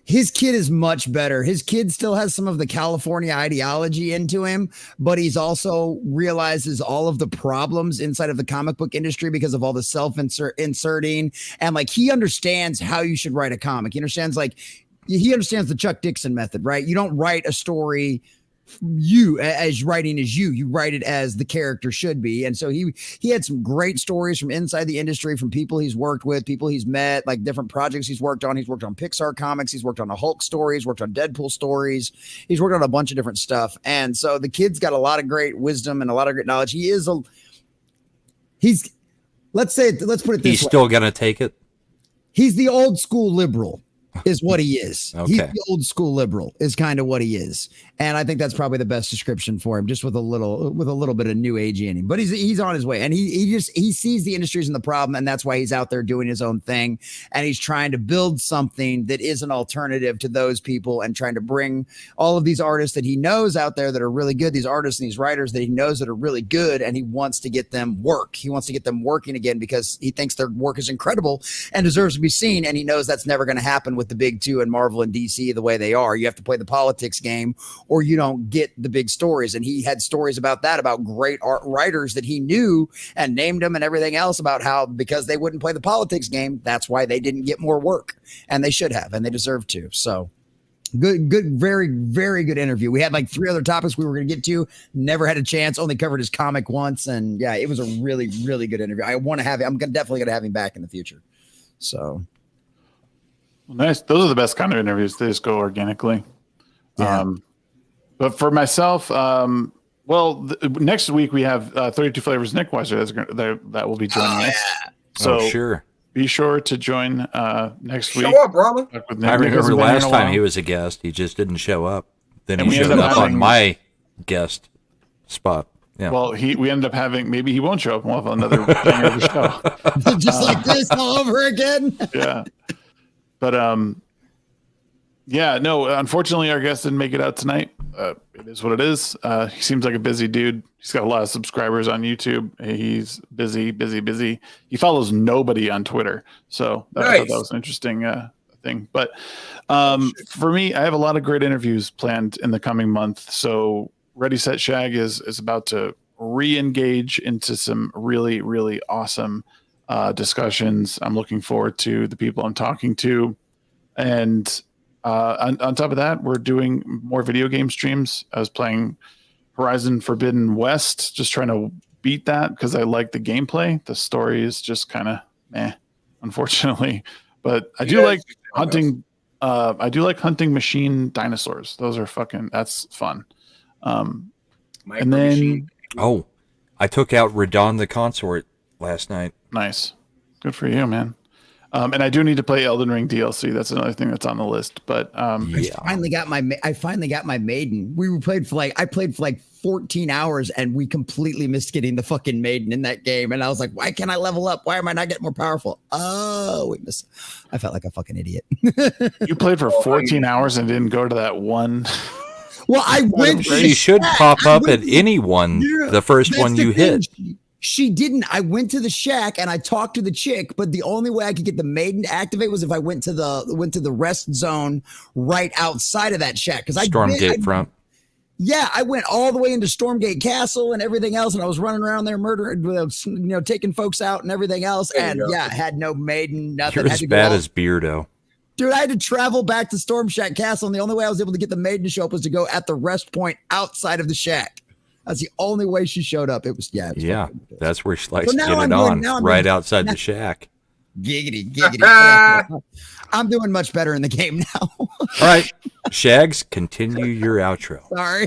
Speaker 2: His kid is much better. His kid still has some of the California ideology into him, but he's also realizes all of the problems inside of the comic book industry because of all the self-inserting. And like, he understands how you should write a comic. He understands the Chuck Dixon method, right? You don't write a story you write it as the character should be. And so he had some great stories from inside the industry, from people he's worked with, people he's met, like different projects he's worked on. He's worked on Pixar comics, he's worked on a Hulk story, he's worked on Deadpool stories, he's worked on a bunch of different stuff. And so the kid's got a lot of great wisdom and a lot of great knowledge. Let's put it this way.
Speaker 13: He's still gonna take it.
Speaker 2: He's the old school liberal is what he is.
Speaker 13: Okay.
Speaker 2: He's the old school liberal is kind of what he is. And I think that's probably the best description for him, just with a little bit of new agey in him. But he's on his way, and he sees the industries and the problem, and that's why he's out there doing his own thing, and he's trying to build something that is an alternative to those people, and trying to bring all of these artists that he knows out there that are really good, these artists and these writers that he knows that are really good, and he wants to get them work. He wants to get them working again because he thinks their work is incredible and deserves to be seen, and he knows that's never going to happen with the big two and Marvel and DC the way they are. You have to play the politics game, or you don't get the big stories. And he had stories about that, about great art writers that he knew and named them and everything else, about how because they wouldn't play the politics game, that's why they didn't get more work, and they should have, and they deserve to. So good, very, very good interview. We had like 3 other topics we were going to get to, never had a chance, only covered his comic once. And yeah, it was a really, really good interview. I want to have him. Definitely going to have him back in the future. So
Speaker 3: nice. Those are the best kind of interviews. They just go organically.
Speaker 2: Yeah.
Speaker 3: But for myself, next week we have 32 Flavors Nick Weiser that will be joining us.
Speaker 2: Yeah.
Speaker 3: So
Speaker 13: sure.
Speaker 3: Be sure to join next week.
Speaker 4: Show up, Brahma.
Speaker 13: I remember last time he was a guest, he just didn't show up. Then he showed up on my guest spot. Yeah.
Speaker 3: Well, we ended up having, maybe he won't show up. We'll have another banger of the show.
Speaker 2: Just like this all over again.
Speaker 3: Yeah. But unfortunately our guest didn't make it out tonight. It is what it is. He seems like a busy dude. He's got a lot of subscribers on YouTube. He's busy. He follows nobody on Twitter. So I thought that was an interesting thing. But for me, I have a lot of great interviews planned in the coming month. So Ready, Set, Shag is about to re-engage into some really, really awesome discussions. I'm looking forward to the people I'm talking to. And on top of that, we're doing more video game streams. I was playing Horizon Forbidden West, just trying to beat that because I like the gameplay. The story is just kind of unfortunately. But I do like hunting. I do like hunting machine dinosaurs. Those are that's fun. And then
Speaker 13: I took out Radon the Consort last night.
Speaker 3: Nice. Good for you, man. And I do need to play Elden Ring DLC. That's another thing that's on the list. But
Speaker 2: I finally got my maiden. I played for like 14 hours, and we completely missed getting the fucking maiden in that game. And I was like, why can't I level up? Why am I not getting more powerful? Oh, we missed. I felt like a fucking idiot.
Speaker 3: You played for 14 hours and didn't go to that one.
Speaker 2: Well, I went.
Speaker 13: She should pop up at anyone. The first one you hit.
Speaker 2: She didn't. I went to the shack and I talked to the chick, but the only way I could get the maiden to activate was if I went to the rest zone right outside of that shack. Because
Speaker 13: Stormgate front.
Speaker 2: Yeah, I went all the way into Stormgate Castle and everything else, and I was running around there murdering, taking folks out and everything else. And yeah, I had no maiden, nothing.
Speaker 13: You're as bad as Beardo.
Speaker 2: Dude, I had to travel back to Storm Shack Castle, and the only way I was able to get the maiden to show up was to go at the rest point outside of the shack. That's the only way she showed up. It was
Speaker 13: that's where she likes
Speaker 2: So
Speaker 13: to
Speaker 2: now
Speaker 13: get
Speaker 2: I'm
Speaker 13: it
Speaker 2: doing-
Speaker 13: on,
Speaker 2: now I'm
Speaker 13: right
Speaker 2: doing-
Speaker 13: outside the shack.
Speaker 2: Giggity. I'm doing much better in the game now.
Speaker 13: All right, Shags, continue your outro.
Speaker 2: Sorry.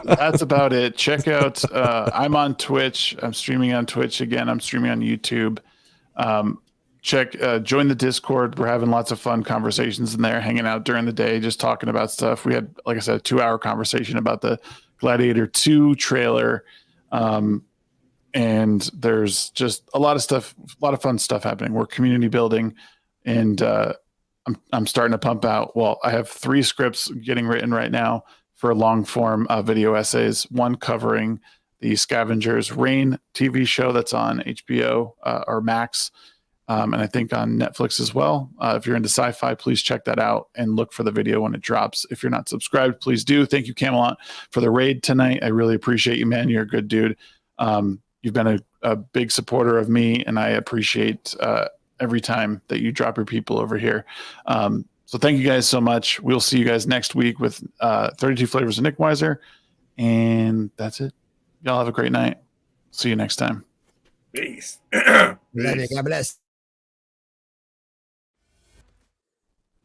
Speaker 3: That's about it. Check out. I'm on Twitch. I'm streaming on Twitch again. I'm streaming on YouTube. Join the Discord. We're having lots of fun conversations in there, hanging out during the day, just talking about stuff. We had, like I said, a 2-hour conversation about the Gladiator 2 trailer. And there's just a lot of stuff, a lot of fun stuff happening. We're community building, and I'm starting to pump out. Well, I have 3 scripts getting written right now for long form video essays. One covering the Scavengers Reign TV show that's on HBO or Max, and I think on Netflix as well. If you're into sci-fi, please check that out and look for the video when it drops. If you're not subscribed, please do. Thank you, Camelot, for the raid tonight. I really appreciate you, man. You're a good dude. You've been a big supporter of me, and I appreciate every time that you drop your people over here. So thank you guys so much. We'll see you guys next week with 32 Flavors of Nick Weiser. And that's it. Y'all have a great night. See you next time.
Speaker 4: Peace.
Speaker 2: Love you. God bless.